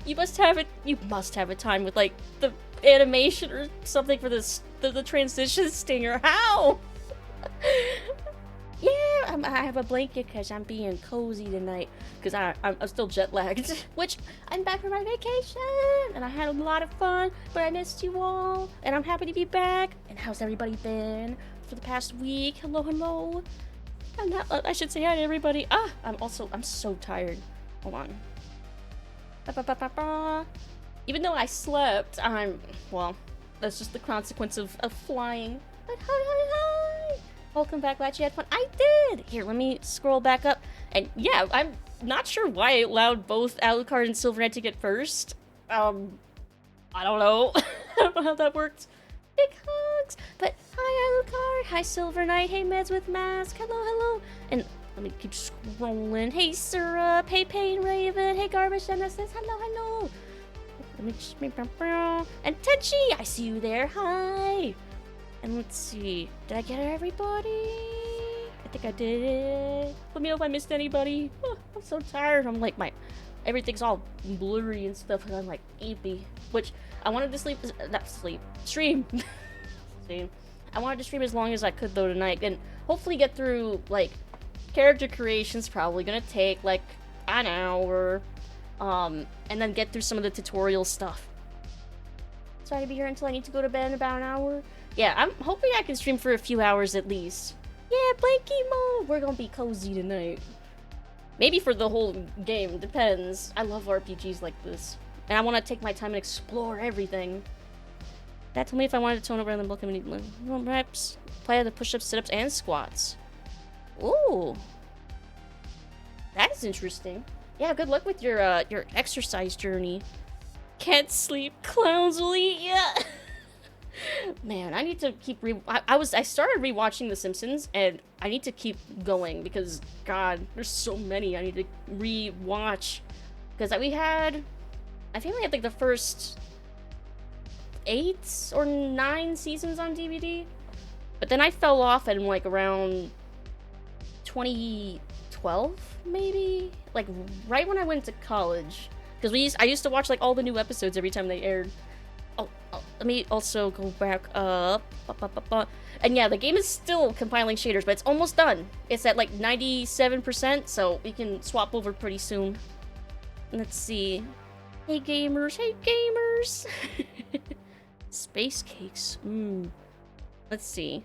You must have it. You must have a time with like the animation or something for this the transition stinger. How? Yeah, I have a blanket because I'm being cozy tonight because I'm still jet lagged. Which I'm back from my vacation and I had a lot of fun, but I missed you all and I'm happy to be back. And how's everybody been for the past week? Hello, hello. I should say hi to everybody. I'm so tired. Hold on. Even though I slept, well, that's just the consequence of flying. But hi. Welcome back, glad you had fun. I did! Here, let me scroll back up. And yeah, I'm not sure why it allowed both Alucard and Silverhead to get first. I don't know. I don't know how that worked. Big hugs! But hi, Alucard. Hi, Silver Knight. Hey, Meds with Mask. Hello. And let me keep scrolling. Hey, Syrup. Hey, Pain Raven. Hey, Garbage Genesis. Hello. Let me just... And Tenchi! I see you there. Hi! And let's see. Did I get everybody? I think I did. Let me know if I missed anybody. Oh, I'm so tired. I'm like, everything's all blurry and stuff, and I'm like, eepy. Which, I wanted to stream. Stream. I wanted to stream as long as I could, though, tonight. And hopefully get through, like, character creation's probably gonna take, like, an hour. And then get through some of the tutorial stuff. Sorry to be here until I need to go to bed in about an hour. Yeah, I'm hoping I can stream for a few hours at least. Yeah, Blanky mode! We're gonna be cozy tonight. Maybe for the whole game, depends. I love RPGs like this. And I want to take my time and explore everything. That told me if I wanted to tone over and then look at me, perhaps play the push-ups, sit-ups, and squats. Ooh. That is interesting. Yeah, good luck with your exercise journey. Can't sleep, clowns will eat ya! Man, I need to keep I started rewatching The Simpsons, and I need to keep going because, God, there's so many I need to rewatch. Because I think we had like the first 8 or 9 seasons on DVD, but then I fell off at like around 2012, maybe, like right when I went to college. Because I used to watch like all the new episodes every time they aired. Oh, let me also go back up. And yeah, the game is still compiling shaders, but it's almost done. It's at like 97%, so we can swap over pretty soon. Let's see. Hey gamers, Space cakes. Let's see.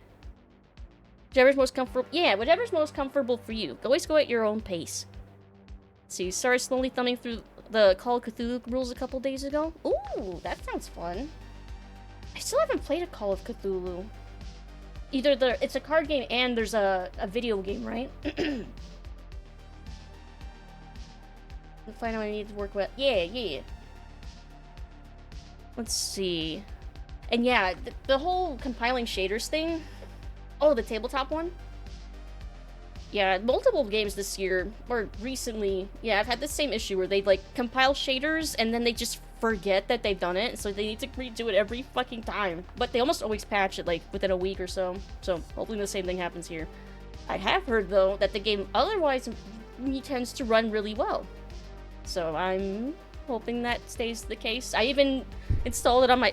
Whichever's most comfortable. Yeah, whatever's most comfortable for you. Always go at your own pace. Let's see, started slowly thumbing through the Call of Cthulhu rules a couple days ago. Ooh, that sounds fun. I still haven't played a Call of Cthulhu. It's a card game and there's a video game, right? Let's find out what I need to work with. Yeah. Let's see. And yeah, the whole compiling shaders thing. Oh, the tabletop one? Yeah, multiple games this year, or recently, yeah, I've had the same issue where they, like, compile shaders, and then they just forget that they've done it, so they need to redo it every fucking time. But they almost always patch it, like, within a week or so. So, hopefully the same thing happens here. I have heard, though, that the game otherwise tends to run really well. So, I'm hoping that stays the case. I even installed it on my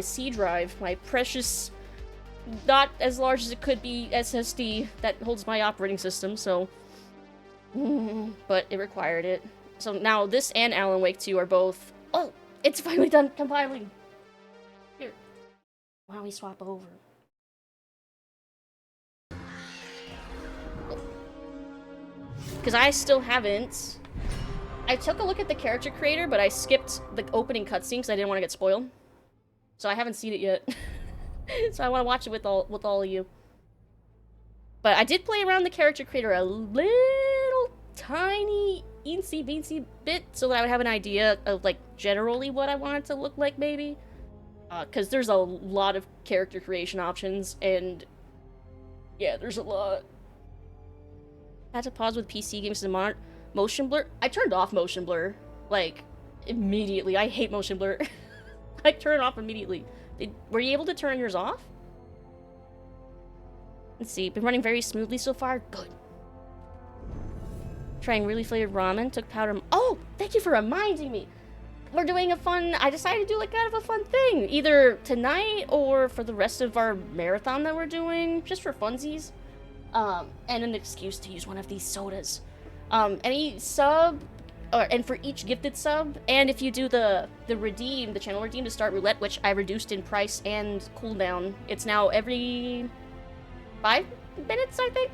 C drive, my precious... not as large as it could be SSD that holds my operating system, so... but it required it. So now this and Alan Wake 2 are both... Oh! It's finally done compiling! Here. Why don't we swap over? Because I still haven't... I took a look at the character creator, but I skipped the opening cutscene because I didn't want to get spoiled. So I haven't seen it yet. So I want to watch it with all of you. But I did play around the character creator a little tiny eensy beensy bit so that I would have an idea of like generally what I want it to look like maybe. Because there's a lot of character creation options and yeah, there's a lot. I had to pause with PC games and motion blur. I turned off motion blur like immediately. I hate motion blur. I turn it off immediately. Were you able to turn yours off? Let's see. Been running very smoothly so far. Good. Trying really flavored ramen. Took powder. Oh, Oh, thank you for reminding me. We're doing I decided to do like kind of a fun thing, either tonight or for the rest of our marathon that we're doing, just for funsies. And an excuse to use one of these sodas. Any sub, and for each gifted sub, and if you do the channel redeem to start roulette, which I reduced in price and cooldown, it's now every 5 minutes, I think,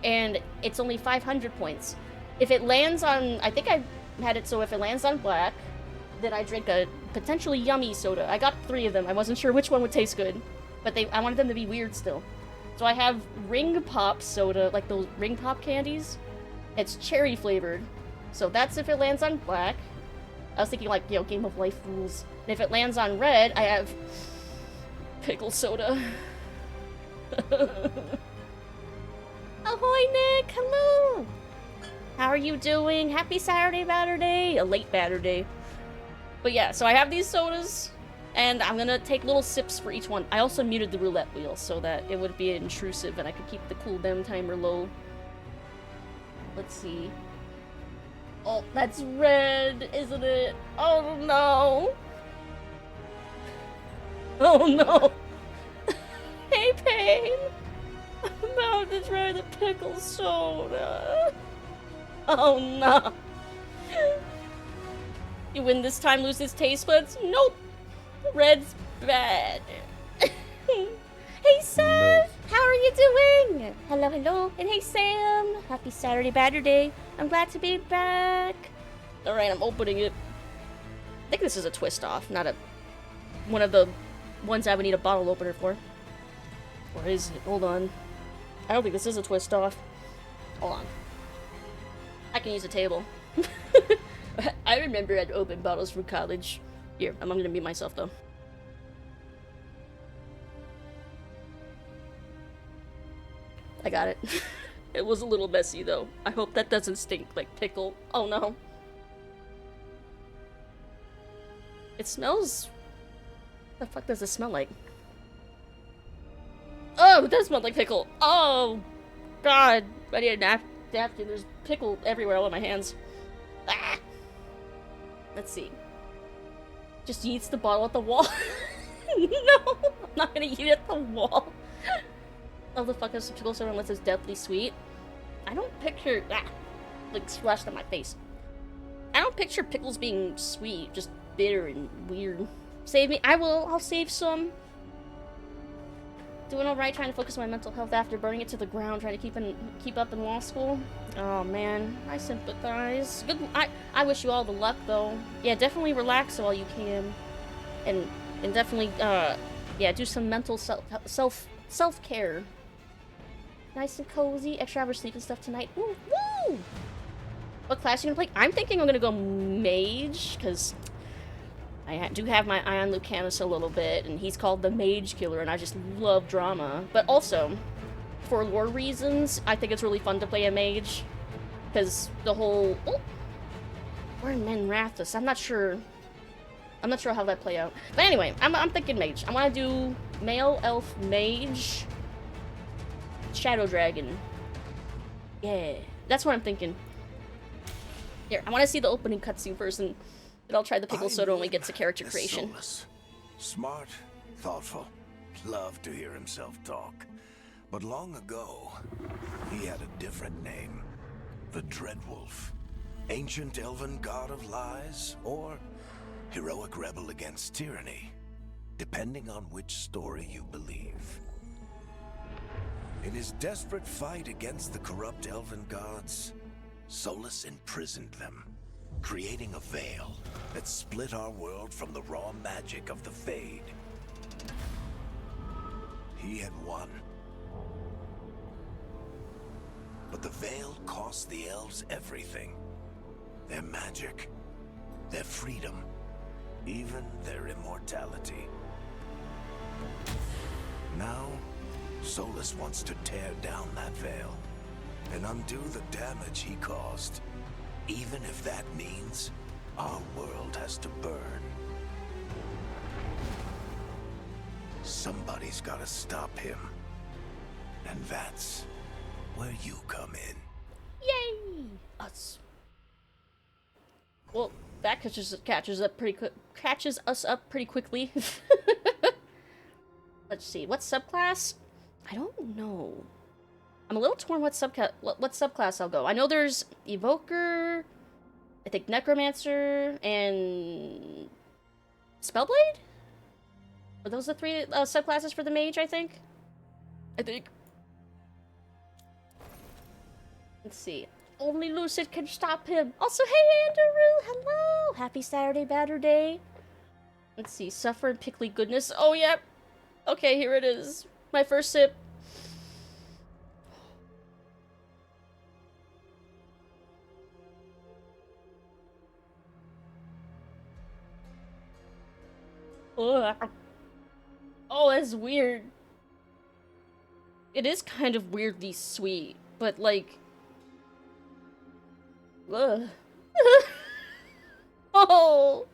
and it's only 500 points. If it lands on, I think I had it so if it lands on black, then I drink a potentially yummy soda. I got 3 of them. I wasn't sure which one would taste good, but I wanted them to be weird still. So I have Ring Pop soda, like those Ring Pop candies. It's cherry flavored. So that's if it lands on black. I was thinking like, you know, Game of Life rules. And if it lands on red, I have pickle soda. Ahoy, Nick! Hello! How are you doing? Happy Saturday Batter Day! A late Batter Day. But yeah, so I have these sodas, and I'm gonna take little sips for each one. I also muted the roulette wheel so that it would be intrusive and I could keep the cooldown timer low. Let's see. Oh, that's red, isn't it? Oh no! Oh no! Hey, Pain! I'm about to try the pickle soda. Oh no! You win this time, lose his taste buds? Nope! Red's bad. Hey Seth! How are you doing? Hello, hello. And hey Sam! Happy Saturday Batter Day. I'm glad to be back. Alright, I'm opening it. I think this is a twist off, not one of the ones I would need a bottle opener for. Or is it? Hold on. I don't think this is a twist off. Hold on. I can use a table. I remember I'd open bottles from college. Here, I'm gonna mute myself though. I got it. It was a little messy though. I hope that doesn't stink like pickle. Oh no. It smells... What the fuck does it smell like? Oh, it does smell like pickle. Oh, God. I need a napkin. There's pickle everywhere all on my hands. Ah! Let's see. Just yeets the bottle at the wall. No, I'm not gonna eat it at the wall. Oh, the fuck is pickle soda unless it's deathly sweet? I don't picture... Ah! Like, splashed on my face. I don't picture pickles being sweet, just bitter and weird. Save me. I'll save some. Doing alright, trying to focus on my mental health after burning it to the ground, trying to keep up in law school. Oh man, I sympathize. Good. I wish you all the luck though. Yeah, definitely relax while you can, and definitely yeah, do some mental self-care. Nice and cozy. Extra hours sleep and stuff tonight. Woo woo. What class are you gonna play? I'm thinking I'm gonna go mage because I do have my eye on Lucanus a little bit, and he's called the Mage Killer, and I just love drama. But also, for lore reasons, I think it's really fun to play a mage, because the whole... Oh, we're in Menrathus. I'm not sure how that play out. But anyway, I'm thinking mage. I want to do male elf mage, shadow dragon. Yeah, that's what I'm thinking. Here, I want to see the opening cutscene first, and I'll try the pickle soda when we get to character creation. Solus. Smart, thoughtful, loved to hear himself talk. But long ago, he had a different name. The Dreadwolf. Ancient elven god of lies, or heroic rebel against tyranny, depending on which story you believe. In his desperate fight against the corrupt elven gods, Solus imprisoned them, creating a veil that split our world from the raw magic of the Fade. He had won. But the veil cost the elves everything. Their magic, their freedom, even their immortality. Now, Solus wants to tear down that veil and undo the damage he caused. Even if that means our world has to burn. Somebody's gotta stop him. And that's where you come in. Yay! Us. Well, that catches us up pretty quickly. Let's see, what subclass? I don't know. I'm a little torn what subclass I'll go. I know there's Evoker, I think Necromancer, and Spellblade? Are those the three subclasses for the mage, I think? Let's see. Only Lucid can stop him. Also, hey, Andrew! Hello! Happy Saturday, Batter Day. Let's see. Suffer and Pickly Goodness. Oh, yep. Yeah. Okay, here it is. My first sip. Ugh. Oh, that's weird. It is kind of weirdly sweet, but like... Ugh. Oh!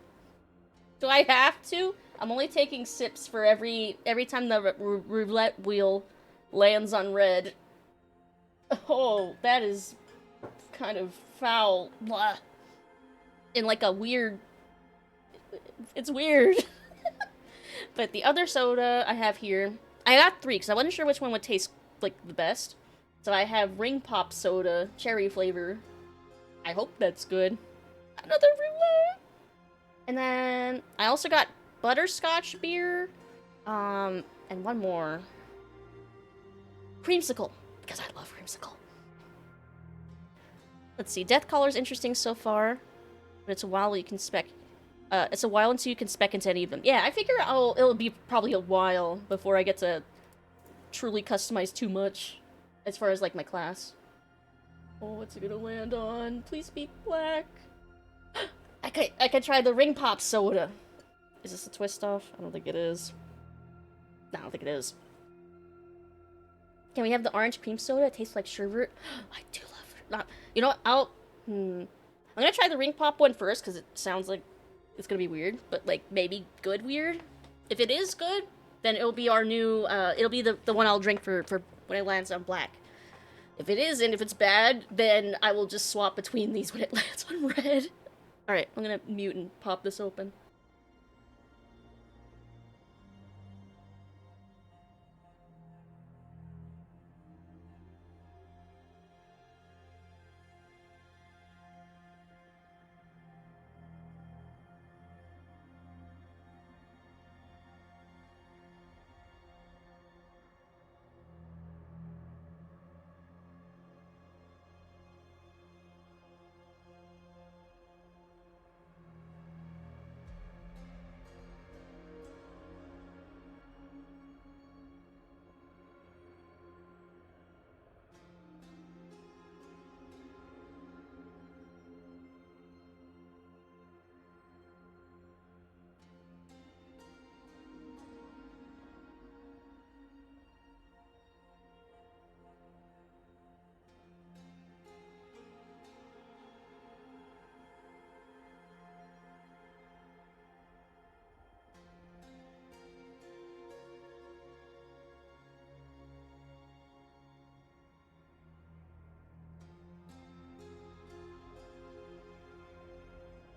Do I have to? I'm only taking sips for every time the roulette wheel lands on red. Oh, that is kind of foul. Blah. In like a weird... It's weird. But the other soda I have here... I got 3, because I wasn't sure which one would taste, like, the best. So I have Ring Pop Soda, cherry flavor. I hope that's good. Another roulette! And then I also got butterscotch beer. And one more. Creamsicle, because I love creamsicle. Let's see, Death Caller's interesting so far. But it's a while you can spec... it's a while until you can spec into any of them. Yeah, I figure it'll be probably a while before I get to truly customize too much as far as, like, my class. Oh, what's it gonna land on? Please be black. I could try the Ring Pop Soda. Is this a twist off? I don't think it is. No, I don't think it is. Can we have the orange cream soda? It tastes like sherbet. I do love it. Not, you know what? I'm gonna try the Ring Pop one first, because it sounds like it's gonna be weird, but, like, maybe good weird. If it is good, then it'll be our new, it'll be the one I'll drink for when it lands on black. If it isn't, if it's bad, then I will just swap between these when it lands on red. Alright, I'm gonna mute and pop this open.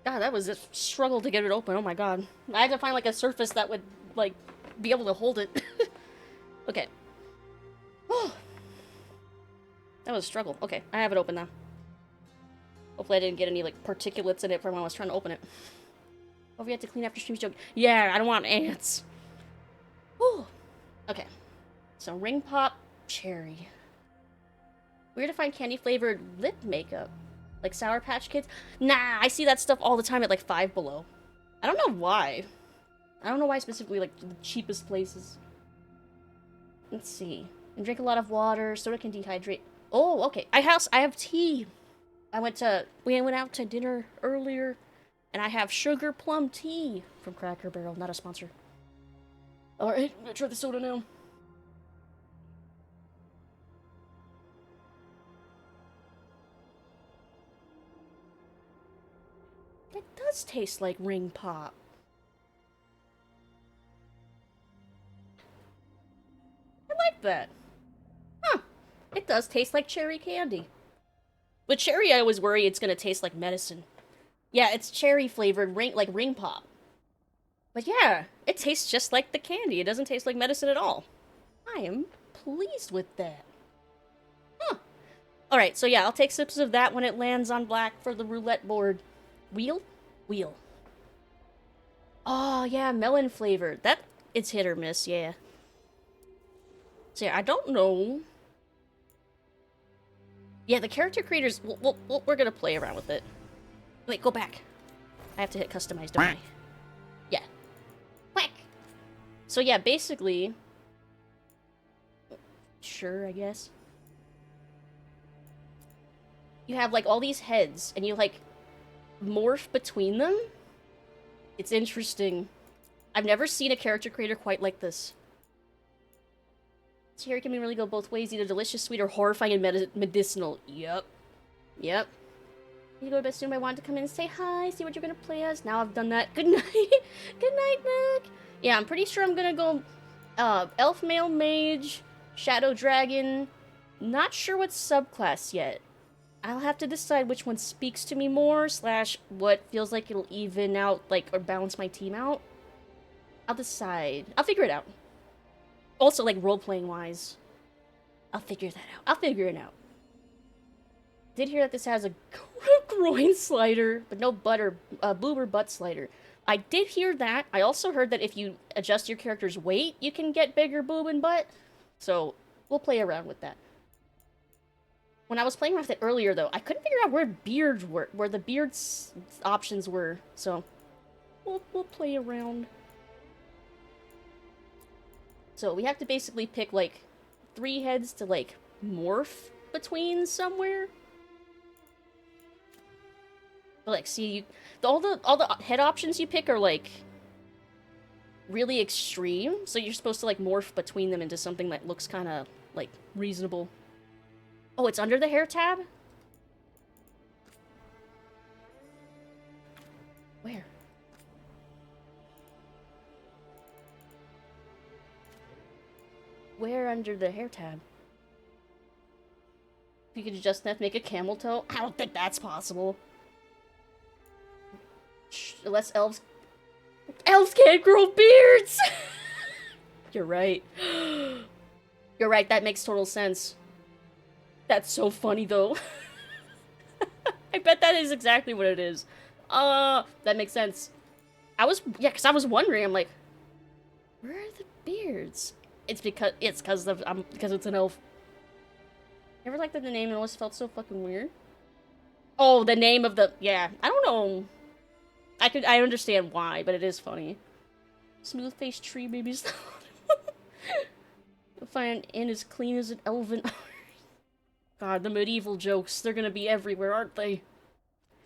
God, that was a struggle to get it open. Oh my god. I had to find, like, a surface that would, like, be able to hold it. Okay. Oh. That was a struggle. Okay, I have it open now. Hopefully I didn't get any, like, particulates in it from when I was trying to open it. Oh, we had to clean after stream joke. Yeah, I don't want ants. Whew. Okay. So, Ring Pop Cherry. Weird to find candy-flavored lip makeup. Like Sour Patch Kids? Nah, I see that stuff all the time at, like, Five Below. I don't know why. I don't know why specifically, like, the cheapest places. Let's see. And drink a lot of water. Soda can dehydrate. Oh, okay. I have tea. We went out to dinner earlier, and I have sugar plum tea from Cracker Barrel. Not a sponsor. Alright, I'm gonna try the soda now. It does taste like Ring Pop. I like that. Huh. It does taste like cherry candy. With cherry, I always worry it's gonna taste like medicine. Yeah, it's cherry flavored, like ring pop. But yeah, it tastes just like the candy. It doesn't taste like medicine at all. I am pleased with that. Huh. Alright, so yeah, I'll take sips of that when it lands on black for the roulette board. Wheel? Wheel. Oh, yeah, melon flavored. That, it's hit or miss, yeah. So yeah, I don't know. Yeah, the character creators, we're gonna play around with it. Wait, go back. I have to hit customize, don't I? Yeah. Whack! So yeah, basically... Sure, I guess. You have, like, all these heads, and you, like, morph between them. It's interesting. I've never seen a character creator quite like this. This here can really go both ways, either delicious, sweet, or horrifying and medicinal. Yep. Yep. You go to bed soon, I wanted to come in and say hi, see what you're gonna play as. Now I've done that. Good night. Good night, Mac. Yeah, I'm pretty sure I'm gonna go elf, male, mage, shadow dragon. Not sure what subclass yet. I'll have to decide which one speaks to me more, / what feels like it'll even out, like, or balance my team out. I'll decide. I'll figure it out. Also, like, role-playing wise. I'll figure that out. I'll figure it out. Did hear that this has a groin slider, but no boob or butt slider. I did hear that. I also heard that if you adjust your character's weight, you can get bigger boob and butt. So, we'll play around with that. When I was playing with it earlier, though, I couldn't figure out where beards were, where the beards options were. So, we'll play around. So, we have to basically pick, like, 3 heads to, like, morph between somewhere. But, like, see, all the head options you pick are, like, really extreme. So you're supposed to, like, morph between them into something that looks kind of, like, reasonable. Oh, it's under the hair tab? Where? Where under the hair tab? If you could adjust that, make a camel toe? I don't think that's possible. Unless elves... Elves can't grow beards! You're right. You're right, that makes total sense. That's so funny, though. I bet that is exactly what it is. That makes sense. Because I was wondering, I'm like, where are the beards? It's because it's an elf. Never liked that the name, it always felt so fucking weird. Oh, the name of the, yeah, I don't know. I understand why, but it is funny. Smooth-faced tree babies. You'll find an inn as clean as an elven. God, the medieval jokes, they're gonna be everywhere, aren't they?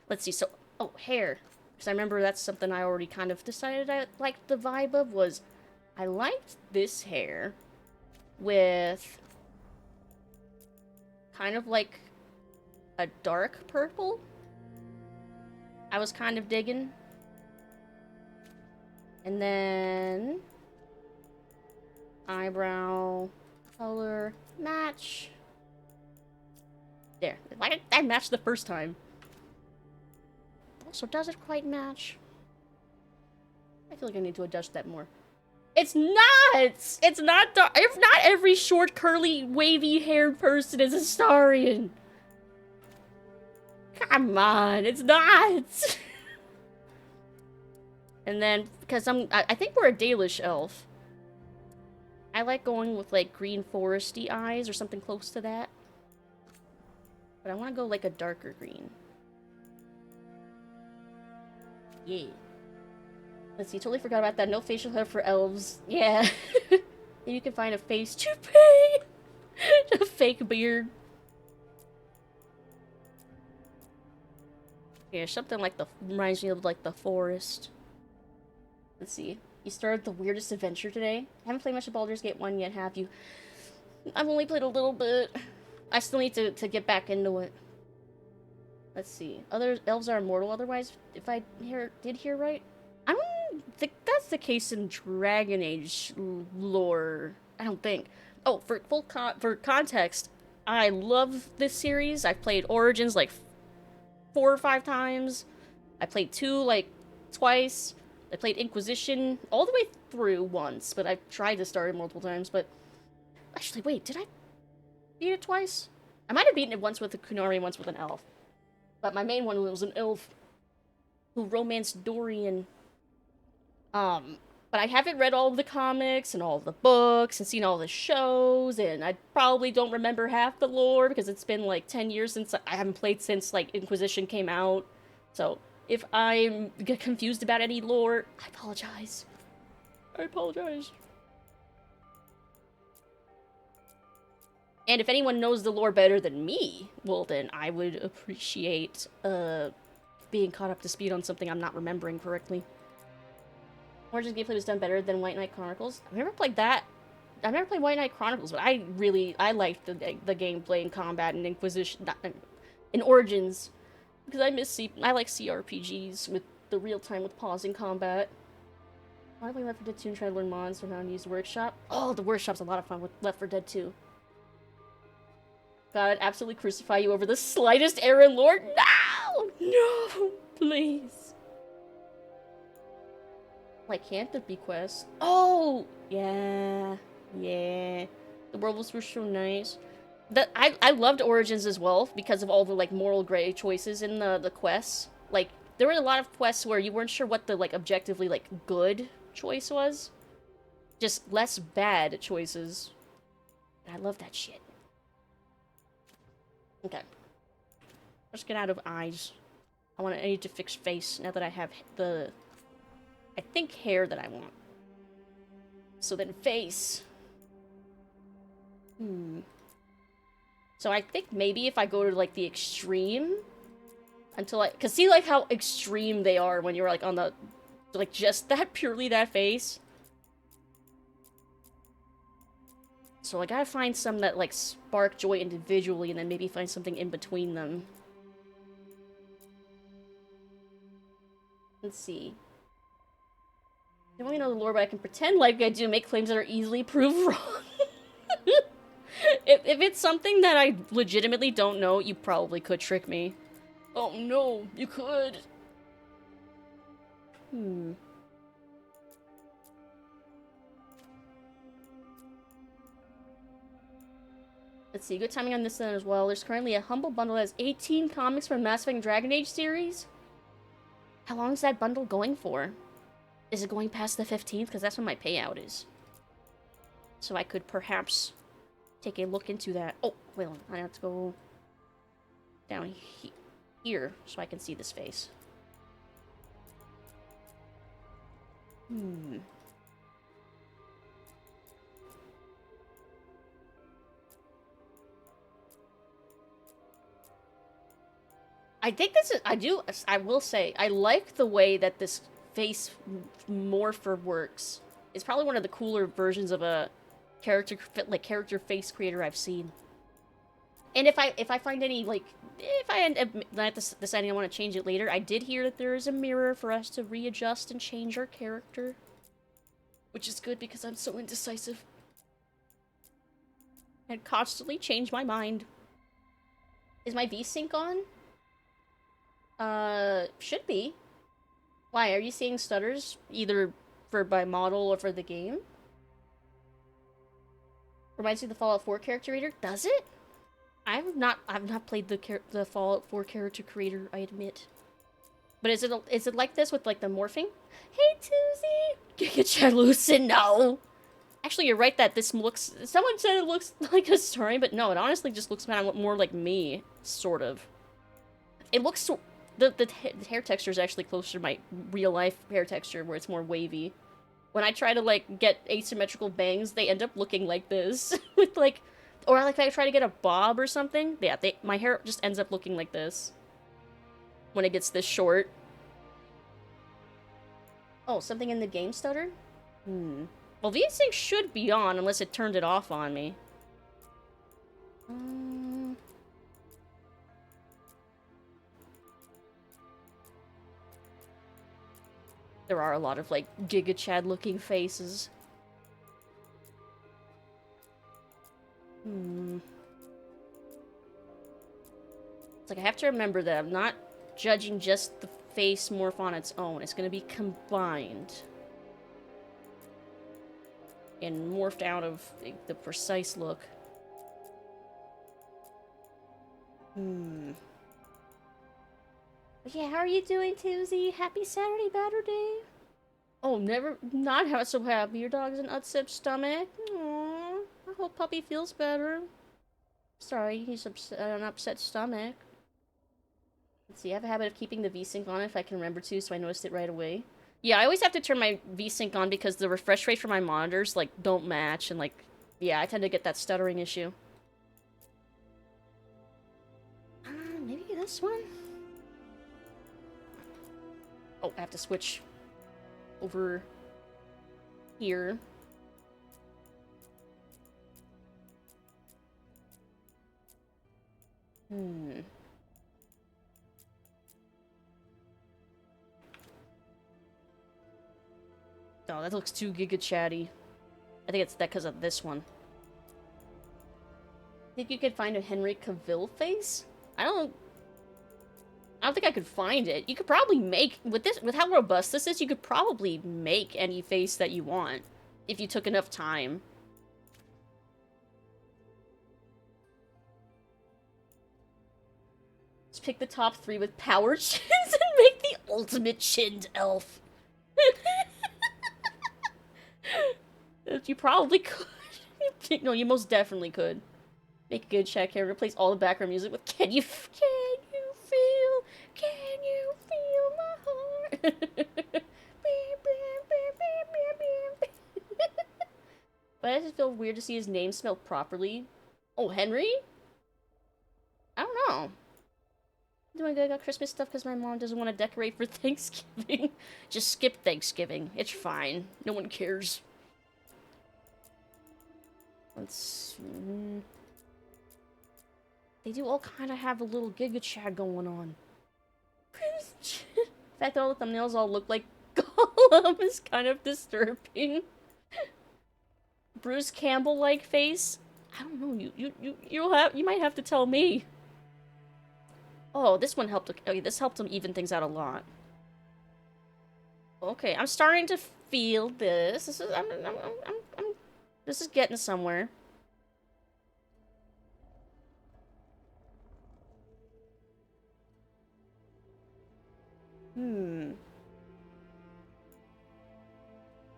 Let's see, so, oh, hair. Because I remember that's something I already kind of decided I liked the vibe of, was I liked this hair with kind of like a dark purple. I was kind of digging. And then eyebrow color match. There. Why did I match the first time? Also, does it quite match? I feel like I need to adjust that more. It's not! It's not dark. If not every short, curly, wavy-haired person is a Starian. Come on, it's not! And then, because I think we're a Dalish elf. I like going with, like, green foresty eyes or something close to that. But I want to go, like, a darker green. Yeah. Let's see, totally forgot about that. No facial hair for elves. Yeah. You can find a face toupee. A fake beard. Yeah, something like reminds me of, like, the forest. Let's see. You started the weirdest adventure today? I haven't played much of Baldur's Gate 1 yet, have you? I've only played a little bit. I still need to get back into it. Let's see. Other elves are immortal otherwise, if I did hear right. I don't think that's the case in Dragon Age lore. I don't think. Oh, for context, I love this series. I've played Origins like 4 or 5 times. I played 2, like, twice. I played Inquisition all the way through once, but I've tried to start it multiple times, but... Actually, wait, did I beat it twice? I might have beaten it once with a Kunari and once with an elf. But my main one was an elf who romanced Dorian. But I haven't read all of the comics and all of the books and seen all the shows, and I probably don't remember half the lore because it's been like 10 years since I haven't played since like Inquisition came out. So if I get confused about any lore, I apologize. I apologize. And if anyone knows the lore better than me, well then I would appreciate being caught up to speed on something I'm not remembering correctly. Origins gameplay was done better than White Knight Chronicles. I've never played that. I've never played White Knight Chronicles, but I liked the gameplay and combat and Inquisition, in Origins, because I like CRPGs with the real time with pausing combat. I play Left 4 Dead 2 and try to learn mods from how to use the workshop. Oh, the workshop's a lot of fun with Left 4 Dead 2. God, I'd absolutely crucify you over the slightest error in lore. No! No! Please. Lycanthropy bequest. Oh! Yeah. Yeah. The worlds were so nice. I loved Origins as well because of all the, like, moral gray choices in the quests. Like, there were a lot of quests where you weren't sure what the, like, objectively, like, good choice was. Just less bad choices. I love that shit. Okay. Let's get out of eyes. I need to fix face now that I have the... I think hair that I want. So then face. So I think maybe if I go to, like, the extreme... Until I... Cause see, like, how extreme they are when you're, like, on the... Like, just that, purely that face. So I gotta find some that, like, spark joy individually, and then maybe find something in between them. Let's see. I don't really know the lore, but I can pretend like I do, make claims that are easily proved wrong. If it's something that I legitimately don't know, you probably could trick me. Oh no, you could. Let's see, good timing on this then as well. There's currently a Humble bundle that has 18 comics from the Mass Effect and Dragon Age series. How long is that bundle going for? Is it going past the 15th? Because that's when my payout is. So I could perhaps take a look into that. Oh, wait on. I have to go down here so I can see this face. I think this is, I will say, I like the way that this face morpher works. It's probably one of the cooler versions of a character face creator I've seen. And if I find any, like, if I end up deciding I want to change it later, I did hear that there is a mirror for us to readjust and change our character. Which is good because I'm so indecisive. And constantly change my mind. Is my V-Sync on? Should be. Why, are you seeing stutters? Either for my model or for the game? Reminds me of the Fallout 4 character creator? Does it? I've not played the Fallout 4 character creator, I admit. But is it like this with, like, the morphing? Hey, Tuesday! Giga Chad Lucid, no! Actually, you're right that this looks... Someone said it looks like a story, but no, it honestly just looks kind of more like me, sort of. It looks... The hair texture is actually closer to my real-life hair texture, where it's more wavy. When I try to, like, get asymmetrical bangs, they end up looking like this. With, like... Or, like, if I try to get a bob or something, yeah, my hair just ends up looking like this. When it gets this short. Oh, something in the game stutter? Well, VSync should be on, unless it turned it off on me. There are a lot of, like, Giga Chad looking faces. It's like, I have to remember that I'm not judging just the face morph on its own. It's gonna be combined. And morphed out of the precise look. But yeah, how are you doing, Tuesday? Happy Saturday, Day. Oh, not so happy. Your dog's an upset stomach. Aww. I hope puppy feels better. Sorry, he's an upset stomach. Let's see, I have a habit of keeping the VSync on if I can remember to, so I noticed it right away. Yeah, I always have to turn my VSync on because the refresh rate for my monitors, like, don't match, and, like, yeah, I tend to get that stuttering issue. Maybe this one? Oh, I have to switch over here. Oh, that looks too giga chatty. I think it's that because of this one. Think you could find a Henry Cavill face? I don't think I could find it. You could probably make with how robust this is, you could probably make any face that you want if you took enough time. Let's pick the top 3 with power chins and make the ultimate chinned elf. You probably could. No, you most definitely could. Make a good chat character. Replace all the background music with "Can you feel my heart?" But I just feel weird to see his name spelled properly. Oh, Henry? I don't know. I'm doing good. I got Christmas stuff because my mom doesn't want to decorate for Thanksgiving. Just skip Thanksgiving. It's fine. No one cares. Let's see. They do all kind of have a little Giga Chad going on. The fact that all the thumbnails all look like Gollum is kind of disturbing. Bruce Campbell-like face? I don't know. You might have to tell me. Oh, this one helped. Okay, this helped him even things out a lot. Okay, I'm starting to feel this. This is getting somewhere.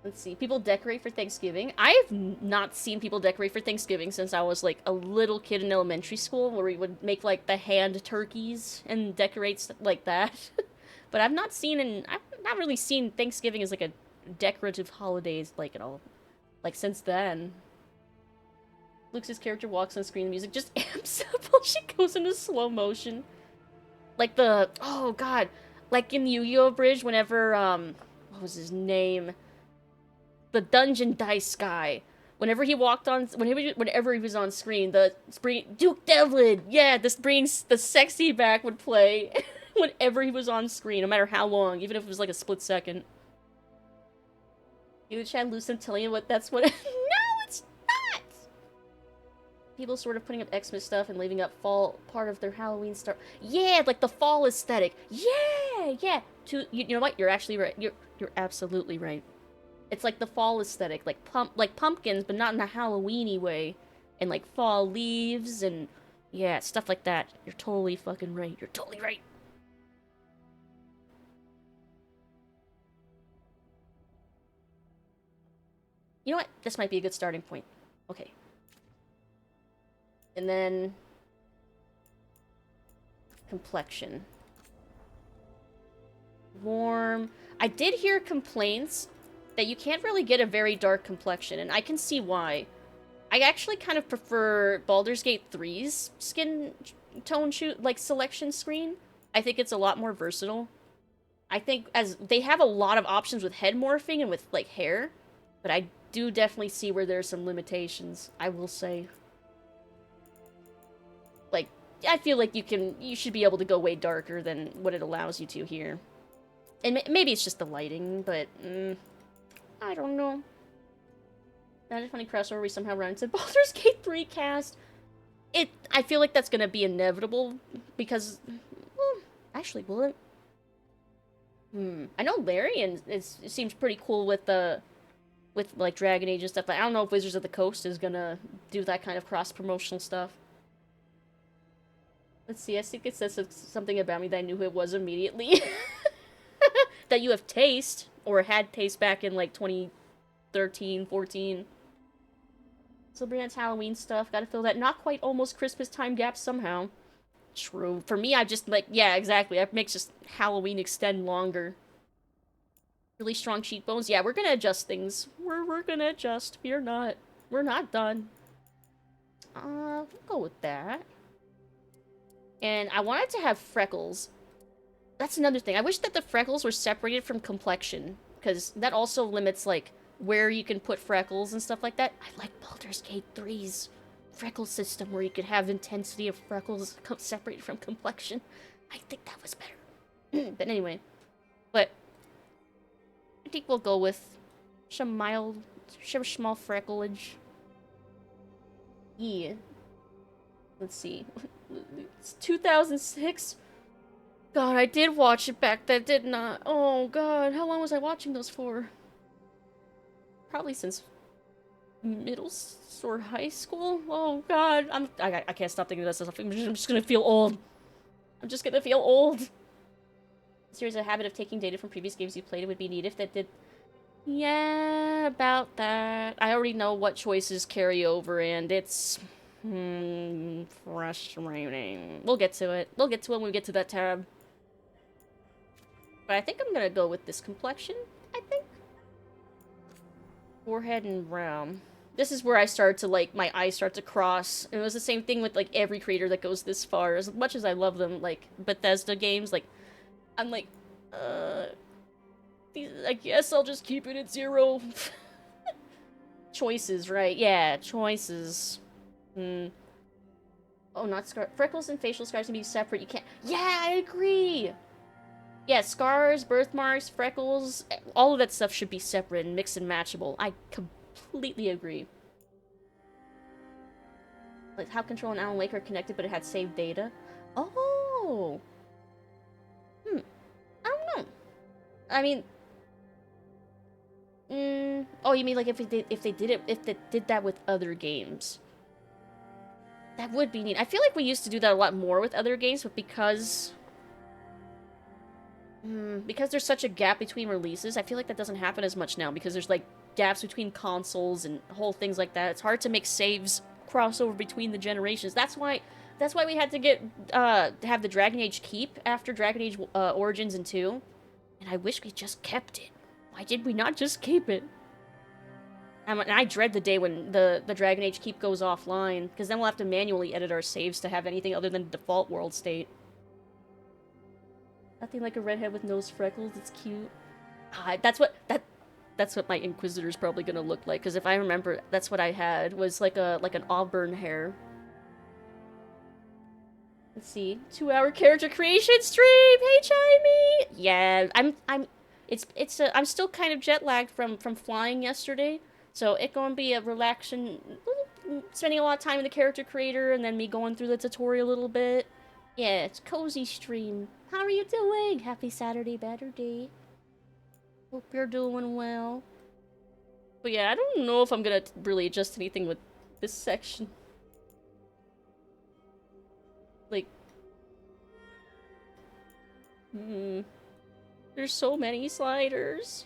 Let's see. People decorate for Thanksgiving. I have not seen people decorate for Thanksgiving since I was, like, a little kid in elementary school, where we would make, like, the hand turkeys and decorate like that. But I've not really seen Thanksgiving as, like, a decorative holiday, like, at all. Like, since then. Lux's character walks on screen, the music just amps up while she goes into slow motion. Like the... Oh, God. Like in Yu-Gi-Oh! Bridge, whenever, what was his name? The Dungeon Dice guy. Whenever he walked on... Whenever he was on screen, Duke Devlin! Yeah, this brings the sexy back would play whenever he was on screen, no matter how long, even if it was like a split second. You Chad Lucid telling you what that's what... No, it's not! People sort of putting up Xmas stuff and leaving up fall part of their Halloween stuff. Yeah, like the fall aesthetic. Yeah, yeah. You know what? You're actually right. You're absolutely right. It's like the fall aesthetic, like pumpkins, but not in a Halloween-y way, and like fall leaves and yeah, stuff like that. You're totally fucking right. You're totally right. You know what? This might be a good starting point. Okay. And then... complexion. Warm. I did hear complaints that you can't really get a very dark complexion, and I can see why. I actually kind of prefer Baldur's Gate 3's skin tone selection screen. I think it's a lot more versatile. I think as they have a lot of options with head morphing and with, like, hair, but I do definitely see where there's some limitations, I will say. Like, I feel like you should be able to go way darker than what it allows you to here. And maybe it's just the lighting, but, I don't know. Not a funny crossover we somehow run into Baldur's Gate 3 cast. I feel like that's gonna be inevitable, because, well, actually, will it? I know Larian it seems pretty cool with the like Dragon Age and stuff, but I don't know if Wizards of the Coast is gonna do that kind of cross-promotional stuff. Let's see, I think it says something about me that I knew who it was immediately. That you have taste, or had taste back in like 2013, 14. Sabrina's Halloween stuff, gotta fill that not quite almost Christmas time gap somehow. True. For me, I just like, yeah, exactly. That makes just Halloween extend longer. Really strong cheekbones. Yeah, we're gonna adjust things. We're gonna adjust. We're not done. We'll go with that. And I wanted to have freckles. That's another thing. I wish that the freckles were separated from complexion, because that also limits, like, where you can put freckles and stuff like that. I like Baldur's Gate 3's freckle system, where you could have intensity of freckles separated from complexion. I think that was better. But anyway. But I think we'll go with some small frecklage. Yeah. Let's see. It's 2006. God, I did watch it back then, didn't I? Oh, God. How long was I watching those for? Probably since middle or high school? Oh, God. I can't stop thinking of this stuff. I'm just gonna feel old. I'm just gonna feel old. There's a habit of taking data from previous games you played. It would be neat if that did... Yeah, about that. I already know what choices carry over, and it's... frustrating. We'll get to it. We'll get to it when we get to that tab. But I think I'm gonna go with this complexion, I think. Forehead and brow. This is where I start to, like, my eyes start to cross. And it was the same thing with, like, every creator that goes this far. As much as I love them, like, Bethesda games, like, I'm like, I guess I'll just keep it at 0. Choices, right? Yeah, choices. Oh, not scar- freckles and facial scars can be separate. You can't. Yeah, I agree. Yeah, scars, birthmarks, freckles, all of that stuff should be separate and mixed and matchable. I completely agree. Like how Control and Alan Wake are connected, but it had saved data. Oh. I don't know. I mean. Oh, you mean like if they did that with other games? That would be neat. I feel like we used to do that a lot more with other games, but because there's such a gap between releases, I feel like that doesn't happen as much now, because there's, like, gaps between consoles and whole things like that. It's hard to make saves crossover between the generations. That's why we had to get, have the Dragon Age keep after Dragon Age, Origins and 2. And I wish we just kept it. Why did we not just keep it? And I dread the day when the Dragon Age keep goes offline, because then we'll have to manually edit our saves to have anything other than the default world state. Nothing like a redhead with nose freckles. It's cute. That's what my Inquisitor's probably gonna look like. Because if I remember, that's what I had, was like an auburn hair. Let's see, 2-hour character creation stream. Hey, Chimey. Yeah, I'm still kind of jet lagged from flying yesterday, so it's gonna be a relaxing, spending a lot of time in the character creator, and then me going through the tutorial a little bit. Yeah, it's cozy stream. How are you doing? Happy Saturday, better day. Hope you're doing well. But yeah, I don't know if I'm gonna really adjust anything with this section. Like, there's so many sliders.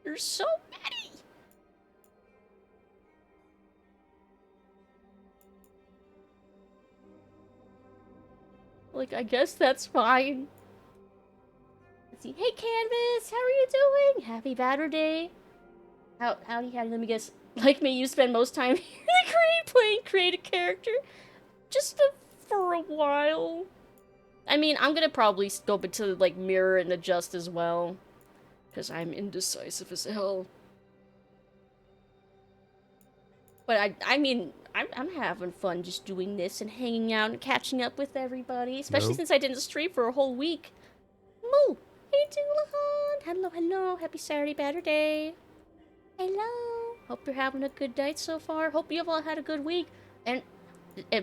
There's so many. Like, I guess that's fine. Let's see. Hey, Canvas! How are you doing? Happy Batter Day. Howdy, let me guess. Like me, you spend most time playing create a character? Just for a while. I mean, I'm gonna probably go to, like, mirror and adjust as well. Because I'm indecisive as hell. But I mean, I'm having fun just doing this and hanging out and catching up with everybody. Especially since I didn't stream for a whole week. Moo! Hey, Doulahan! Hello, hello. Happy Saturday, better day. Hello. Hope you're having a good night so far. Hope you've all had a good week. And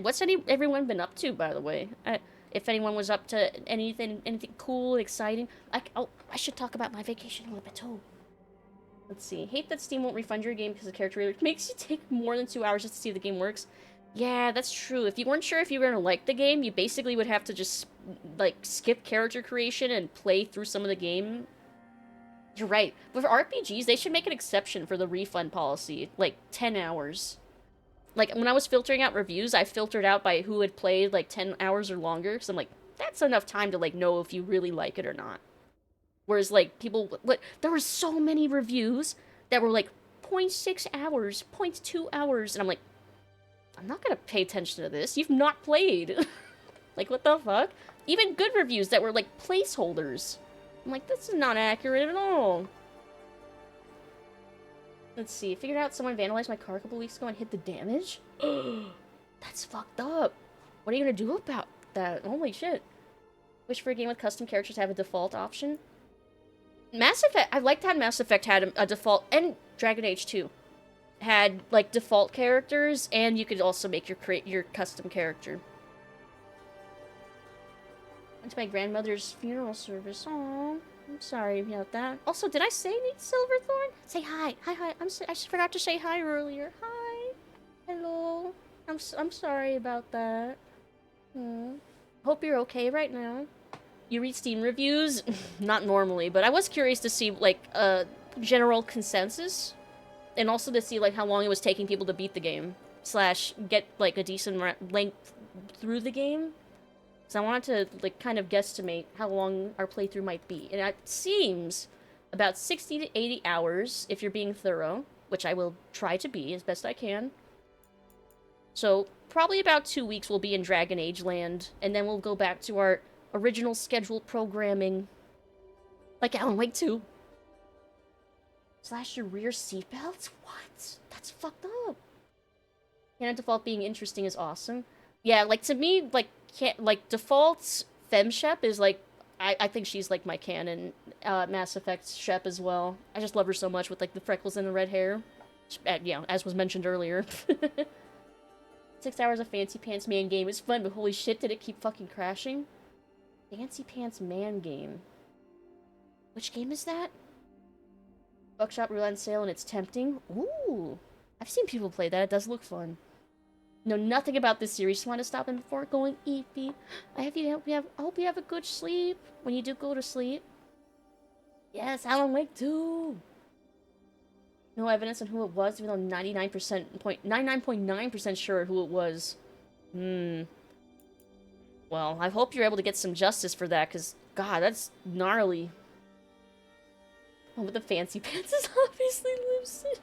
what's everyone been up to, by the way? if anyone was up to anything cool, exciting. I should talk about my vacation a little bit too. Let's see. Hate that Steam won't refund your game because the character really makes you take more than 2 hours just to see if the game works. Yeah, that's true. If you weren't sure if you were gonna like the game, you basically would have to just, like, skip character creation and play through some of the game. You're right. But for RPGs, they should make an exception for the refund policy. Like, 10 hours. Like, when I was filtering out reviews, I filtered out by who had played, like, 10 hours or longer. Because I'm like, that's enough time to, like, know if you really like it or not. Whereas, like, people... there were so many reviews that were, like, 0.6 hours, 0.2 hours. And I'm like, I'm not gonna pay attention to this. You've not played. Like, what the fuck? Even good reviews that were, like, placeholders. I'm like, this is not accurate at all. Let's see. Figured out someone vandalized my car a couple weeks ago and hid the damage? That's fucked up. What are you gonna do about that? Holy shit. Wish for a game with custom characters to have a default option? Mass Effect... I liked how Mass Effect had a default... And Dragon Age 2 had, like, default characters, and you could also make your custom character. Went to my grandmother's funeral service. Aww, I'm sorry about that. Also, did I say Nate Silverthorn? Say hi. Hi. I forgot to say hi earlier. Hi. Hello. I'm sorry about that. Hope you're okay right now. You read Steam reviews? Not normally, but I was curious to see, like, general consensus. And also to see, like, how long it was taking people to beat the game. / get, like, a decent length through the game. So I wanted to, like, kind of guesstimate how long our playthrough might be. And it seems about 60 to 80 hours if you're being thorough, which I will try to be as best I can. So probably about 2 weeks we'll be in Dragon Age land, and then we'll go back to our original scheduled programming. Like Alan Wake 2. / your rear seatbelts? What? That's fucked up. Canon default being interesting is awesome. Yeah, like, to me, like, default FemShep is, like, I think she's, like, my canon Mass Effect Shep as well. I just love her so much with, like, the freckles and the red hair. Yeah, as was mentioned earlier. 6 hours of Fancy Pants Man game is fun, but holy shit, did it keep fucking crashing? Fancy Pants Man game. Which game is that? Buckshot Rule on sale and it's tempting. Ooh. I've seen people play that. It does look fun. Know nothing about this series. Just want to stop in before going eepy. I hope you have a good sleep when you do go to sleep. Yes, Alan Wake 2. No evidence on who it was, even though 99.9% sure who it was. Well, I hope you're able to get some justice for that, because, God, that's gnarly. Oh, but the Fancy Pants is obviously Lucid.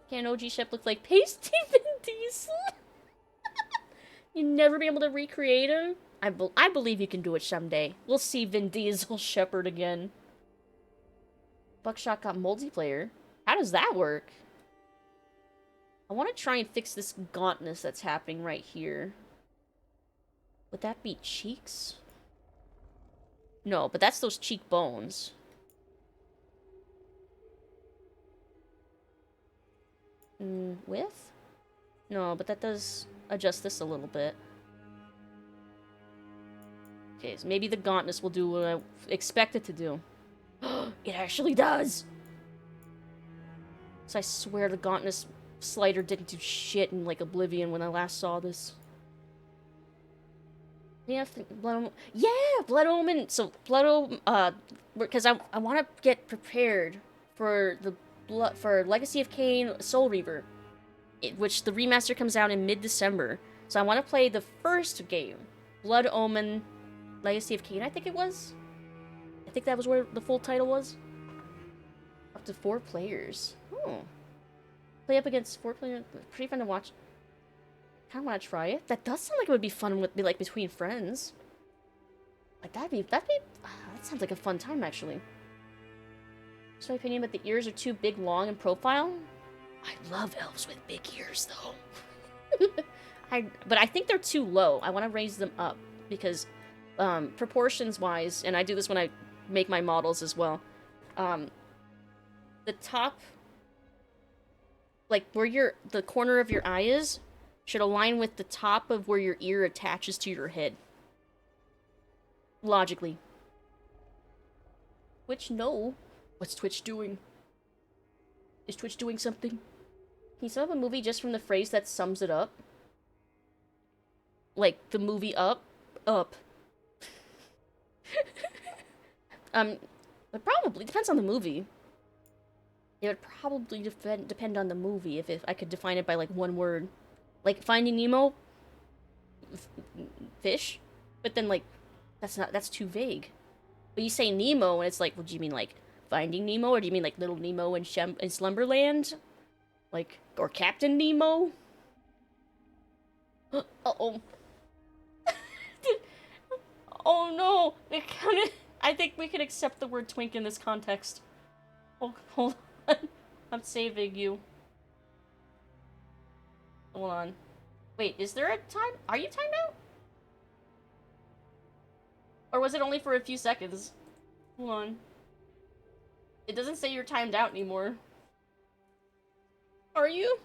Can OG Shep look like pasty Vin Diesel? You'd never be able to recreate him? I believe you can do it someday. We'll see Vin Diesel Shepard again. Buckshot got multiplayer. How does that work? I want to try and fix this gauntness that's happening right here. Would that be cheeks? No, but that's those cheekbones. Width? No, but that does adjust this a little bit. Okay, so maybe the gauntness will do what I expect it to do. It actually does! So I swear the gauntness slider didn't do shit in, like, Oblivion when I last saw this. Yeah, Blood Omen! So, Blood Omen, because I want to get prepared for for Legacy of Kain Soul Reaver, which the remaster comes out in mid-December. So I want to play the first game, Blood Omen, Legacy of Kain, I think it was? I think that was where the full title was. Up to 4 players. Oh. Play up against 4 players. Pretty fun to watch. I kind of want to try it. That does sound like it would be fun with, like, between friends. Like, that sounds like a fun time, actually. What's my opinion, but the ears are too big, long, in profile? I love elves with big ears, though. But I think they're too low. I want to raise them up, because proportions-wise, and I do this when I make my models as well, the top, like, where the corner of your eye is, should align with the top of where your ear attaches to your head. Logically. Twitch, no. What's Twitch doing? Is Twitch doing something? Can you sum up a movie just from the phrase that sums it up? Like, the movie Up? Up. It probably depends on the movie. It would probably depend on the movie if I could define it by, like, one word. Like, Finding Nemo? Fish? But then, like, that's too vague. But you say Nemo, and it's like, what do you mean, like, Finding Nemo? Or do you mean, like, Little Nemo in Slumberland? Like, or Captain Nemo? Uh-oh. Oh, no! I think we can accept the word twink in this context. Oh, hold on. I'm saving you. Hold on. Wait, is there a time? Are you timed out? Or was it only for a few seconds? Hold on. It doesn't say you're timed out anymore. Are you?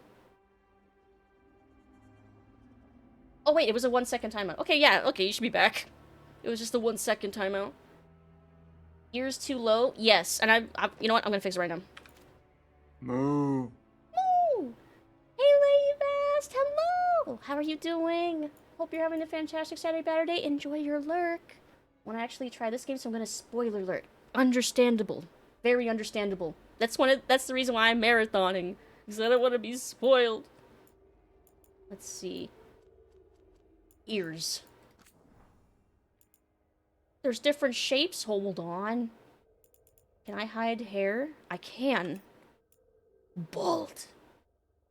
Oh wait, it was a 1 second timeout. Okay, yeah, okay, you should be back. It was just a 1 second timeout. Ears too low? Yes, and I you know what? I'm gonna fix it right now. Moo. Moo! Hey, Lady Vast, hello! How are you doing? Hope you're having a fantastic Saturday Saturday. Enjoy your lurk. Want to actually try this game, so I'm gonna spoiler alert. Understandable. Very understandable. That's the reason why I'm marathoning. Because I don't want to be spoiled. Let's see. Ears. There's different shapes. Hold on. Can I hide hair? I can. Bald.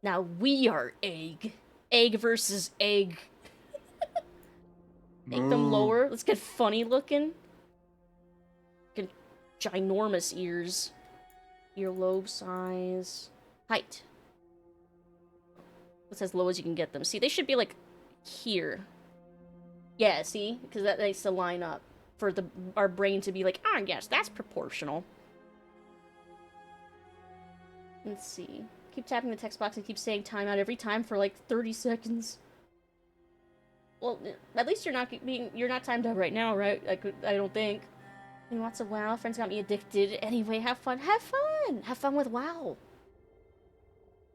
Now we are egg. Egg versus egg. Make them lower. Let's get funny looking. Get ginormous ears. Earlobe size. Height. That's as low as you can get them. See, they should be like here. Yeah, see? Because that needs to line up for our brain to be like, ah, yes, that's proportional. Let's see. Keep tapping the text box and keep saying timeout every time for like 30 seconds. Well, at least you're not timed out right now, right? I don't think. Lots of WoW. Friends got me addicted. Anyway, have fun. Have fun! Have fun with WoW.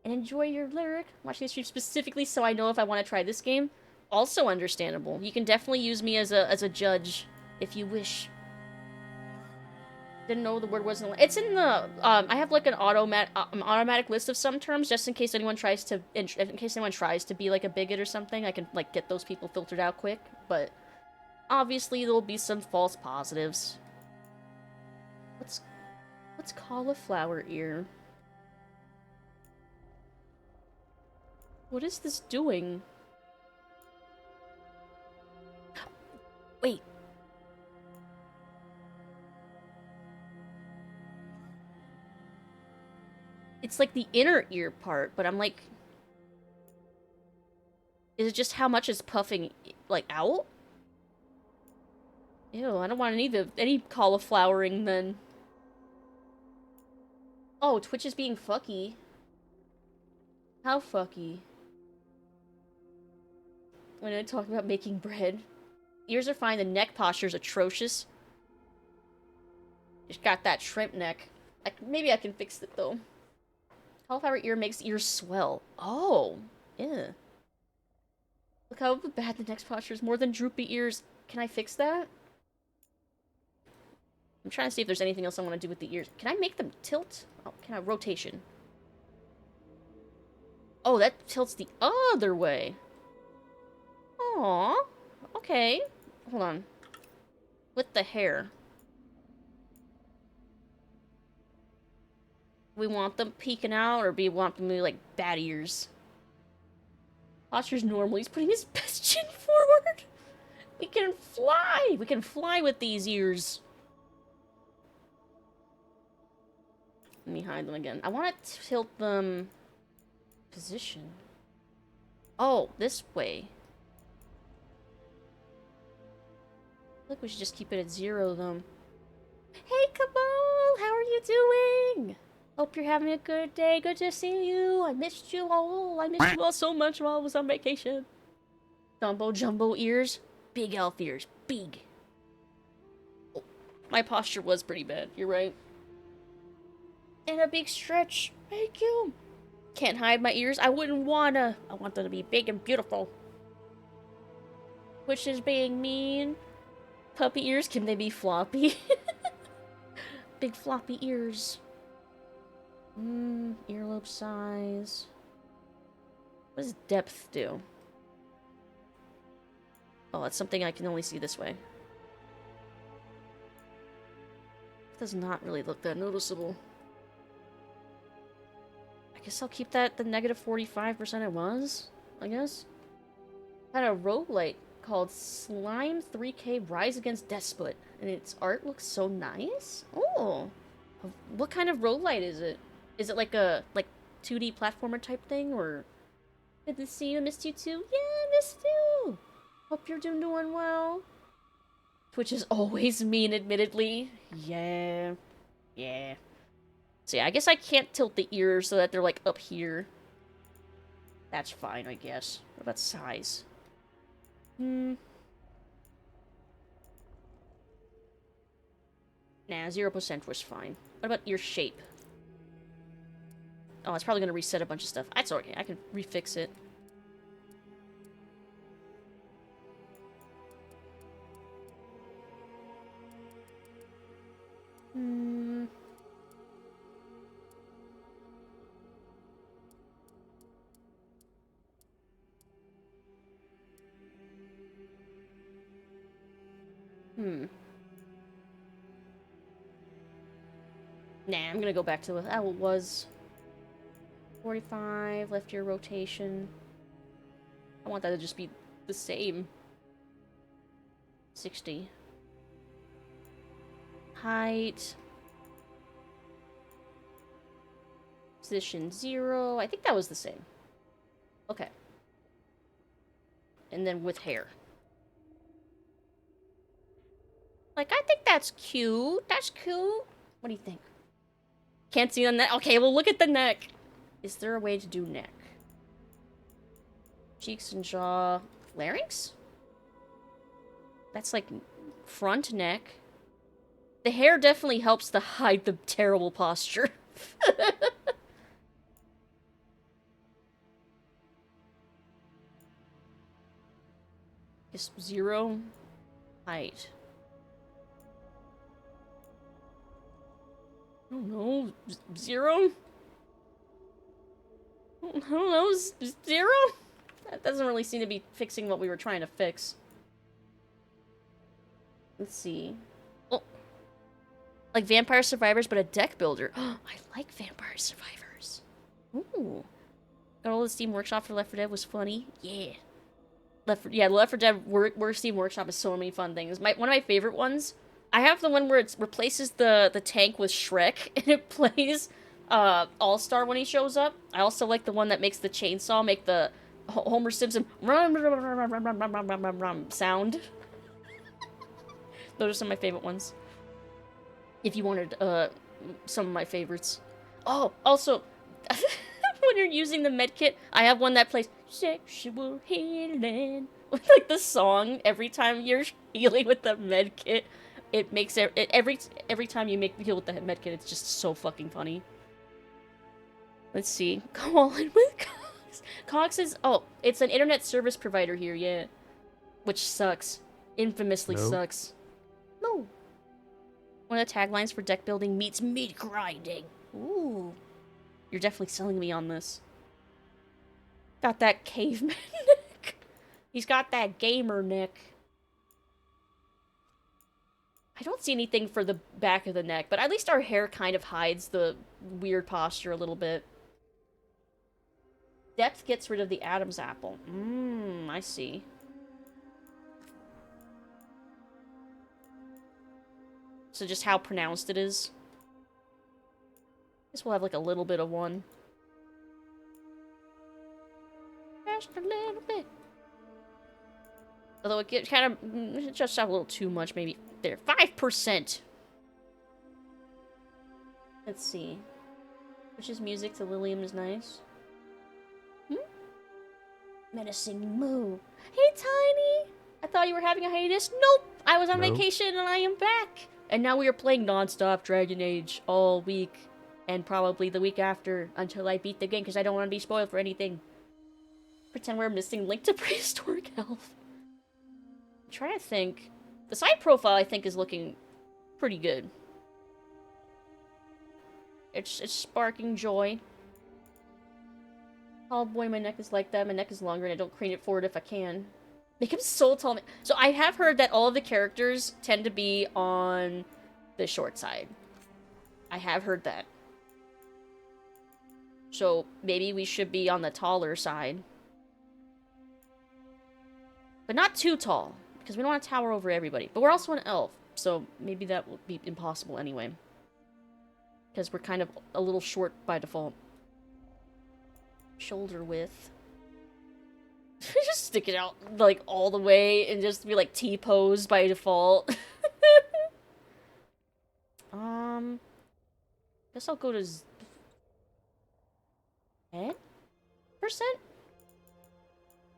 And enjoy your lyric. I'm watching this stream specifically so I know if I want to try this game. Also understandable. You can definitely use me as a judge if you wish. Didn't know the word wasn't. It's in the. I have like an automatic list of some terms just in case anyone tries to be like a bigot or something. I can like get those people filtered out quick. But obviously there'll be some false positives. What's cauliflower ear? What is this doing? Wait. It's like the inner ear part, but I'm like... Is it just how much it's puffing, like, out? Ew, I don't want any cauliflowering then. Oh, Twitch is being fucky. How fucky? When I talk about making bread. Ears are fine, the neck posture is atrocious. Just got that shrimp neck. Maybe I can fix it, though. Cauliflower ear makes ears swell. Oh. Yeah. Look how bad the neck posture is. More than droopy ears. Can I fix that? I'm trying to see if there's anything else I want to do with the ears. Can I make them tilt? Oh, can I? Rotation. Oh, that tilts the other way. Aww. Okay. Hold on. With the hair. We want them peeking out, or do we want them to be like bat ears? Posture's normal. He's putting his best chin forward. We can fly. We can fly with these ears. Let me hide them again. I want to tilt them... Position. Oh, this way. Look, we should just keep it at 0, though. Hey, Cabal! How are you doing? Hope you're having a good day. Good to see you. I missed you all. I missed you all so much while I was on vacation. Dumbo jumbo ears. Big elf ears. Big. Oh, my posture was pretty bad. You're right. And a big stretch. Thank you. Can't hide my ears. I wouldn't wanna. I want them to be big and beautiful. Which is being mean. Puppy ears, can they be floppy? Big floppy ears. Earlobe size. What does depth do? Oh, that's something I can only see this way. It does not really look that noticeable. I guess I'll keep that the negative 45% it was, I guess. Had a roguelite called Slime 3K Rise Against Despot, and its art looks so nice. Oh, what kind of roguelite is it? Is it like a 2D platformer type thing, or good to see you, missed you too? Yeah, missed you. Hope you're doing well. Twitch is always mean, admittedly. Yeah. So yeah, I guess I can't tilt the ears so that they're like up here. That's fine, I guess. What about size? Nah, 0% was fine. What about ear shape? Oh, it's probably gonna reset a bunch of stuff. That's okay, I can refix it. Nah, I'm gonna go back to how it was. 45, left ear rotation. I want that to just be the same. 60. Height. Position 0. I think that was the same. Okay. And then with hair. Like, I think that's cute. That's cute. What do you think? Can't see the neck. Okay, well, look at the neck. Is there a way to do neck? Cheeks and jaw. Larynx? That's like front neck. The hair definitely helps to hide the terrible posture. Is 0 height. I don't know. 0? I don't know. 0? That doesn't really seem to be fixing what we were trying to fix. Let's see. Oh. Like Vampire Survivors, but a deck builder. I like Vampire Survivors. Ooh. Got all the Steam Workshop for Left 4 Dead was funny. Yeah. Left 4 Dead Work Steam Workshop is so many fun things. One of my favorite ones, I have the one where it replaces the tank with Shrek, and it plays All-Star when he shows up. I also like the one that makes the chainsaw make the Homer Simpson sound. Those are some of my favorite ones. If you wanted some of my favorites. Oh, also, when you're using the medkit, I have one that plays Sexual Healing. With like the song every time you're healing with the medkit. It makes it every time you make the heal with the medkit, it's just so fucking funny. Let's see. Go all in with Cox. Cox is it's an internet service provider here, yeah. Which sucks. Infamously sucks. No. One of the taglines for deck building meets meat grinding. Ooh. You're definitely selling me on this. Got that caveman neck. He's got that gamer neck. I don't see anything for the back of the neck, but at least our hair kind of hides the weird posture a little bit. Depth gets rid of the Adam's apple. I see. So just how pronounced it is. Guess we'll have like a little bit of one. Just a little bit. Although it gets kind of just a little too much, maybe. There, 5%. Let's see. Witch's music to Lilium is nice. Hmm? Menacing moo. Hey, Tiny! I thought you were having a hiatus. Nope! I was on vacation and I am back! And now we are playing non-stop Dragon Age all week. And probably the week after until I beat the game because I don't want to be spoiled for anything. Pretend we're missing Link to Prehistoric Elf. I'm trying to think. The side profile, I think, is looking pretty good. It's sparking joy. Oh boy, my neck is like that. My neck is longer and I don't crane it forward if I can. Make him so tall. So I have heard that all of the characters tend to be on the short side. I have heard that. So maybe we should be on the taller side. But not too tall, because we don't want to tower over everybody. But we're also an elf, so maybe that will be impossible anyway. Because we're kind of a little short by default. Shoulder width. Just stick it out, like, all the way and just be, like, T-pose by default. Guess I'll go to... 10%?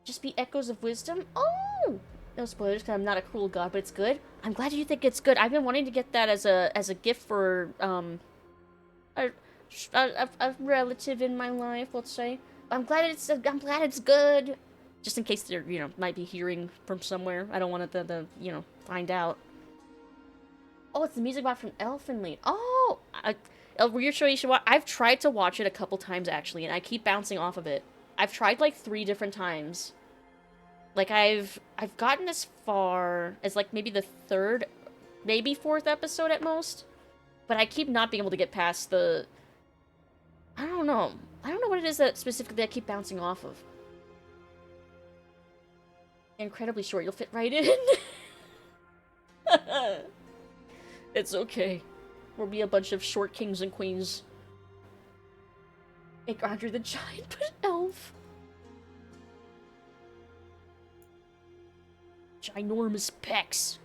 Just be echoes of wisdom? Oh! No spoilers, because I'm not a cruel god, but it's good. I'm glad you think it's good. I've been wanting to get that as a gift for, a relative in my life, let's say. I'm glad it's good. Just in case they're, you know, might be hearing from somewhere. I don't want them to, you know, find out. Oh, it's the music box from Elfenlied. Oh! Were you sure you should watch? I've tried to watch it a couple times, actually, and I keep bouncing off of it. I've tried, like, 3 different times. Like, I've gotten as far as, like, maybe the 3rd, maybe 4th episode at most. But I keep not being able to get past the... I don't know. I don't know what it is that specifically I keep bouncing off of. Incredibly short. You'll fit right in. It's okay. We'll be a bunch of short kings and queens. Make Roger the Giant, but elf. Ginormous pecs.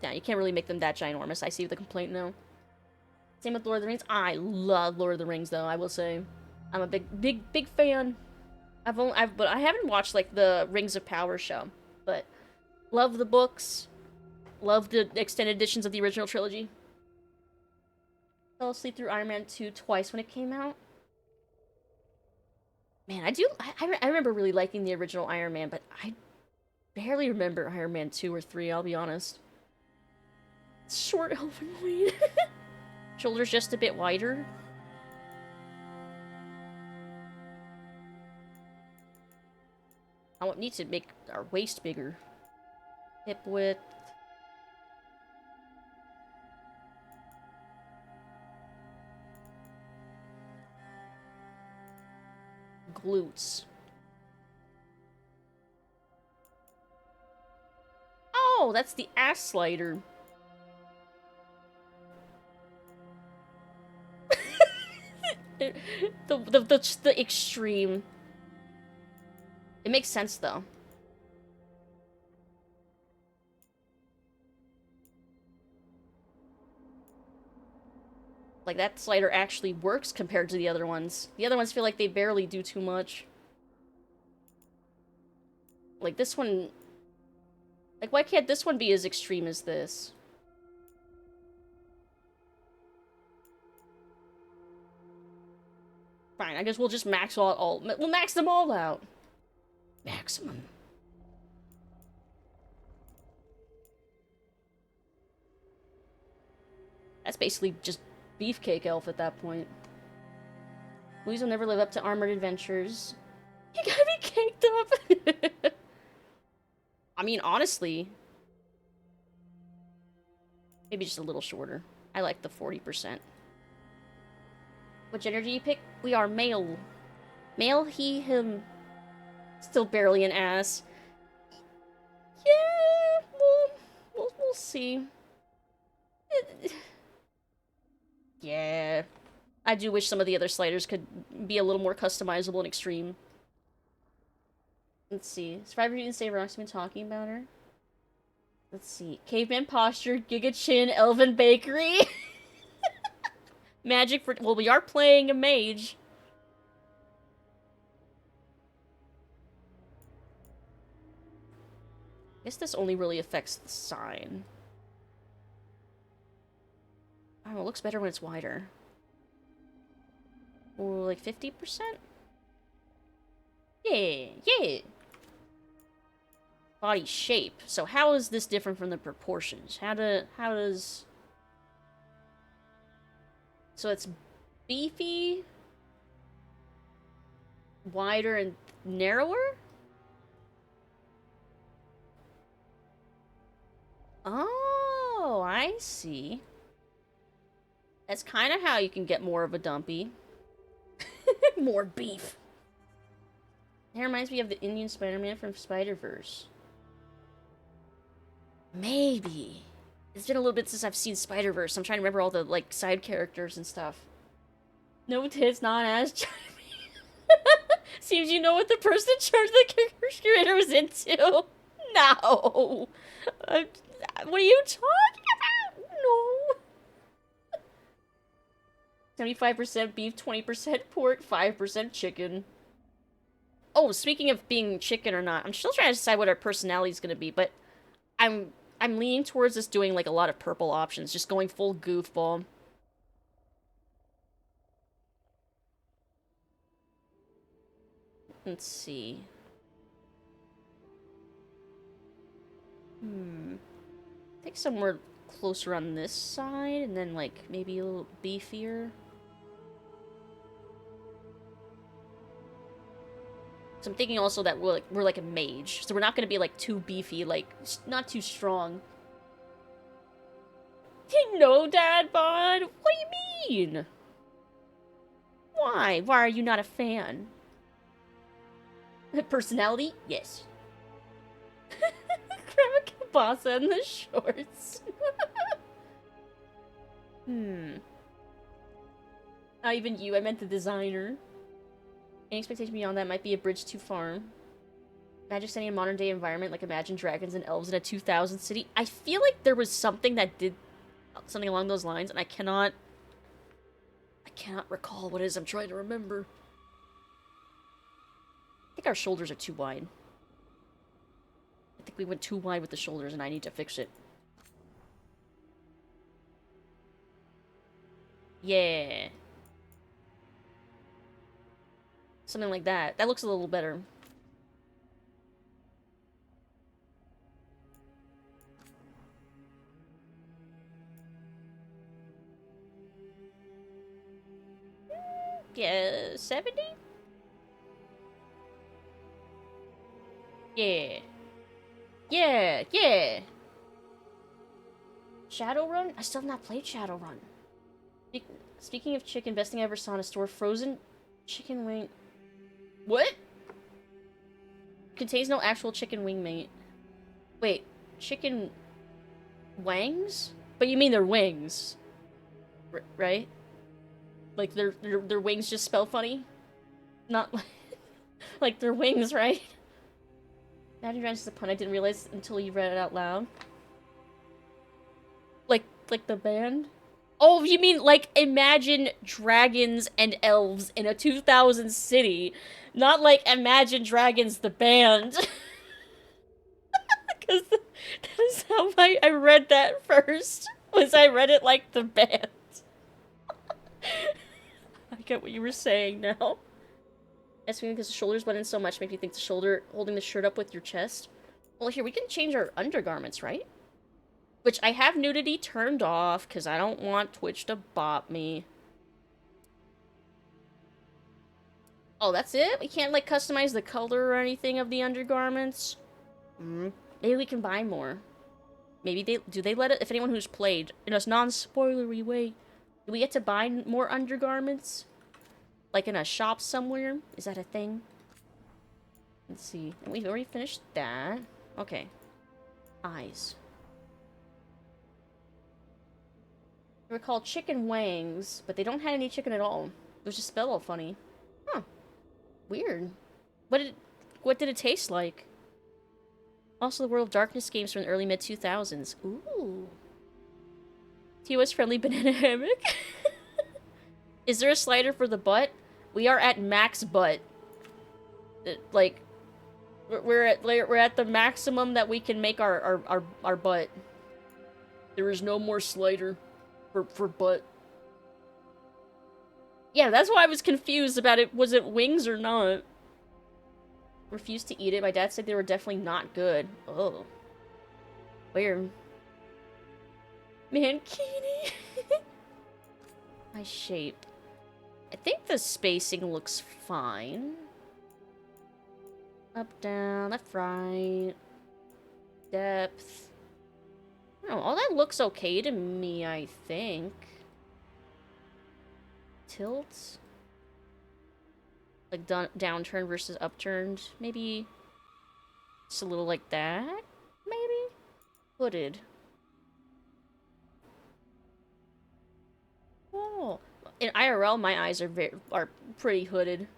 Yeah, you can't really make them that ginormous. I see the complaint now. Same with Lord of the Rings. I love Lord of the Rings, though, I will say. I'm a big fan. But I haven't watched, like, the Rings of Power show. But love the books. Love the extended editions of the original trilogy. Fell asleep through Iron Man 2 twice when it came out. Man, I remember really liking the original Iron Man, but I barely remember Iron Man 2 or 3, I'll be honest. Short Elfenlied. Shoulders just a bit wider. I need to make our waist bigger. Hip width. Glutes. Oh, that's the ass slider. the extreme. It makes sense though. Like, that slider actually works compared to the other ones. The other ones feel like they barely do too much. Like, this one... Like, why can't this one be as extreme as this? Fine, I guess we'll just max all... We'll max them all out. Maximum. That's basically just Beefcake Elf at that point. Louise will never live up to Armored Adventures. You gotta be caked up! I mean, honestly... Maybe just a little shorter. I like the 40%. Which gender do you pick? We are male. Male, he, him. Still barely an ass. Yeah, we'll see. Yeah. I do wish some of the other sliders could be a little more customizable and extreme. Let's see. Survivor didn't say Rock's been talking about her. Let's see. Caveman posture, Giga Chin, Elven Bakery. Magic for... Well, we are playing a mage. I guess this only really affects the sign. I don't know, it looks better when it's wider. Or like 50%? Yeah, yeah. Body shape. So how is this different from the proportions? How does... So it's beefy, wider, and narrower? Oh, I see. That's kind of how you can get more of a dumpy. More beef. That reminds me of the Indian Spider-Man from Spider-Verse. Maybe. It's been a little bit since I've seen Spider-Verse. I'm trying to remember all the, like, side characters and stuff. No tits, not as charming. Seems you know what the person in charge of the character creator was into. No. What are you talking about? No. 75% beef, 20% pork, 5% chicken. Oh, speaking of being chicken or not, I'm still trying to decide what our personality is going to be, but I'm leaning towards us doing, like, a lot of purple options, just going full goofball. Let's see. I think somewhere closer on this side, and then, like, maybe a little beefier. So I'm thinking also that we're like a mage, so we're not gonna be like too beefy, like not too strong. No, Dad Bod. What do you mean? Why? Why are you not a fan? Personality? Yes. Grandma Kabasa in the shorts. Not even you. I meant the designer. Any expectation beyond that might be a bridge too far. Magic setting in a modern day environment, like Imagine Dragons and Elves in a 2000 city. I feel like there was something that did something along those lines, and I cannot recall what it is I'm trying to remember. I think our shoulders are too wide. I think we went too wide with the shoulders, and I need to fix it. Yeah. Something like that. That looks a little better. Yeah, 70? Yeah. Yeah, yeah. Shadowrun? I still have not played Shadowrun. Speaking of chicken, best thing I ever saw in a store, frozen chicken wing... What? Contains no actual chicken wing meat. Wait, chicken... wangs? But you mean they're wings. Right? Like, their wings just spell funny? Not like... like, they're wings, right? Imagine Dragons is a pun I didn't realize until you read it out loud. Like the band? Oh, you mean, like, Imagine Dragons and Elves in a 2000 city. Not like Imagine Dragons the band. Because that is how I read that first. Was I read it like the band. I get what you were saying now. That's because the shoulders button so much make you think the shoulder holding the shirt up with your chest. Well, here, we can change our undergarments, right? Which I have nudity turned off, because I don't want Twitch to bop me. Oh, that's it? We can't, like, customize the color or anything of the undergarments? Maybe we can buy more. Maybe do they let it, if anyone who's played, in a non-spoilery way, do we get to buy more undergarments? Like in a shop somewhere? Is that a thing? Let's see. And we've already finished that. Okay. Eyes. They were called chicken wangs, but they don't have any chicken at all. It was just spelled all funny. Huh. Weird. What did it taste like? Also, the World of Darkness games from the early mid-2000s. Ooh. TOS friendly banana hammock. Is there a slider for the butt? We are at max butt. Like, we're at the maximum that we can make our butt. There is no more slider for butt. Yeah, that's why I was confused about it. Was it wings or not? Refused to eat it. My dad said they were definitely not good. Oh. Weird. Mankini. My shape. I think the spacing looks fine. Up, down, left, right. Depth. I don't know, all that looks okay to me, I think. Tilt? Like downturn versus upturned. Maybe just a little like that? Maybe? Hooded. Oh. In IRL, my eyes are pretty hooded.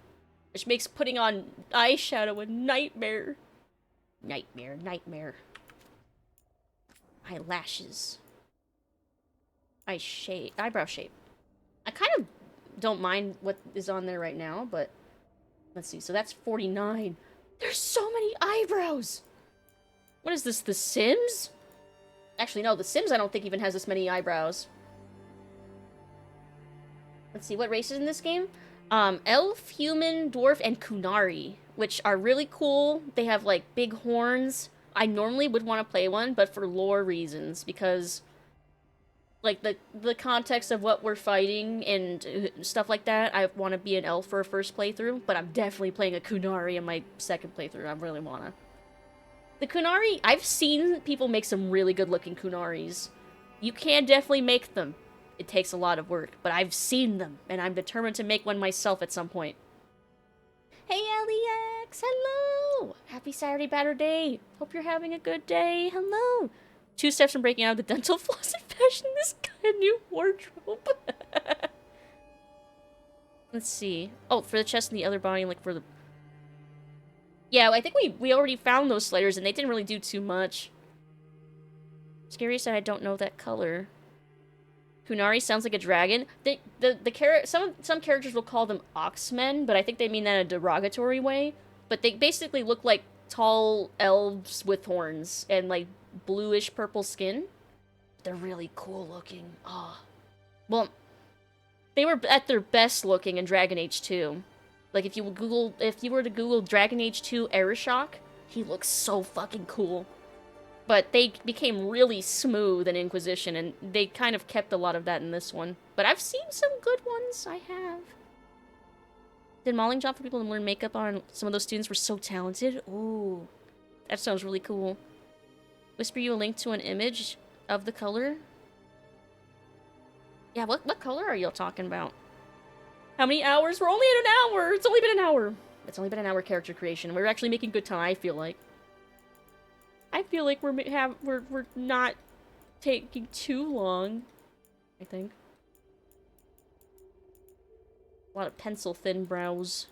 Which makes putting on eyeshadow a nightmare. Nightmare. Eyelashes. Eyebrow shape. I kind of don't mind what is on there right now, but let's see. So that's 49. There's so many eyebrows. What is this, The Sims? Actually, no, The Sims I don't think even has this many eyebrows. Let's see, what races in this game? Elf, human, dwarf, and Kunari, which are really cool. They have, like, big horns. I normally would want to play one, but for lore reasons, because, like, the context of what we're fighting and stuff like that, I want to be an elf for a first playthrough, but I'm definitely playing a Kunari in my second playthrough. I really want to. The Kunari, I've seen people make some really good-looking Kunaris. You can definitely make them. It takes a lot of work, but I've seen them, and I'm determined to make one myself at some point. Hey, LEX! Hello! Happy Saturday Batter Day! Hope you're having a good day. Hello! 2 steps from breaking out of the dental floss and fashioning this guy a new wardrobe. Let's see. Oh, for the chest and the other body, like for the... Yeah, I think we already found those sliders, and they didn't really do too much. Scary said I don't know that color. Kunari sounds like a dragon. Some characters will call them oxmen, but I think they mean that in a derogatory way. But they basically look like tall elves with horns and like bluish purple skin. They're really cool looking. Oh. Well, they were at their best looking in Dragon Age 2. Like if you were to Google Dragon Age 2 Aeroshock, he looks so fucking cool. But they became really smooth in Inquisition, and they kind of kept a lot of that in this one. But I've seen some good ones, I have. Did modeling job for people to learn makeup on? Some of those students were so talented. Ooh, that sounds really cool. Whisper you a link to an image of the color? Yeah, what color are y'all talking about? How many hours? We're only at an hour! It's only been an hour! It's only been an hour character creation. We're actually making good time, I feel like. I feel like we're not taking too long, I think. A lot of pencil thin brows.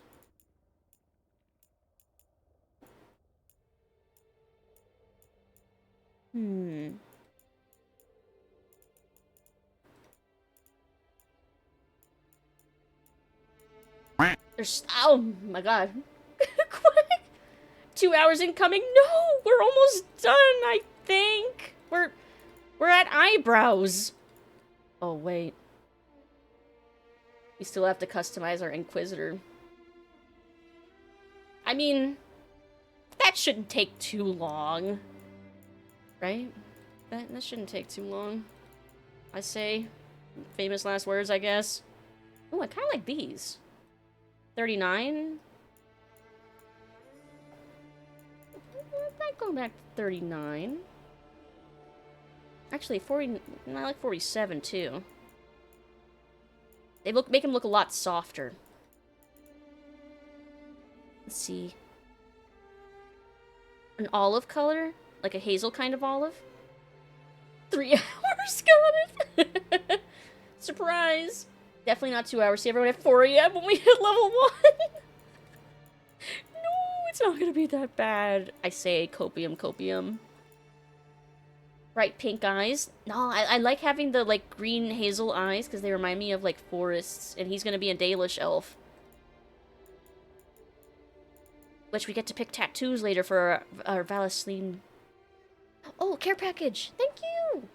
There's, oh my god. Quick! 2 hours incoming. No, we're almost done, I think. We're at eyebrows. Oh, wait. We still have to customize our Inquisitor. I mean, that shouldn't take too long. Right? That shouldn't take too long. I say. Famous last words, I guess. Oh, I kind of like these. 39? I might go back to 39. Actually, 40. I like 47 too. They make him look a lot softer. Let's see. An olive color, like a hazel kind of olive. 3 hours, got it. Surprise! Definitely not 2 hours. See everyone at 4 AM when we hit level 1. No, it's not gonna be that bad. I say copium. bright pink eyes. No, I like having the, like, green hazel eyes, because they remind me of, like, forests, and he's gonna be a Dalish elf. Which we get to pick tattoos later for our Valasline. Oh, care package! Thank you!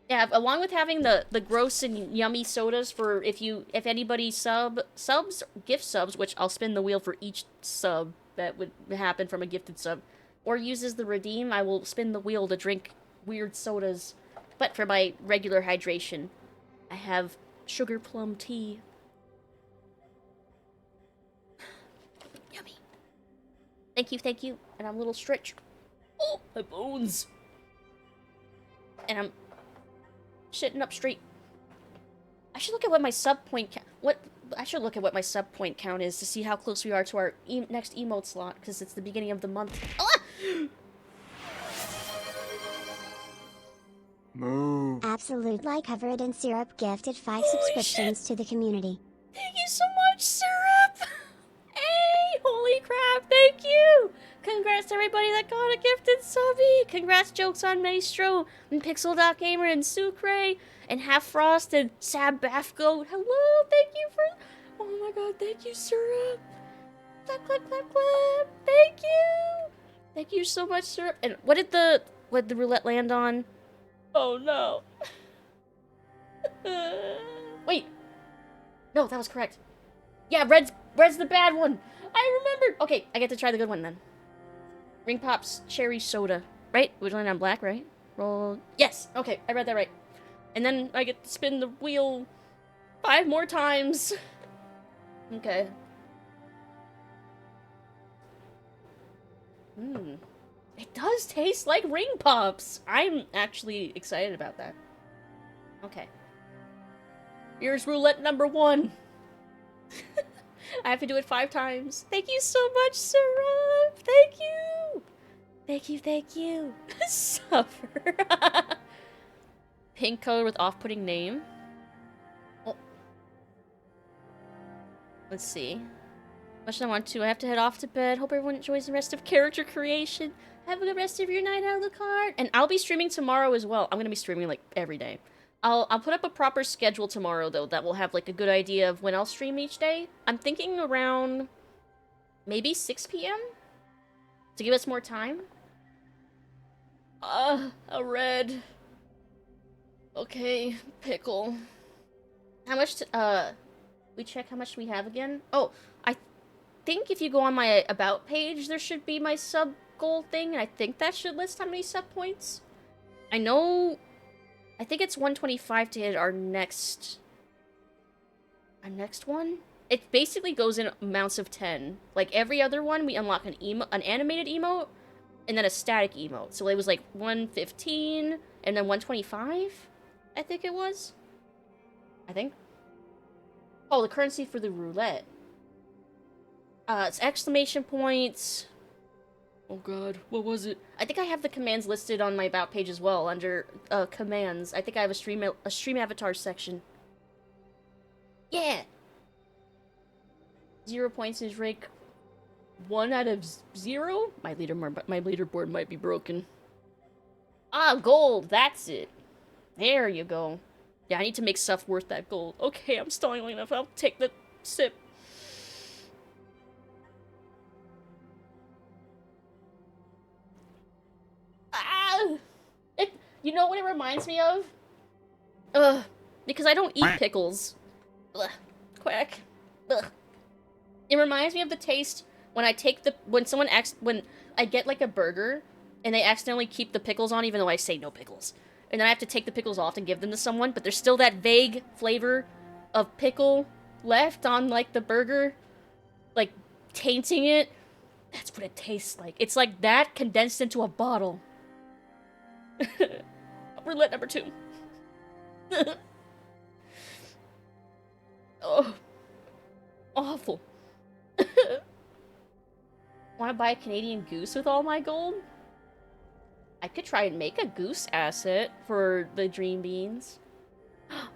Yeah, along with having the gross and yummy sodas for if anybody subs, gift subs, which I'll spin the wheel for each sub that would happen from a gifted sub, or uses the redeem, I will spin the wheel to drink weird sodas. But for my regular hydration, I have sugar plum tea. Yummy. Thank you. And I'm a little stretched. Oh, my bones. And I'm shitting up straight. I should look at what my sub point I should look at what my sub point count is to see how close we are to our next emote slot, because it's the beginning of the month. Ah! Move. Absolute like covered in syrup gifted 5 Holy subscriptions shit. to the community. Thank you so much, Syrup! Hey! Holy crap, thank you! Congrats to everybody that got a gifted subby! Congrats, Jokes on Maestro, and Pixel.Gamer, and Sucre, and Half Frost, and Sab Bathgoat. Hello, thank you for... Oh my god, thank you, Syrup! Clap, clap, clap, clap! Thank you! Thank you so much, Syrup. And what did the roulette land on? Oh no. Wait. No, that was correct. Yeah, red's the bad one. I remembered. Okay, I get to try the good one then. Ring Pops cherry soda. Right? We're landing on black, right? Roll. Yes. Okay, I read that right. And then I get to spin the wheel 5 more times. Okay. It does taste like Ring Pops. I'm actually excited about that. Okay. Here's roulette number 1. I have to do it 5 times. Thank you so much, Syrup. Thank you. Thank you. Suffer. Pink color with off-putting name. Oh. Let's see. Much I want to. I have to head off to bed. Hope everyone enjoys the rest of character creation. Have a good rest of your night, Alucard. And I'll be streaming tomorrow as well. I'm gonna be streaming like every day. I'll put up a proper schedule tomorrow though that will have like a good idea of when I'll stream each day. I'm thinking around maybe 6 p.m. to give us more time. A red. Okay, pickle. How much we check how much we have again? Oh, I think if you go on my about page, there should be my sub goal thing, and I think that should list how many sub points. I think it's 125 to hit our next one. It basically goes in amounts of 10. Like every other one, we unlock an animated emote, and then a static emote. So it was like 115, and then 125, I think it was. I think. Oh, the currency for the roulette. It's exclamation points. Oh god, what was it? I think I have the commands listed on my about page as well, under commands. I think I have a stream avatar section. Yeah! 0 points is rank 1 out of 0? My leaderboard might be broken. Ah, gold, that's it. There you go. Yeah, I need to make stuff worth that gold. Okay, I'm stalling long enough. I'll take the sip. Ah! You know what it reminds me of? Because I don't eat pickles. Ugh. Quack. Ugh. It reminds me of the taste when I take when I get like a burger and they accidentally keep the pickles on even though I say no pickles. And then I have to take the pickles off and give them to someone, but there's still that vague flavor of pickle left on like the burger, like tainting it. That's what it tastes like. It's like that condensed into a bottle. Roulette number 2. Oh. Awful. Want to buy a Canadian goose with all my gold? I could try and make a goose asset for the dream beans.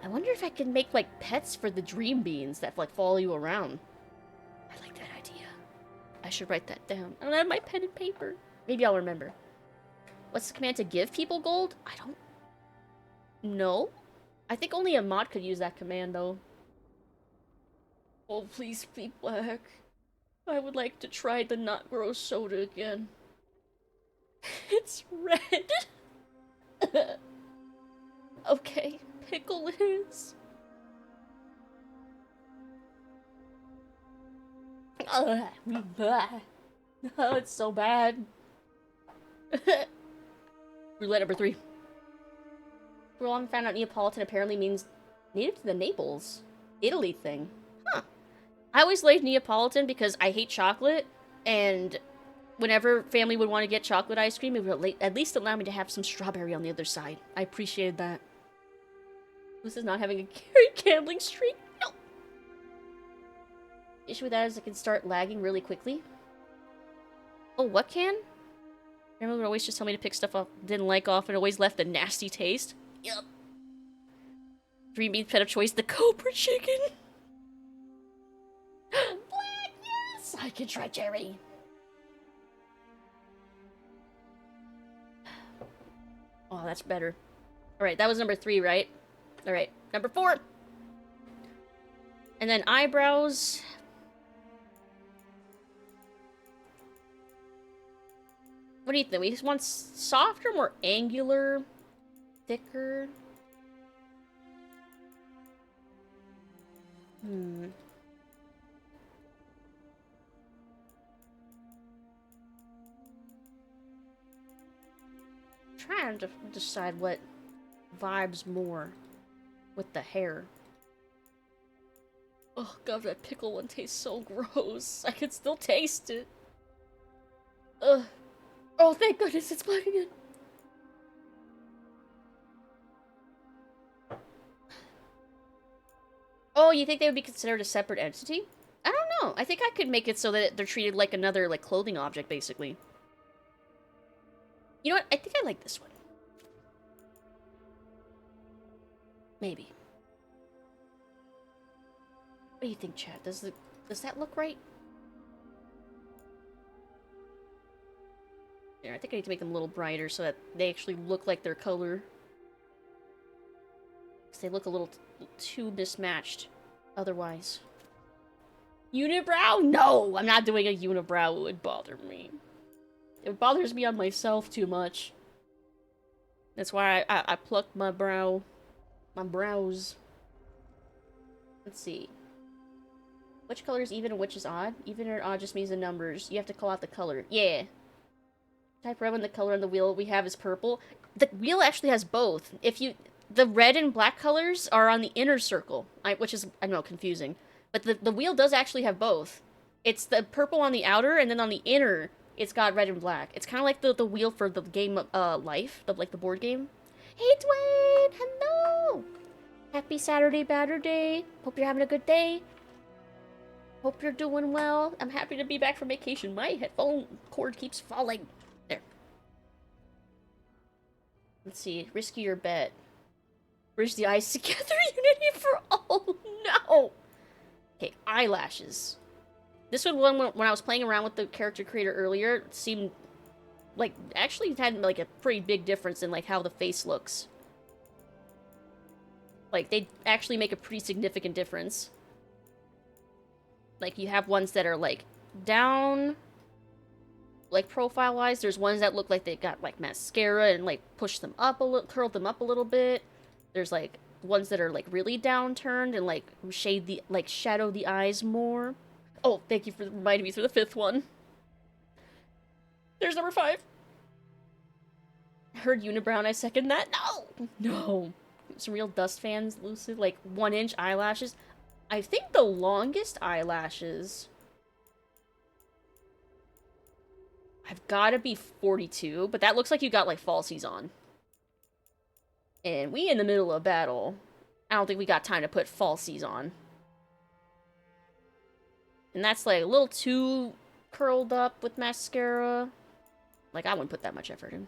I wonder if I can make, like, pets for the dream beans that, like, follow you around. I like that idea. I should write that down. I don't have my pen and paper. Maybe I'll remember. What's the command to give people gold? I don't No? I think only a mod could use that command, though. Oh, please be black. I would like to try the not gross soda again. It's red. Okay, pickle it is. Oh, it's so bad. Roulette number 3. For long found out Neapolitan apparently means native to the Naples, Italy thing. Huh. I always liked Neapolitan because I hate chocolate, and whenever family would want to get chocolate ice cream, it would at least allow me to have some strawberry on the other side. I appreciated that. This is not having a gambling streak. No. The issue with that is it can start lagging really quickly. Oh, what can? Grandma would always just tell me to pick stuff up didn't like off and always left a nasty taste. Yup. Dream meat pet of choice, the Cobra chicken. Black, yes! I can try cherry. Oh, that's better. Alright, that was number 3, right? Alright, number 4. And then eyebrows. What do you think? We just want softer, more angular, thicker. Trying to decide what vibes more with the hair. Oh god, that pickle one tastes so gross. I can still taste it. Ugh. Oh, thank goodness it's black again. Oh, you think they would be considered a separate entity? I don't know. I think I could make it so that they're treated like another, like, clothing object, basically. You know what? I think I like this one. Maybe. What do you think, chat? Does that look right? Yeah, I think I need to make them a little brighter so that they actually look like their color. Because they look a little too mismatched otherwise. Unibrow? No! I'm not doing a unibrow. It would bother me. It bothers me on myself too much. That's why I plucked my brow. My brows. Let's see. Which color is even and which is odd? Even or odd just means the numbers. You have to call out the color. Yeah. Type red when the color on the wheel we have is purple. The wheel actually has both. The red and black colors are on the inner circle, which is, I know, confusing. But the wheel does actually have both. It's the purple on the outer, and then on the inner, it's got red and black. It's kind of like the wheel for the game Life, like the board game. Hey, Dwayne! Hello! Happy Saturday, Day. Hope you're having a good day. Hope you're doing well. I'm happy to be back from vacation. My headphone cord keeps falling. There. Let's see. Riskier bet. Bridge the eyes together. Unity for all. No! Okay, eyelashes. This one, when I was playing around with the character creator earlier, seemed like, actually had like a pretty big difference in like how the face looks. Like, they actually make a pretty significant difference. Like, you have ones that are like down, like profile-wise. There's ones that look like they got like mascara and like push them up a little, curled them up a little bit. There's like ones that are like really downturned and like shadow the eyes more. Oh, thank you for reminding me for the 5th one. There's number 5. Heard unibrow and I second that. No! No. Some real dust fans, Lucid. Like 1-inch eyelashes. I think the longest eyelashes I've got to be 42, but that looks like you got like falsies on. And we in the middle of battle. I don't think we got time to put falsies on. And that's like a little too curled up with mascara. Like, I wouldn't put that much effort in.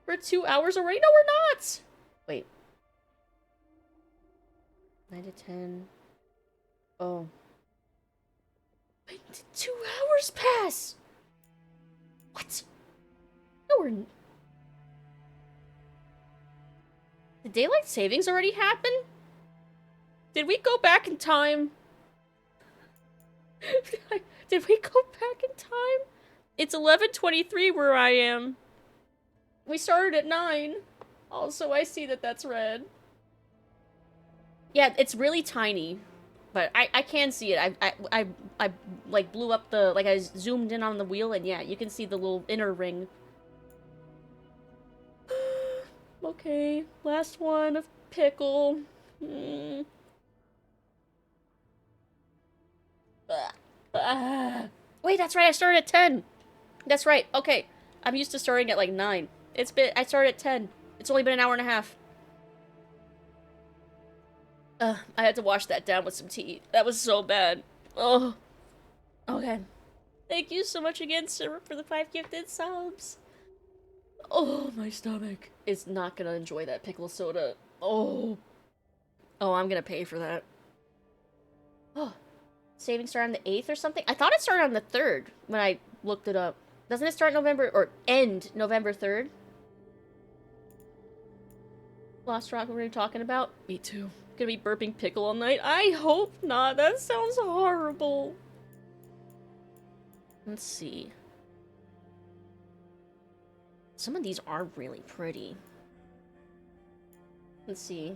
We're 2 hours already? No, we're not! Wait. 9 to 10. Oh. When did 2 hours pass? What? No, we're... Did daylight savings already happen? Did we go back in time? Did we go back in time? It's 11:23 where I am. We started at 9. Also, I see that that's red. Yeah, it's really tiny. But I can see it. I like blew up the, like I zoomed in on the wheel and yeah, you can see the little inner ring. Okay, last one of pickle. Wait, that's right, I started at 10. That's right, okay. I'm used to starting at like 9. I started at 10. It's only been an hour and a half. I had to wash that down with some tea. That was so bad. Oh. Okay. Thank you so much again, Syrup, for the 5 gifted subs. Oh, my stomach is not gonna enjoy that pickle soda. Oh. Oh, I'm gonna pay for that. Oh. Saving start on the 8th or something? I thought it started on the 3rd when I looked it up. Doesn't it start November, or end November 3rd? Lost Rock, what were you talking about? Me too. Gonna be burping pickle all night? I hope not. That sounds horrible. Let's see. Some of these are really pretty. Let's see.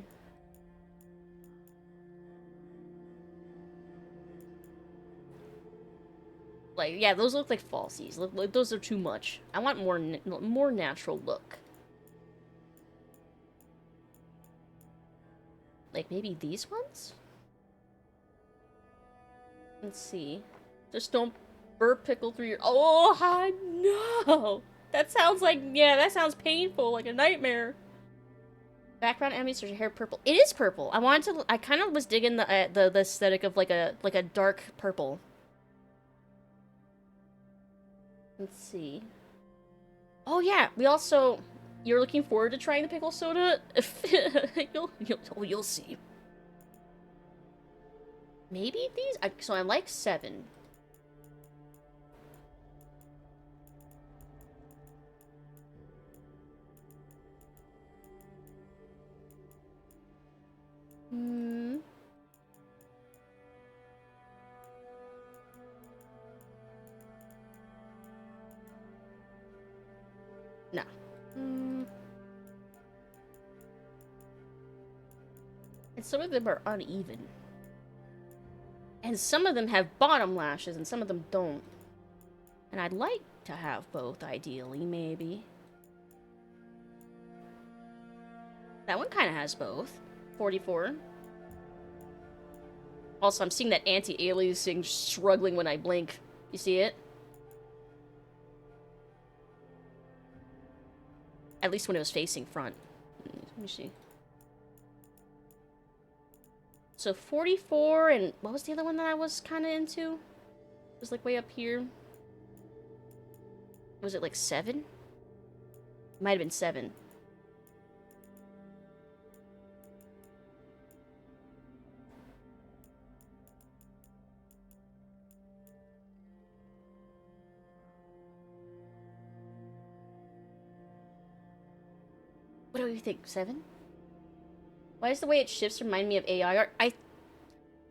Like, yeah, those look like falsies. Look, like, those are too much. I want more natural look. Like, maybe these ones? Let's see. Just don't burp pickle through your— oh, no! That sounds like— yeah, that sounds painful, like a nightmare. Background enemies, there's your hair purple. It is purple. I wanted to— I kind of was digging the aesthetic of like a dark purple. Let's see. Oh yeah, we also— you're looking forward to trying the pickle soda? You'll see. Maybe these? So I like 7. Hmm. No. Hmm. And some of them are uneven. And some of them have bottom lashes, and some of them don't. And I'd like to have both, ideally, maybe. That one kind of has both. 44. Also, I'm seeing that anti-aliasing struggling when I blink. You see it? At least when it was facing front. Let me see. So 44, and what was the other one that I was kind of into? It was like way up here. Was it like 7? Might have been 7. What do you think? 7? Why does the way it shifts remind me of AI art?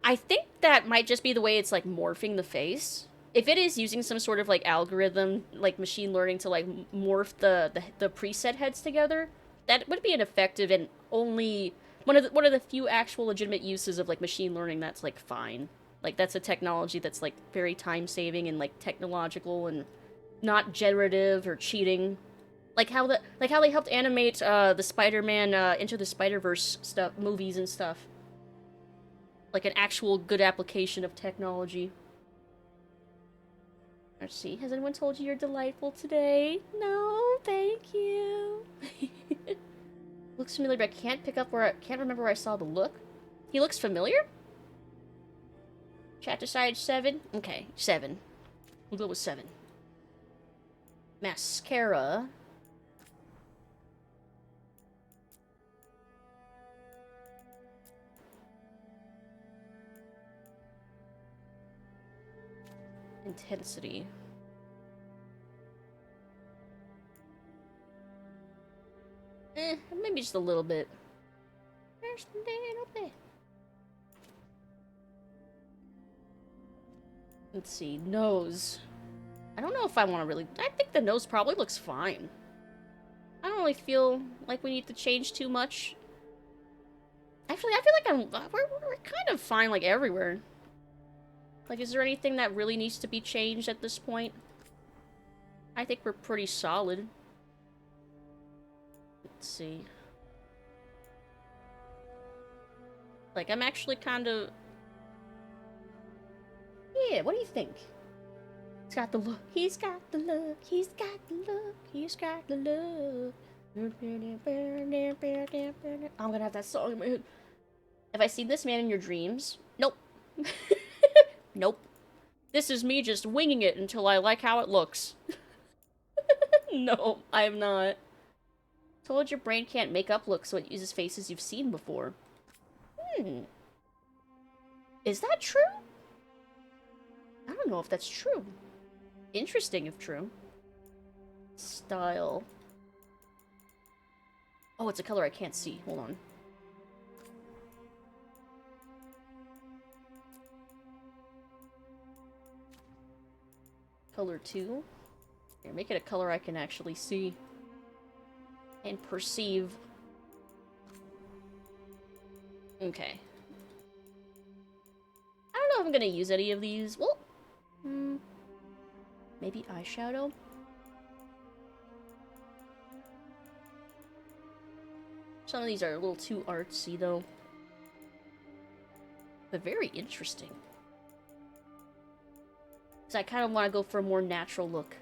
I think that might just be the way it's like morphing the face. If it is using some sort of like algorithm, like machine learning to like morph the preset heads together, that would be an effective and only one of the few actual legitimate uses of like machine learning that's like fine. Like that's a technology that's like very time saving and like technological and not generative or cheating. Like how they helped animate the Spider-Man Into the Spider-Verse stuff, movies and stuff. Like an actual good application of technology. Let's see. Has anyone told you you're delightful today? No, thank you. Looks familiar, but I can't pick up can't remember where I saw the look. He looks familiar? Chat decided 7? Okay, 7. We'll go with 7. Mascara. Intensity. Maybe just a little bit. Let's see, nose. I don't know if I want to really... I think the nose probably looks fine. I don't really feel like we need to change too much. Actually, I feel like we're kind of fine, like, everywhere. Like, is there anything that really needs to be changed at this point? I think we're pretty solid. Let's see. Like, I'm actually kind of... Yeah, what do you think? He's got the look. He's got the look. He's got the look. He's got the look. I'm gonna have that song in my head. Have I seen this man in your dreams? Nope. Nope. This is me just winging it until I like how it looks. No, I have not. Told your brain can't make up looks, so it uses faces you've seen before. Is that true? I don't know if that's true. Interesting if true. Style. Oh, it's a color I can't see. Hold on. Color 2. Here, make it a color I can actually see. And perceive. Okay. I don't know if I'm gonna use any of these. Well, maybe eyeshadow? Some of these are a little too artsy, though. But very interesting. Because I kind of want to go for a more natural look.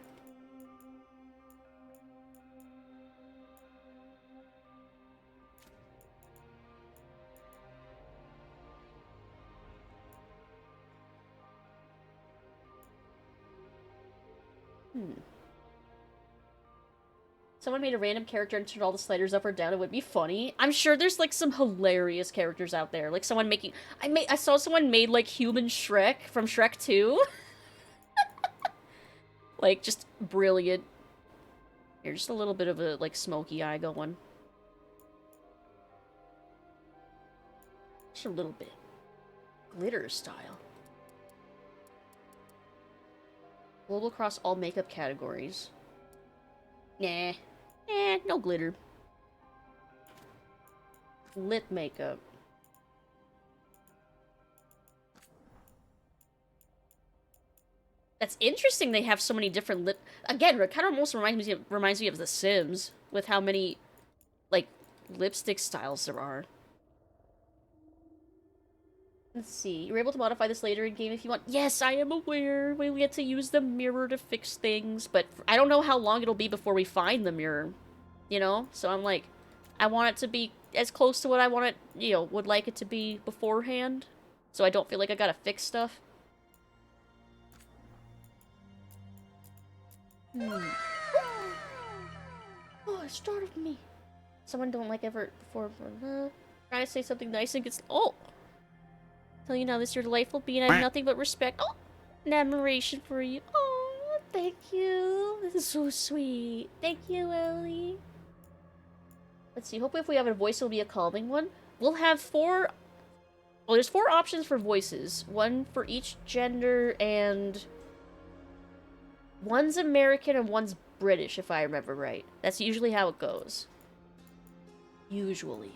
Someone made a random character and turned all the sliders up or down. It would be funny. I'm sure there's like some hilarious characters out there. Like someone making... I saw someone made like human Shrek from Shrek 2. Like just brilliant. Here, just a little bit of a like smoky eye going. Just a little bit. Glitter style. Global across all makeup categories. Nah. No glitter. Lip makeup. That's interesting they have so many different lip... Again, it kind of almost reminds me of The Sims, with how many, like, lipstick styles there are. Let's see. You're able to modify this later in game if you want. Yes, I am aware. We get to use the mirror to fix things, but I don't know how long it'll be before we find the mirror. You know? So I'm like, I want it to be as close to what I want it, you know, would like it to be beforehand. So I don't feel like I gotta fix stuff. Oh, it startled me. Someone don't like ever before. Try to say something nice and gets... Oh! Tell you now, this your delightful being. I have nothing but respect. Oh! And admiration for you. Oh, thank you. This is so sweet. Thank you, Ellie. Let's see. Hopefully if we have a voice, it'll be a calming one. We'll have 4... Well, there's 4 options for voices. 1 for each gender, and... One's American and one's British, if I remember right. That's usually how it goes. Usually.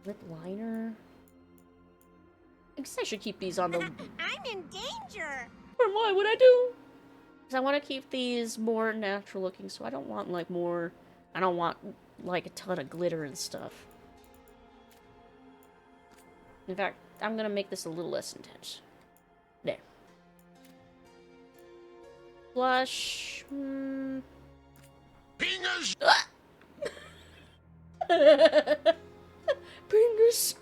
Lip liner. I guess I should keep these on the... I'm in danger! Or why would I do? Because I want to keep these more natural looking, so I don't want, like, more... I don't want, like, a ton of glitter and stuff. In fact, I'm going to make this a little less intense. There. Blush... Pingers! Ah! Pingers!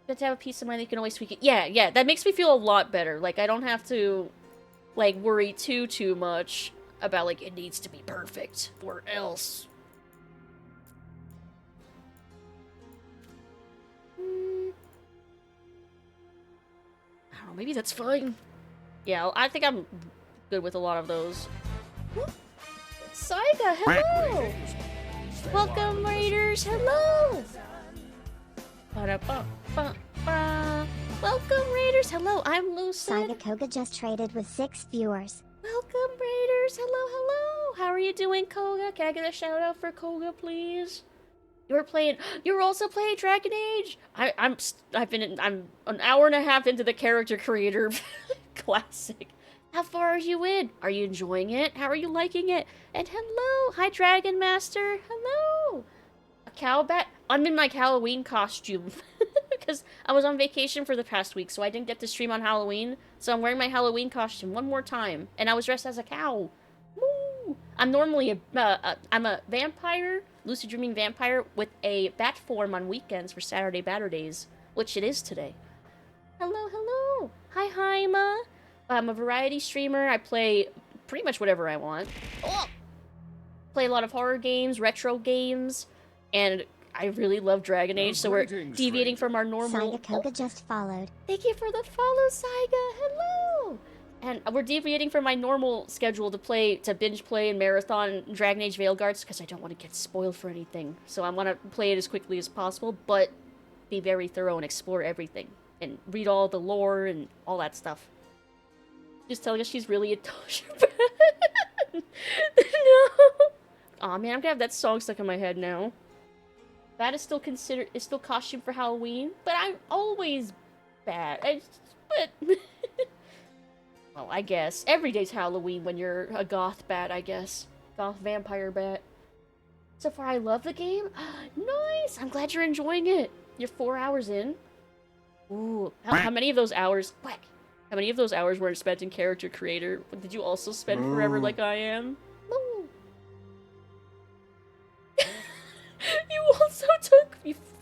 You have to have a peace of mind that you can always tweak it. Yeah, that makes me feel a lot better. Like, I don't have to, like, worry too much about, like, it needs to be perfect, or else. I don't know, maybe that's fine. Yeah, I think I'm good with a lot of those. Saiga, hello! Welcome, Raiders! Hello! Ba-da-ba-ba-ba. Welcome, Raiders! Hello, I'm Lucid. Saga Koga just traded with 6 viewers. Welcome, Raiders! Hello, hello! How are you doing, Koga? Can I get a shout out for Koga, please? You're also playing Dragon Age? I'm an hour and a half into the character creator classic. How far are you in? Are you enjoying it? How are you liking it? And hello! Hi, Dragon Master! Hello! A cow bat? I'm in my Halloween costume. Because I was on vacation for the past week, so I didn't get to stream on Halloween. So I'm wearing my Halloween costume one more time. And I was dressed as a cow. Woo! I'm normally I'm a vampire, lucid dreaming vampire, with a bat form on weekends for Saturday Batter Days. Which it is today. Hello, hello! Hi, Haima! I'm a variety streamer. I play pretty much whatever I want. Oh! Play a lot of horror games, retro games, and I really love Dragon Age, so we're deviating from our normal... Saga Koga just followed. Thank you for the follow, Saiga! Hello! And we're deviating from my normal schedule to binge play and marathon Dragon Age Veilguards, because I don't want to get spoiled for anything. So I want to play it as quickly as possible, but be very thorough and explore everything. And read all the lore and all that stuff. Just telling us she's really a Tosha. No! Aw, man, I'm gonna have that song stuck in my head now. That is still costume for Halloween, but I'm always bad. Well, I guess. Every day's Halloween when you're a goth bat, I guess. Goth vampire bat. So far, I love the game. Nice! I'm glad you're enjoying it. You're 4 hours in. Ooh. How many of those hours... Whack! How many of those hours were spent in character creator? Did you also spend forever like I am? Moo.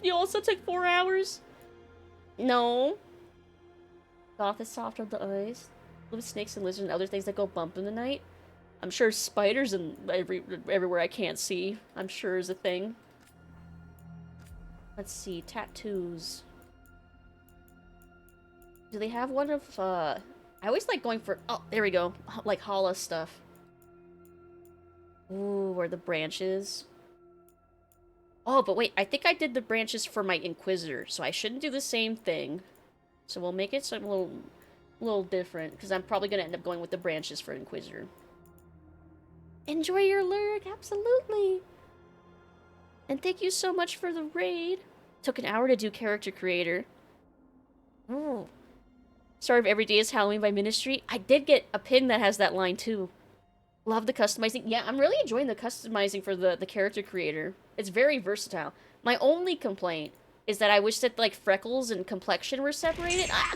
You also took 4 hours? No. Goth is soft on the eyes. Live snakes and lizards and other things that go bump in the night. I'm sure spiders and everywhere I can't see, I'm sure is a thing. Let's see, tattoos. Do they have one of, I always like going for, oh, there we go, like Hala stuff. Ooh, or the branches. Oh, but wait, I think I did the branches for my Inquisitor, so I shouldn't do the same thing. So we'll make it some little different, because I'm probably going to end up going with the branches for Inquisitor. Enjoy your lurk, absolutely! And thank you so much for the raid. Took an hour to do character creator. Ooh. Start of Every Day is Halloween by Ministry. I did get a pin that has that line too. Love the customizing. Yeah, I'm really enjoying the customizing for the character creator. It's very versatile. My only complaint is that I wish that like freckles and complexion were separated. Ah!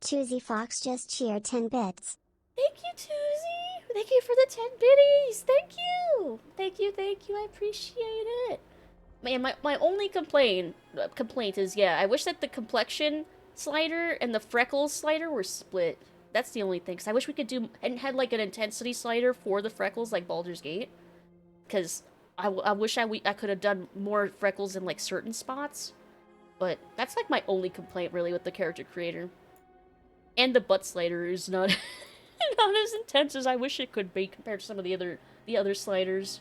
Choosy Fox just cheered 10 bits. Thank you, Toozy. Thank you for the 10 biddies. Thank you. Thank you, thank you. I appreciate it. Man, my only complaint is, yeah, I wish that the complexion slider and the freckles slider were split. That's the only thing, because I wish we could do, and had like an intensity slider for the freckles like Baldur's Gate. Because I wish I could have done more freckles in like certain spots. But that's like my only complaint really with the character creator. And the butt slider is not, not as intense as I wish it could be compared to some of the other sliders.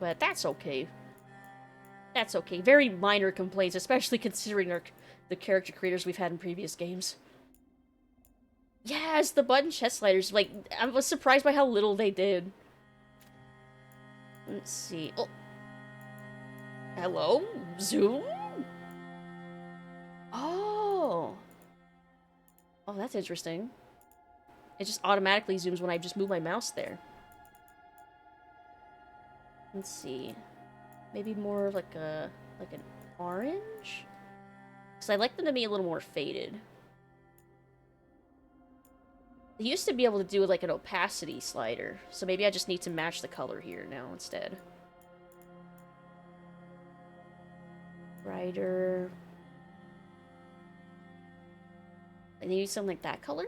But that's okay. That's okay. Very minor complaints, especially considering the character creators we've had in previous games. Yes, the button chest sliders. Like, I was surprised by how little they did. Let's see. Oh. Hello? Zoom? Oh. Oh, that's interesting. It just automatically zooms when I just move my mouse there. Let's see. Maybe more like an orange? Because I like them to be a little more faded. They used to be able to do like an opacity slider, so maybe I just need to match the color here now instead. Brighter. I need something like that color.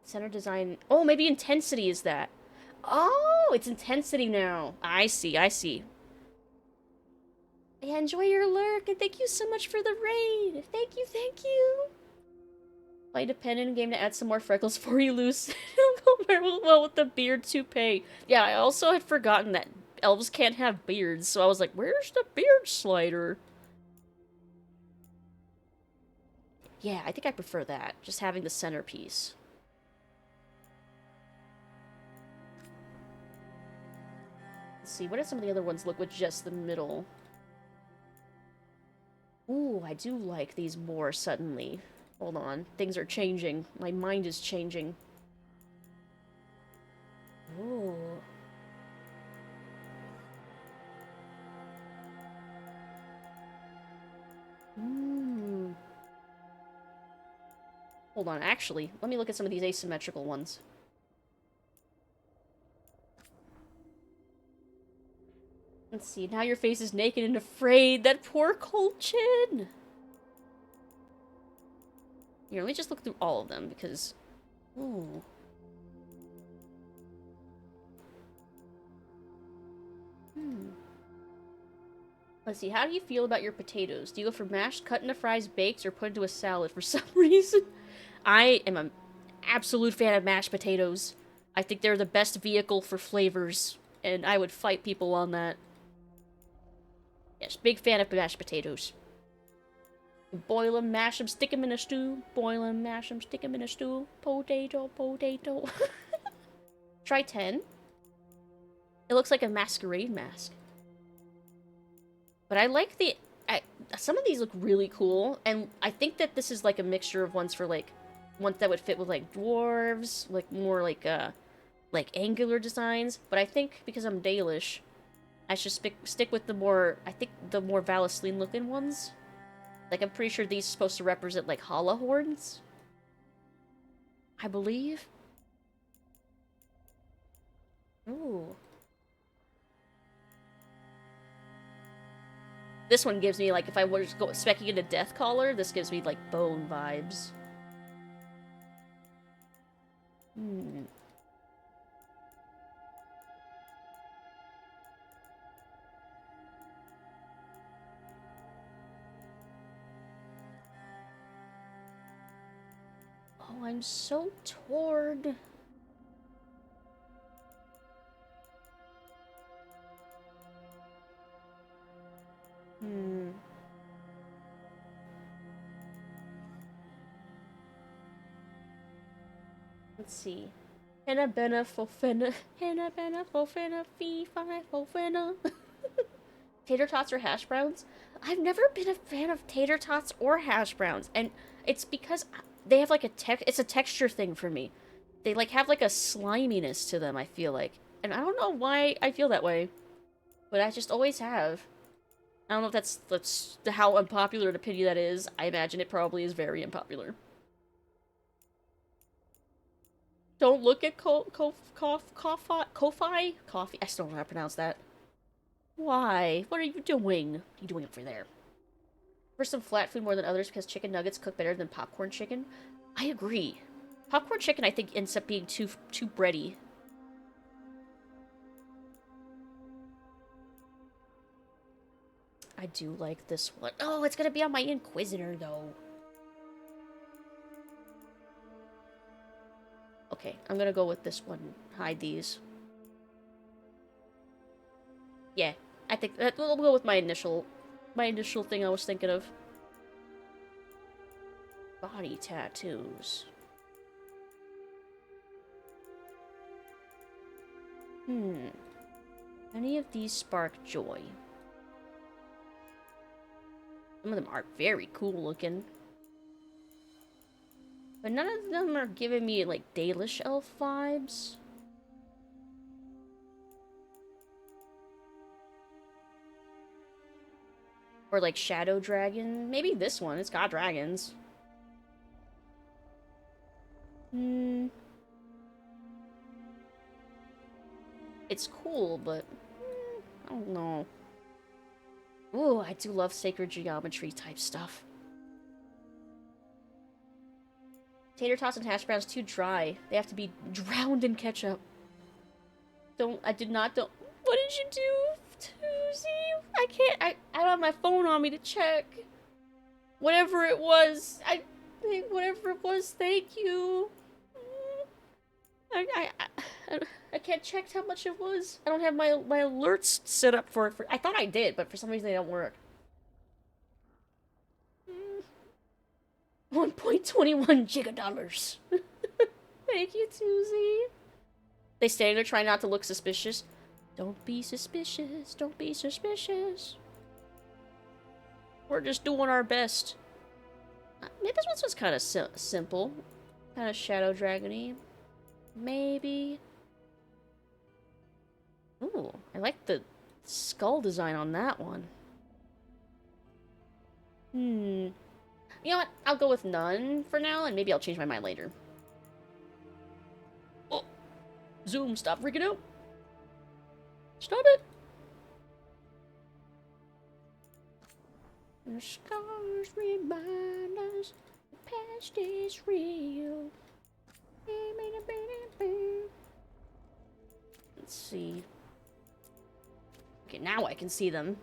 Center design. Oh, maybe intensity is that. Oh, it's intensity now. I see, I see. Yeah, enjoy your lurk, and thank you so much for the raid. Thank you, thank you. Find a pen in game to add some more freckles for you, Lucid. It'll go very well with the beard toupee. Yeah, I also had forgotten that elves can't have beards, so I was like, where's the beard slider? Yeah, I think I prefer that. Just having the centerpiece. Let's see, what do some of the other ones look with just the middle? Ooh, I do like these more suddenly. Hold on. Things are changing. My mind is changing. Ooh. Hold on, actually, let me look at some of these asymmetrical ones. Let's see, now your face is naked and afraid. That poor cold chin! Here, let me just look through all of them, because... Ooh. Let's see, how do you feel about your potatoes? Do you go for mashed, cut into fries, baked, or put into a salad for some reason? I am an absolute fan of mashed potatoes. I think they're the best vehicle for flavors, and I would fight people on that. Yes, big fan of mashed potatoes. Boil them, mash them, stick them in a stew. Boil them, mash them, stick them in a stew. Potato, potato. Try 10. It looks like a masquerade mask. But I like the... some of these look really cool, and I think that this is like a mixture of ones for like... ones that would fit with like dwarves, like more like angular designs. But I think because I'm Dalish, I should stick with the more... I think the more Valasline looking ones. Like, I'm pretty sure these are supposed to represent, like, Hala horns. I believe. Ooh. This one gives me, like, if I was specking into Death Caller, this gives me, like, bone vibes. Oh, I'm so torn. Let's see. Henna benna fofena. Henna benna fofena. Fee fi fofena. Tater tots or hash browns? I've never been a fan of tater tots or hash browns, and it's because they have like it's a texture thing for me. They like have like a sliminess to them, I feel like. And I don't know why I feel that way, but I just always have. I don't know if that's how unpopular an opinion that is. I imagine it probably is very unpopular. Don't look at Kofi? Coffee? I still don't know how to pronounce that. Why? What are you doing? What are you doing over there? For some flat food more than others because chicken nuggets cook better than popcorn chicken. I agree. Popcorn chicken, I think, ends up being too bready. I do like this one. Oh, it's gonna be on my Inquisitor, though. Okay, I'm gonna go with this one. Hide these. Yeah, I think that we'll go with my initial thing I was thinking of. Body tattoos. Any of these spark joy? Some of them are very cool looking. But none of them are giving me, like, Dalish elf vibes. Or, like, Shadow Dragon. Maybe this one. It's got dragons. It's cool, but... I don't know. Ooh, I do love sacred geometry type stuff. Tater tots and hash browns too dry. They have to be drowned in ketchup. What did you do, Tuesday? I don't have my phone on me to check. Whatever it was, Whatever it was, thank you. I can't check how much it was. I don't have my alerts set up for it. I thought I did, but for some reason they don't work. 1.21 gigadollars. Thank you, Tuesday. They stand there trying not to look suspicious. Don't be suspicious. Don't be suspicious. We're just doing our best. Maybe this one's kind of simple. Kind of Shadow Dragon-y. Maybe. Ooh, I like the skull design on that one. You know what? I'll go with none for now, and maybe I'll change my mind later. Oh! Zoom, stop freaking out! Stop it! The scars remind us the past is real. Let's see. Okay, now I can see them.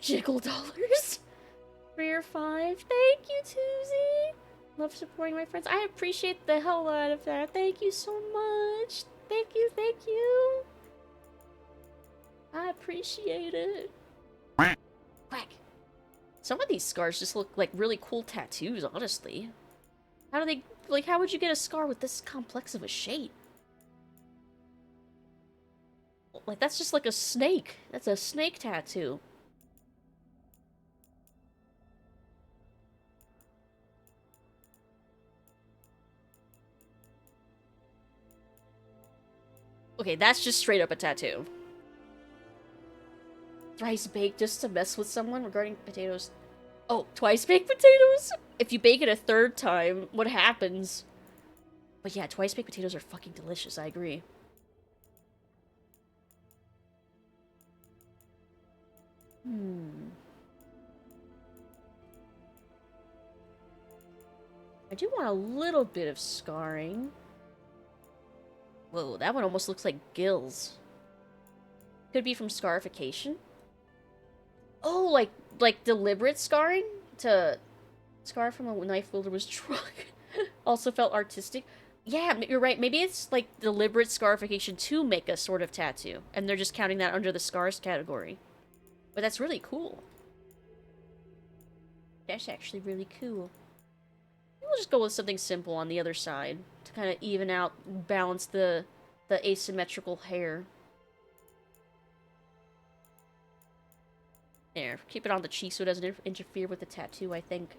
Jiggle dollars. 3 or 5. Thank you, Tuesday. Love supporting my friends. I appreciate the hell out of that. Thank you so much. Thank you, thank you. I appreciate it. Quack. Some of these scars just look like really cool tattoos, honestly. How do they, like, how would you get a scar with this complex of a shape? Like, that's just like a snake. That's a snake tattoo. Okay, that's just straight up a tattoo. Thrice baked just to mess with someone regarding potatoes. Oh, twice baked potatoes? If you bake it a third time, what happens? But yeah, twice baked potatoes are fucking delicious, I agree. I do want a little bit of scarring. Whoa, that one almost looks like gills. Could be from scarification. Oh, like deliberate scarring? To scar from a knife wielder was drunk. Also felt artistic. Yeah, you're right. Maybe it's like deliberate scarification to make a sort of tattoo. And they're just counting that under the scars category. But that's really cool. That's actually really cool. We'll just go with something simple on the other side to kind of even out, balance the asymmetrical hair. There, keep it on the cheek so it doesn't interfere with the tattoo, I think.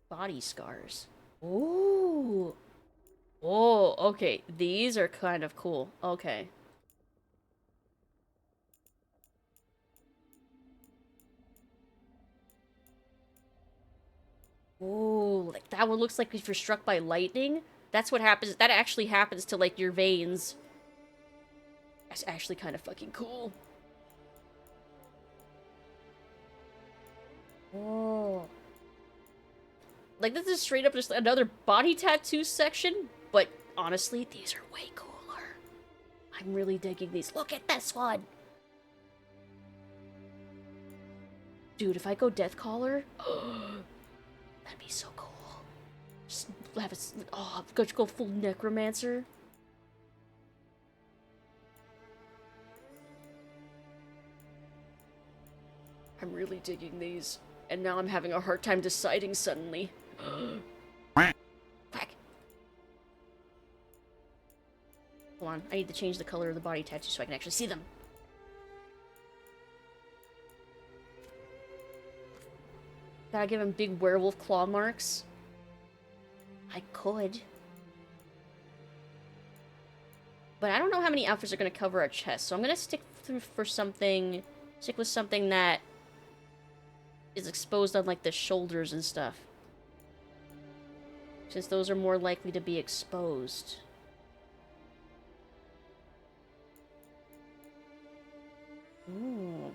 Body scars. Ooh. Oh, okay. These are kind of cool. Okay. Ooh, like that one looks like if you're struck by lightning. That's what happens. That actually happens to, like, your veins. That's actually kind of fucking cool. Oh. Like, this is straight up just another body tattoo section, but honestly, these are way cooler. I'm really digging these. Look at this one! Dude, if I go Death Collar, that'd be so cool. Just have it, oh, go full Necromancer. I'm really digging these, and now I'm having a hard time deciding suddenly. Quack. Hold on, I need to change the color of the body tattoo so I can actually see them. Gotta give him big werewolf claw marks. I could. But I don't know how many outfits are gonna cover our chest, so I'm gonna stick with something that is exposed on, like, the shoulders and stuff. Since those are more likely to be exposed. Ooh.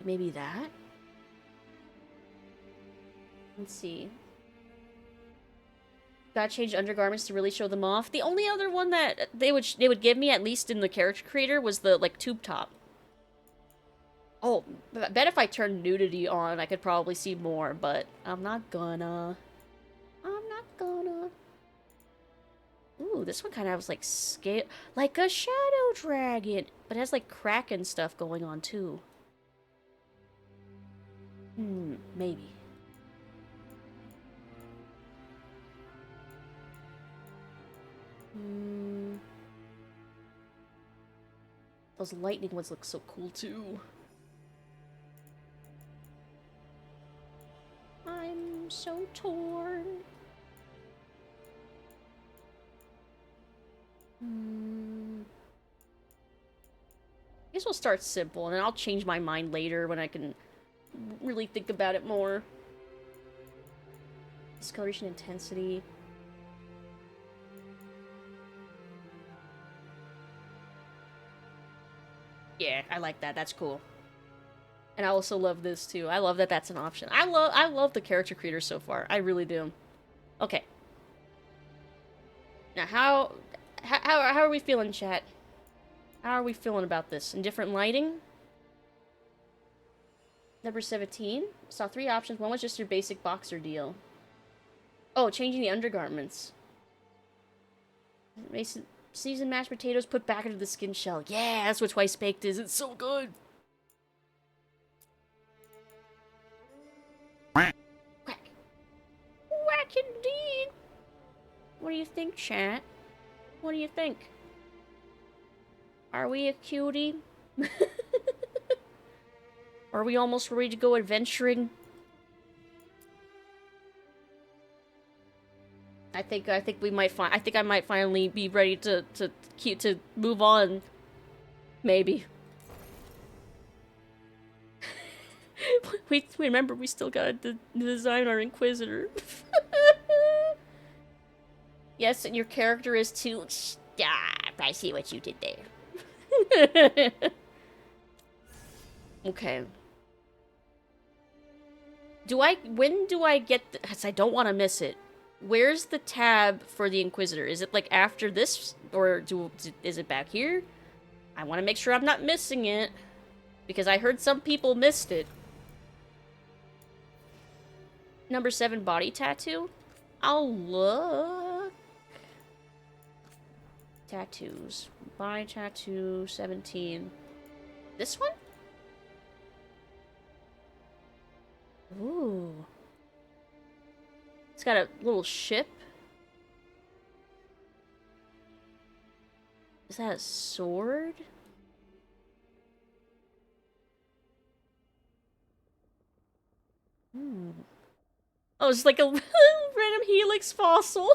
Maybe that? Let's see. Gotta change undergarments to really show them off. The only other one that they would give me, at least in the character creator, was the, like, tube top. Oh, I bet if I turn nudity on, I could probably see more, but I'm not gonna. I'm not gonna. Ooh, this one kind of has like scale, like a shadow dragon, but it has like kraken stuff going on too. Maybe. Those lightning ones look so cool too. I'm so torn. I guess we'll start simple, and then I'll change my mind later when I can really think about it more. Discoloration intensity. Yeah, I like that. That's cool. And I also love this too. I love that that's an option. I love the character creators so far. I really do. Okay. Now how are we feeling, chat? How are we feeling about this? Indifferent lighting? Number 17. Saw 3 options. One was just your basic boxer deal. Oh, changing the undergarments. Seasoned mashed potatoes put back into the skin shell. Yeah, that's what twice baked is. It's so good. Quack. Quack indeed. What do you think, chat? What do you think? Are we a cutie? Are we almost ready to go adventuring? I think we might find. I think I might finally be ready to move on. Maybe. we remember we still gotta design our Inquisitor. Yes, and your character is too. Stop! I see what you did there. Okay. When do I get? Because I don't want to miss it. Where's the tab for the Inquisitor? Is it like after this, or is it back here? I want to make sure I'm not missing it, because I heard some people missed it. Number 7 body tattoo. I'll look. Tattoos. Body tattoo 17. This one? Ooh. It's got a little ship. Is that a sword? Oh, it's like a random helix fossil.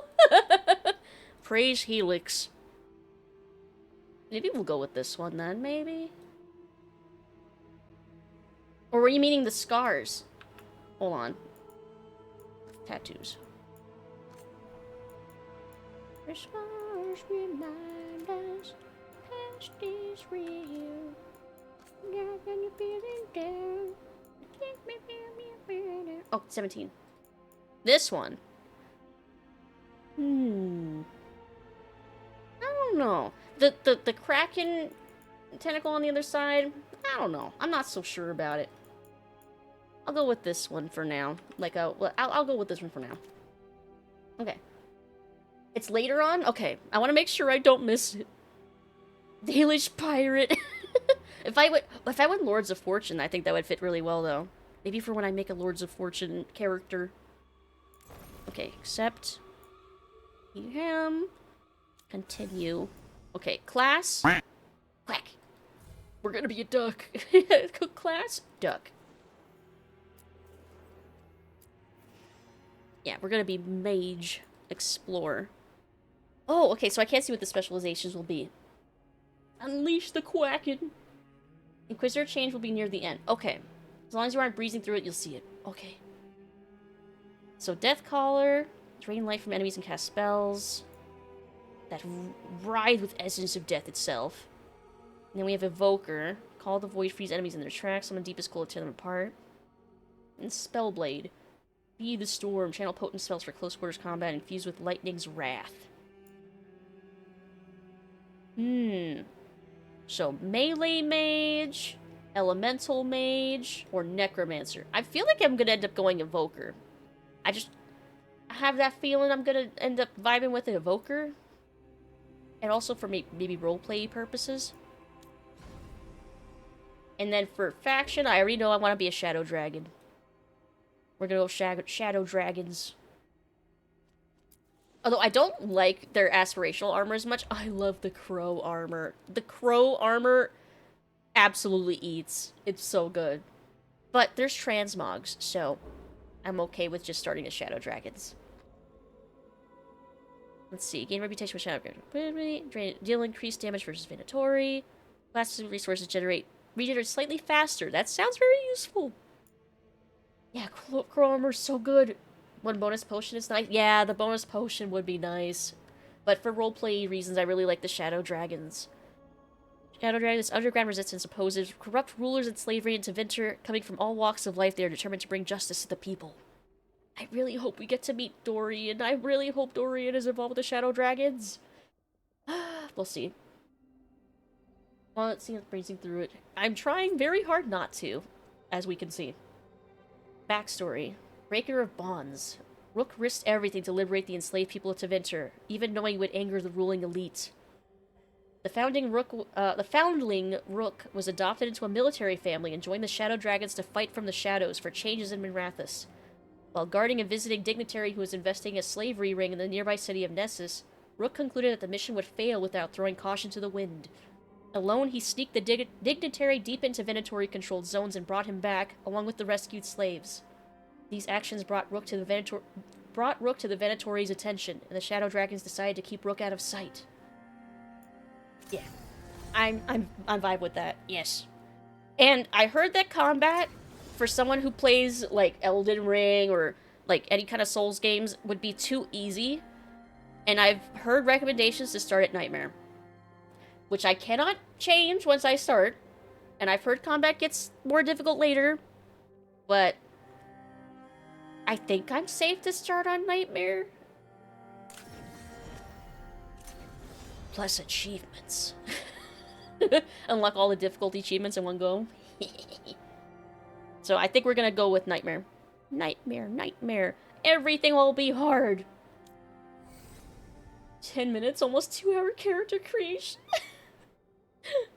Praise helix. Maybe we'll go with this one then, maybe? Or were you meaning the scars? Hold on. Tattoos. The scars remind us past is real. Now when you're feeling down, oh, 17. This one. I don't know. The Kraken tentacle on the other side, I don't know. I'm not so sure about it. I'll go with this one for now. I'll go with this one for now. Okay. It's later on? Okay. I want to make sure I don't miss it. Dalish pirate. If I went Lords of Fortune, I think that would fit really well, though. Maybe for when I make a Lords of Fortune character. Okay, accept. Him. Continue. Okay, class. Quack. We're gonna be a duck. Class, duck. Yeah, we're gonna be mage, explorer. Oh, okay, so I can't see what the specializations will be. Unleash the Quacken. Inquisitor change will be near the end. Okay. As long as you aren't breezing through it, you'll see it. Okay. So, Death Caller. Drain life from enemies and cast spells. That ride with essence of death itself. And then we have Evoker. Call the void, freeze enemies in their tracks. Summon deepest cold to tear them apart. And Spellblade. Be the storm. Channel potent spells for close quarters combat. Infused with lightning's wrath. So, melee mage. Elemental Mage, or Necromancer. I feel like I'm gonna end up going Evoker. I have that feeling I'm gonna end up vibing with an Evoker. And also for maybe roleplay purposes. And then for faction, I already know I want to be a Shadow Dragon. We're gonna go Shadow Dragons. Although I don't like their aspirational armor as much. I love the Crow armor. The Crow armor absolutely eats. It's so good. But there's transmogs, so I'm okay with just starting as Shadow Dragons. Let's see. Gain reputation with Shadow Dragon. Deal increased damage versus Venatori. Classes of resources regenerate slightly faster. That sounds very useful. Yeah, Crow armor is so good. One bonus potion is nice. Yeah, the bonus potion would be nice. But for roleplay reasons, I really like the Shadow Dragons. Shadow Dragons, underground resistance opposes corrupt rulers and slavery into Winter. Coming from all walks of life, they are determined to bring justice to the people. I really hope we get to meet Dorian. I really hope Dorian is involved with the Shadow Dragons. We'll see. Well, let's see what's breezing through it. I'm trying very hard not to, as we can see. Backstory. Breaker of bonds. Rook risked everything to liberate the enslaved people of Tevinter, even knowing it would anger the ruling elite. The foundling Rook was adopted into a military family and joined the Shadow Dragons to fight from the shadows for changes in Minrathous. While guarding a visiting dignitary who was investigating a slavery ring in the nearby city of Nessus, Rook concluded that the mission would fail without throwing caution to the wind. Alone, he sneaked the dignitary deep into Venatori-controlled zones and brought him back, along with the rescued slaves. These actions brought Rook to the Venatori's attention, and the Shadow Dragons decided to keep Rook out of sight. Yeah, I'm vibe with that. Yes, and I heard that combat for someone who plays like Elden Ring or like any kind of Souls games would be too easy, and I've heard recommendations to start at Nightmare, which I cannot change once I start, and I've heard combat gets more difficult later, but I think I'm safe to start on Nightmare. Plus achievements. Unlock all the difficulty achievements in one go. So I think we're gonna go with Nightmare. Nightmare, Nightmare. Everything will be hard. 10 minutes, almost 2-hour character creation.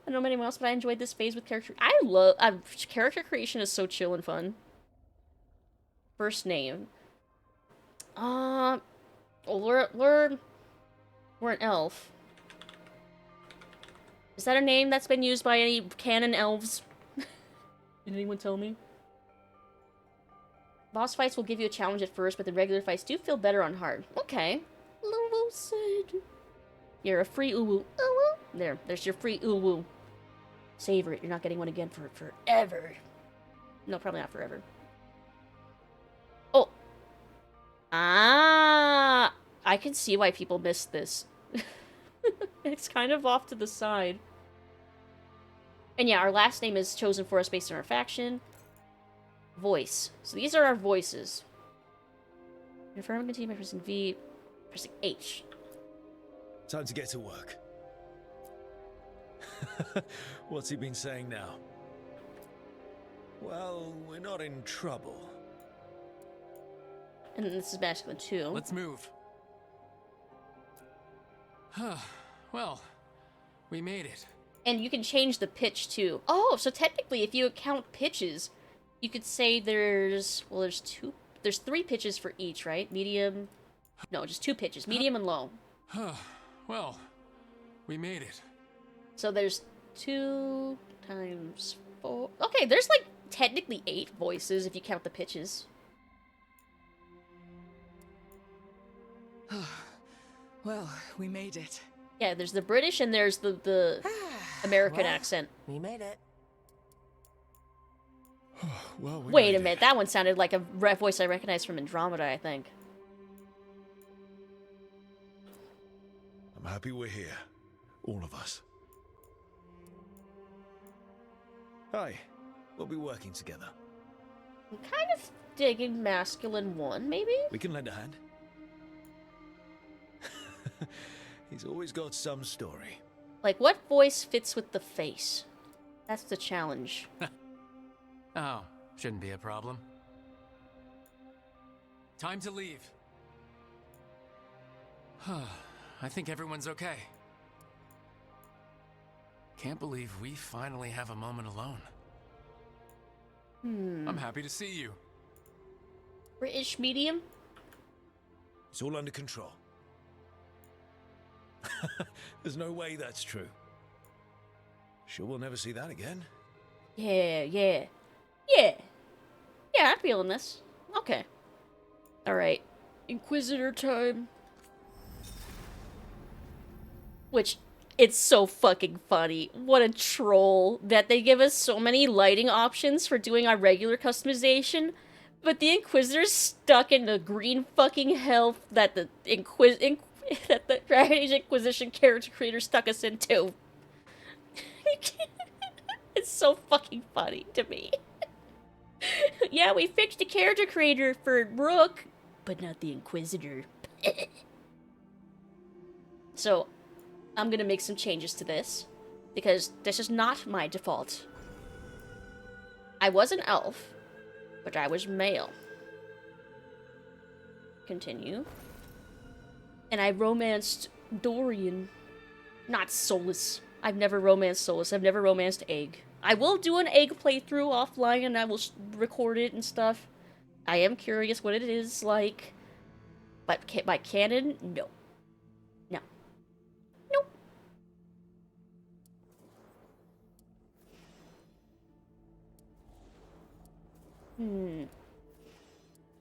I don't know anyone else, but I enjoyed this phase with character. Character creation is so chill and fun. First name. We're an elf. Is that a name that's been used by any canon elves? Did anyone tell me? Boss fights will give you a challenge at first, but the regular fights do feel better on hard. Okay. Lucid. You're a free uwu. Uwu. There's your free uwu. Savor it. You're not getting one again for forever. No, probably not forever. Oh. Ah. I can see why people missed this. It's kind of off to the side. And yeah, our last name is chosen for us based on our faction. Voice. So these are our voices. Confirm continue by pressing V, pressing H. Time to get to work. What's he been saying now? Well, we're not in trouble. And then this is masculine too. Let's move. Well, we made it. And you can change the pitch too. Oh, so technically if you count pitches, you could say there's 3 pitches for each, right? Medium. No, just 2 pitches. Medium and low. Well, we made it. So there's 2 times 4. Okay, there's like technically 8 voices if you count the pitches. Well, we made it. Yeah, there's the British and there's the American accent. We made it. Well, Wait a minute, that one sounded like a voice I recognized from Andromeda, I think. I'm happy we're here. All of us. Hi. We'll be working together. I'm kind of digging masculine 1, maybe? We can lend a hand. He's always got some story. Like, what voice fits with the face? That's the challenge. Oh, shouldn't be a problem. Time to leave. I think everyone's okay. Can't believe we finally have a moment alone. I'm happy to see you. British medium? It's all under control. There's no way that's true. Sure we'll never see that again? Yeah. Yeah, I'm feeling this. Okay. Alright. Inquisitor time. Which, it's so fucking funny. What a troll that they give us so many lighting options for doing our regular customization, but the Inquisitor's stuck in the green fucking hell that the that the Dragon Age Inquisition character creator stuck us into. It's so fucking funny to me. Yeah, we fixed the character creator for Rook, but not the Inquisitor. So, I'm gonna make some changes to this, because this is not my default. I was an elf, but I was male. Continue. And I romanced Dorian, not Solus. I've never romanced Solus. I've never romanced Egg. I will do an Egg playthrough offline, and I will record it and stuff. I am curious what it is like. But by canon, no. No. Nope.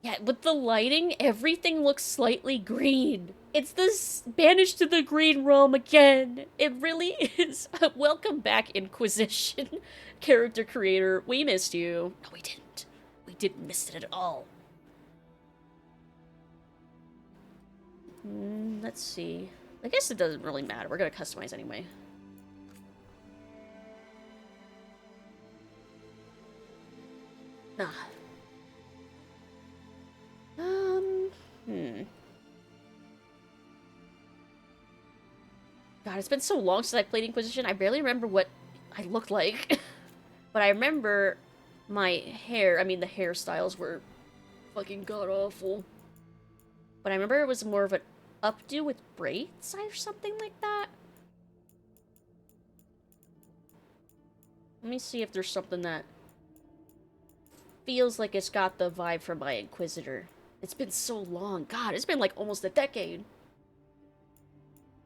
Yeah, with the lighting, everything looks slightly green. It's this banished to the green realm again. It really is. Welcome back, Inquisition. Character creator, we missed you. No, we didn't. We didn't miss it at all. Let's see. I guess it doesn't really matter. We're gonna customize anyway. Nah. God, it's been so long since I played Inquisition, I barely remember what I looked like. But I remember my hair, the hairstyles were fucking god-awful. But I remember it was more of an updo with braids or something like that. Let me see if there's something that feels like it's got the vibe from my Inquisitor. It's been so long. God, it's been like almost a decade.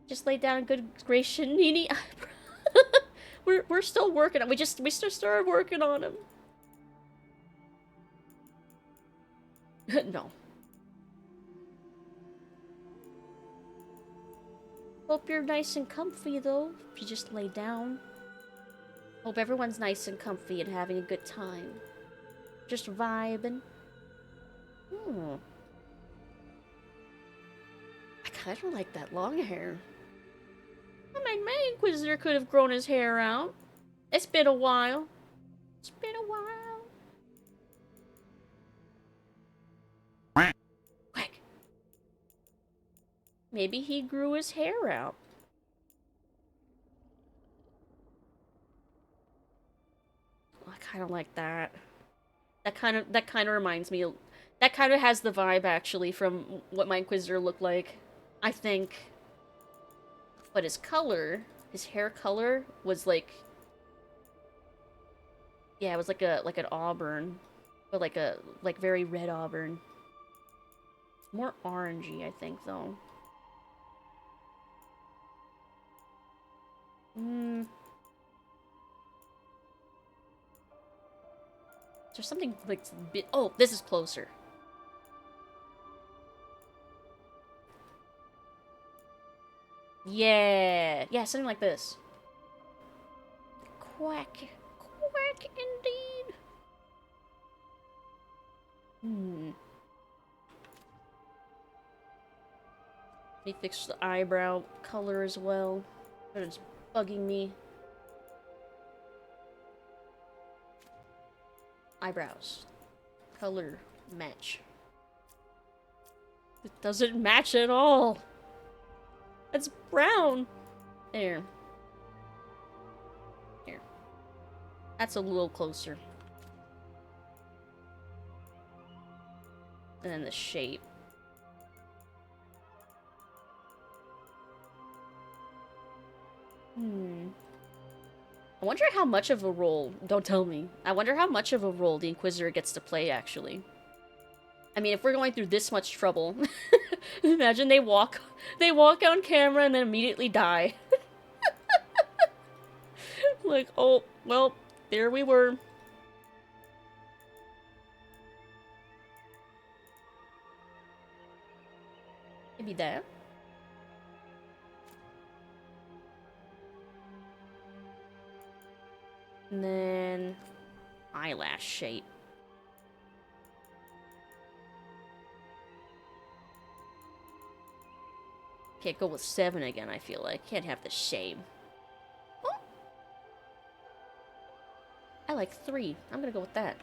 Just laid down a good Gratian Nini. We're still working on. We still started working on him. No. Hope you're nice and comfy though. If you just lay down. Hope everyone's nice and comfy and having a good time. Just vibing. I kind of like that long hair. My Inquisitor could have grown his hair out. It's been a while. It's been a while. Quick. Maybe he grew his hair out. I kind of like that. That kind of reminds me. That kind of has the vibe actually from what my Inquisitor looked like. I think. But his color, his hair color was like, yeah, it was like an auburn, but like very red auburn. More orangey, I think, though. Is there something like a bit? Oh, this is closer. Yeah, something like this. Quack, quack, indeed. Let me fix the eyebrow color as well. It's bugging me. Eyebrows. Color match. It doesn't match at all. It's brown. There. Here. That's a little closer. And then the shape. I wonder how much of a role, don't tell me, I wonder how much of a role the Inquisitor gets to play, actually. I mean, if we're going through this much trouble, imagine they walk on camera and then immediately die. Like, oh, well, there we were. Maybe that. And then eyelash shape. Can't go with 7 again, I feel like. Can't have the shame. Oh. I like 3. I'm gonna go with that.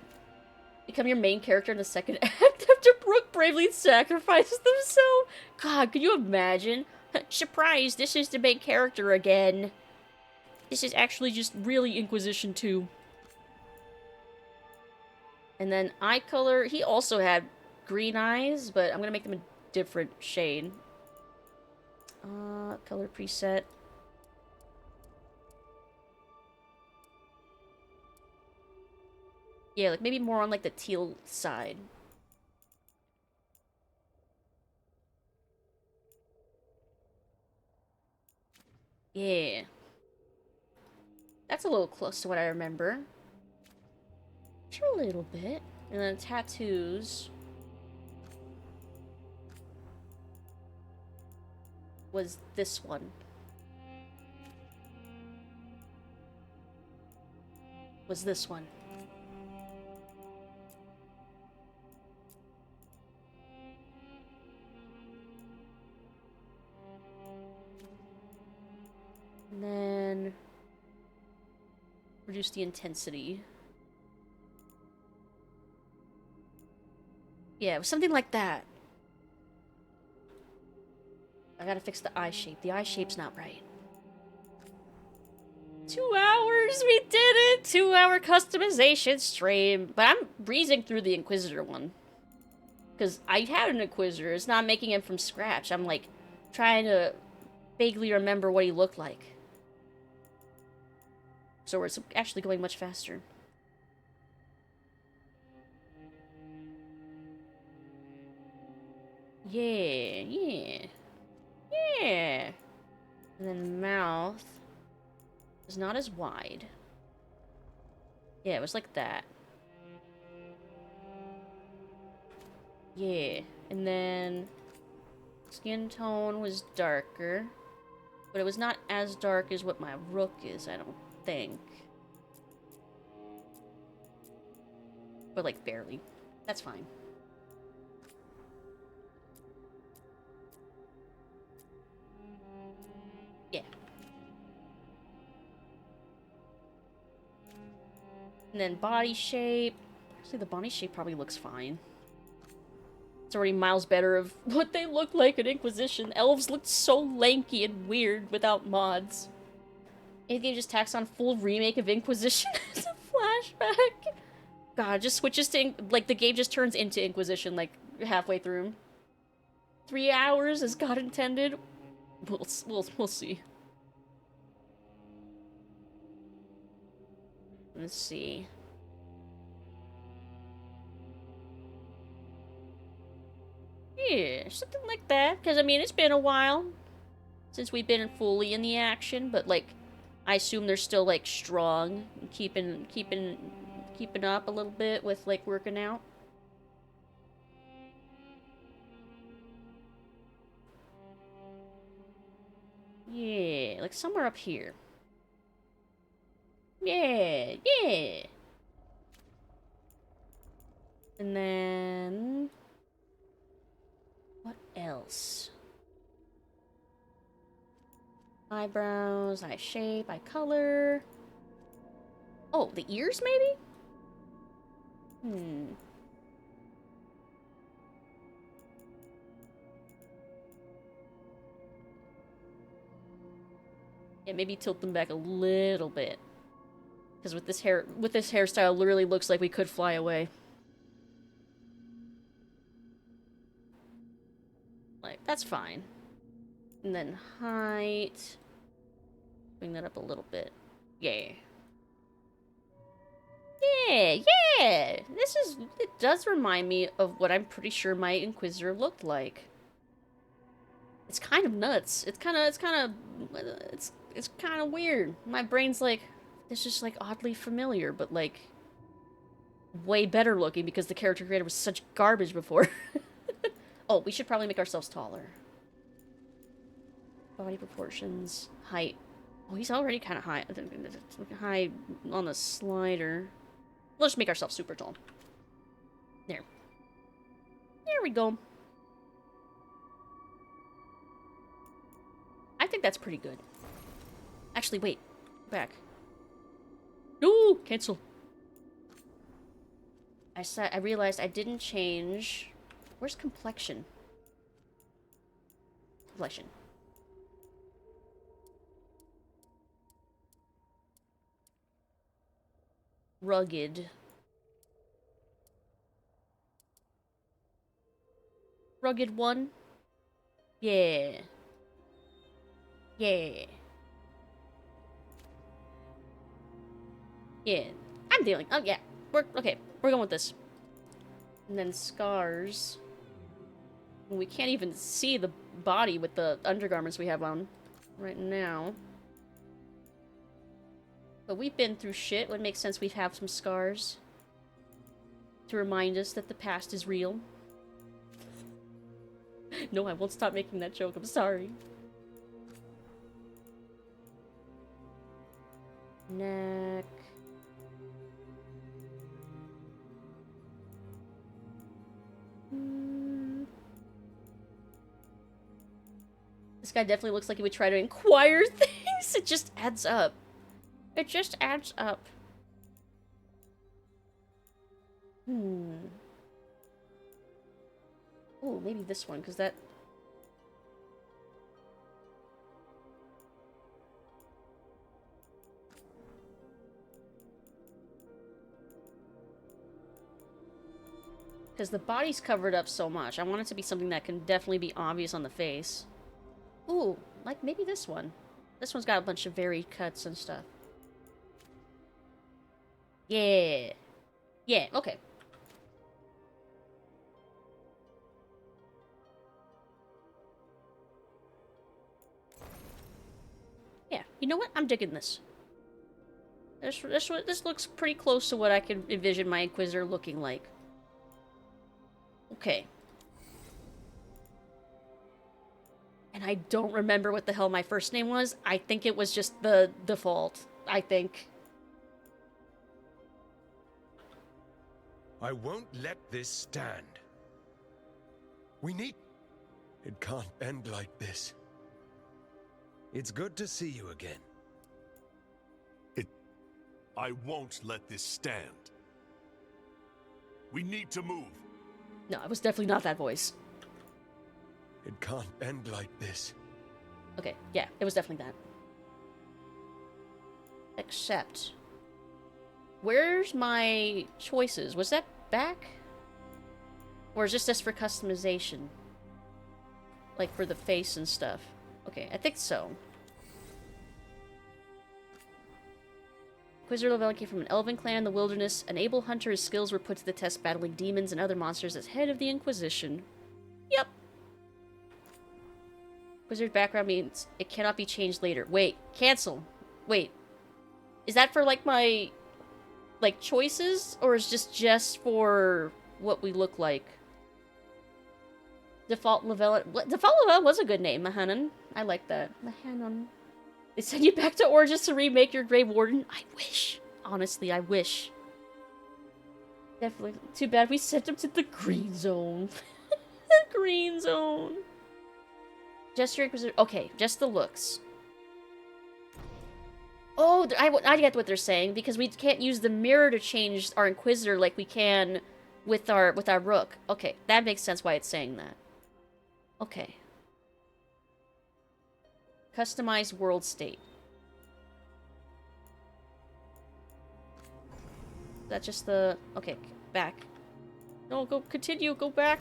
Become your main character in the second act after Brooke bravely sacrifices themselves. God, could you imagine? Surprise, this is the main character again. This is actually just really Inquisition 2. And then eye color, he also had green eyes, but I'm gonna make them a different shade. Color preset. Yeah, like maybe more on like the teal side. Yeah. That's a little close to what I remember. Just a little bit. And then tattoos. Was this one. Was this one. And then reduce the intensity. Yeah, it was something like that. I gotta fix the eye shape. The eye shape's not right. 2 hours! We did it! 2-hour customization stream. But I'm breezing through the Inquisitor one. Because I had an Inquisitor. It's not making him from scratch. I'm like trying to vaguely remember what he looked like. So it's actually going much faster. Yeah, yeah. Yeah. And then mouth is not as wide. Yeah, it was like that. Yeah. And then skin tone was darker. But it was not as dark as what my rook is, I don't think. But like barely. That's fine. Yeah. And then body shape. Actually, the body shape probably looks fine. It's already miles better of what they look like in Inquisition. Elves looked so lanky and weird without mods. The game just tacks on full remake of Inquisition as a flashback. God, just switches to, like, the game just turns into Inquisition, like, halfway through. 3 hours as God intended? We'll see. Let's see. Yeah, something like that. Because, I mean, it's been a while since we've been fully in the action, but, like, I assume they're still, like, strong and keeping up a little bit with, like, working out. Yeah, like somewhere up here. Yeah, yeah. And then what else? Eyebrows, eye shape, eye color. Oh, the ears maybe? Yeah, maybe tilt them back a little bit. Because with this hairstyle, literally looks like we could fly away. Like, that's fine. And then height. Bring that up a little bit. Yeah. Yeah! It does remind me of what I'm pretty sure my Inquisitor looked like. It's kind of nuts. It's kind of weird. My brain's like, it's just like oddly familiar, but like way better looking because the character creator was such garbage before. Oh, we should probably make ourselves taller. Body proportions, height. Oh, he's already kind of high. High on the slider. Let's make ourselves super tall. There. There we go. I think that's pretty good. Actually, wait. Back. No! Cancel. I realized I didn't change... Where's complexion? Complexion. Rugged. Rugged one? Yeah. Yeah. Yeah. I'm dealing. Oh, yeah. Okay. We're going with this. And then scars. We can't even see the body with the undergarments we have on right now. But we've been through shit. It would make sense we have some scars. To remind us that the past is real. No, I won't stop making that joke. I'm sorry. Neck. This guy definitely looks like he would try to inquire things. It just adds up. It just adds up. Oh, maybe this one, because that... Because the body's covered up so much. I want it to be something that can definitely be obvious on the face. Ooh, like maybe this one. This one's got a bunch of varied cuts and stuff. Yeah. Yeah, okay. Yeah, you know what? I'm digging this. This looks pretty close to what I could envision my Inquisitor looking like. Okay. And I don't remember what the hell my first name was. I think it was just the default. I think. I won't let this stand. We need... It can't end like this. It's good to see you again. I won't let this stand. We need to move. No, it was definitely not that voice. It can't end like this. Okay, yeah, it was definitely that. Except... Where's my choices? Was that back? Or is this just for customization? Like for the face and stuff. Okay, I think so. Inquisitor Lavelle came from an elven clan in the wilderness. An able hunter, his skills were put to the test battling demons and other monsters as head of the Inquisition. Yep. Inquisitor's background means it cannot be changed later. Wait, cancel. Wait. Is that for, like, my... like, choices? Or is just for what we look like? Default Lavelle... Default Lavelle was a good name, Mahanan. I like that. Mahanan. They send you back to Origins to remake your Grey Warden? I wish. Honestly, I wish. Definitely. Too bad we sent him to the Green Zone. The Green Zone. Just your Inquisitor. Okay, just the looks. Oh, I get what they're saying, because we can't use the mirror to change our Inquisitor like we can with our Rook. Okay, that makes sense why it's saying that. Okay. Customized world state. That's just the... Okay, back. No, go, continue, go back.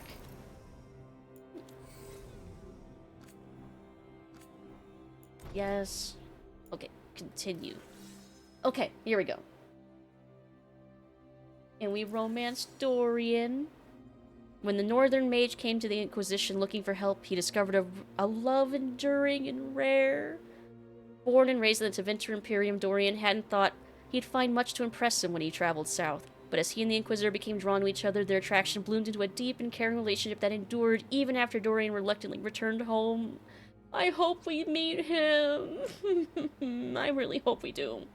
Yes. Okay, continue. Okay, here we go. And we romanced Dorian. When the Northern Mage came to the Inquisition looking for help, he discovered a love enduring and rare. Born and raised in the Tevinter Imperium, Dorian hadn't thought he'd find much to impress him when he traveled south. But as he and the Inquisitor became drawn to each other, their attraction bloomed into a deep and caring relationship that endured even after Dorian reluctantly returned home. I hope we meet him. I really hope we do.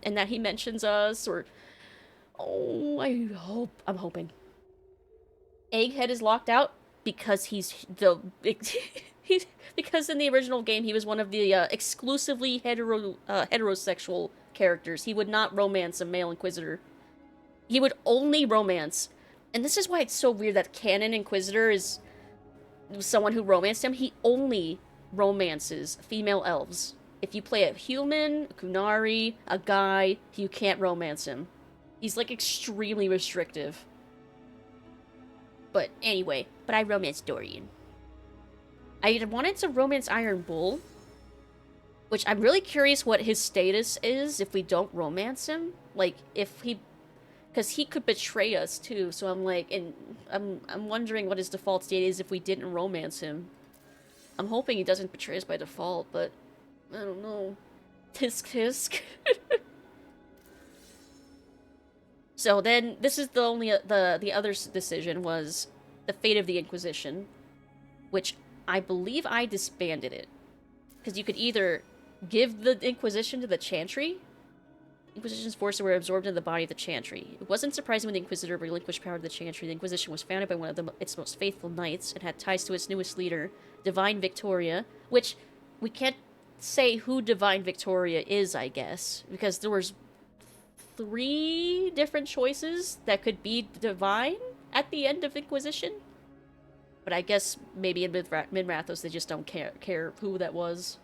And that he mentions us, or... Oh, I'm hoping. Egghead is locked out because he's the... because in the original game, he was one of the exclusively heterosexual characters. He would not romance a male Inquisitor. He would only romance... And this is why it's so weird that canon Inquisitor is someone who romanced him. He only romances female elves. If you play a human, a Kunari, a guy, you can't romance him. He's, like, extremely restrictive. But anyway, I romanced Dorian. I wanted to romance Iron Bull, which I'm really curious what his status is if we don't romance him. Like, if he... Because he could betray us, too, so I'm like... And I'm wondering what his default state is if we didn't romance him. I'm hoping he doesn't betray us by default, but... I don't know. Tisk tisk. So then, this is the only... The other decision was the fate of the Inquisition, which I believe I disbanded it. Because you could either give the Inquisition to the Chantry. Inquisition's forces were absorbed into the body of the Chantry. It wasn't surprising when the Inquisitor relinquished power to the Chantry. The Inquisition was founded by one of its most faithful knights and had ties to its newest leader, Divine Victoria, which we can't say who Divine Victoria is, I guess, because there was 3 different choices that could be divine at the end of Inquisition. But I guess maybe in Mid-Rathos they just don't care who that was.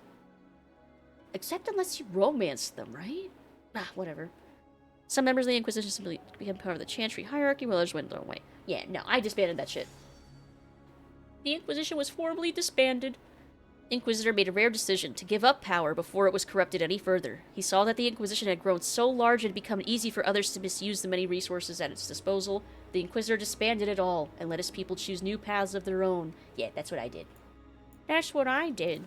Except unless you romance them, right? Ah, whatever. Some members of the Inquisition simply became part of the Chantry hierarchy, while others went their own way. Yeah, no, I disbanded that shit. The Inquisition was formally disbanded. Inquisitor made a rare decision to give up power before it was corrupted any further. He saw that the Inquisition had grown so large it had become easy for others to misuse the many resources at its disposal. The Inquisitor disbanded it all and let his people choose new paths of their own. Yeah, that's what I did. That's what I did.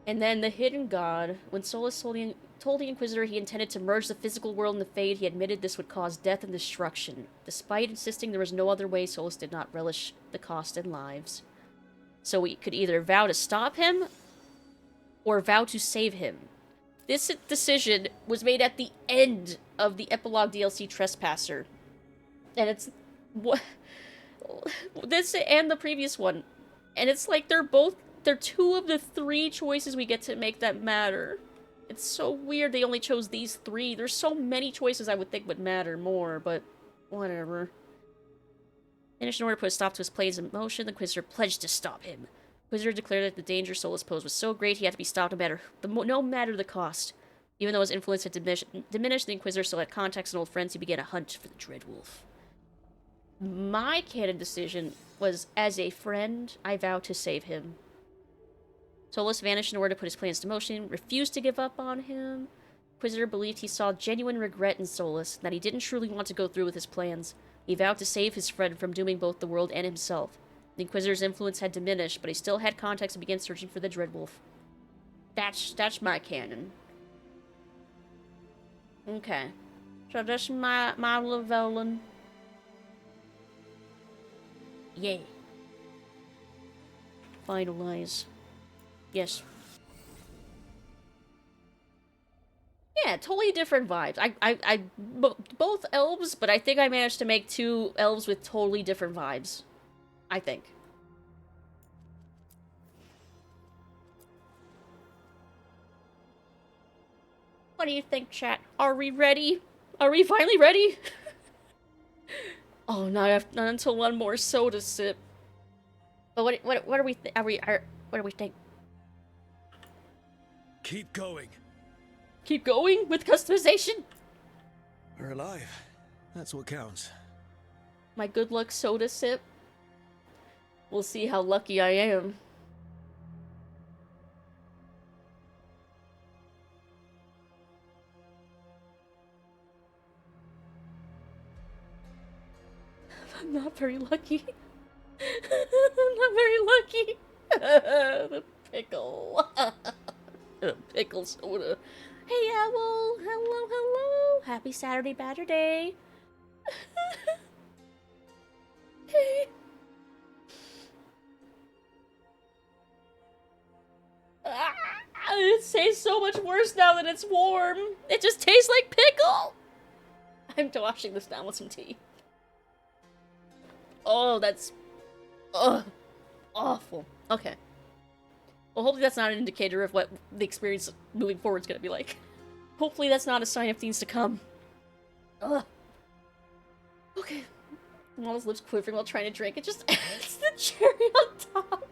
And then the Hidden God. When Solus told the Inquisitor he intended to merge the physical world and the Fade, he admitted this would cause death and destruction. Despite insisting there was no other way, Solus did not relish the cost in lives. So we could either vow to stop him, or vow to save him. This decision was made at the end of the Epilogue DLC Trespasser. And it's... This and the previous one. And it's like they're 2 of the 3 choices we get to make that matter. It's so weird they only chose these 3. There's so many choices I would think would matter more, but whatever. Finished in order to put a stop to his plans in motion, the Inquisitor pledged to stop him. The Inquisitor declared that the danger Solus posed was so great he had to be stopped no matter the cost. Even though his influence had diminished, the Inquisitor still had contacts and old friends. He began a hunt for the Dreadwolf. My canon decision was, as a friend, I vowed to save him. Solus vanished in order to put his plans to motion, refused to give up on him. The Inquisitor believed he saw genuine regret in Solus, and that he didn't truly want to go through with his plans. He vowed to save his friend from dooming both the world and himself. The Inquisitor's influence had diminished, but he still had contacts and began searching for the Dreadwolf. That's my canon. Okay. So that's my Levelin. Yay. Finalize. Yes. Yeah, totally different vibes. Both elves, but I think I managed to make 2 elves with totally different vibes. I think. What do you think, chat? Are we ready? Are we finally ready? Oh, no, I have not until one more soda sip. But what are we what do we think? Keep going. Keep going with customization? We're alive. That's what counts. My good luck soda sip. We'll see how lucky I am. I'm not very lucky. I'm not very lucky. The pickle. The pickle soda. Hey, Owl. Hello, hello. Happy Saturday, Batter Day. Hey. It tastes so much worse now that it's warm. It just tastes like pickle. I'm washing this down with some tea. Oh, that's... Ugh. Awful. Okay. Well, hopefully that's not an indicator of what the experience moving forward is going to be like. Hopefully that's not a sign of things to come. Ugh. Okay. Mama's lips quivering while trying to drink. It just adds the cherry on top.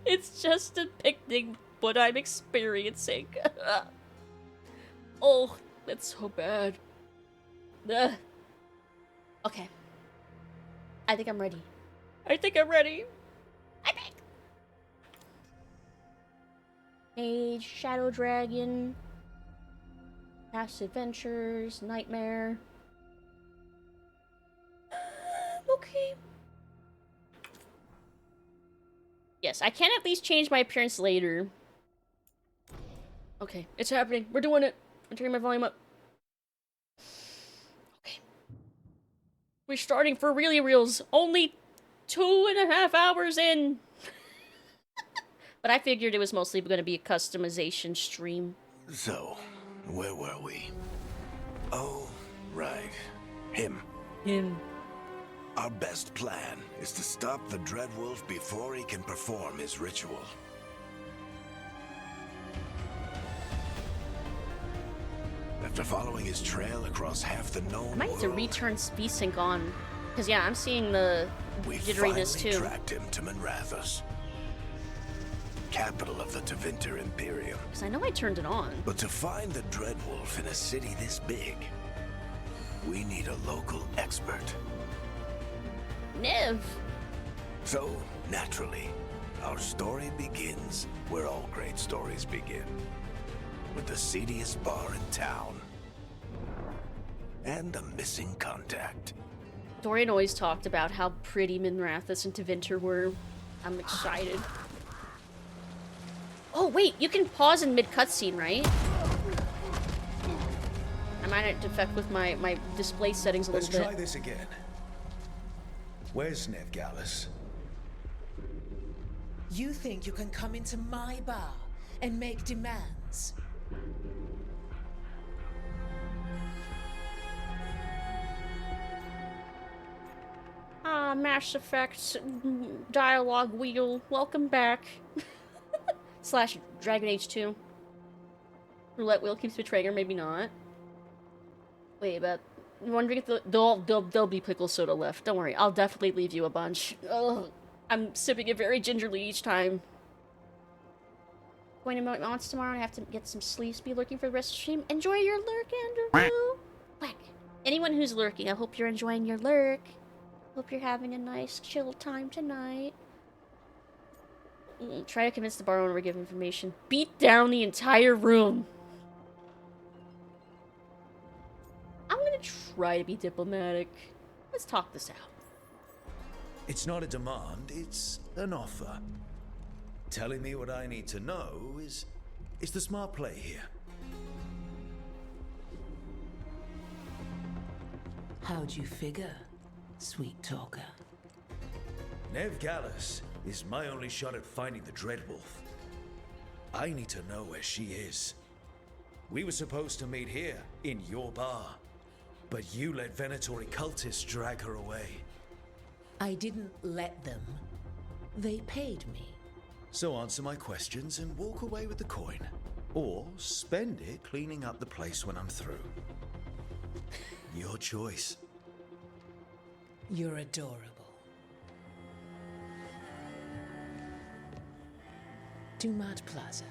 It's just depicting what I'm experiencing. Oh, that's so bad. Ugh. Okay. I think I'm ready. I think I'm ready. I think. Mage, Shadow Dragon, Past Adventures, Nightmare. Okay. Yes, I can at least change my appearance later. Okay, it's happening. We're doing it. I'm turning my volume up. Okay. We're starting for really reals. Only 2.5 hours in. But I figured it was mostly going to be a customization stream. So, where were we? Oh, right. Him. Our best plan is to stop the Dreadwolf before he can perform his ritual. After following his trail across half the known I might need to world, return V-Sync on. Because, yeah, I'm seeing the we jitteriness finally too. tracked him to Minrathous, capital of the Tevinter Imperium. Because I know I turned it on. But to find the Dreadwolf in a city this big, we need a local expert. Nev! So, naturally, our story begins where all great stories begin. With the seediest bar in town. And a missing contact. Dorian always talked about how pretty Minrathous and Tevinter were. I'm excited. Oh, wait, you can pause in mid-cutscene, right? I might have to fuck with my display settings a Let's little try bit. this again. Where's Nev Gallus? You think you can come into my bar and make demands? Ah, Mass Effect dialogue wheel. Welcome back. Slash Dragon Age 2. Roulette wheel keeps betraying her, maybe not. Wait, but I'm wondering if there'll be pickle soda left. Don't worry, I'll definitely leave you a bunch. Ugh. I'm sipping it very gingerly each time. Going to Mounts tomorrow and I have to get some sleep. Be lurking for the rest of the stream. Enjoy your lurk, Andrew. Whack. Anyone who's lurking, I hope you're enjoying your lurk. Hope you're having a nice, chill time tonight. Try to convince the bar owner to give information. Beat down the entire room. I'm gonna try to be diplomatic. Let's talk this out. It's not a demand, it's an offer. Telling me what I need to know is the smart play here. How'd you figure, sweet talker? Nev Gallus is my only shot at finding the Dreadwolf. I need to know where she is. We were supposed to meet here, in your bar. But you let Venatori cultists drag her away. I didn't let them. They paid me. So answer my questions and walk away with the coin. Or spend it cleaning up the place when I'm through. Your choice. You're adorable. Dumat Plaza.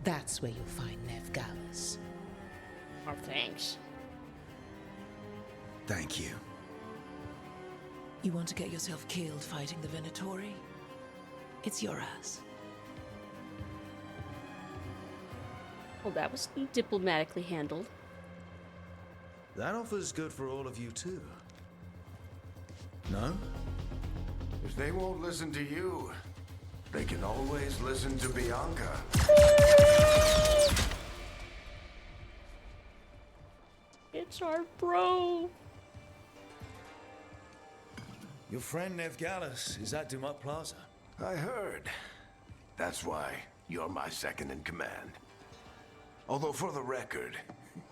That's where you'll find Nev Gallus. Oh, thanks. Thank you. You want to get yourself killed fighting the Venatori? It's your ass. Well, that was diplomatically handled. That offer's good for all of you too. No? If they won't listen to you, they can always listen to Bianca. It's our bro. Your friend Nev Gallus is at Dumont Plaza. I heard. That's why you're my second in command. Although for the record,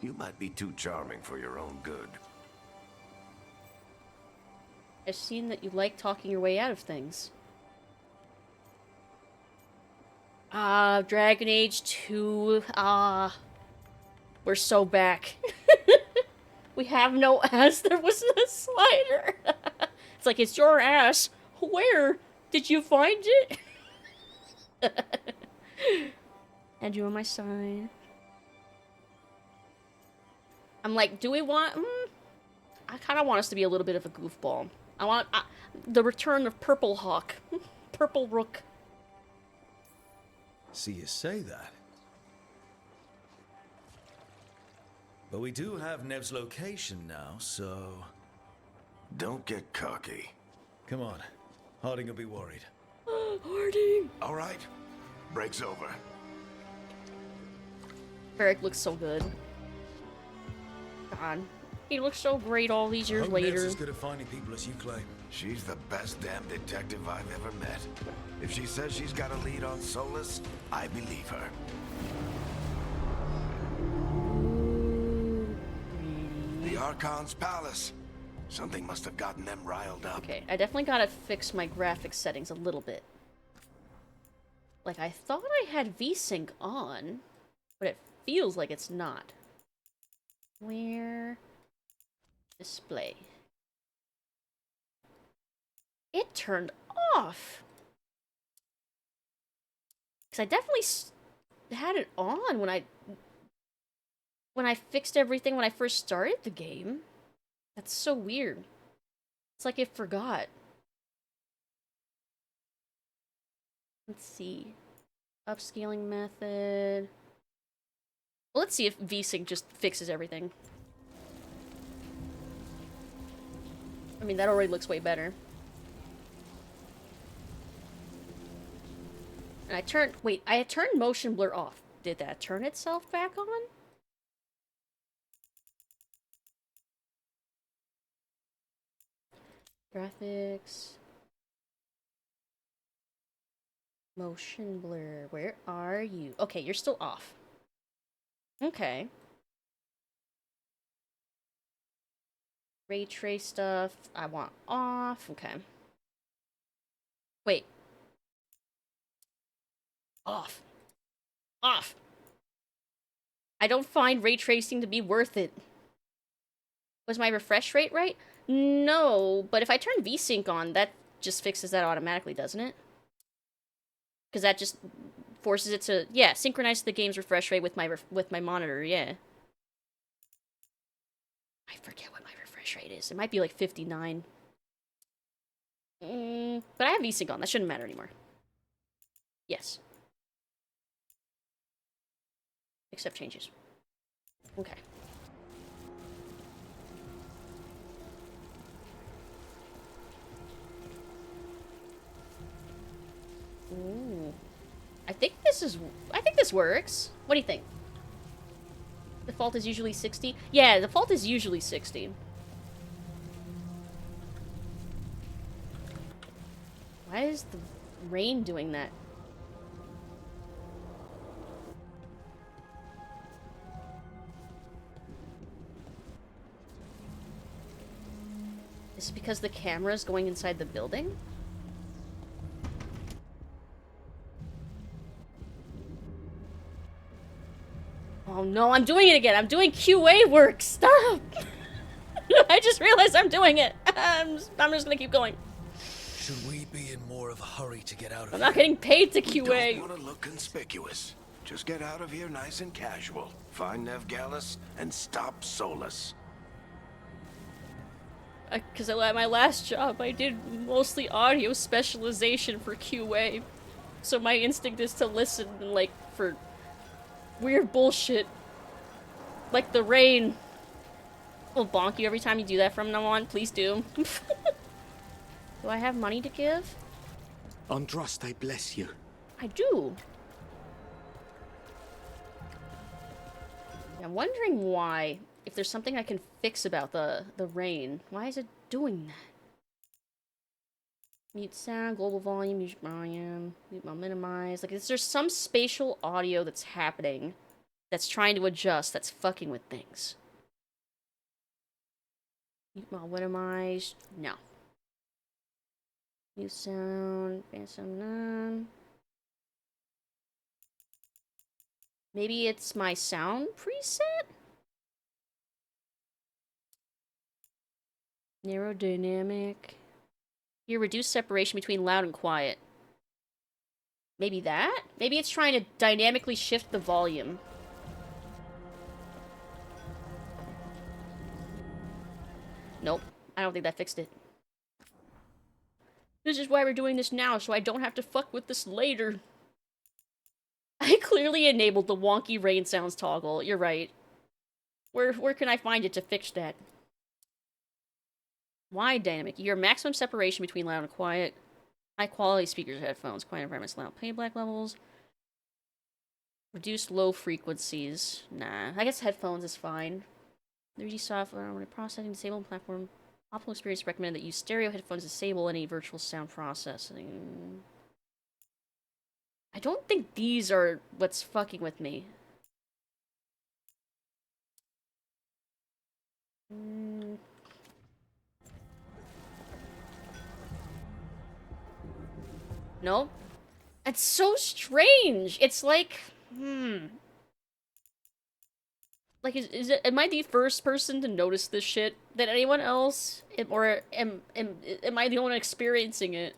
you might be too charming for your own good. I've seen that you like talking your way out of things. Dragon Age 2. We're so back. We have no ass. There wasn't a slider. It's like, it's your ass. Where did you find it? And you on my side. I'm like, do we want... I kind of want us to be a little bit of a goofball. I want the return of Purple Hawk. Purple Rook. See you say that. But we do have Nev's location now, so... Don't get cocky. Come on. Harding will be worried. Harding! All right. Break's over. Varric looks so good. God. He looks so great all these years Hope Nev's later. as good at finding people as you claim. She's the best damn detective I've ever met. If she says she's got a lead on Solus, I believe her. The Archon's palace. Something must have gotten them riled up. Okay, I definitely gotta fix my graphics settings a little bit. Like, I thought I had VSync on, but it feels like it's not. Where? Display. It turned off! Because I definitely had it on when I fixed everything when I first started the game. That's so weird. It's like it forgot. Let's see. Upscaling method. Well, let's see if VSync just fixes everything. I mean, that already looks way better. And I had turned motion blur off. Did that turn itself back on? Graphics. Motion blur. Where are you? Okay, you're still off. Okay. Ray trace stuff. I want off. Okay. Wait. Off. Off. I don't find ray tracing to be worth it. Was my refresh rate right? No, but if I turn VSync on, that just fixes that automatically, doesn't it? Because that just forces it to, yeah, synchronize the game's refresh rate with my monitor, yeah. I forget what my refresh rate is. It might be like 59. But I have VSync on. That shouldn't matter anymore. Yes. Accept changes. Okay. Ooh. I think this works. What do you think? Default is usually 60? Yeah, default is usually 60. Why is the rain doing that? Is it because the camera's going inside the building? Oh no, I'm doing it again. I'm doing QA work. Stop. I just realized I'm doing it. I'm just gonna keep going. Should we be in more of a hurry to get out of I'm here? not getting paid to You QA. don't want to look conspicuous. Just get out of here nice and casual. Find Nevgalis and stop Solus. Because at my last job, I did mostly audio specialization for QA. So my instinct is to listen, like, for weird bullshit. Like the rain. Will bonk you every time you do that from now on. Please do. Do I have money to give? Andraste bless you. I do. I'm wondering why. If there's something I can fix about the rain. Why is it doing that? Mute sound, global volume, music volume, mute while minimize. Like, is there some spatial audio that's happening that's trying to adjust, that's fucking with things? Mute while minimize. No. Mute sound, advanced sound none. Maybe it's my sound preset? Narrow dynamic. Here, reduce separation between loud and quiet. Maybe that? Maybe it's trying to dynamically shift the volume. Nope. I don't think that fixed it. This is why we're doing this now, so I don't have to fuck with this later. I clearly enabled the wonky rain sounds toggle. You're right. Where can I find it to fix that? Wide dynamic. Your maximum separation between loud and quiet. High quality speakers, headphones, quiet environments, loud playback levels. Reduce low frequencies. Nah, I guess headphones is fine. 3D software, when processing, disable platform. Optimal experience recommended that use stereo headphones, disable any virtual sound processing. I don't think these are what's fucking with me. No? It's so strange. It's like, Like, am I the first person to notice this shit? Did anyone else? Or am I the only one experiencing it?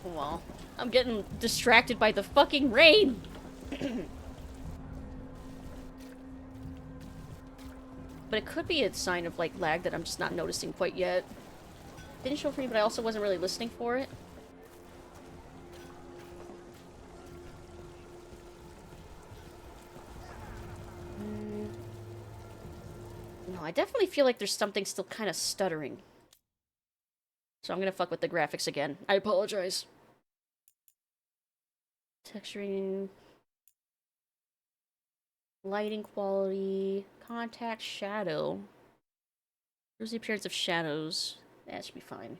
Well, I'm getting distracted by the fucking rain! But it could be a sign of, like, lag that I'm just not noticing quite yet. Didn't show for me, but I also wasn't really listening for it. No, I definitely feel like there's something still kind of stuttering. So I'm gonna fuck with the graphics again. I apologize. Texturing... Lighting quality... Contact shadow... There's the appearance of shadows. That should be fine.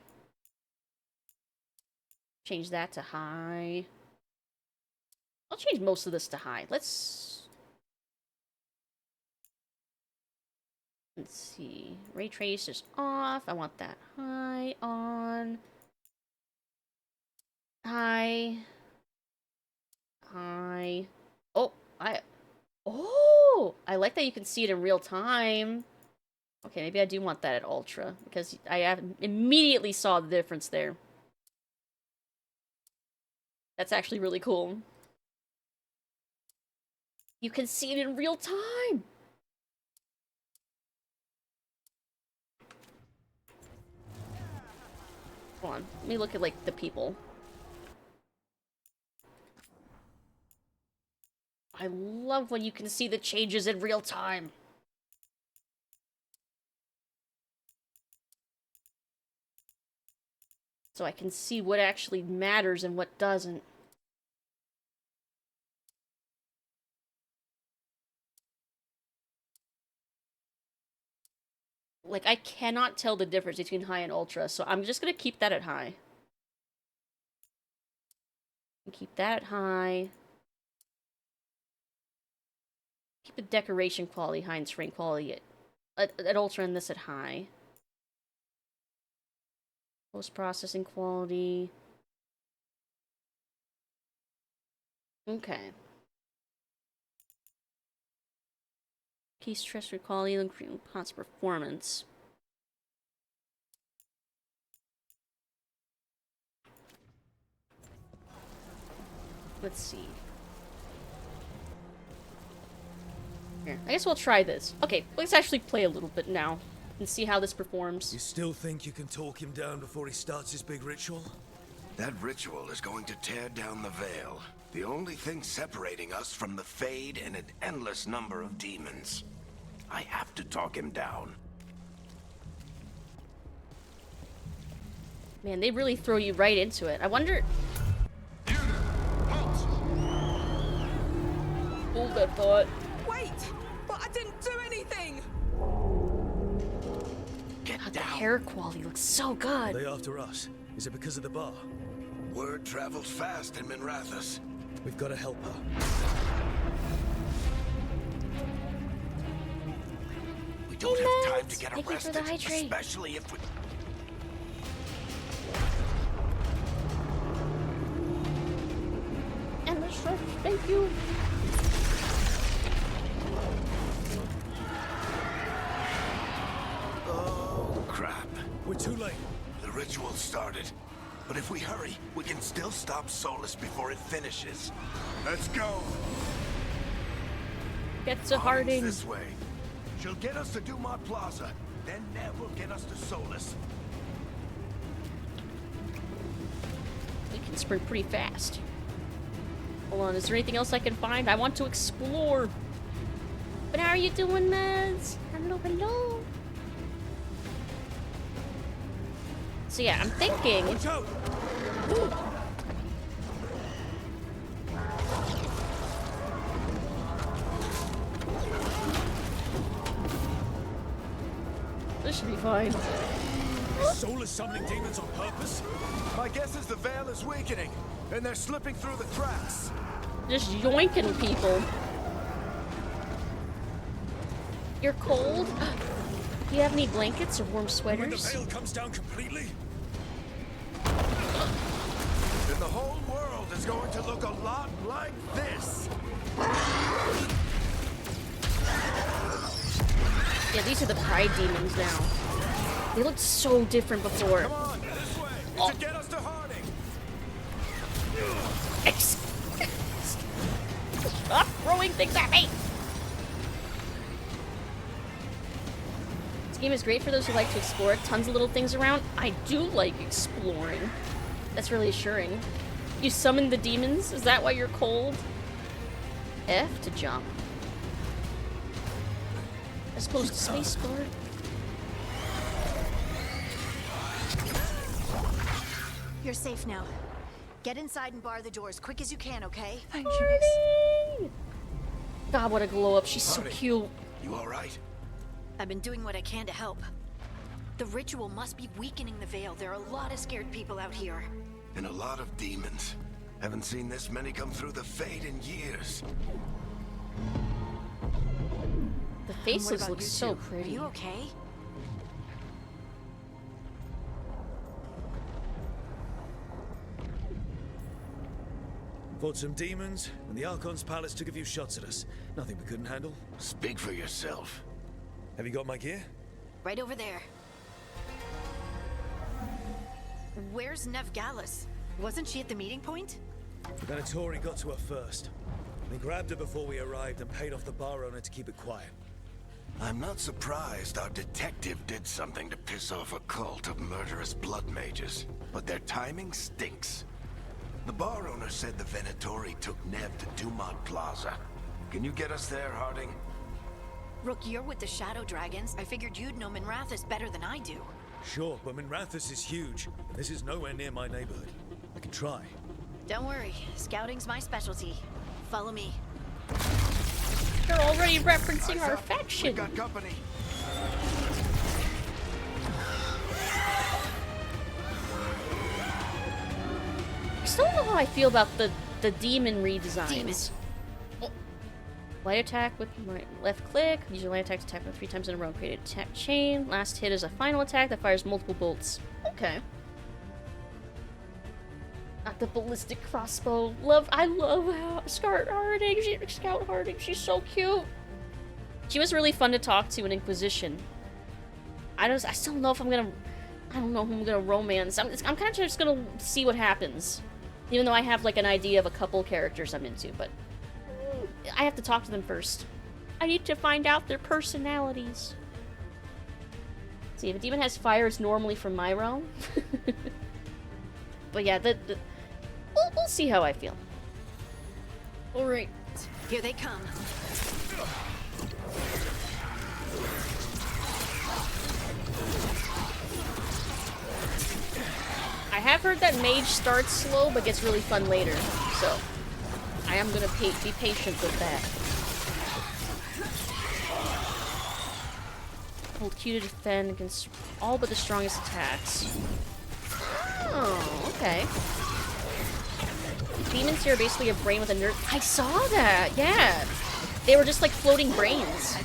Change that to high. I'll change most of this to high. Let's see. Ray trace is off. I want that high on. High. High. Oh, I like that you can see it in real time. Okay, maybe I do want that at ultra, because I immediately saw the difference there. That's actually really cool. You can see it in real time! Hold on, let me look at, like, the people. I love when you can see the changes in real time. So I can see what actually matters and what doesn't. Like, I cannot tell the difference between high and ultra, so I'm just gonna keep that at high. Keep that at high. Keep the decoration quality high and screen quality at ultra, and this at high. Post-processing quality. Okay. Key stress for quality and enhance performance. Let's see. Here, I guess we'll try this. Okay, let's actually play a little bit now and see how this performs. You still think you can talk him down before he starts his big ritual? That ritual is going to tear down the veil. The only thing separating us from the Fade and an endless number of demons. I have to talk him down. Man, they really throw you right into it. I wonder... Hold that thought. Wait! But I didn't do anything! Get God, the down. hair quality looks so Are good. they after us? Is it because of the bar? Word travels fast in Minrathous. We've got to help her. We don't have time to Demons! get Thank you for arrested, the hydrate. especially if we... And the shrimp, thank you. Oh, crap. We're too late. The ritual started. But if we hurry, we can still stop Solus before it finishes. Let's go. Get to Harding's Harding. this way. She'll get us to Dumont Plaza. Then Nev will get us to Solus. We can sprint pretty fast. Hold on, is there anything else I can find? I want to explore. But how are you doing, Mez? Hello, hello. So yeah, I'm thinking... Watch out! This should be fine. Is Solus summoning demons on purpose? My guess is the veil is weakening, and they're slipping through the cracks. Just yoinking people. You're cold? Do you have any blankets or warm When the sweaters? veil comes down completely, Then the whole world is going to look a lot like this. Yeah, these are the Pride demons now. They looked so different before. Come on, this way. To get us to Harding. Stop throwing things at me! This game is great for those who like to explore. Tons of little things around. I do like exploring. That's really assuring. You summoned the demons? Is that why you're cold? F to jump. As opposed to spacebar. You're safe now. Get inside and bar the door as quick as you can, okay? Thank you, Miss. God, what a glow up. She's so Harding. cute. You all right? I've been doing what I can to help. The ritual must be weakening the veil. There are a lot of scared people out here. And a lot of demons. Haven't seen this many come through the Fade in years. The What faces about look you so two? pretty. Are you okay? fought some demons, and the Archon's palace took a few shots at us. Nothing we couldn't handle. Speak for yourself. Have you got my gear? Right over there. Where's Nev Gallus? Wasn't she at the meeting point? The Venatori got to her first. They grabbed her before we arrived and paid off the bar owner to keep it quiet. I'm not surprised our detective did something to piss off a cult of murderous blood mages, but their timing stinks. The bar owner said the Venatori took Nev to Dumont Plaza. Can you get us there, Harding? Rook, you're with the Shadow Dragons. I figured you'd know Minrathous better than I do. Sure, but Minrathous is huge, and this is nowhere near my neighborhood. I can try. Don't worry, scouting's my specialty. Follow me. They're already referencing Eyes our up. faction. We got company. I still don't know how I feel about the demon redesigns. Demons. Light attack with my left click. Use your light attack to attack them 3 times in a row. Create an attack chain. Last hit is a final attack that fires multiple bolts. Okay. Not the ballistic crossbow. I love Scout Harding. Scout Harding. She's so cute. She was really fun to talk to in Inquisition. I still don't know if I'm gonna. I don't know who I'm gonna romance. I'm kind of just gonna see what happens. Even though I have, like, an idea of a couple characters I'm into, but I have to talk to them first. I need to find out their personalities. See, if a demon has fire, it's normally from my realm. But yeah, we'll see how I feel. Alright. Here they come. I have heard that mage starts slow but gets really fun later, so I am gonna be patient with that. Hold Q to defend against all but the strongest attacks. Oh, okay. Demons here are basically a brain with a nerve. I saw that, yeah. They were just like floating brains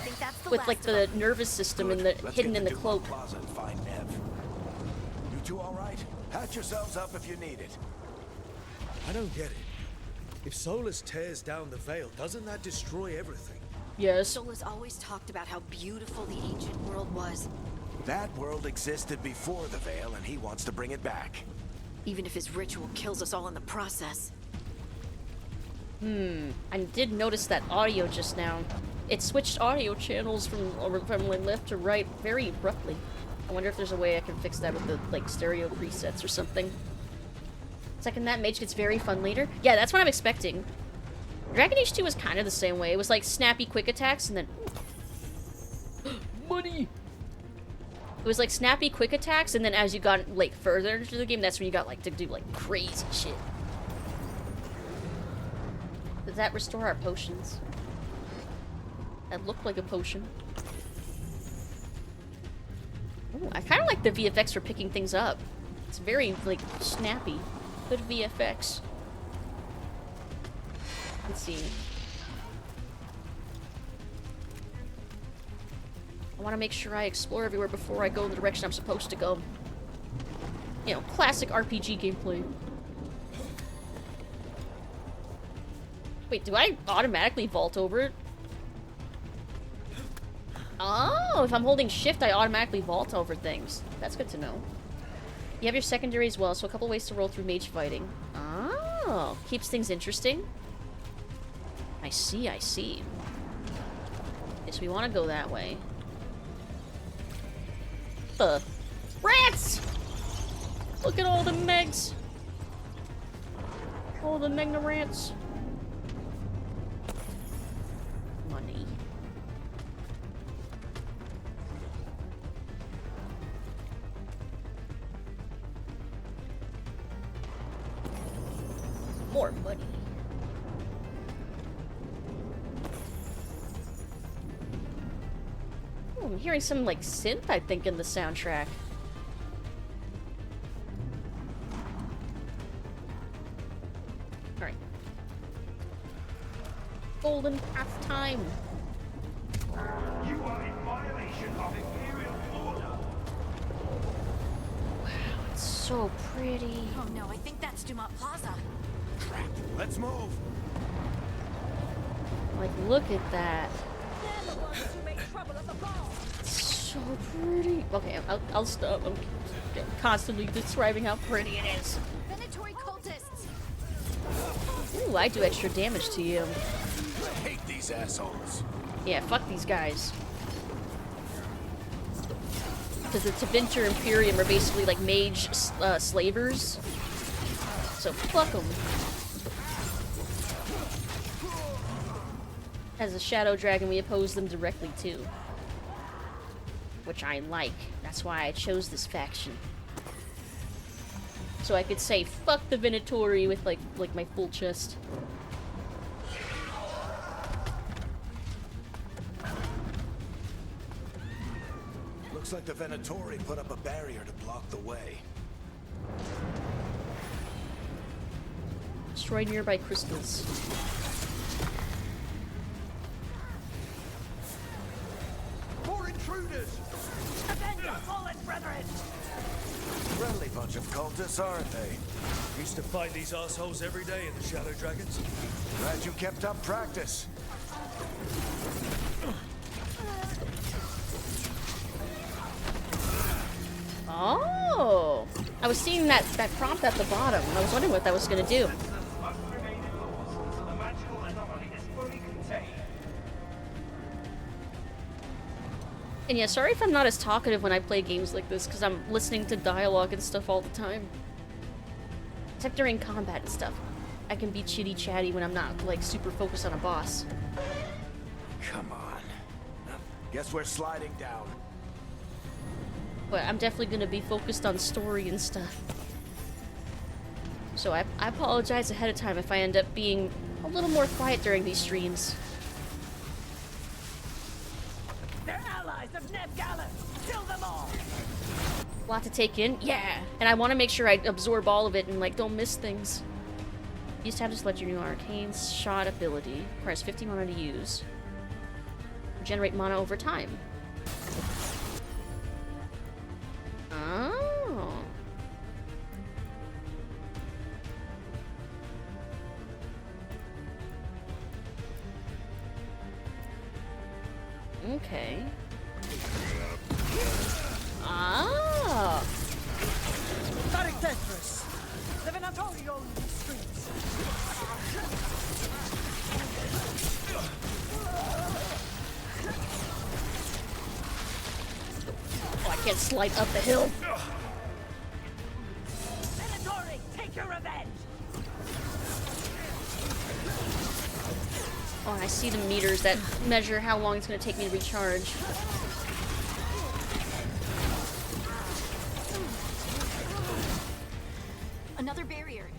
with like the nervous system and the hidden in the cloak. You two all right? Patch yourselves up if you need it. I don't get it. If Solus tears down the veil, doesn't that destroy everything? Yes. Solus always talked about how beautiful the ancient world was. That world existed before the veil, and he wants to bring it back. Even if his ritual kills us all in the process. I did notice that audio just now. It switched audio channels from left to right very abruptly. I wonder if there's a way I can fix that with the, like, stereo presets or something. Second, that mage gets very fun later. Yeah, that's what I'm expecting. Dragon Age 2 was kind of the same way. It was like snappy quick attacks and then... Money! It was like snappy quick attacks and then as you got, like, further into the game, that's when you got, like, to do, like, crazy shit. Does that restore our potions? That looked like a potion. Ooh, I kind of like the VFX for picking things up. It's very, like, snappy. Good VFX. Let's see. I want to make sure I explore everywhere before I go in the direction I'm supposed to go. You know, classic RPG gameplay. Wait, do I automatically vault over it? Oh, if I'm holding shift, I automatically vault over things. That's good to know. You have your secondary as well, so a couple ways to roll through mage fighting. Oh, keeps things interesting. I see, I see. Yes, we want to go that way. The rats! Look at all the megs! All the megna rats. Money. More money. Oh, I'm hearing some, like, synth, I think, in the soundtrack. Alright. Golden path time. You are in violation of Imperial order. Wow, it's so pretty. Oh no, I think that's Dumont Plaza. Crap. Let's move. Like, look at that. It's so pretty. Okay, I'll stop. I'm constantly describing how pretty it is. Venatori cultists! Ooh, I do extra damage to you. I hate these assholes. Yeah, fuck these guys. Because the Tevinter Imperium are basically like mage slavers. So fuck them. As a shadow dragon, we oppose them directly too. Which I like. That's why I chose this faction. So I could say fuck the Venatori with like my full chest. Looks like the Venatori put up a barrier to block the way. Destroy nearby crystals. More intruders! Avenge your fallen brethren! Friendly bunch of cultists, aren't they? Used to fight these assholes every day in the Shadow Dragons. Glad you kept up practice. Oh! I was seeing that prompt at the bottom, and I was wondering what that was gonna do. Must remain indoors until the magical anomaly is fully contained. And yeah, sorry if I'm not as talkative when I play games like this, because I'm listening to dialogue and stuff all the time. Except during combat and stuff. I can be chitty-chatty when I'm not, like, super focused on a boss. Come on. Guess we're sliding down. But I'm definitely gonna be focused on story and stuff. So I apologize ahead of time if I end up being a little more quiet during these streams. They're allies of Ned Gallus! Kill them all! A lot to take in, yeah. And I want to make sure I absorb all of it and like don't miss things. Use tab to select your new arcane shot ability. Requires 50 mana to use. Regenerate mana over time. Oh. Okay. Ah. Tarek Tetris! The Venatori own these streets! Oh, I can't slide up the hill. Venatori, take your revenge! Oh, and I see the meters that measure how long it's going to take me to recharge. Another barrier.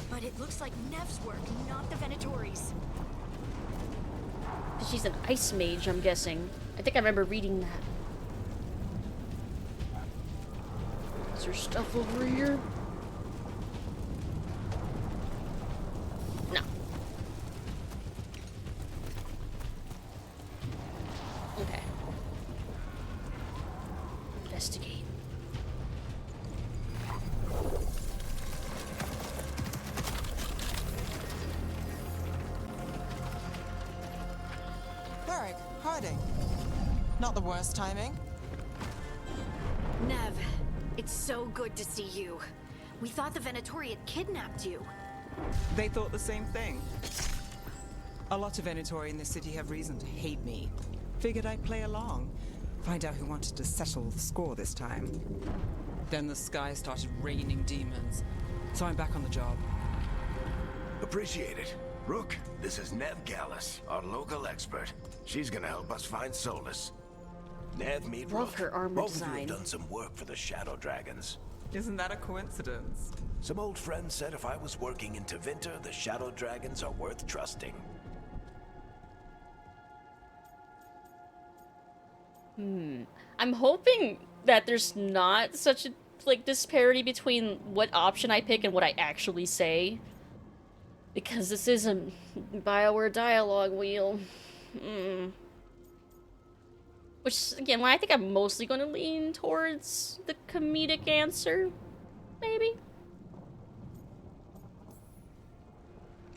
But it looks like Nev's work, not the Venatori's. She's an ice mage, I'm guessing. I think I remember reading that. Is there stuff over here? No. Okay. Investigate. Varric, hiding. Not the worst timing. Nev, it's so good to see you. We thought the Venatori had kidnapped you. They thought the same thing. A lot of Venatori in this city have reason to hate me. Figured I'd play along. Find out who wanted to settle the score this time. Then the sky started raining demons. So I'm back on the job. Appreciate it. Rook, this is Nev Gallus, our local expert. She's gonna help us find solace. Nev, meet Love Rook. her armor Both design. of you have done some work for the Shadow Dragons. Isn't that a coincidence? Some old friends said if I was working in Tevinter, the Shadow Dragons are worth trusting. I'm hoping that there's not such a like disparity between what option I pick and what I actually say. Because this is a BioWare dialogue wheel. Which, again, I think I'm mostly going to lean towards the comedic answer. Maybe?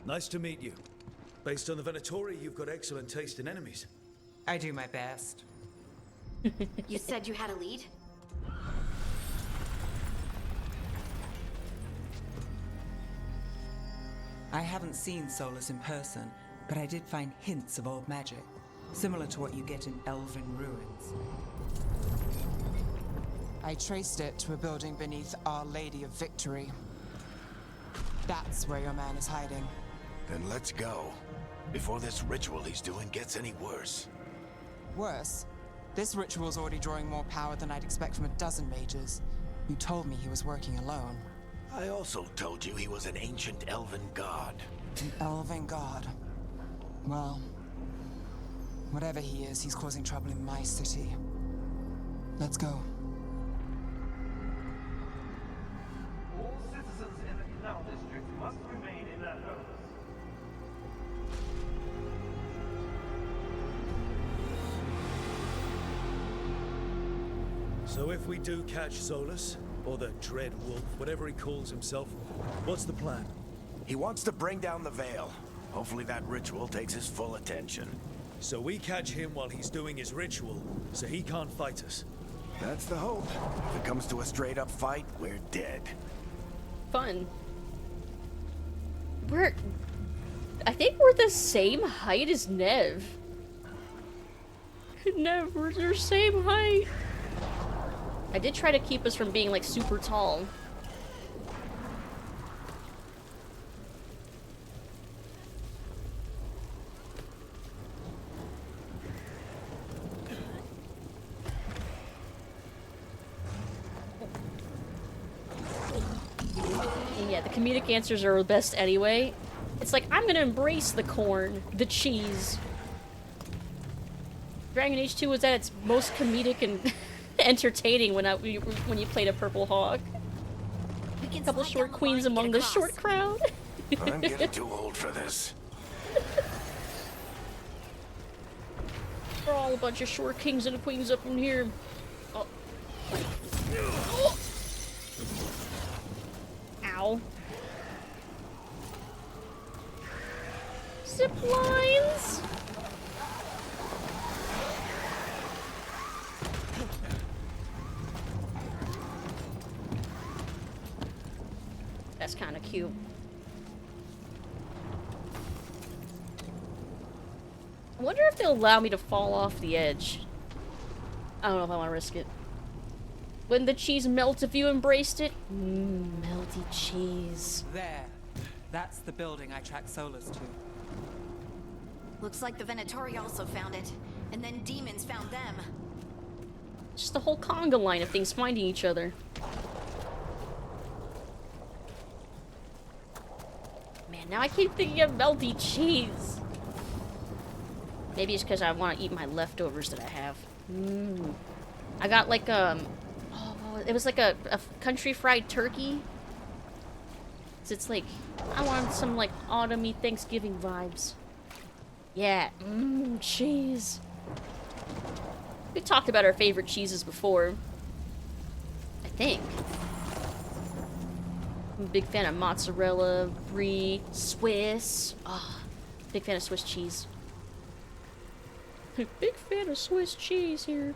Nice to meet you. Based on the Venatori, you've got excellent taste in enemies. I do my best. You said you had a lead? I haven't seen Solus in person, but I did find hints of old magic, similar to what you get in elven ruins. I traced it to a building beneath Our Lady of Victory. That's where your man is hiding. Then let's go. Before this ritual he's doing gets any worse. Worse, this ritual's already drawing more power than I'd expect from a dozen mages. You told me he was working alone. I also told you he was an ancient elven god. An elven god. Well, whatever he is, he's causing trouble in my city. Let's go. All citizens in the Canal District must remain in their homes. So if we do catch Solus, or the Dread Wolf, whatever he calls himself, what's the plan? He wants to bring down the Veil. Hopefully that ritual takes his full attention. So we catch him while he's doing his ritual, so he can't fight us. That's the hope. If it comes to a straight-up fight, we're dead. Fun. I think we're the same height as Nev. Nev, we're the same height. I did try to keep us from being, like, super tall. And yeah, the comedic answers are the best anyway. It's like, I'm gonna embrace the corn, the cheese. Dragon Age 2 was at its most comedic and entertaining when you played a Purple Hawk. A couple short queens among the short crowd. I'm getting too old for this. We're all a bunch of short kings and queens up in here. Oh. Oh. Ow. Zip lines. That's kind of cute. I wonder if they'll allow me to fall off the edge. I don't know if I want to risk it. When the cheese melts if you embraced it. Melty cheese. There. That's the building I tracked Solus to. Looks like the Venatori also found it. And then demons found them. Just the whole conga line of things finding each other. Man, now I keep thinking of melty cheese. Maybe it's because I want to eat my leftovers that I have. I got like it was like a country fried turkey. So it's like, I want some like autumny Thanksgiving vibes. Yeah, cheese. We talked about our favorite cheeses before. I think. I'm a big fan of mozzarella, brie, Swiss. Big fan of Swiss cheese. Big fan of Swiss cheese here.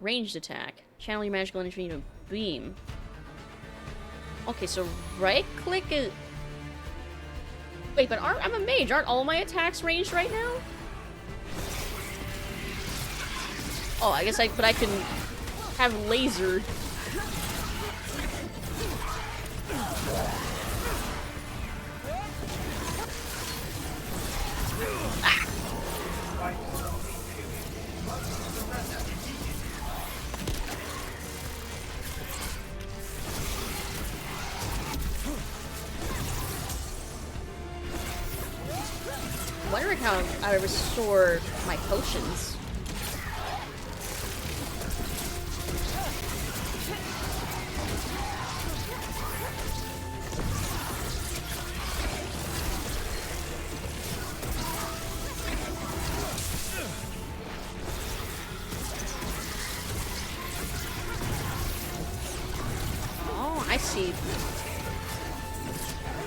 Ranged attack. Channel your magical energy into a beam. Okay, so right click is... Wait, but I'm a mage. Aren't all my attacks ranged right now? Oh, I guess but I can have laser. I'm wondering how I restore my potions. Oh, I see.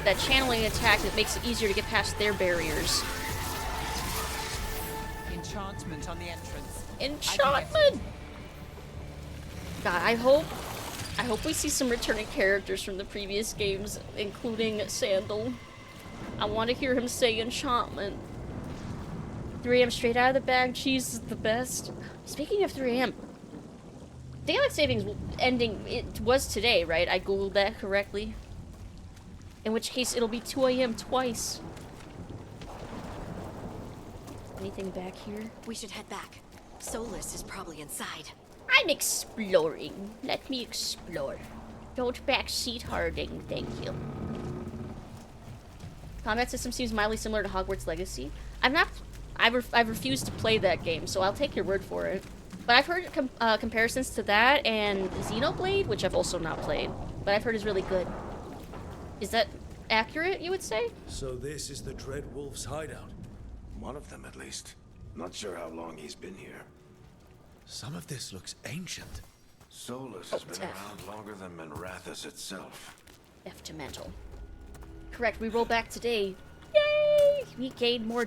That channeling attack that makes it easier to get past their barriers. Enchantment on the entrance. Enchantment! God, I hope we see some returning characters from the previous games, including Sandal. I want to hear him say enchantment. 3 AM straight out of the bag, cheese is the best. Speaking of 3 AM, Daylight Savings ending, it was today, right? I googled that correctly. In which case, it'll be 2 AM twice. Anything back here? We should head back. Solus is probably inside. I'm exploring. Let me explore. Don't backseat Harding, thank you. Combat system seems mildly similar to Hogwarts Legacy. I've refused to play that game, so I'll take your word for it. But I've heard comparisons to that and Xenoblade, which I've also not played, but I've heard is really good. Is that accurate, you would say? So this is the Dread Wolf's hideout? One of them, at least. Not sure how long he's been here. Some of this looks ancient. Solus has been around longer than Manrathus itself. F to mental. Correct, we roll back today. Yay! We gain more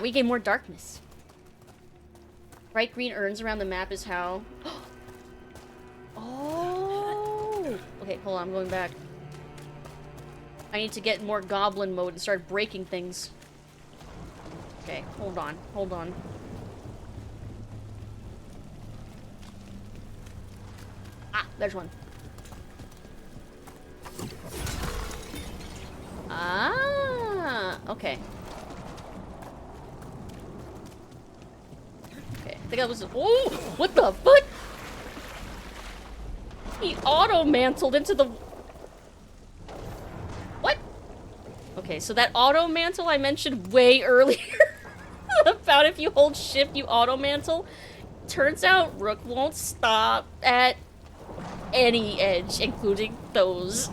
we gain more darkness. Bright green urns around the map is how... Oh! Okay, hold on, I'm going back. I need to get more goblin mode and start breaking things. Okay, hold on, hold on. Ah, there's one. Ah, okay. Okay, I think I was. Oh, what the fuck? He auto-mantled into the. What? Okay, so that auto-mantle I mentioned way earlier about if you hold shift, you auto-mantle. Turns out Rook won't stop at any edge, including those.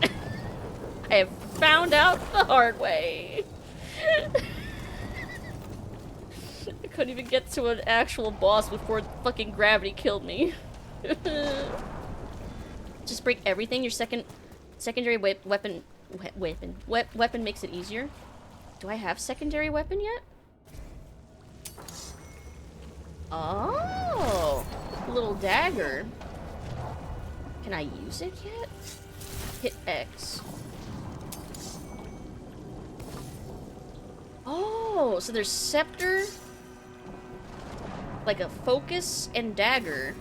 I have found out the hard way. I couldn't even get to an actual boss before fucking gravity killed me. Just break everything. Your secondary weapon makes it easier. Do I have secondary weapon yet? Oh, little dagger. Can I use it yet? Hit X. Oh, so there's scepter, like a focus, and dagger.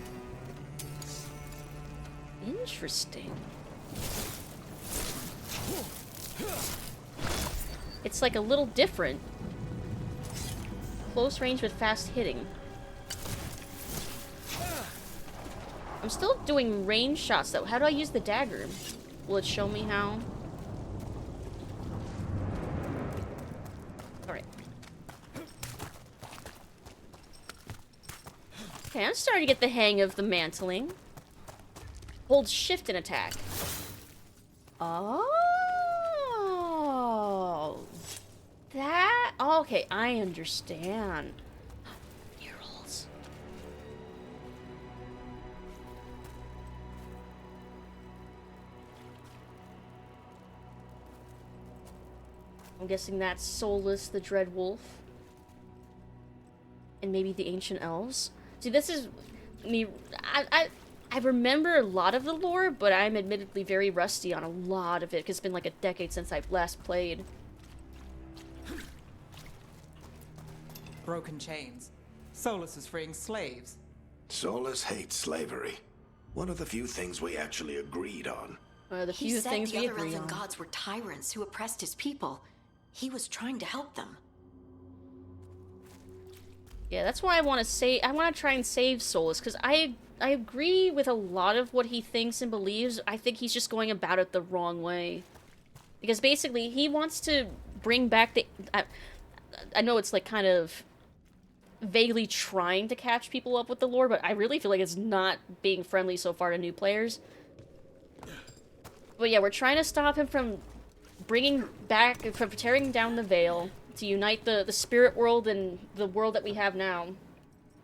Interesting. It's like a little different. Close range with fast hitting. I'm still doing range shots though. How do I use the dagger? Will it show me how? Alright. Okay, I'm starting to get the hang of the mantling. Hold shift and attack. Oh. That... Oh, okay, I understand. Murals. I'm guessing that's Solus the Dread Wolf. And maybe the Ancient Elves. See, this is me... I remember a lot of the lore, but I'm admittedly very rusty on a lot of it, because it's been like a decade since I've last played. Broken chains. Solus is freeing slaves. Solus hates slavery. One of the few things we actually agreed on. The He few said things the we other agree elven on. gods were tyrants who oppressed his people. He was trying to help them. Yeah, that's why I want to say I want to try and save Solus, because I agree with a lot of what he thinks and believes. I think he's just going about it the wrong way. Because basically, he wants to bring back the... I know it's like kind of vaguely trying to catch people up with the lore, but I really feel like it's not being friendly so far to new players. But yeah, we're trying to stop him from bringing back... from tearing down the veil to unite the spirit world and the world that we have now,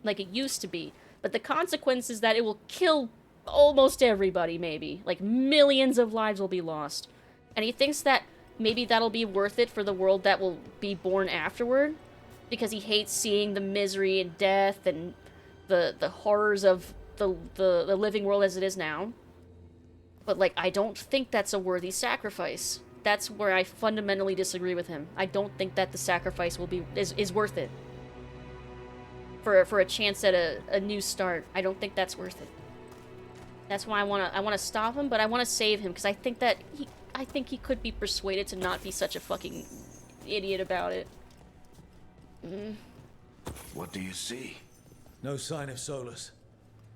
like it used to be. But the consequence is that it will kill almost everybody, maybe. Like, millions of lives will be lost. And he thinks that maybe that'll be worth it for the world that will be born afterward, because he hates seeing the misery and death and the horrors of the living world as it is now. But, like, I don't think that's a worthy sacrifice. That's where I fundamentally disagree with him. I don't think that the sacrifice is worth it. For a chance at a new start. I don't think that's worth it. That's why I wanna stop him, but I wanna save him, because I think that he could be persuaded to not be such a fucking idiot about it. What do you see? No sign of Solus.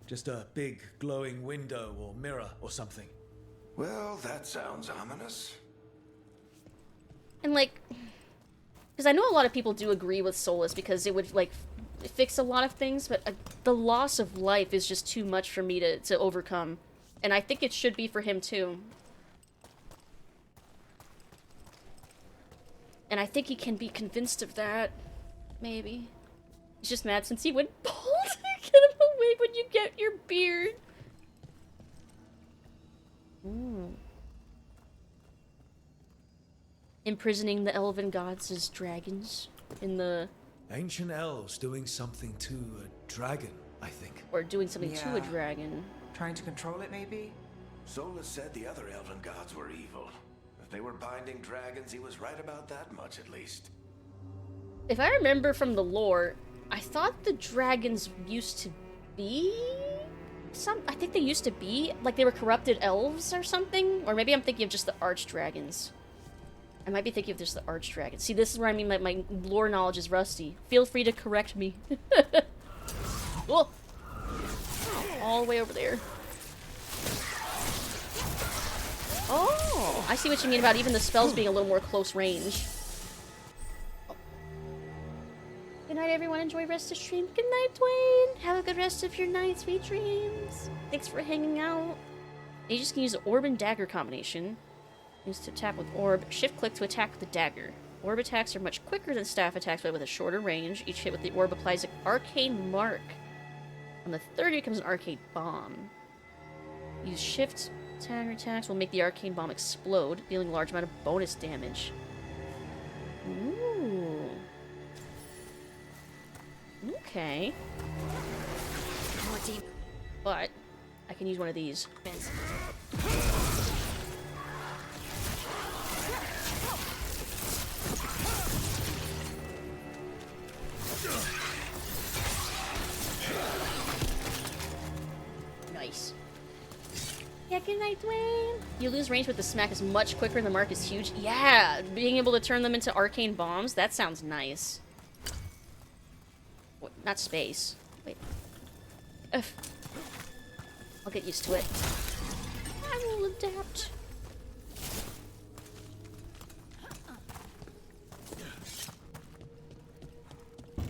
Just a big glowing window or mirror or something. Well, that sounds ominous. And like, because I know a lot of people do agree with Solus because it would like fix a lot of things, but the loss of life is just too much for me to overcome. And I think it should be for him too. And I think he can be convinced of that. Maybe. He's just mad since he went bald. Get him away when you get your beard. Imprisoning the elven gods as dragons in the... Ancient elves doing something to a dragon. I think. Or doing something to a Yeah. dragon. Trying to control it, maybe? Solus said the other elven gods were evil. If they were binding dragons, he was right about that much at least. If I remember from the lore, I thought the dragons used to be I think they used to be like they were corrupted elves or something, or maybe I'm thinking of just the archdragons. I might be thinking of just the archdragons. See, this is where I mean my lore knowledge is rusty. Feel free to correct me. Oh, all the way over there. Oh, I see what you mean about even the spells being a little more close range. Good night, everyone. Enjoy rest of stream. Good night, Dwayne. Have a good rest of your night. Sweet dreams. Thanks for hanging out. You just can use the orb and dagger combination. Use to attack with orb. Shift click to attack with the dagger. Orb attacks are much quicker than staff attacks, but with a shorter range. Each hit with the orb applies an arcane mark. On the third, it becomes an arcane bomb. Use shift. Dagger attacks will make the arcane bomb explode, dealing a large amount of bonus damage. Ooh. Okay. But I can use one of these. Nice. Yeah, good night, Dwayne. You lose range with the smack is much quicker and the mark is huge. Yeah, being able to turn them into arcane bombs, that sounds nice. Wait, not space. Wait. Ugh. I'll get used to it. I will adapt.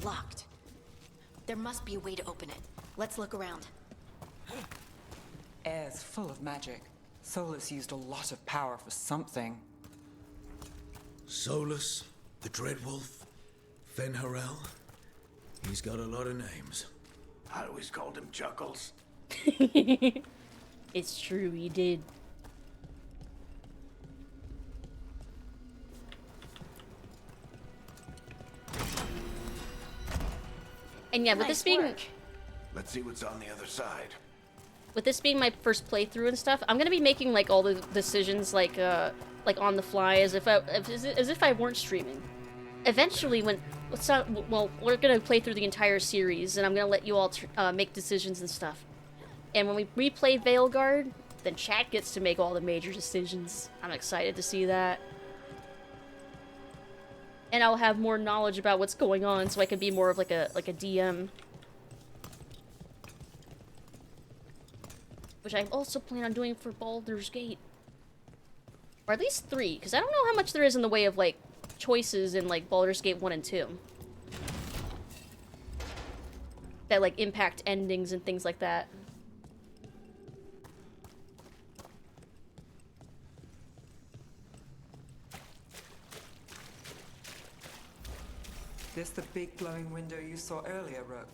Locked. There must be a way to open it. Let's look around. Air's full of magic. Solus used a lot of power for something. Solus, the Dreadwolf, Fenharel. He's got a lot of names. I always called him Chuckles. It's true, he did. And yeah, with this being... Let's see what's on the other side. With this being my first playthrough and stuff, I'm gonna be making like all the decisions like on the fly as if I weren't streaming. Eventually, well, we're gonna play through the entire series, and I'm gonna let you all make decisions and stuff. And when we replay Veilguard, then chat gets to make all the major decisions. I'm excited to see that. And I'll have more knowledge about what's going on, so I can be more of like a DM. Which I also plan on doing for Baldur's Gate. Or at least 3, because I don't know how much there is in the way of, like, choices in, like, Baldur's Gate 1 and 2. That, like, impact endings and things like that. This the big glowing window you saw earlier, Rook?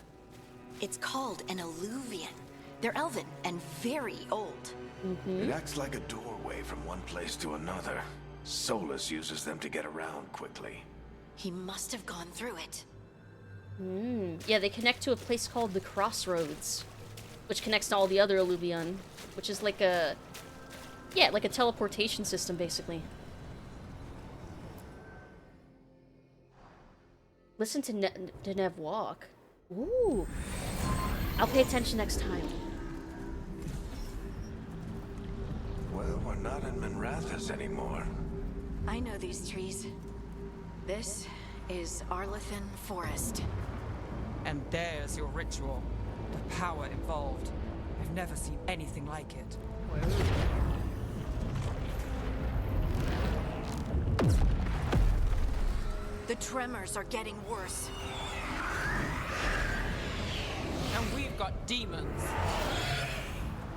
It's called an alluvian. They're elven and very old. It acts like a doorway from one place to another. Solus uses them to get around quickly. He must have gone through it. Yeah, they connect to a place called the Crossroads, which connects to all the other alluvion, which is like a... yeah, like a teleportation system, basically. Listen to Nev walk. Ooh. I'll pay attention next time. Well, we're not in Minrathous anymore. I know these trees. This is Arlethan Forest. And there's your ritual. The power involved. I've never seen anything like it. The tremors are getting worse. And we've got demons.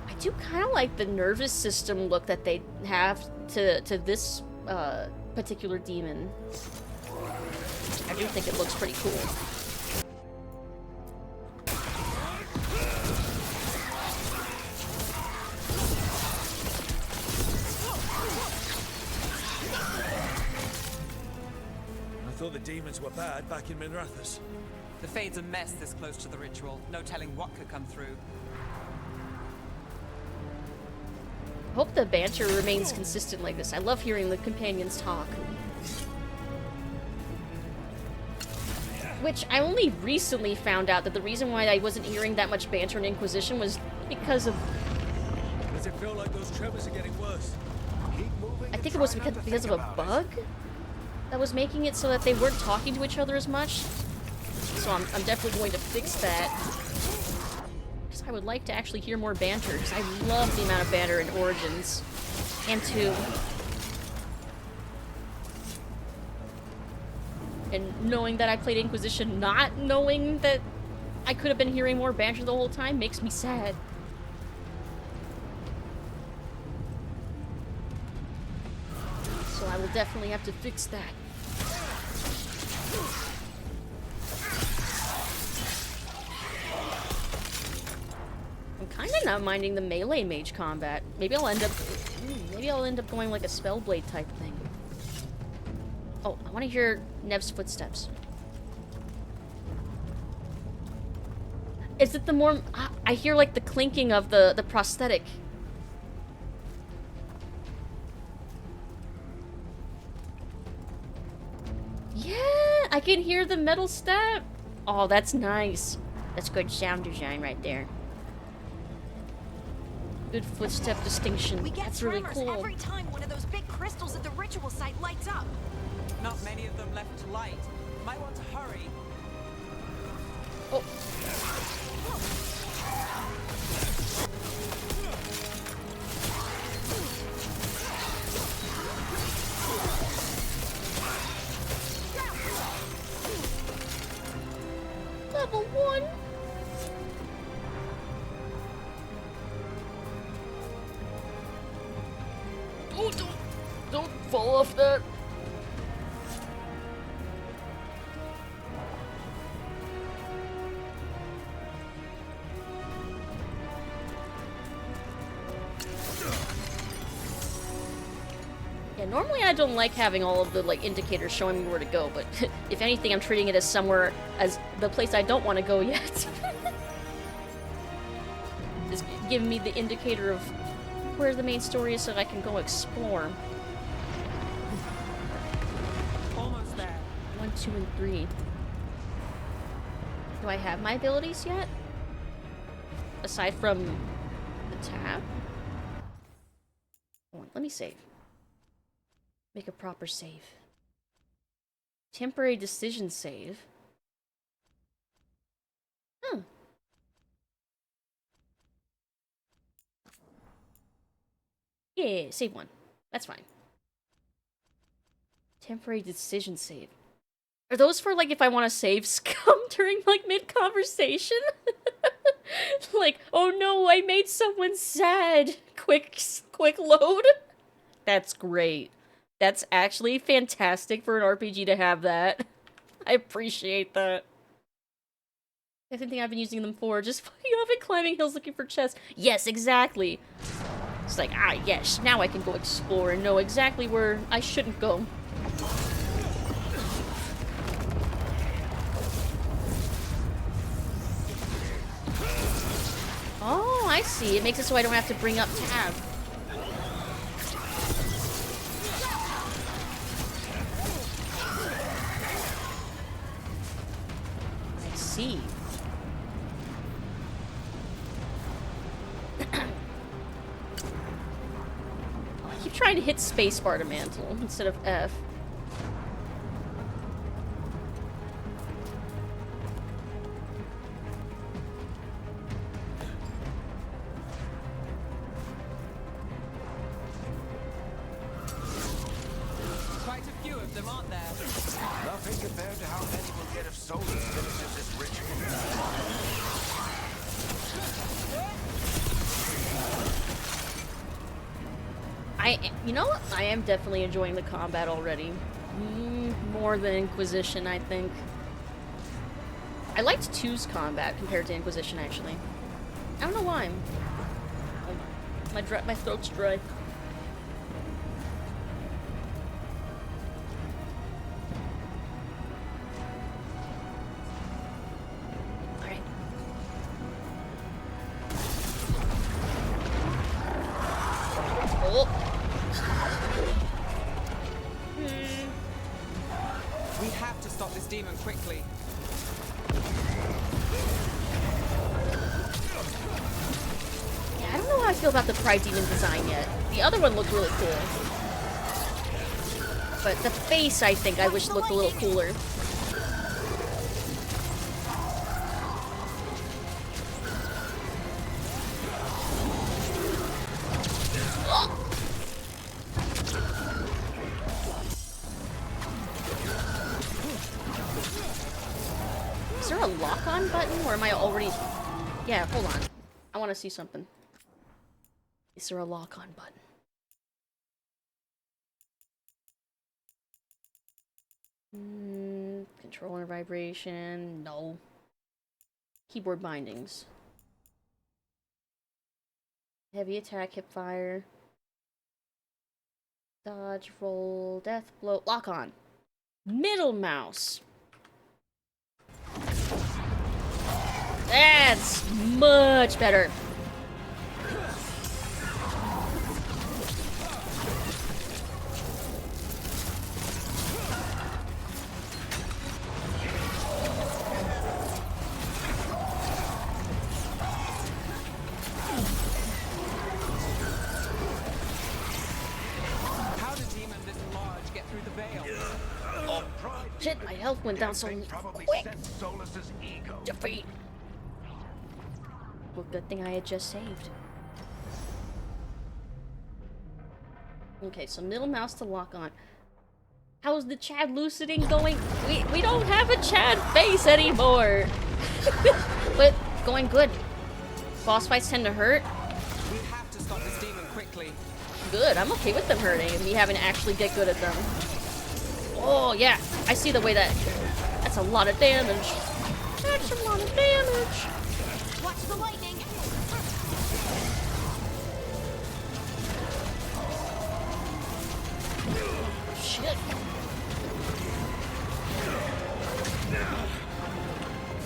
I do kind of like the nervous system look that they have to this particular demon. I do think it looks pretty cool. I thought the demons were bad back in Minrathous. The Fade's a mess this close to the ritual. No telling what could come through. I hope the banter remains consistent like this. I love hearing the companions talk. Which I only recently found out that the reason why I wasn't hearing that much banter in Inquisition was because of... Does it feel like those tremors are getting worse? I think it was because of a bug that was making it so that they weren't talking to each other as much. So I'm definitely going to fix that. Because I would like to actually hear more banter, because I love the amount of banter in Origins and 2. And knowing that I played Inquisition not knowing that I could have been hearing more banter the whole time makes me sad. So I will definitely have to fix that. I'm kind of not minding the melee mage combat. Maybe I'll end up going like a spellblade type thing. Oh, I want to hear Nev's footsteps. Is it the more... I hear like the clinking of the prosthetic. Yeah, I can hear the metal step. Oh, that's nice. That's good sound design right there. Good footstep distinction. That's really cool. Every time one of those big crystals at the ritual site lights up. Not many of them left to light. Might want to hurry. Oh. Level 1. Oh, don't fall off that. Yeah, normally I don't like having all of the like indicators showing me where to go, but if anything, I'm treating it as somewhere as the place I don't want to go yet. It's giving me the indicator of where the main story is so that I can go explore. Almost there. 1, 2, and 3. Do I have my abilities yet? Aside from the tab? Hold on, let me save. Make a proper save. Temporary decision save. Huh. Yeah, save one. That's fine. Temporary decision save. Are those for, like, if I want to save scum during, like, mid-conversation? Like, oh no, I made someone sad. Quick load. That's great. That's actually fantastic for an RPG to have that. I appreciate that. That's the thing I've been using them for. Just fucking off and climbing hills looking for chests. Yes, exactly. It's like, ah, yes, now I can go explore and know exactly where I shouldn't go. Oh, I see. It makes it so I don't have to bring up tab. I see. I keep trying to hit spacebar to mantle instead of F. Quite a few of them, aren't there? Nothing compared to how many we'll get if Solus finishes this ritual. You know what? I am definitely enjoying the combat already. More than Inquisition, I think. I liked 2's combat compared to Inquisition, actually. I don't know why. My throat's dry. We have to stop this demon quickly. Yeah, I don't know how I feel about the Pride Demon design yet. The other one looked really cool. But the face, I think, I wish looked a little cooler. Is there a lock-on button, or am I already... Yeah, hold on. I want to see something. Is there a lock-on button? Controller vibration, no. Keyboard bindings. Heavy attack, hip fire. Dodge, roll, death blow, lock on. Middle mouse. That's much better. How did demon this large get through the veil? Shit, my health went down so quick. Defeat. Well, good thing I had just saved. Okay, so middle mouse to lock on. How's the Chad luciding going? We don't have a Chad face anymore. But going good. Boss fights tend to hurt. We have to stop this demon quickly. Good, I'm okay with them hurting and me having to actually get good at them. Oh yeah, I see the way that's a lot of damage. That's a lot of damage. Watch the lightning. Shit.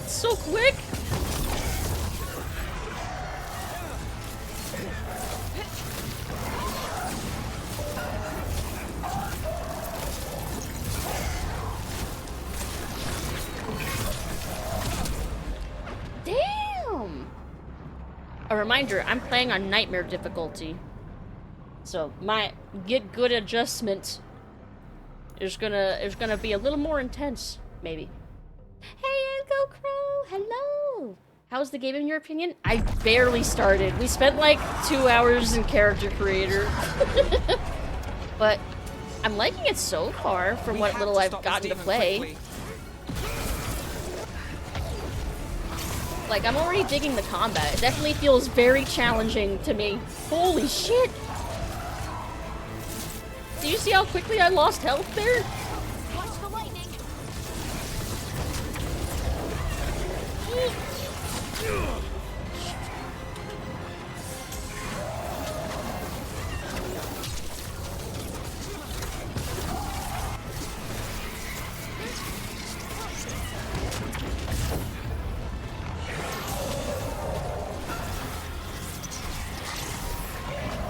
So quick. Damn. A reminder, I'm playing on nightmare difficulty. So my get good adjustment is gonna be a little more intense, maybe. Hey, Go Crow, hello. How's the game in your opinion? I barely started. We spent like 2 hours in character creator, but I'm liking it so far from what little I've gotten to play. Like, I'm already digging the combat. It definitely feels very challenging to me. Holy shit! Do you see how quickly I lost health there? Watch the lightning.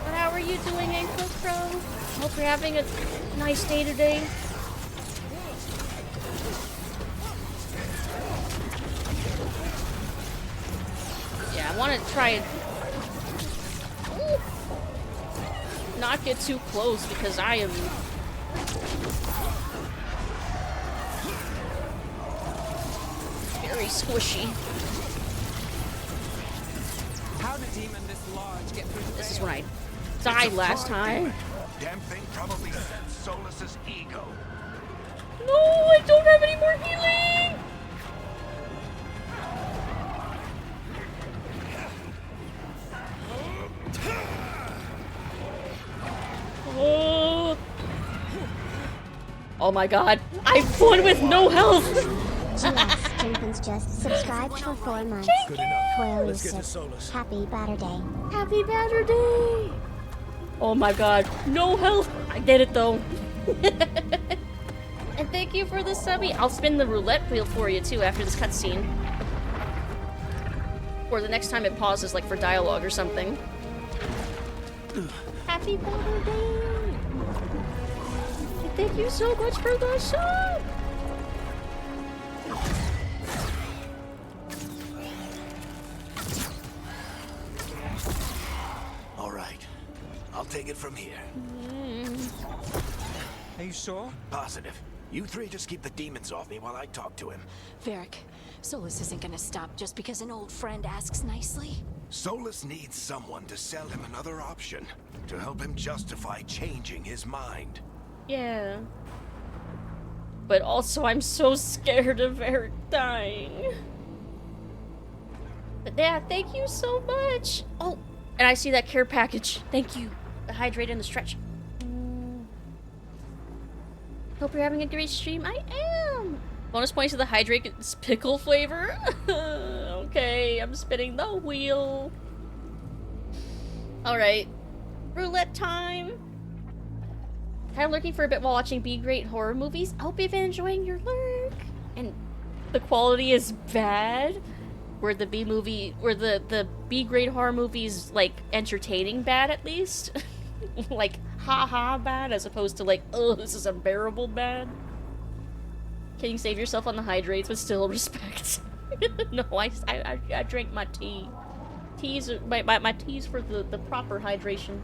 But how are you doing, Ankle Crow? Hope you're having a nice day today. Yeah, I want to try and not get too close because I am very squishy. How did demon this large get through the veil? This is when I died last time. Damn thing probably sent Solus's ego. No, I don't have any more healing! Oh. Oh my god, I've won with no health! GS Jenkins just subscribed for 4 months. Good enough. For Let's get to Lucid. Solus. Happy Batter Day. Happy Batter Day! Oh my god, no health! I did it though. And thank you for the subby. I'll spin the roulette wheel for you too after this cutscene. Or the next time it pauses, like for dialogue or something. Happy Batter Day! And thank you so much for the sub! All right. I'll take it from here. Are you sure? Positive. You three just keep the demons off me while I talk to him. Varric, Solus isn't gonna stop just because an old friend asks nicely. Solus needs someone to sell him another option, to help him justify changing his mind. Yeah. But also, I'm so scared of Eric dying. But yeah, thank you so much. Oh, and I see that care package. Thank you. The hydrate and the stretch. Hope you're having a great stream. I am. Bonus points to the hydrate is pickle flavor. Okay, I'm spinning the wheel. All right, roulette time. Kind of lurking for a bit while watching B-grade horror movies. I hope you've been enjoying your lurk. And the quality is bad. Where the the B-grade horror movies like entertaining bad at least. Like haha bad as opposed to like, oh, this is unbearable bad. Can you save yourself on the hydrates but still respect? No, I drank my tea. My tea's for the proper hydration.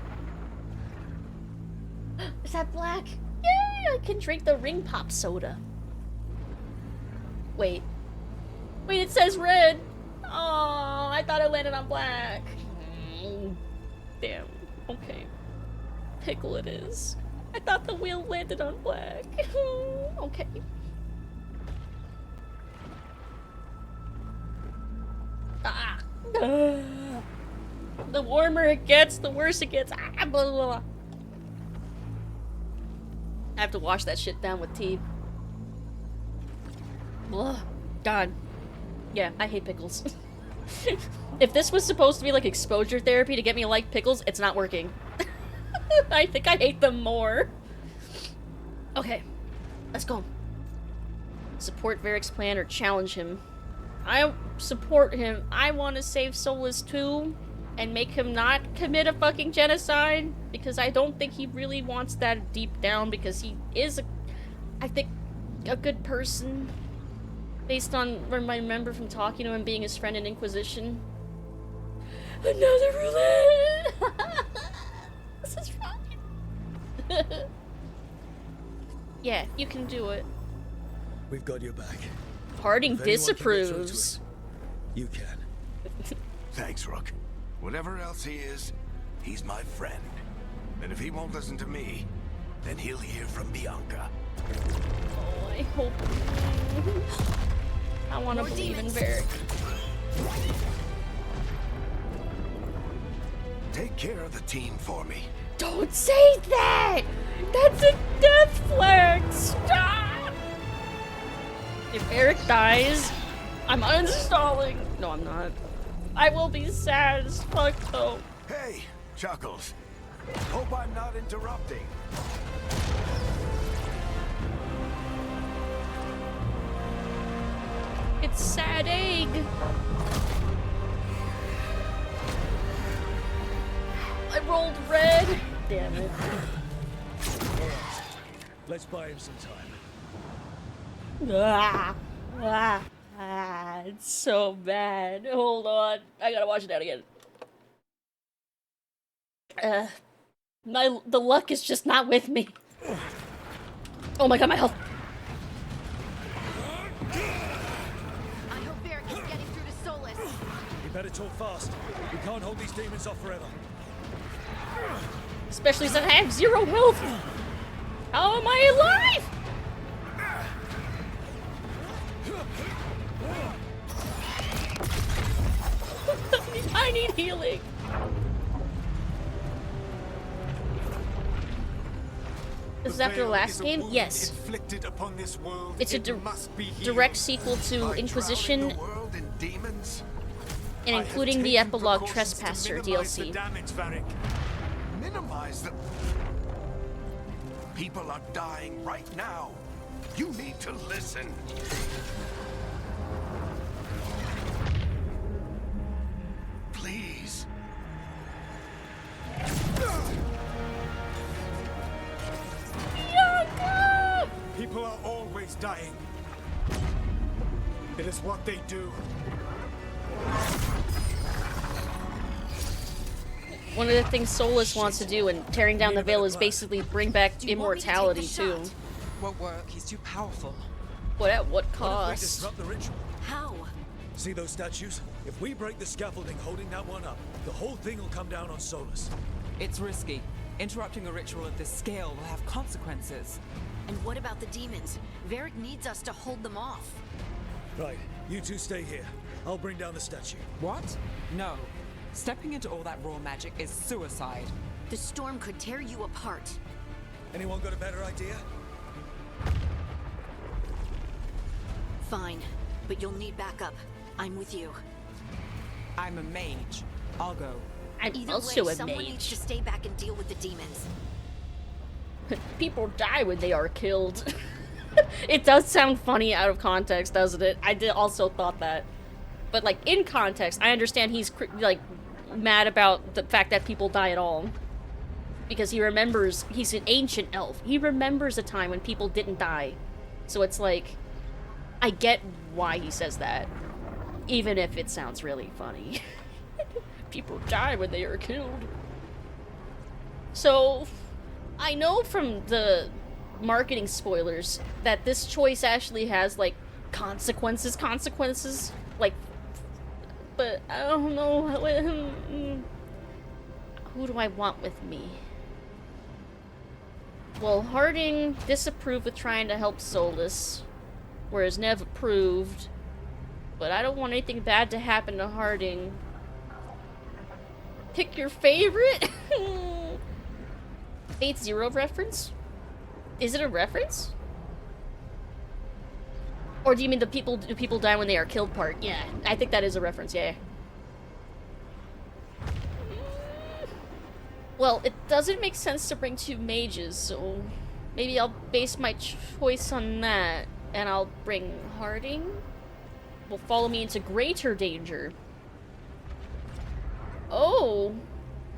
Is that black? Yeah, I can drink the ring pop soda. Wait, it says red. Oh, I thought it landed on black. Damn. Okay. Pickle it is. I thought the wheel landed on black. Okay. Ah. The warmer it gets, the worse it gets. Ah, blah, blah, blah. I have to wash that shit down with tea. Ugh. God. Yeah, I hate pickles. If this was supposed to be like exposure therapy to get me to like pickles, it's not working. I think I hate them more. Okay, let's go. Support Varric's plan or challenge him. I support him. I want to save Solus too and make him not commit a fucking genocide because I don't think he really wants that deep down because he is, I think, a good person based on what I remember from talking to him being his friend in Inquisition. Another roulette! This is fine. Yeah, you can do it. We've got your back. Harding disapproves. You can. Thanks, Rook. Whatever else he is, he's my friend. And if he won't listen to me, then he'll hear from Bianca. Oh, I hope. I want to believe in Varric. Take care of the team for me. Don't say that! That's a death flag! Stop! If Eric dies, I'm uninstalling. No, I'm not. I will be sad as fuck, though. Hey, Chuckles. Hope I'm not interrupting. It's Sad Egg. I rolled red. Damn it. Let's buy him some time. It's so bad. Hold on. I gotta watch it out again. The luck is just not with me. Oh my god, my health. I hope Varric is getting through to Solus. We better talk fast. We can't hold these demons off forever. Especially since I have 0 health. How am I alive? I need healing. This is after the last game? Yes. It's a direct sequel to Inquisition, and including the epilogue Trespasser DLC. Minimize the... People are dying right now. You need to listen. Please. People are always dying. It is what they do. One of the things Solus wants to do in tearing down the veil is basically bring back immortality too. Won't work. He's too powerful. But at what What if we cost? disrupt the ritual? How? See those statues? If we break the scaffolding holding that one up, the whole thing will come down on Solus. It's risky. Interrupting a ritual of this scale will have consequences. And what about the demons? Varric needs us to hold them off. Right, you two stay here. I'll bring down the statue. What? No. Stepping into all that raw magic is suicide. The storm could tear you apart. Anyone got a better idea? Fine, but you'll need backup. I'm with you. I'm a mage. I'll go. I'm Either also way, a someone needs to mage. stay back and deal with the demons. People die when they are killed. It does sound funny out of context, doesn't it? I did also thought that. But like in context, I understand he's like mad about the fact that people die at all. Because he remembers, he's an ancient elf. He remembers a time when people didn't die. So it's like, I get why he says that. Even if it sounds really funny. People die when they are killed. So, I know from the marketing spoilers that this choice actually has, like, consequences, like, but I don't know, who do I want with me? Well, Harding disapproved with trying to help Solus, whereas Nev approved, but I don't want anything bad to happen to Harding. Pick your favorite? Fate Zero reference? Is it a reference? Or do you mean do people die when they are killed part? Yeah, I think that is a reference, yeah. Well, it doesn't make sense to bring two mages, so maybe I'll base my choice on that, and I'll bring Harding. Will follow me into greater danger. Oh,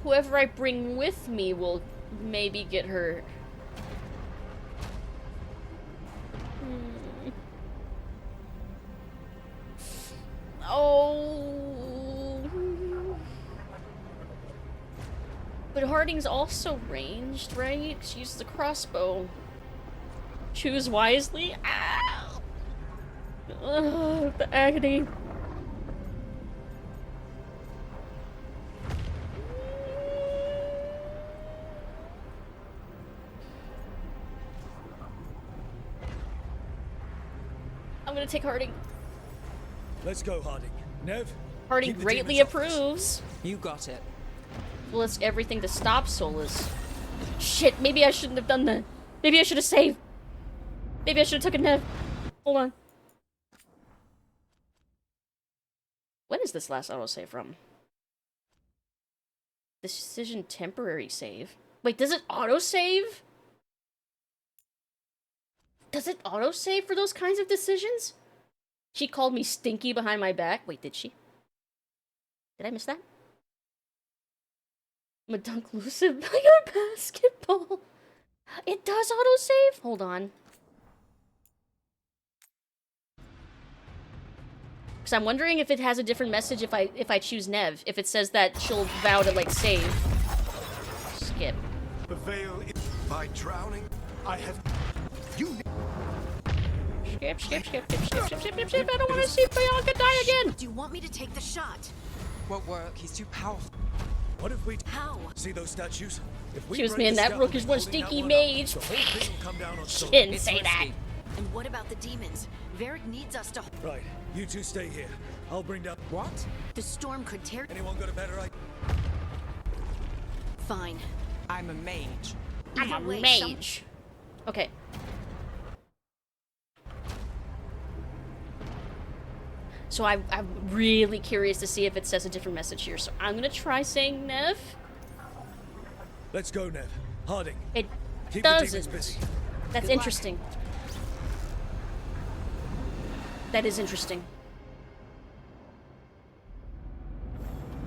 whoever I bring with me will maybe get hurt. Oh. But Harding's also ranged, right? She uses the crossbow. Choose wisely. Ow! Ugh, the agony. I'm gonna take Harding. Let's go, Harding. Nev? Harding keep the greatly demons off us. approves. You got it. Well, it's everything to stop Solus. Shit, maybe I shouldn't have done that. Maybe I should have saved. Maybe I should have taken Nev. Hold on. When is this last autosave from? Decision temporary save. Wait, does it autosave? Does it autosave for those kinds of decisions? She called me stinky behind my back. Wait, did she? Did I miss that? I'm a dunk Lucid by your basketball. It does autosave? Hold on. Because I'm wondering if it has a different message if I choose Nev. If it says that she'll vow to, like, save. Skip. The veil is by drowning. I have Skip. I don't want to see Bianca die again. Do you want me to take the shot? Won't work. He's too powerful. What if we How? see those statues? If we Choose break me, and the that rook is one scaffolding stinky holding that one mage. up, the whole thing will come down on She Solus. didn't It's say that. risky. And what about the demons? Varric needs us to. Right, you two stay here. I'll bring down. What? The storm could tear. Anyone got a better idea? Fine. I'm a mage. I'm a Either way, mage. Okay. So I'm really curious to see if it says a different message here. So I'm gonna try saying Nev. Let's go, Nev. Harding. It Keep the demons doesn't. busy. That's Good luck. interesting. That is interesting.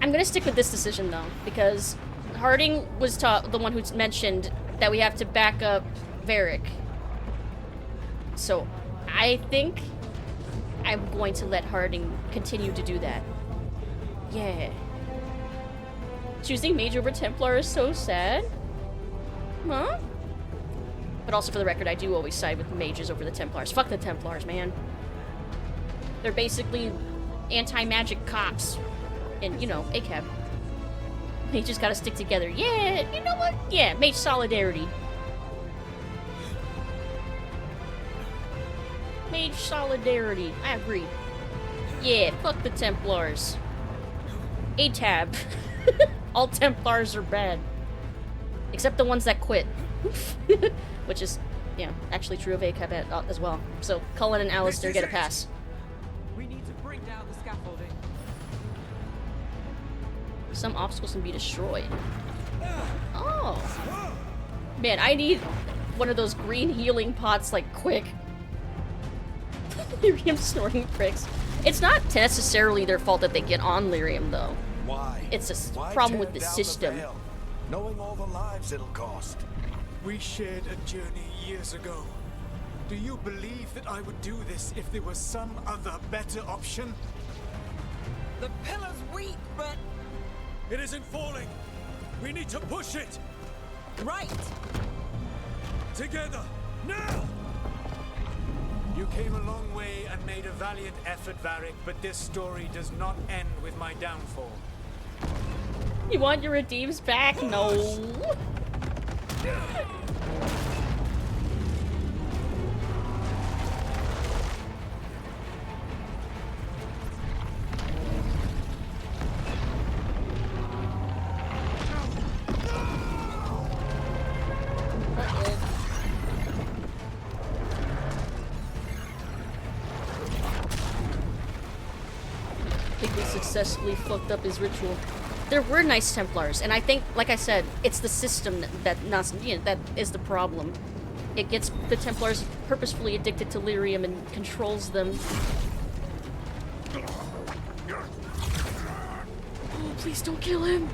I'm gonna stick with this decision though, because Harding was the one who mentioned that we have to back up Varric. So I think I'm going to let Harding continue to do that. Yeah. Choosing Mage over Templar is so sad. Huh? But also, for the record, I do always side with mages over the Templars. Fuck the Templars, man. They're basically anti-magic cops. And, you know, ACAB. Mages gotta stick together. Yeah, you know what? Yeah, mage solidarity. Mage solidarity. I agree. Yeah, fuck the Templars. ATAB. All Templars are bad. Except the ones that quit. Which is, yeah, actually true of ACAB as well. So, Cullen and Alistair get a pass. We need to bring down the scaffolding. Some obstacles can be destroyed. Oh. Man, I need one of those green healing pots, like, quick. Lyrium snorting pricks. It's not necessarily their fault that they get on Lyrium, though. Why? It's a Why problem tear with the down system. veil, knowing all the lives it'll cost. We shared a journey years ago. Do you believe that I would do this if there was some other better option? The pillar's weak, but... It isn't falling. We need to push it. Right. Together, now! You came a long way and made a valiant effort, Varric, but this story does not end with my downfall. You want your redeems back? No. I think we successfully fucked up his ritual. There were nice Templars, and I think, like I said, it's the system that is the problem. It gets the Templars purposefully addicted to lyrium and controls them. Oh, please don't kill him.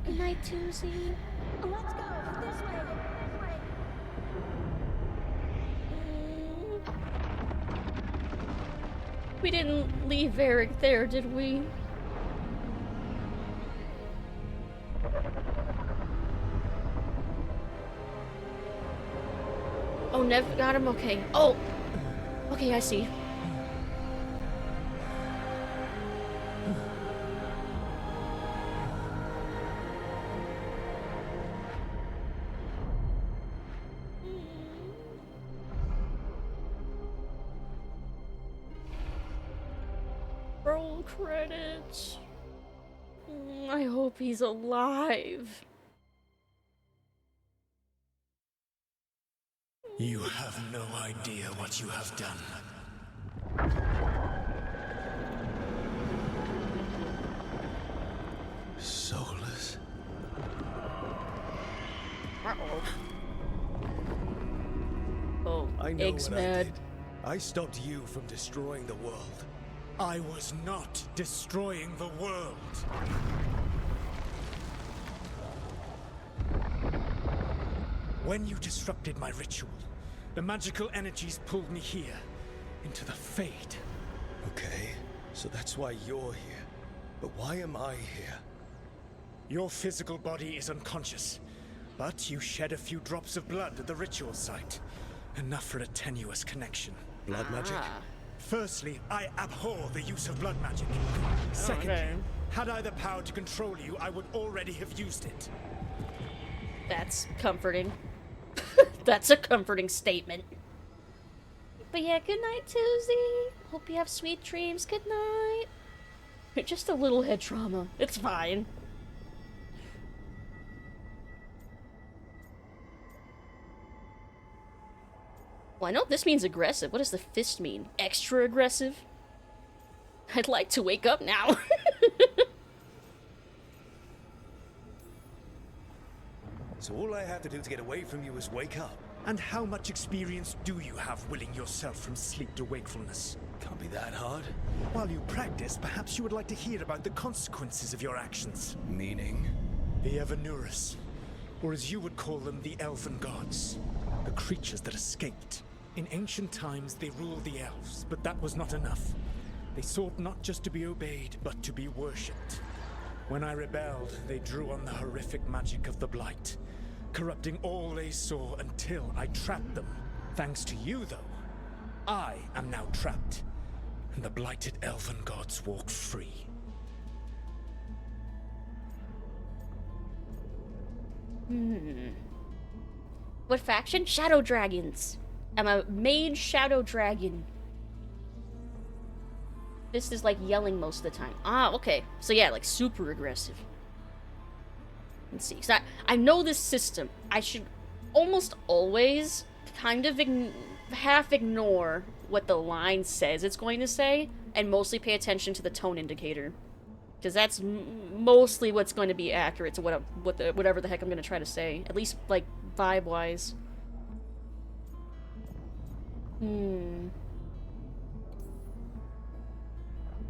Good night, Tuesday. Let's go. This way. We didn't leave Varric there, did we? Oh, Nev got him? Okay. Oh! Okay, I see. Roll credits. I hope he's alive. You have no idea what you have done. Soulless. Uh-oh. Oh, I know Egg's what I mad. did. I stopped you from destroying the world. I was not destroying the world. When you disrupted my ritual, the magical energies pulled me here, into the Fade. Okay, so that's why you're here. But why am I here? Your physical body is unconscious, but you shed a few drops of blood at the ritual site. Enough for a tenuous connection. Blood magic? Firstly, I abhor the use of blood magic. Secondly, had I the power to control you, I would already have used it. That's comforting. That's a comforting statement. But yeah, good night, Tuesday. Hope you have sweet dreams. Good night. Just a little head trauma. It's fine. Well, I know this means aggressive. What does the fist mean? Extra aggressive? I'd like to wake up now. So all I have to do to get away from you is wake up. And how much experience do you have willing yourself from sleep to wakefulness? Can't be that hard. While you practice, perhaps you would like to hear about the consequences of your actions. Meaning? The Evanurus, or as you would call them, the Elven Gods. The creatures that escaped. In ancient times, they ruled the elves, but that was not enough. They sought not just to be obeyed, but to be worshipped. When I rebelled, they drew on the horrific magic of the Blight, corrupting all they saw until I trapped them. Thanks to you, though, I am now trapped, and the blighted Elven Gods walk free. What faction? Shadow Dragons. I'm a mage shadow dragon. This is like yelling most of the time. Ah, okay. So yeah, like super aggressive. Let's see. So I know this system. I should almost always kind of half ignore what the line says it's going to say, and mostly pay attention to the tone indicator. Because that's mostly what's going to be accurate to whatever the heck I'm going to try to say. At least, like, vibe-wise.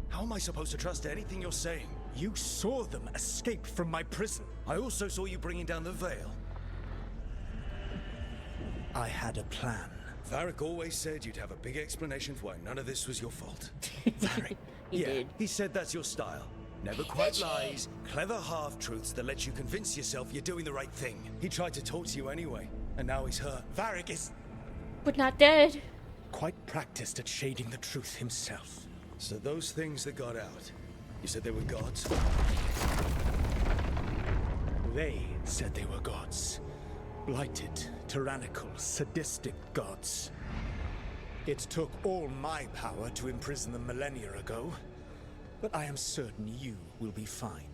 How am I supposed to trust anything you're saying? You saw them escape from my prison. I also saw you bringing down the veil. I had a plan. Varric always said you'd have a big explanation for why none of this was your fault. Varric? He did. He said that's your style. Never quite lies, clever half-truths that let you convince yourself you're doing the right thing. He tried to talk to you anyway, and now he's hurt. Varric is... but not dead. Quite practiced at shading the truth himself. So those things that got out, you said they were gods? They said they were gods. Blighted, tyrannical, sadistic gods. It took all my power to imprison them millennia ago, but I am certain you will be fine.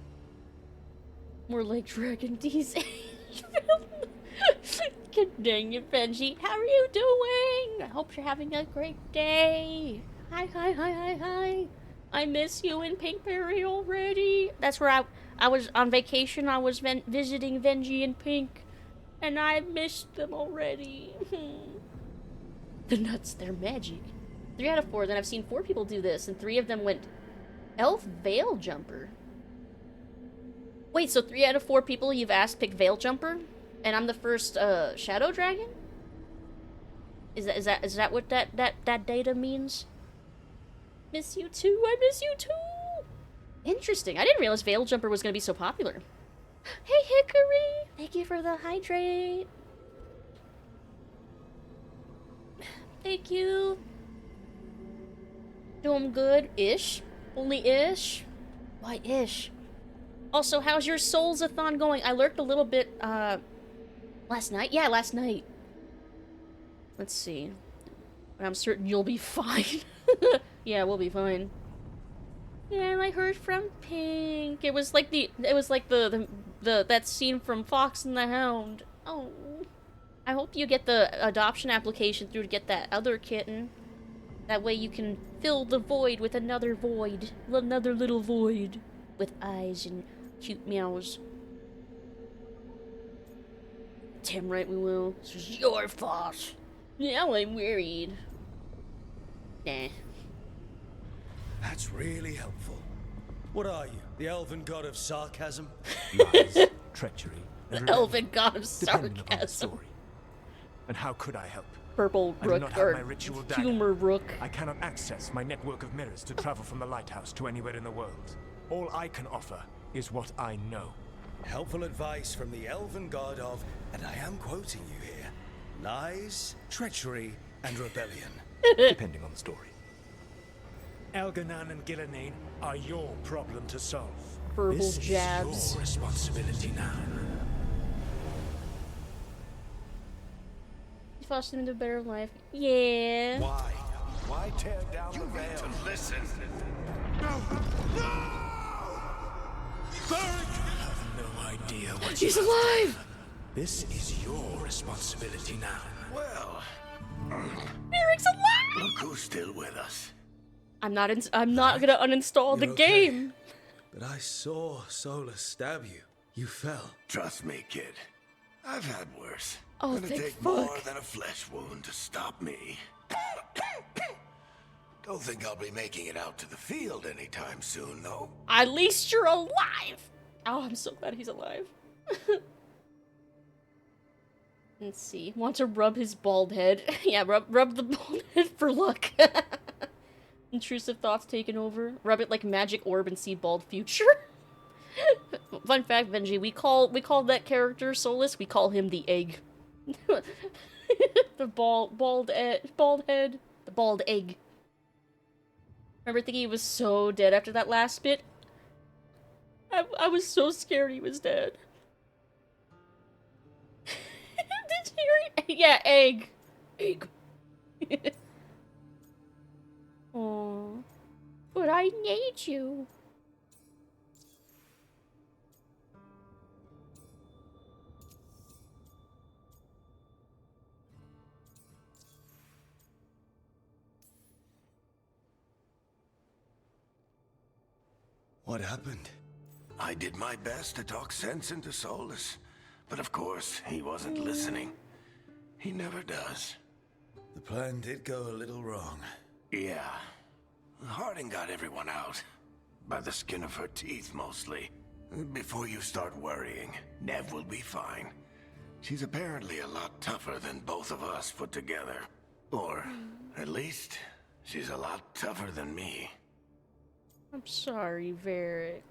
More like Dragon D's. Good dang it, Benji. How are you doing? I hope you're having a great day. Hi. I miss you in Pinkberry already. That's where I was on vacation. I was visiting Venji and Pink, and I missed them already. The nuts, they're magic. 3 out of 4. Then I've seen 4 people do this, and 3 of them went Elf Veil Jumper. Wait, so 3 out of 4 people you've asked pick Veil Jumper, and I'm the first Shadow Dragon? Is that what that data means? Miss you too. I miss you too. Interesting. I didn't realize Veil Jumper was gonna be so popular. Hey Hickory, thank you for the hydrate. Thank you. Doing good-ish. Only ish. Why ish? Also, how's your Souls-a-thon going? I lurked a little bit last night. Yeah, last night. Let's see. But I'm certain you'll be fine. Yeah, we'll be fine. Yeah, I heard from Pink. It was like that scene from Fox and the Hound. Oh. I hope you get the adoption application through to get that other kitten. That way you can fill the void with another void. Another little void. With eyes and cute meows. Damn right we will. This is your fault. Now I'm worried. Nah. That's really helpful. What are you? The elven god of sarcasm? Lies, treachery, and The elven god of depending upon the sarcasm. story. And how could I help? Purple I do Rook, not have my or ritual dagger. Humor Rook. I cannot access my network of mirrors to travel from the lighthouse to anywhere in the world. All I can offer is what I know. Helpful advice from the elven god of, and I am quoting you here, lies, treachery, and rebellion. Depending on the story. Elganan and Gillenane are your problem to solve. Verbal This jabs. is your responsibility now. foster him into a better life. Yeah. Why? Why tear down the veil? To listen. No! Varric! You have no idea what He's you have alive! done. This is your responsibility now. Well, Varric's alive! look who's still with us. I'm not gonna uninstall the You're okay. game. But I saw Solus stab you. You fell. Trust me, kid. I've had worse. Oh, Gonna thank take fuck. more than a flesh wound to stop me. Don't think I'll be making it out to the field anytime soon, though. At least you're alive! Oh, I'm so glad he's alive. Let's see. Want to rub his bald head? Yeah, rub the bald head for luck. Intrusive thoughts taken over. Rub it like magic orb and see bald future. Fun fact, Benji, we call that character Solus, we call him the egg. The bald head. The bald egg. Remember thinking he was so dead after that last bit? I was so scared he was dead. Did you hear it? Yeah, egg. Egg. Aww. But I need you. What happened? I did my best to talk sense into Solus, but of course, he wasn't listening. He never does. The plan did go a little wrong. Yeah. Harding got everyone out. By the skin of her teeth, mostly. Before you start worrying, Nev will be fine. She's apparently a lot tougher than both of us put together. Or, at least, she's a lot tougher than me. I'm sorry, Varric.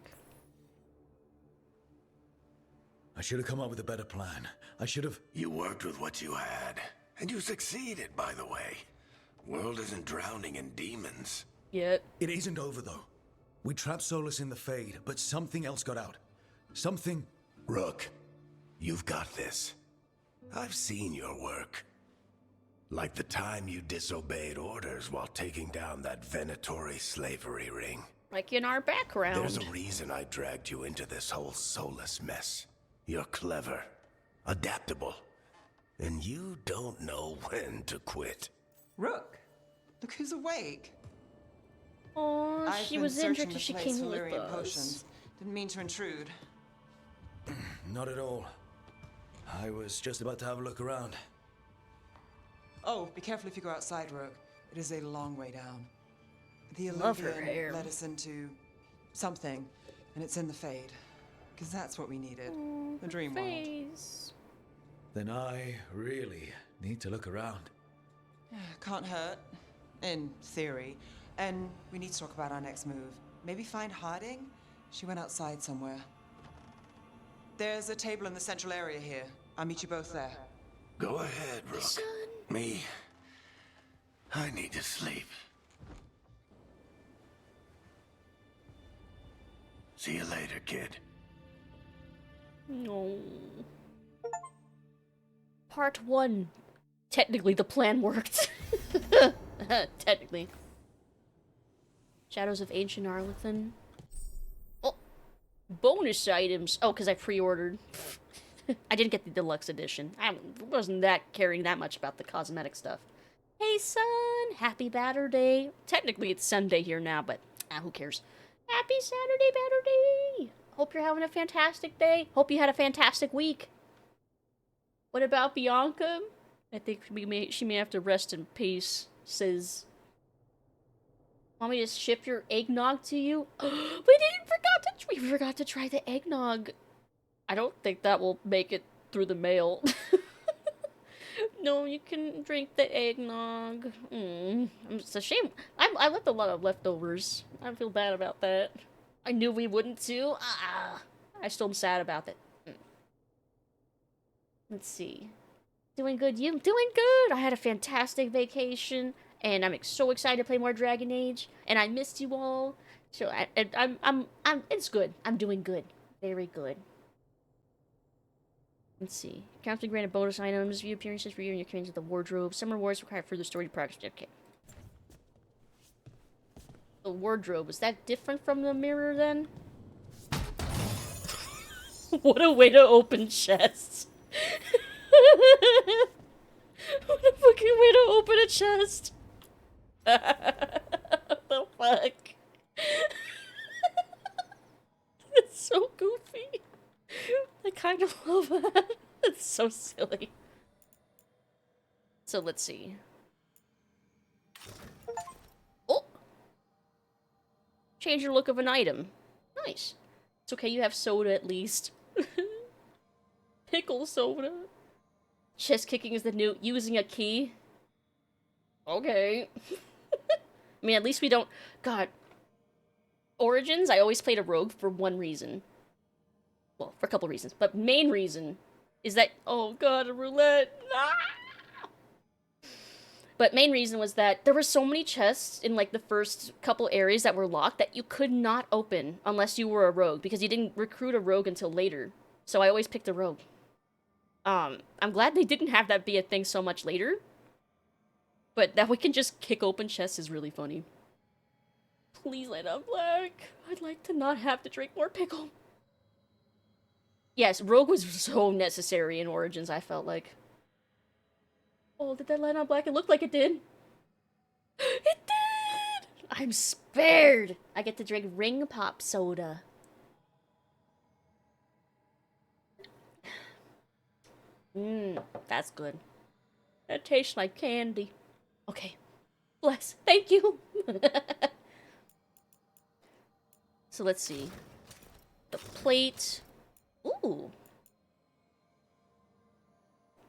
I should have come up with a better plan. I should have... You worked with what you had. And you succeeded, by the way. World isn't drowning in demons. Yet. It isn't over, though. We trapped Solus in the Fade, but something else got out. Something... Rook, you've got this. I've seen your work. Like the time you disobeyed orders while taking down that Venatori slavery ring. Like in our background. There's a reason I dragged you into this whole Solus mess. You're clever, adaptable, and you don't know when to quit. Rook, look who's awake. Oh, I've she been was injured searching because the she place came for with Lyrian us. potions. Didn't mean to intrude. Not at all. I was just about to have a look around. Oh, be careful if you go outside, Rook. It is a long way down. The Love her Illuvian hair. led us into something, and it's in the Fade. Because that's what we needed. The dream world. Face. Then I really need to look around. Can't hurt, in theory. And we need to talk about our next move. Maybe find Harding? She went outside somewhere. There's a table in the central area here. I'll meet you both there. Go ahead, Rook. Me, I need to sleep. See you later, kid. No. Part 1. Technically, the plan worked. Technically. Shadows of Ancient Arlethan. Oh! Bonus items! Oh, because I pre-ordered. I didn't get the deluxe edition. I wasn't caring that much about the cosmetic stuff. Hey, son! Happy Saturday. Technically, it's Sunday here now, but who cares? Happy Saturday. Hope you're having a fantastic day. Hope you had a fantastic week. What about Bianca? I think she may have to rest in peace, says. Want me to ship your eggnog to you? We forgot to try the eggnog. I don't think that will make it through the mail. No, you can drink the eggnog. It's a shame. I left a lot of leftovers. I feel bad about that. I knew we wouldn't too. I still am sad about it. Let's see. Doing good, you? Doing good! I had a fantastic vacation, and I'm so excited to play more Dragon Age, and I missed you all. So I'm it's good. I'm doing good. Very good. Let's see. Captain granted bonus items, view appearances for you and your commands of the wardrobe. Some rewards require further story progress. Okay. The wardrobe, is that different from the mirror then? What a way to open chests. What a fucking way to open a chest. What the fuck? It's so goofy. I kind of love that. It's so silly. So let's see. Oh! Change your look of an item. Nice. It's okay, you have soda at least. Pickle soda. Chest kicking is the new using a key. Okay. I mean, at least we don't... God. Origins, I always played a rogue for one reason. Well, for a couple reasons. But main reason is that... Oh god, a roulette. Ah! But main reason was that there were so many chests in, like, the first couple areas that were locked that you could not open unless you were a rogue, because you didn't recruit a rogue until later. So I always picked a rogue. I'm glad they didn't have that be a thing so much later. But that we can just kick open chests is really funny. Please light up black. I'd like to not have to drink more pickle. Yes, rogue was so necessary in Origins, I felt like. Oh, did that light on black? It looked like it did. It did! I'm spared! I get to drink ring pop soda. Mmm, that's good. That tastes like candy. Okay. Bless. Thank you! So let's see. The plate. Ooh.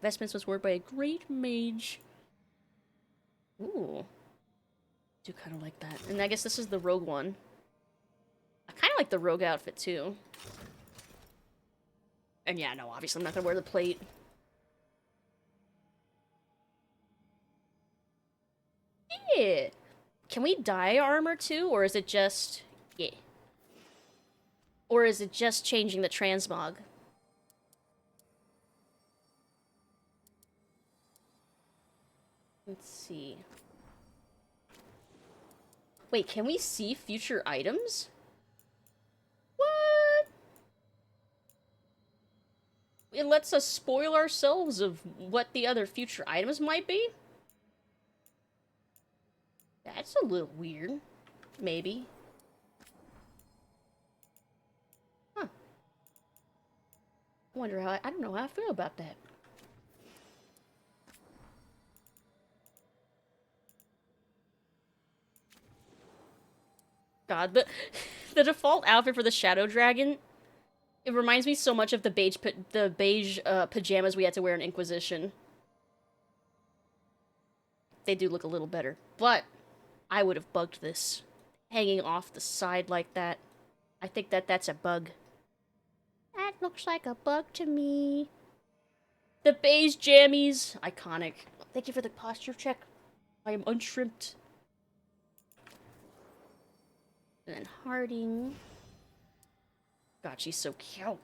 Vestments was worn by a great mage. Ooh. Do kind of like that. And I guess this is the rogue one. I kind of like the rogue outfit too. And yeah, no, obviously I'm not gonna wear the plate. Yeah. Can we dye armor too, or is it just... Yeah. Or is it just changing the transmog? Let's see. Wait, can we see future items? What? It lets us spoil ourselves of what the other future items might be? That's a little weird. Maybe. Huh. I wonder how I don't know how I feel about that. God, the default outfit for the Shadow Dragon, it reminds me so much of the beige pajamas we had to wear in Inquisition. They do look a little better, but I would have bugged this. Hanging off the side like that. I think that's a bug. That looks like a bug to me. The beige jammies. Iconic. Thank you for the posture check. I am unshrimped. And then Harding. God, she's so cute.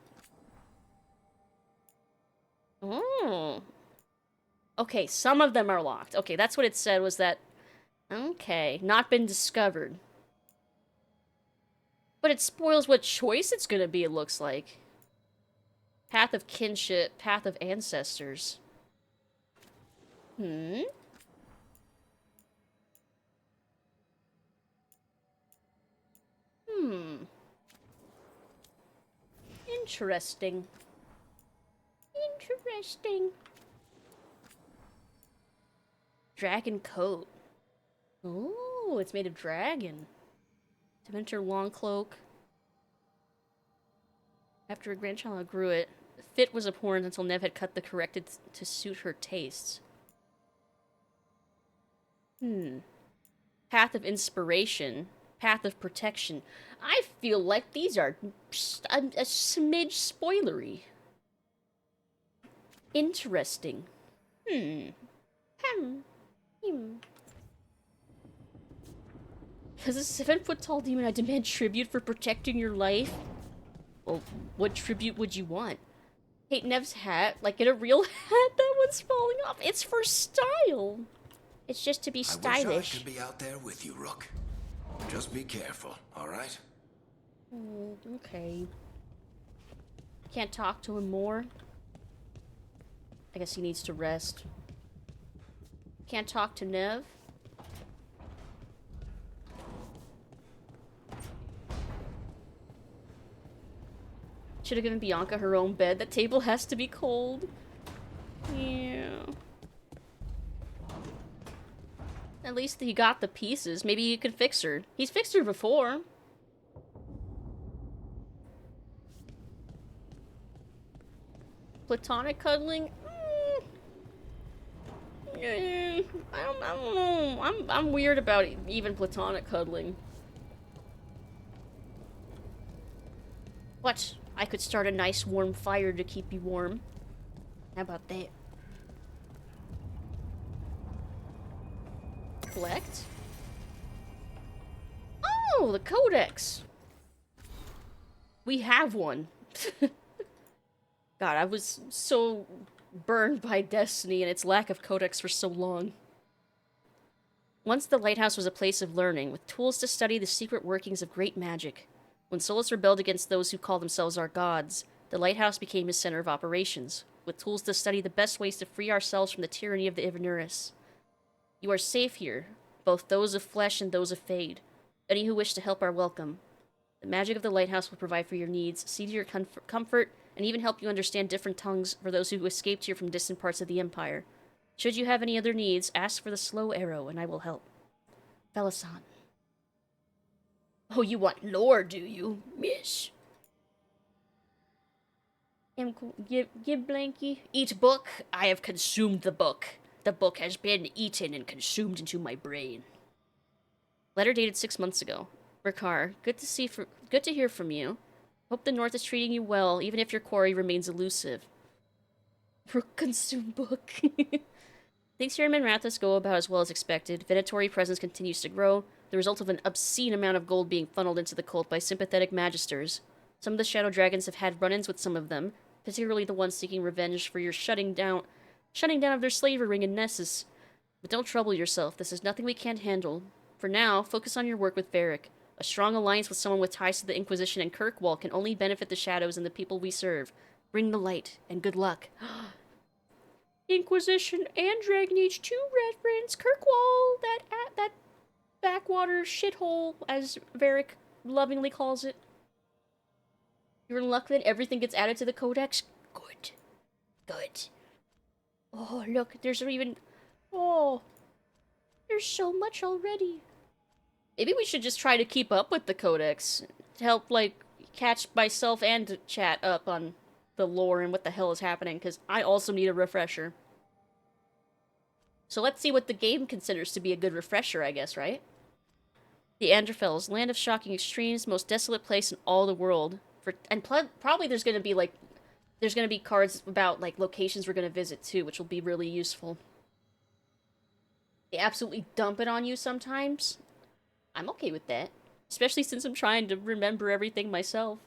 Oh. Okay, some of them are locked. Okay, that's what it said, was that... Okay, not been discovered. But it spoils what choice it's gonna be, it looks like. Path of Kinship, Path of Ancestors. Hmm? Hmm. Interesting. Interesting. Dragon coat. Ooh, it's made of dragon. Dementor long cloak. After a grandchild outgrew it, the fit was abhorrent until Nev had cut the corrected to suit her tastes. Hmm. Path of inspiration. Path of protection. I feel like these are a smidge spoilery. Interesting. As a 7-foot-tall demon, I demand tribute for protecting your life. Well, what tribute would you want? Hey, Nev's hat. Like, get a real hat? That one's falling off. It's for style. It's just to be stylish. I wish I could be out there with you, Rook. Just be careful, alright? Okay. Can't talk to him more. I guess he needs to rest. Can't talk to Nev. Should have given Bianca her own bed. That table has to be cold. Yeah. At least he got the pieces. Maybe he could fix her. He's fixed her before. Platonic cuddling? I don't know. I'm weird about even platonic cuddling. What? I could start a nice warm fire to keep you warm. How about that? Collect? Oh, the codex! We have one. God, I was so burned by Destiny and its lack of codex for so long. Once the lighthouse was a place of learning, with tools to study the secret workings of great magic. When Solus rebelled against those who call themselves our gods, the lighthouse became his center of operations, with tools to study the best ways to free ourselves from the tyranny of the Ivanuris. You are safe here, both those of flesh and those of fade. Any who wish to help are welcome. The magic of the lighthouse will provide for your needs, see to your comfort, and even help you understand different tongues for those who escaped here from distant parts of the Empire. Should you have any other needs, ask for the slow arrow, and I will help. Felisan. Oh, you want lore, do you, Misc? Give Blanky. Eat book. I have consumed the book. The book has been eaten and consumed into my brain. Letter dated 6 months ago. Rakar, good to hear from you. Hope the North is treating you well, even if your quarry remains elusive. Consume book. Things here in Minrathous go about as well as expected. Venatori presence continues to grow, the result of an obscene amount of gold being funneled into the cult by sympathetic magisters. Some of the Shadow Dragons have had run-ins with some of them, particularly the ones seeking revenge for your shutting down of their slavery ring in Nessus. But don't trouble yourself, this is nothing we can't handle. For now, focus on your work with Varric. A strong alliance with someone with ties to the Inquisition and Kirkwall can only benefit the Shadows and the people we serve. Bring the light, and good luck. Inquisition and Dragon Age 2 reference. Kirkwall, that backwater shithole, as Varric lovingly calls it. You're in luck that everything gets added to the Codex? Good. Good. Oh, look, there's even... Oh, there's so much already. Maybe we should just try to keep up with the Codex. To help, like, catch myself and chat up on the lore and what the hell is happening, because I also need a refresher. So let's see what the game considers to be a good refresher, I guess, right? The Androfels, land of shocking extremes, most desolate place in all the world. Probably there's gonna be, like, there's gonna be cards about, like, locations we're gonna visit, too, which will be really useful. They absolutely dump it on you sometimes. I'm okay with that. Especially since I'm trying to remember everything myself.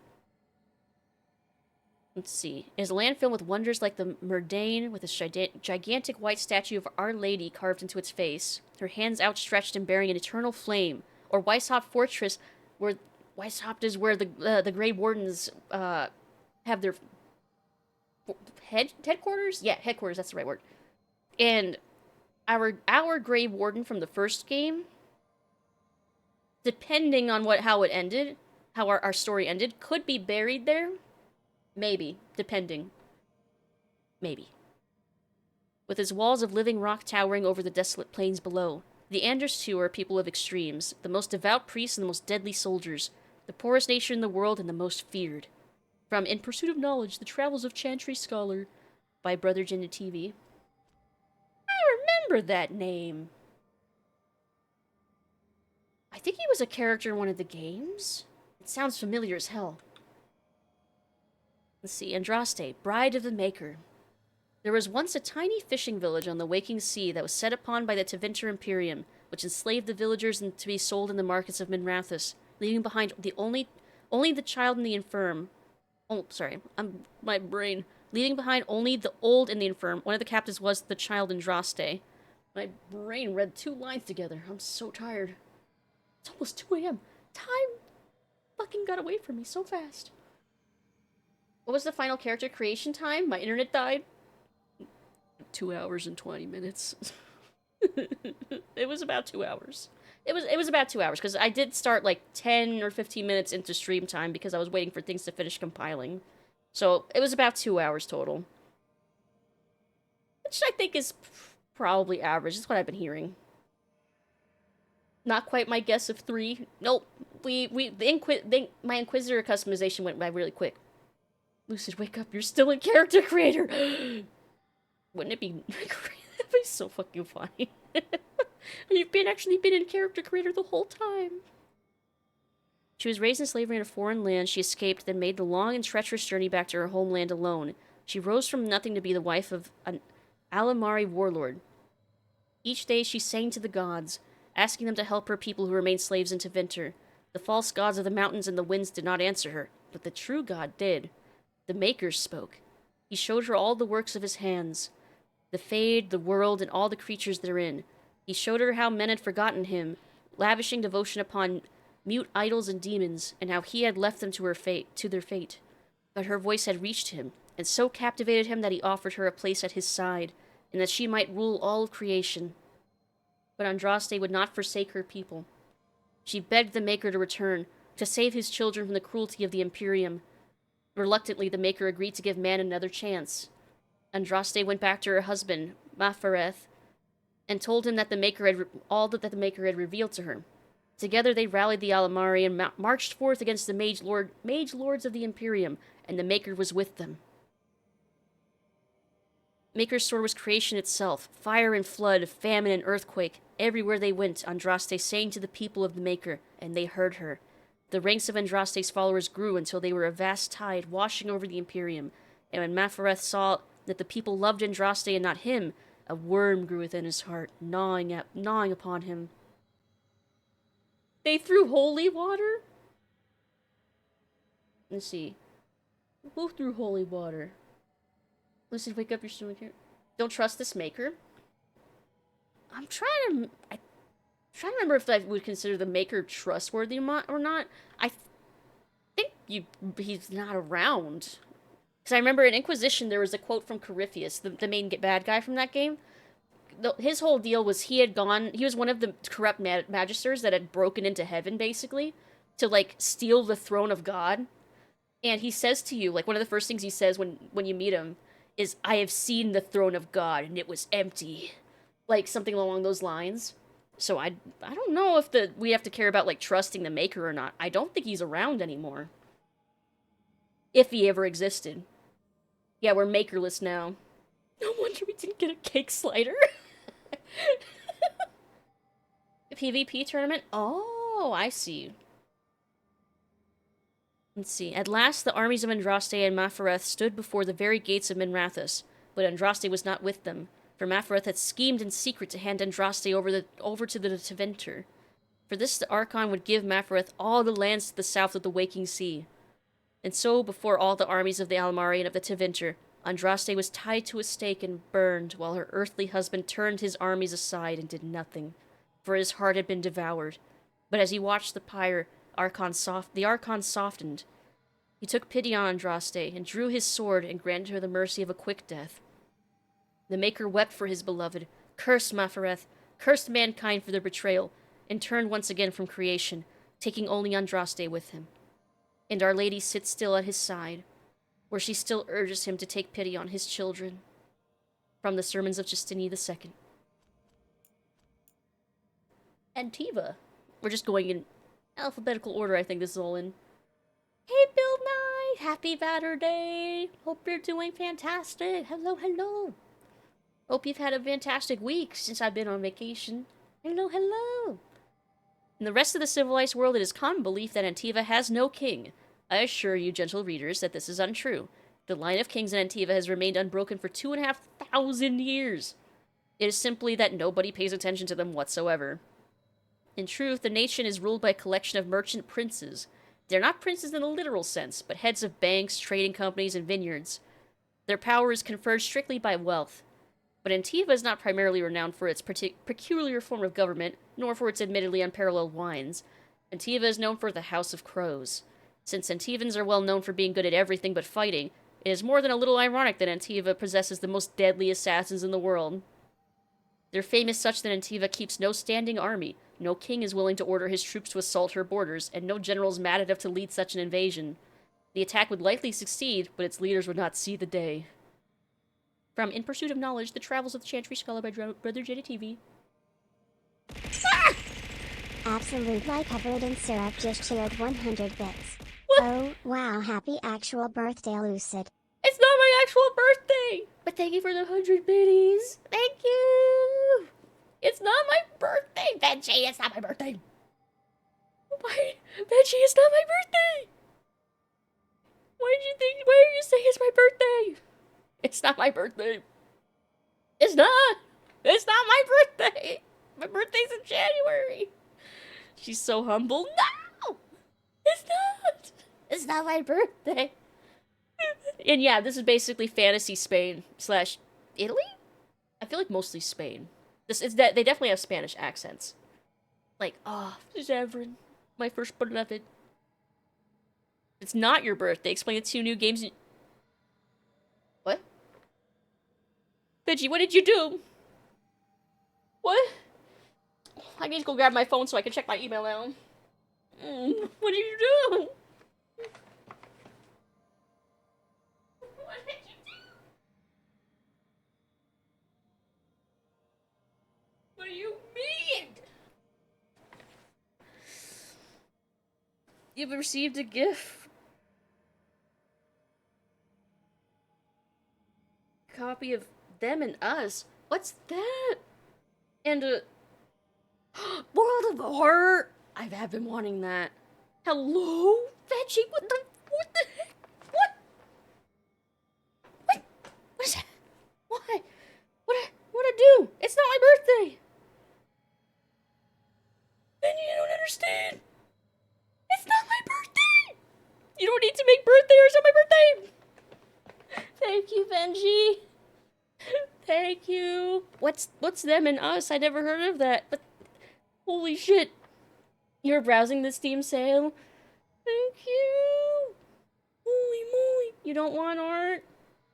Let's see. It is a land filled with wonders like the Murdain, with a gigantic white statue of Our Lady carved into its face, her hands outstretched and bearing an eternal flame. Or Weishaupt Fortress, where Weishaupt is where the Grey Wardens have their headquarters? Yeah, headquarters, that's the right word. And our Grey Warden from the first game, depending on how it ended, how our story ended, could be buried there. Maybe, depending. Maybe. With its walls of living rock towering over the desolate plains below. The Anders, too, are people of extremes, the most devout priests and the most deadly soldiers, the poorest nation in the world and the most feared. From In Pursuit of Knowledge, The Travels of Chantry Scholar, by Brother Genitivi. I remember that name. I think he was a character in one of the games. It sounds familiar as hell. Let's see, Andraste, Bride of the Maker. There was once a tiny fishing village on the waking sea that was set upon by the Tevinter Imperium, which enslaved the villagers to be sold in the markets of Minrathous, leaving behind only the child and the infirm. Oh, sorry, my brain. leaving behind only the old and the infirm. One of the captives was the child Andraste. My brain read 2 lines together. I'm so tired. It's almost 2 a.m. Time fucking got away from me so fast. What was the final character creation time? My internet died. 2 hours and 20 minutes. It was about 2 hours. It was about 2 hours, because I did start like 10 or 15 minutes into stream time because I was waiting for things to finish compiling. So it was about 2 hours total. Which I think is probably average. That's what I've been hearing. Not quite my guess of 3. Nope. My Inquisitor customization went by really quick. Lucid, wake up. You're still in character creator. Wouldn't it be that'd be so fucking funny. You've actually been in character creator the whole time. She was raised in slavery in a foreign land. She escaped, then made the long and treacherous journey back to her homeland alone. She rose from nothing to be the wife of an Alamari warlord. Each day she sang to the gods, asking them to help her people who remained slaves into winter. The false gods of the mountains and the winds did not answer her, but the true God did. The Maker spoke. He showed her all the works of his hands, the Fade, the world, and all the creatures therein. He showed her how men had forgotten him, lavishing devotion upon mute idols and demons, and how he had left them to their fate. But her voice had reached him, and so captivated him that he offered her a place at his side, and that she might rule all of creation. But Andraste would not forsake her people. She begged the Maker to return, to save his children from the cruelty of the Imperium. Reluctantly, the Maker agreed to give man another chance. Andraste went back to her husband, Mafareth, and told him that the Maker had all that the Maker had revealed to her. Together they rallied the Alamari and marched forth against the mage lords of the Imperium, and the Maker was with them. Maker's sword was creation itself, fire and flood, famine and earthquake. Everywhere they went, Andraste sang to the people of the Maker, and they heard her. The ranks of Andraste's followers grew until they were a vast tide washing over the Imperium, and when Mafareth saw that the people loved Andraste and not him, a worm grew within his heart, gnawing upon him. They threw holy water? Let's see. Who threw holy water? Lucid, wake up, you're still here. Don't trust this Maker. I'm trying to remember if I would consider the Maker trustworthy or not. I think he's not around. Because I remember in Inquisition there was a quote from Corypheus, the main bad guy from that game. His whole deal was he was one of the corrupt magisters that had broken into heaven, basically, to, like, steal the throne of God. And he says to you, like, one of the first things he says when you meet him is, I have seen the throne of God, and it was empty. Like, something along those lines. So I don't know if we have to care about, like, trusting the Maker or not. I don't think he's around anymore. If he ever existed. Yeah, we're Makerless now. No wonder we didn't get a cake slider. PvP tournament? Oh, I see. Let's see. At last, the armies of Andraste and Mafareth stood before the very gates of Minrathous, but Andraste was not with them, for Mafareth had schemed in secret to hand Andraste over to the Tevinter. For this, the Archon would give Mafareth all the lands to the south of the Waking Sea. And so, before all the armies of the Alamari and of the Tevinter, Andraste was tied to a stake and burned, while her earthly husband turned his armies aside and did nothing, for his heart had been devoured. But as he watched the pyre, the Archon softened. He took pity on Andraste, and drew his sword, and granted her the mercy of a quick death. The Maker wept for his beloved, cursed Mafareth, cursed mankind for their betrayal, and turned once again from creation, taking only Andraste with him. And Our Lady sits still at his side, where she still urges him to take pity on his children. From the Sermons of Justinian II. Antiva. We're just going in alphabetical order, I think this is all in. Hey, Bill Nye! Happy Vatter Day! Hope you're doing fantastic! Hello, hello! Hope you've had a fantastic week since I've been on vacation. Hello, hello! In the rest of the civilized world, it is common belief that Antiva has no king. I assure you, gentle readers, that this is untrue. The line of kings in Antiva has remained unbroken for 2,500 years. It is simply that nobody pays attention to them whatsoever. In truth, the nation is ruled by a collection of merchant princes. They're not princes in a literal sense, but heads of banks, trading companies, and vineyards. Their power is conferred strictly by wealth. But Antiva is not primarily renowned for its peculiar form of government, nor for its admittedly unparalleled wines. Antiva is known for the House of Crows. Since Antivans are well known for being good at everything but fighting, it is more than a little ironic that Antiva possesses the most deadly assassins in the world. Their fame is such that Antiva keeps no standing army, no king is willing to order his troops to assault her borders, and no general is mad enough to lead such an invasion. The attack would likely succeed, but its leaders would not see the day. From In Pursuit of Knowledge, The Travels of the Chantry Scholar by Brother JDTV. Absolute Lie Covered in Syrup just shared 100 bits. What? Oh, wow, happy actual birthday, Lucid. It's not my actual birthday! But thank you for the 100 biddies. Thank you! It's not my birthday, Veggie! It's not my birthday! Why? Veggie, it's not my birthday! Why are you saying it's my birthday? It's not my birthday. It's not! It's not my birthday! My birthday's in January! She's so humble. No! It's not! It's not my birthday! And yeah, this is basically fantasy Spain / Italy? I feel like mostly Spain. They definitely have Spanish accents. Like, Zevran, my first beloved. It's not your birthday. Explain the 2 new games. What? Veggie, what did you do? What? I need to go grab my phone so I can check my email now. What did you do? What did you do? What do you mean? You've received a gift. Copy of Them and Us. What's that? And World of Horror. I have been wanting that. Hello, Veggie. What the heck? What? What is that? Why? What I do? It's not my birthday. Then you don't understand. It's not my birthday. You don't need to make birthday or it's not my birthday. Thank you, Benji. Thank you. What's Them and Us? I never heard of that. But holy shit. You're browsing the Steam sale? Thank you. Holy moly. You don't want art?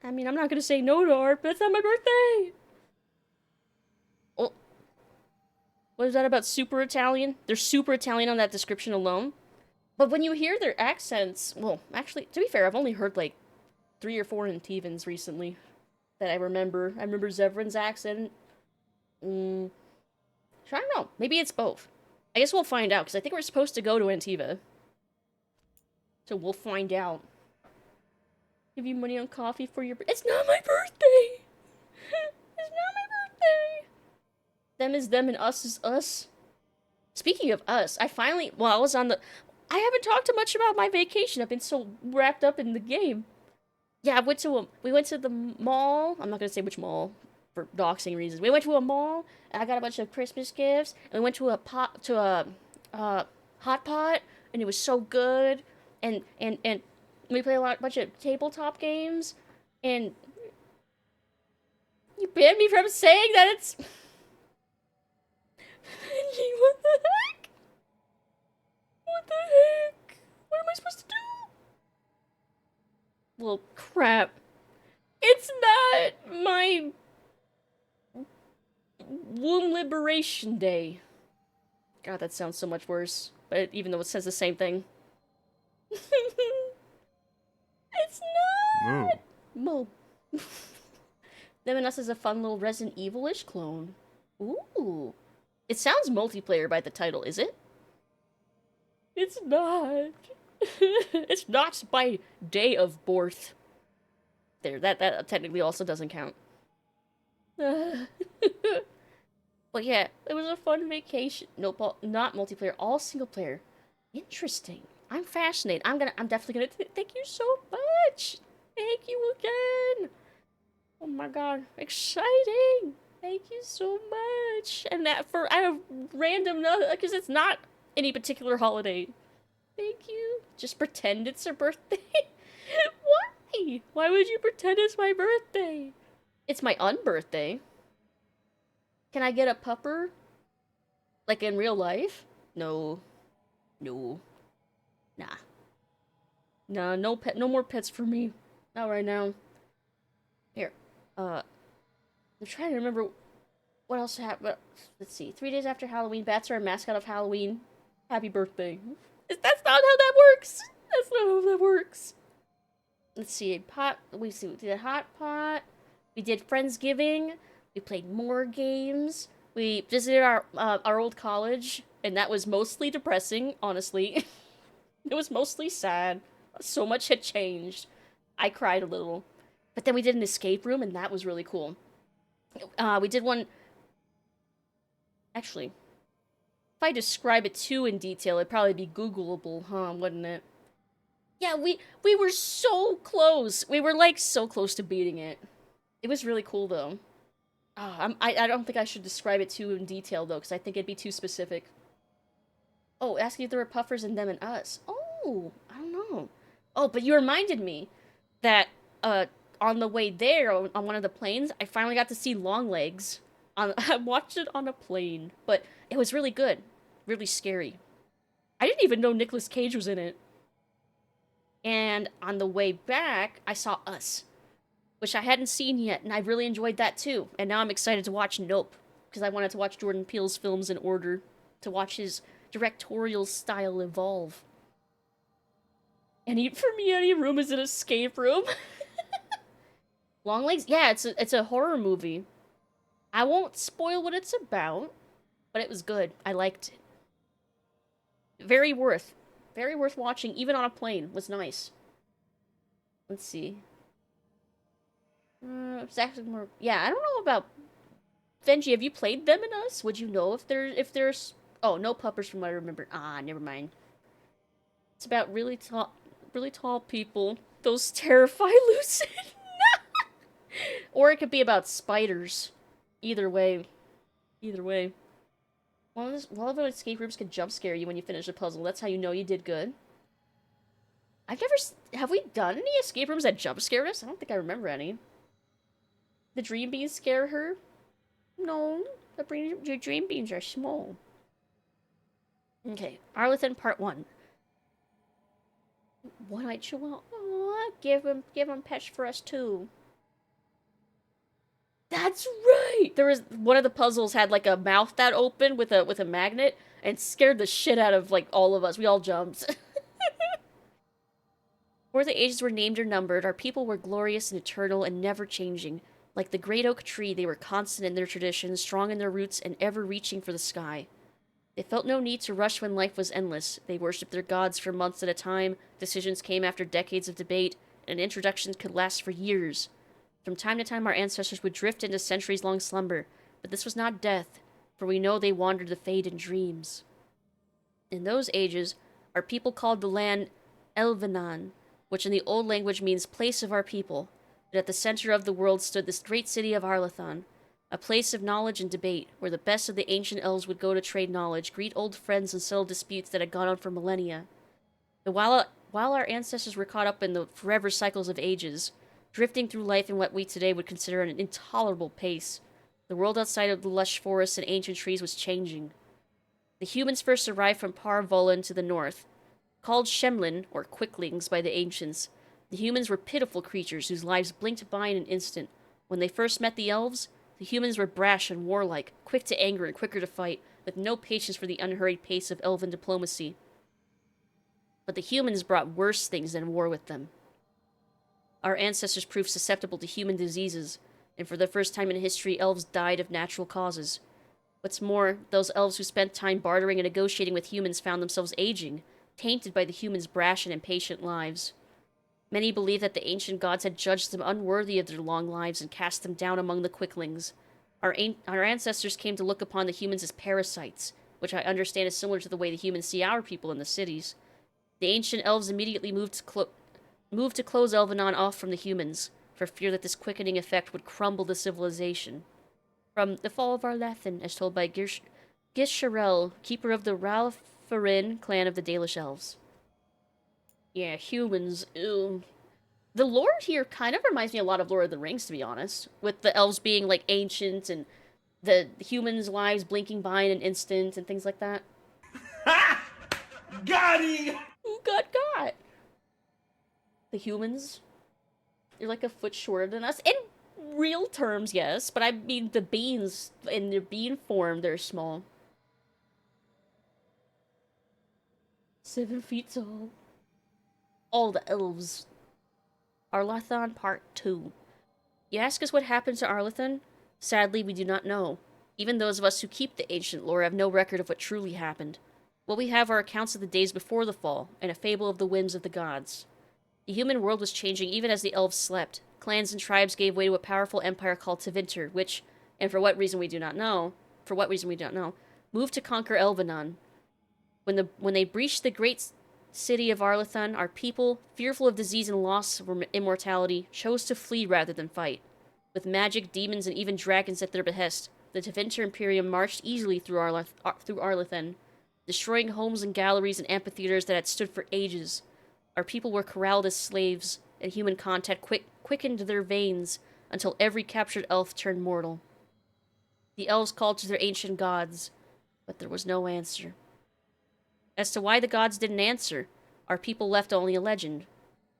I mean, I'm not gonna say no to art, but it's not my birthday. Oh. What is that about super Italian? They're super Italian on that description alone. But when you hear their accents, well, actually, to be fair, I've only heard like 3 or 4 Antivans recently that I remember. I remember Zevran's accent. I don't know. Maybe it's both. I guess we'll find out, because I think we're supposed to go to Antiva. So we'll find out. Give you money on coffee for your... It's not my birthday! It's not my birthday! Them is them and us is us. Speaking of us, I finally... Well, I was on the... I haven't talked too much about my vacation. I've been so wrapped up in the game. Yeah, we went to the mall. I'm not going to say which mall for doxing reasons. We went to a mall, and I got a bunch of Christmas gifts, and we went to a hot pot, and it was so good, and we played a bunch of tabletop games, and you banned me from saying that it's... What the heck? What the heck? What am I supposed to do? Well, crap. It's not my... Womb Liberation Day. God, that sounds so much worse. But even though it says the same thing. It's not! Mo. Them and Us is a fun little Resident Evil-ish clone. Ooh. It sounds multiplayer by the title, is it? It's not. It's not by day of birth. There, that technically also doesn't count. But yeah, it was a fun vacation. Nope, not multiplayer, all single player. Interesting. I'm fascinated. I'm definitely gonna thank you so much. Thank you again. Oh my god, exciting. Thank you so much. And that for a random note, because it's not any particular holiday. Thank you. Just pretend it's her birthday. What? Why? Why would you pretend it's my birthday? It's my unbirthday. Can I get a pupper? Like in real life? No. No. Nah. Nah, no more pets for me. Not right now. Here. I'm trying to remember what else happened. Let's see. 3 days after Halloween, bats are a mascot of Halloween. Happy birthday. That's not how that works! That's not how that works. Let's see. We did a hot pot. We did Friendsgiving. We played more games. We visited our old college, and that was mostly depressing, honestly. It was mostly sad. So much had changed. I cried a little. But then we did an escape room, and that was really cool. We did one... Actually, if I describe it too in detail, it'd probably be Googleable, huh? Wouldn't it? Yeah, we were so close. We were, like, so close to beating it. It was really cool, though. I don't think I should describe it too in detail, though, because I think it'd be too specific. Oh, asking if there were puffers in them and us. Oh, I don't know. Oh, but you reminded me that, on the way there, on one of the planes, I finally got to see Longlegs. I watched it on a plane, but it was really good. Really scary. I didn't even know Nicolas Cage was in it. And on the way back, I saw Us, which I hadn't seen yet, and I really enjoyed that too. And now I'm excited to watch Nope, because I wanted to watch Jordan Peele's films in order to watch his directorial style evolve. For me, any room is an escape room. Longlegs? Yeah, it's a horror movie. I won't spoil what it's about, but it was good. I liked it. Very worth watching, even on a plane. It was nice. Let's see. Exactly more. Yeah, I don't know about Benji. Have you played Them and Us? Would you know if there's? Oh, no puppers from what I remember. Never mind. It's about really tall people. Those terrify Lucid. Or it could be about spiders. Either way. One of the escape rooms can jump scare you when you finish a puzzle. That's how you know you did good. Have we done any escape rooms that jump scared us? I don't think I remember any. The dream beans scare her? No, the dream beans are small. Okay, Arlington Part 1. One-eyed chihuahua. Aw, give him pets for us too. That's right! There was one of the puzzles had like a mouth that opened with a magnet and scared the shit out of like all of us. We all jumped. Before the ages were named or numbered, our people were glorious and eternal and never changing. Like the great oak tree, they were constant in their traditions, strong in their roots, and ever reaching for the sky. They felt no need to rush when life was endless. They worshipped their gods for months at a time, decisions came after decades of debate, and introductions could last for years. From time to time, our ancestors would drift into centuries-long slumber, but this was not death, for we know they wandered the fade in dreams. In those ages, our people called the land Elvenan, which in the old language means place of our people, and at the center of the world stood this great city of Arlathan, a place of knowledge and debate, where the best of the ancient elves would go to trade knowledge, greet old friends, and settle disputes that had gone on for millennia. But while our ancestors were caught up in the forever cycles of ages, drifting through life in what we today would consider an intolerable pace, the world outside of the lush forests and ancient trees was changing. The humans first arrived from Par Volin to the north. Called Shemlin, or Quicklings, by the ancients, the humans were pitiful creatures whose lives blinked by in an instant. When they first met the elves, the humans were brash and warlike, quick to anger and quicker to fight, with no patience for the unhurried pace of elven diplomacy. But the humans brought worse things than war with them. Our ancestors proved susceptible to human diseases, and for the first time in history, elves died of natural causes. What's more, those elves who spent time bartering and negotiating with humans found themselves aging, tainted by the humans' brash and impatient lives. Many believe that the ancient gods had judged them unworthy of their long lives and cast them down among the Quicklings. Our ancestors came to look upon the humans as parasites, which I understand is similar to the way the humans see our people in the cities. The ancient elves immediately moved to close Elvenon off from the humans, for fear that this quickening effect would crumble the civilization. From The Fall of Arlathan, as told by Gisharel, keeper of the Ralpharin clan of the Dalish Elves. Yeah, humans, ew. The lore here kind of reminds me a lot of Lord of the Rings, to be honest, with the elves being like ancient and the humans' lives blinking by in an instant and things like that. Got him! Got. The humans, you're like a foot shorter than us. In real terms, yes, but I mean the beings, in their being form, they're small. 7 feet tall. All the elves. Arlathon Part 2. You ask us what happened to Arlathon? Sadly, we do not know. Even those of us who keep the ancient lore have no record of what truly happened. What we have are accounts of the days before the fall, and a fable of the whims of the gods. The human world was changing even as the elves slept. Clans and tribes gave way to a powerful empire called Tevinter, which, and for what reason we do not know, moved to conquer Elvenon. When they breached the great city of Arlathon, our people, fearful of disease and loss of immortality, chose to flee rather than fight. With magic, demons, and even dragons at their behest, the Tevinter Imperium marched easily through Arlathon, destroying homes and galleries and amphitheaters that had stood for ages. Our people were corralled as slaves, and human contact quickened their veins until every captured elf turned mortal. The elves called to their ancient gods, but there was no answer. As to why the gods didn't answer, our people left only a legend.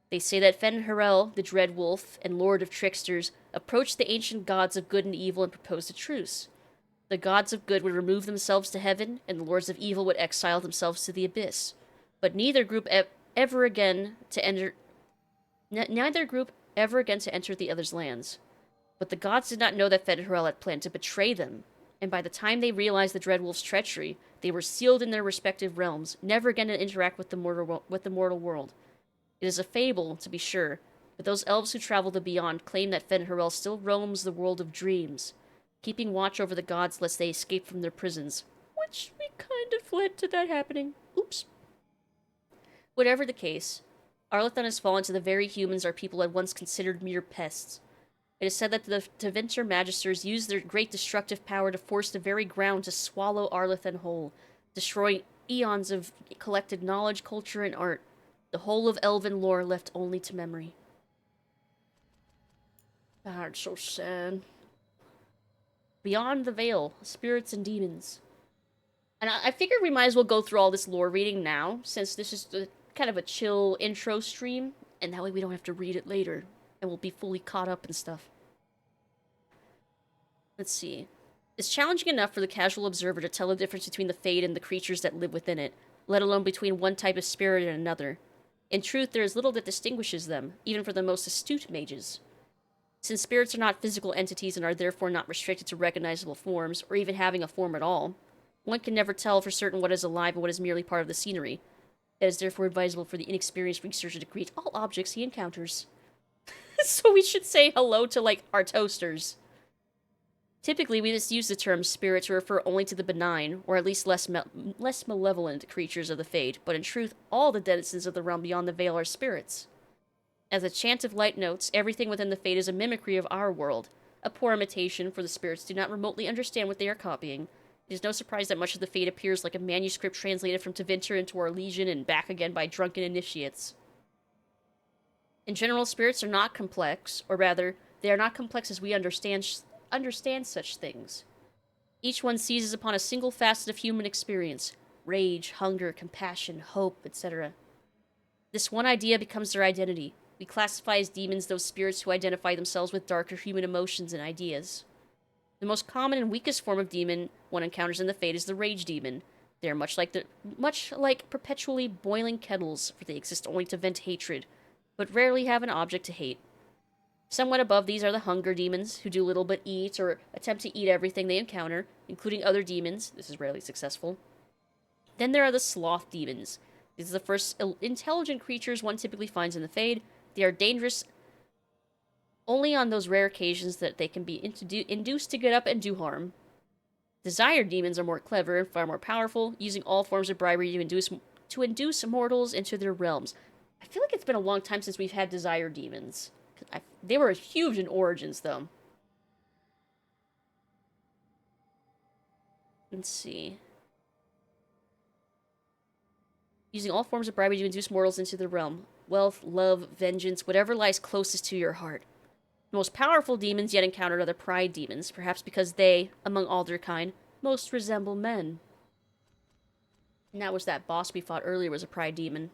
They say that Fen-Harel, the Dread Wolf and Lord of Tricksters, approached the ancient gods of good and evil and proposed a truce. The gods of good would remove themselves to heaven, and the lords of evil would exile themselves to the abyss. But neither group ever again to enter the other's lands. But the gods did not know that Fen-Harel had planned to betray them, and by the time they realized the Dreadwolf's treachery, they were sealed in their respective realms, never again to interact with the mortal world. It is a fable, to be sure, but those elves who travel the beyond claim that Fen-Harel still roams the world of dreams, keeping watch over the gods lest they escape from their prisons, which we kind of led to that happening. Oops. Whatever the case, Arlathon has fallen to the very humans our people had once considered mere pests. It is said that the Tevinter Magisters used their great destructive power to force the very ground to swallow Arlathon whole, destroying eons of collected knowledge, culture, and art, the whole of elven lore left only to memory. God, it's so sad. Beyond the Veil, spirits and demons. And I figured we might as well go through all this lore reading now, since this is kind of a chill intro stream, and that way we don't have to read it later, and we'll be fully caught up and stuff. Let's see. It's challenging enough for the casual observer to tell the difference between the Fade and the creatures that live within it, let alone between one type of spirit and another. In truth, there is little that distinguishes them, even for the most astute mages. Since spirits are not physical entities and are therefore not restricted to recognizable forms, or even having a form at all, one can never tell for certain what is alive and what is merely part of the scenery. It is therefore advisable for the inexperienced researcher to greet all objects he encounters. So we should say hello to, like, our toasters. Typically, we just use the term spirit to refer only to the benign, or at least less malevolent creatures of the Fade, but in truth, all the denizens of the realm beyond the Veil are spirits. As the chant of light notes, everything within the Fade is a mimicry of our world, a poor imitation, for the spirits do not remotely understand what they are copying. It is no surprise that much of the Fade appears like a manuscript translated from Tevinter into our Legion and back again by drunken initiates. In general, spirits are not complex, or rather, they are not complex as we understand such things. Each one seizes upon a single facet of human experience: rage, hunger, compassion, hope, etc. This one idea becomes their identity. We classify as demons those spirits who identify themselves with darker human emotions and ideas. The most common and weakest form of demon one encounters in the Fade is the rage demon. They are much like perpetually boiling kettles, for they exist only to vent hatred, but rarely have an object to hate. Somewhat above these are the hunger demons, who do little but eat, or attempt to eat everything they encounter, including other demons. This is rarely successful. Then there are the sloth demons. These are the first intelligent creatures one typically finds in the Fade. They are dangerous only on those rare occasions that they can be induced to get up and do harm. Desire demons are more clever and far more powerful, using all forms of bribery to induce mortals into their realms. I feel like it's been a long time since we've had desire demons. They were huge in Origins, though. Let's see. Using all forms of bribery to induce mortals into the realm. wealth, love, vengeance, whatever lies closest to your heart. The most powerful demons yet encountered are the pride demons, perhaps because they, among all their kind, most resemble men. And that was that boss we fought earlier was a pride demon.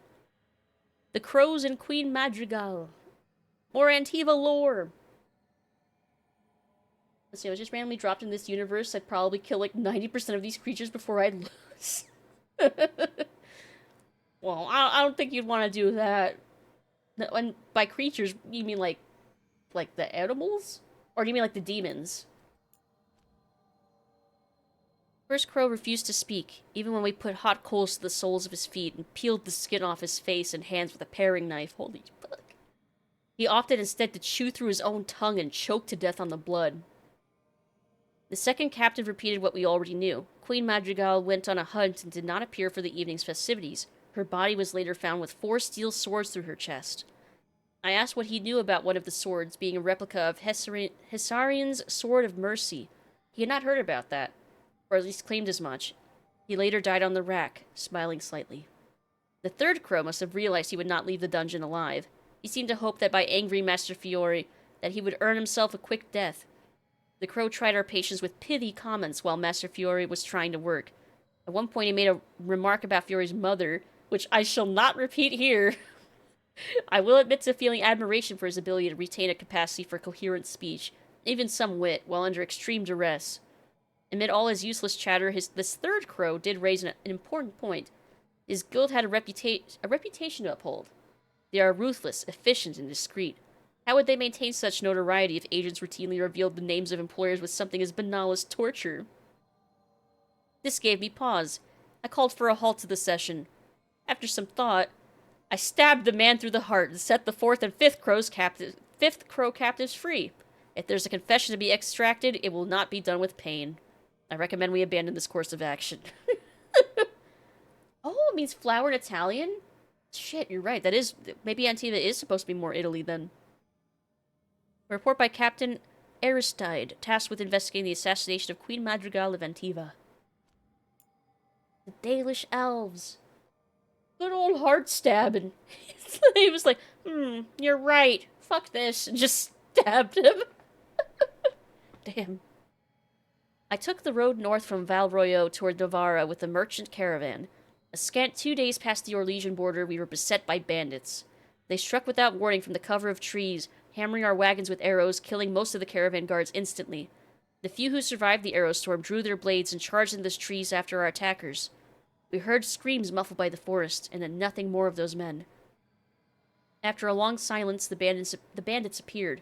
The crows and Queen Madrigal. More Antiva lore. Let's see, I was just randomly dropped in this universe. I'd probably kill like 90% of these creatures before I'd lose. Well, I don't think you'd want to do that. And by creatures, you mean like the animals? Or do you mean like the demons? First Crow refused to speak, even when we put hot coals to the soles of his feet and peeled the skin off his face and hands with a paring knife. Holy fuck. He opted instead to chew through his own tongue and choke to death on the blood. The second captive repeated what we already knew. Queen Madrigal went on a hunt and did not appear for the evening's festivities. Her body was later found with 4 steel swords through her chest. I asked what he knew about one of the swords, being a replica of Hessarian's Sword of Mercy. He had not heard about that, or at least claimed as much. He later died on the rack, smiling slightly. The third crow must have realized he would not leave the dungeon alive. He seemed to hope that by angering Master Fiore, that he would earn himself a quick death. The crow tried our patience with pithy comments while Master Fiore was trying to work. At one point he made a remark about Fiore's mother, which I shall not repeat here. I will admit to feeling admiration for his ability to retain a capacity for coherent speech, even some wit, while under extreme duress. Amid all his useless chatter, this third crow did raise an important point. His guild had a reputation to uphold. They are ruthless, efficient, and discreet. How would they maintain such notoriety if agents routinely revealed the names of employers with something as banal as torture? This gave me pause. I called for a halt to the session. After some thought, I stabbed the man through the heart and set the fourth and fifth crow captives free. If there's a confession to be extracted, it will not be done with pain. I recommend we abandon this course of action. Oh, it means flower in Italian? Shit, you're right. That is... Maybe Antiva is supposed to be more Italy, then. A report by Captain Aristide, tasked with investigating the assassination of Queen Madrigal of Antiva. The Dalish elves. Good old heart stabbing. He was like, you're right. Fuck this. And just stabbed him. Damn. I took the road north from Valroyo toward Novara with the merchant caravan. A scant 2 days past the Orlesian border, we were beset by bandits. They struck without warning from the cover of trees, hammering our wagons with arrows, killing most of the caravan guards instantly. The few who survived the arrow storm drew their blades and charged into the trees after our attackers. We heard screams muffled by the forest, and then nothing more of those men. After a long silence, the bandits appeared.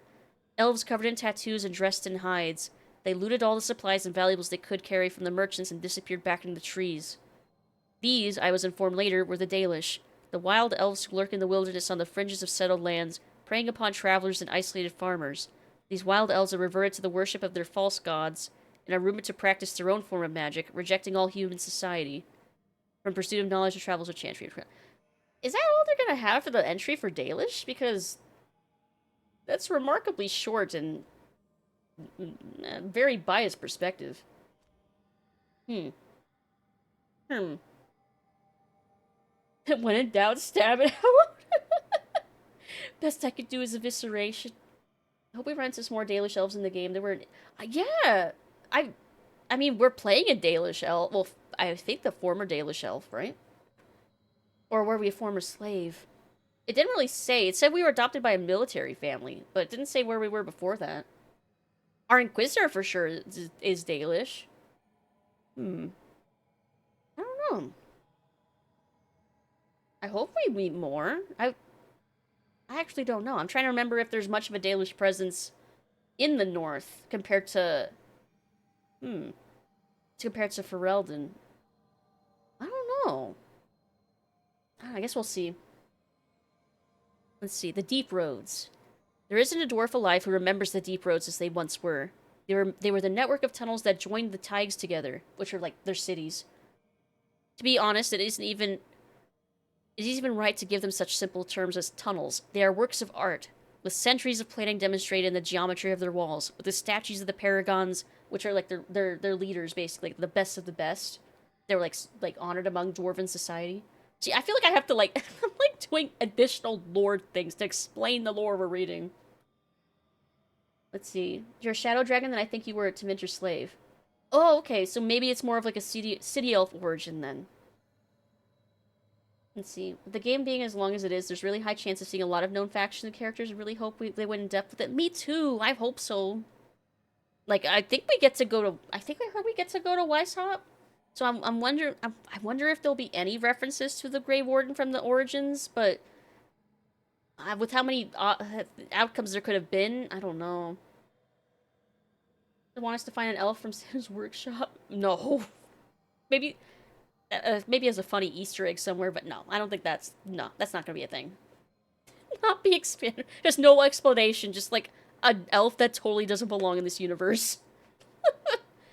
Elves covered in tattoos and dressed in hides. They looted all the supplies and valuables they could carry from the merchants and disappeared back into the trees. These, I was informed later, were the Dalish, the wild elves who lurk in the wilderness on the fringes of settled lands, preying upon travelers and isolated farmers. These wild elves are reverted to the worship of their false gods, and are rumored to practice their own form of magic, rejecting all human society. From pursuit of knowledge to travels with chantry. Is that all they're gonna have for the entry for Dalish? Because that's remarkably short and very biased perspective. When in doubt, stab it out. Best I could do is evisceration. I hope we run into some more Dalish elves in the game. There were... yeah! I mean, we're playing a Dalish elf. Well, I think the former Dalish elf, right? Or were we a former slave? It didn't really say. It said we were adopted by a military family, but it didn't say where we were before that. Our Inquisitor, for sure, is Dalish. I don't know. I hope we meet more. I actually don't know. I'm trying to remember if there's much of a Dalish presence in the north compared to... compared to Ferelden. I don't know. I guess we'll see. Let's see. The Deep Roads. There isn't a dwarf alive who remembers the Deep Roads as they once were. They were the network of tunnels that joined the Taigs together, which are like their cities. To be honest, it isn't even right to give them such simple terms as tunnels. They are works of art, with centuries of planning demonstrated in the geometry of their walls, with the statues of the paragons, which are like their leaders, basically, like the best of the best. They were like honored among dwarven society. See, I feel like I have to, like, I'm, like, doing additional lore things to explain the lore we're reading. Let's see. You're a shadow dragon, then I think you were a Tevinter slave. Oh, okay, so maybe it's more of, like, a city elf origin, then. Let's see. With the game being as long as it is, there's really high chance of seeing a lot of known factions and characters. I really hope they went in depth with it. Me too! I hope so. Like, I think we get to go to... I think I heard we get to go to Weishaupt. So I'm wondering, I wonder if there'll be any references to the Grey Warden from the Origins, but with how many outcomes there could have been, I don't know. They want us to find an elf from Sam's workshop? No. Maybe as a funny Easter egg somewhere, but no, I don't think that's not gonna be a thing. Not be expanded. There's no explanation, just like an elf that totally doesn't belong in this universe.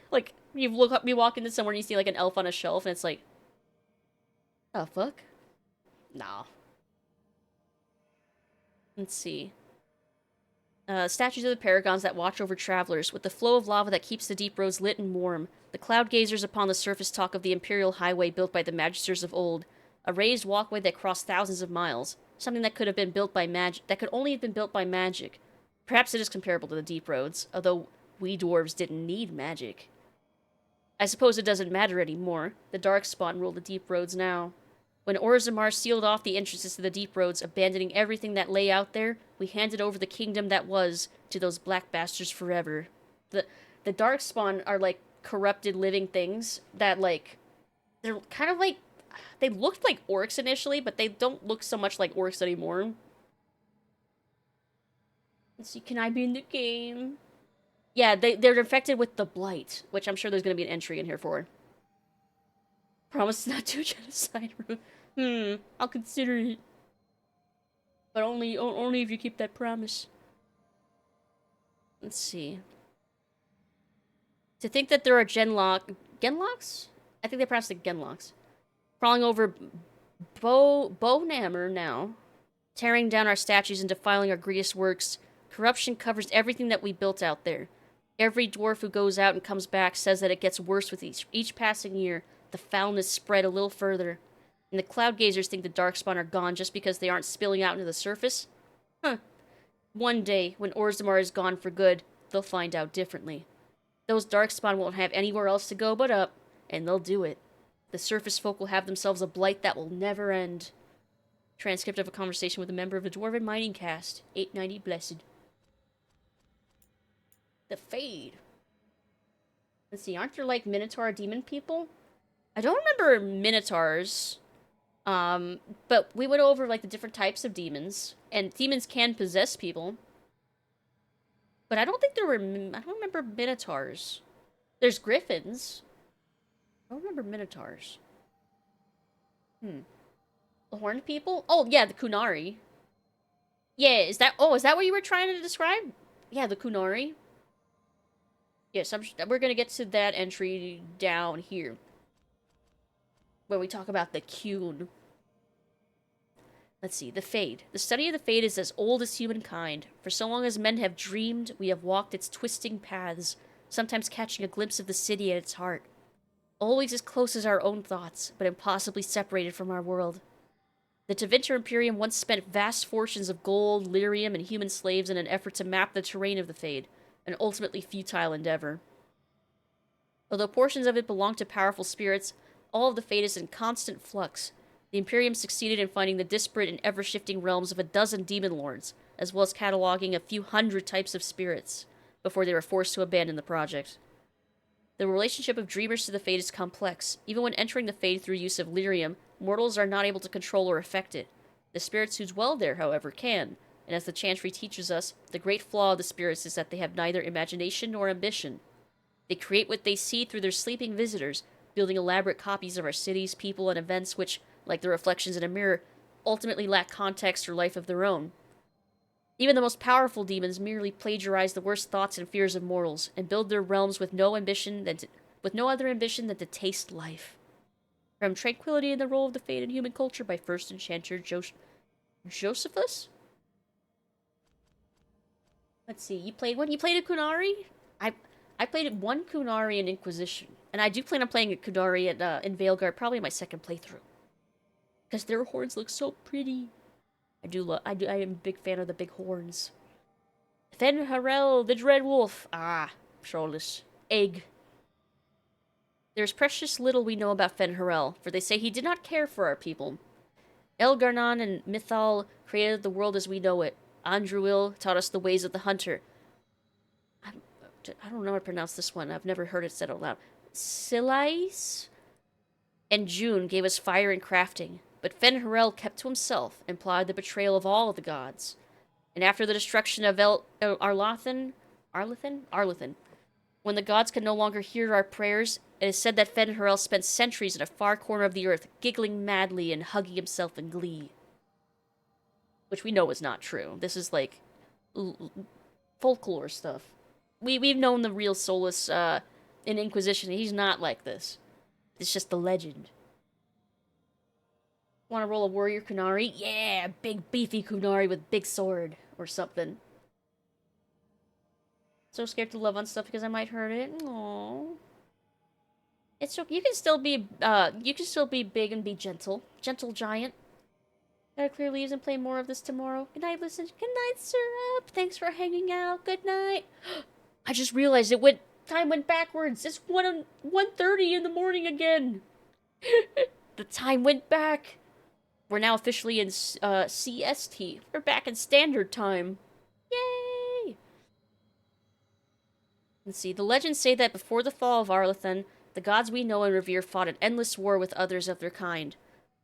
Like, you walk into somewhere and you see, like, an elf on a shelf, and it's like, the fuck? Nah. Let's see. Statues of the paragons that watch over travelers, with the flow of lava that keeps the deep roads lit and warm. The cloud gazers upon the surface talk of the imperial highway built by the magisters of old. A raised walkway that crossed thousands of miles. Something that could have been built by that could only have been built by magic. Perhaps it is comparable to the deep roads, although we dwarves didn't need magic. I suppose it doesn't matter anymore. The Darkspawn rule the deep roads now. When Orzammar sealed off the entrances to the deep roads, abandoning everything that lay out there, we handed over the kingdom that was to those black bastards forever. The Darkspawn are, like, corrupted living things that, like, they're kind of like, they looked like orcs initially, but they don't look so much like orcs anymore. Let's see, can I be in the game? Yeah, they're infected with the Blight, which I'm sure there's going to be an entry in here for. Promise not to genocide. I'll consider it. But only if you keep that promise. Let's see. To think that there are Genlocks? I think they pronounce it Genlocks. Crawling over Bonammer now. Tearing down our statues and defiling our greatest works. Corruption covers everything that we built out there. Every dwarf who goes out and comes back says that it gets worse with each passing year. The foulness spread a little further. And the cloud gazers think the Darkspawn are gone just because they aren't spilling out into the surface? Huh. One day, when Orzammar is gone for good, they'll find out differently. Those Darkspawn won't have anywhere else to go but up, and they'll do it. The surface folk will have themselves a blight that will never end. Transcript of a conversation with a member of the Dwarven Mining Cast. 890 Blessed. The Fade. Let's see, aren't there, like, Minotaur demon people? I don't remember Minotaurs. But we went over, like, the different types of demons. And demons can possess people. But I don't think there were... I don't remember Minotaurs. There's Griffins. I don't remember Minotaurs. The horned people? Oh, yeah, the Kunari. Yeah, is that what you were trying to describe? Yeah, the Kunari. Yes, we're gonna get to that entry down here. Where we talk about the Kun. Let's see, the Fade. The study of the Fade is as old as humankind. For so long as men have dreamed, we have walked its twisting paths, sometimes catching a glimpse of the city at its heart. Always as close as our own thoughts, but impossibly separated from our world. The Tevinter Imperium once spent vast fortunes of gold, lyrium, and human slaves in an effort to map the terrain of the Fade, an ultimately futile endeavor. Although portions of it belong to powerful spirits, all of the Fade is in constant flux. The Imperium succeeded in finding the disparate and ever-shifting realms of a dozen demon lords, as well as cataloging a few hundred types of spirits, before they were forced to abandon the project. The relationship of dreamers to the Fade is complex. Even when entering the Fade through use of lyrium, mortals are not able to control or affect it. The spirits who dwell there, however, can, and as the Chantry teaches us, the great flaw of the spirits is that they have neither imagination nor ambition. They create what they see through their sleeping visitors, building elaborate copies of our cities, people, and events which, like the reflections in a mirror, ultimately lack context or life of their own. Even the most powerful demons merely plagiarize the worst thoughts and fears of mortals, and build their realms with no other ambition than to taste life. From Tranquility in the Role of the Fate in Human Culture by First Enchanter Josephus? Let's see, you played one? You played a Kunari? I played one Kunari in Inquisition. And I do plan on playing a Kunari in Veilguard, probably my second playthrough. Because their horns look so pretty. I am a big fan of the big horns. Fen Harel, the Dreadwolf. Ah, shoulders. Egg. There's precious little we know about Fen Harel, for they say he did not care for our people. Elgarnon and Mythal created the world as we know it. Andruil taught us the ways of the hunter. I don't know how to pronounce this one. I've never heard it said out loud. Silais? And June gave us fire and crafting. But Fen Harel kept to himself and plotted the betrayal of all of the gods. And after the destruction of Arlathan, when the gods could no longer hear our prayers, it is said that Fen Harel spent centuries in a far corner of the earth, giggling madly and hugging himself in glee. Which we know is not true. This is like folklore stuff. We've known the real Solus in Inquisition. He's not like this. It's just the legend. Want to roll a warrior Kunari? Yeah, big beefy Kunari with big sword or something. So scared to love on stuff because I might hurt it. Aww. It's okay. You can still be big and be gentle. Gentle giant. Gotta clear leaves and play more of this tomorrow. Good night, listen. Good night, Syrup. Thanks for hanging out. Good night. I just realized time went backwards. It's 1:30 in the morning again. The time went back. We're now officially in CST. We're back in standard time. Yay! Let's see. The legends say that before the fall of Arlathan, the gods we know and revere fought an endless war with others of their kind.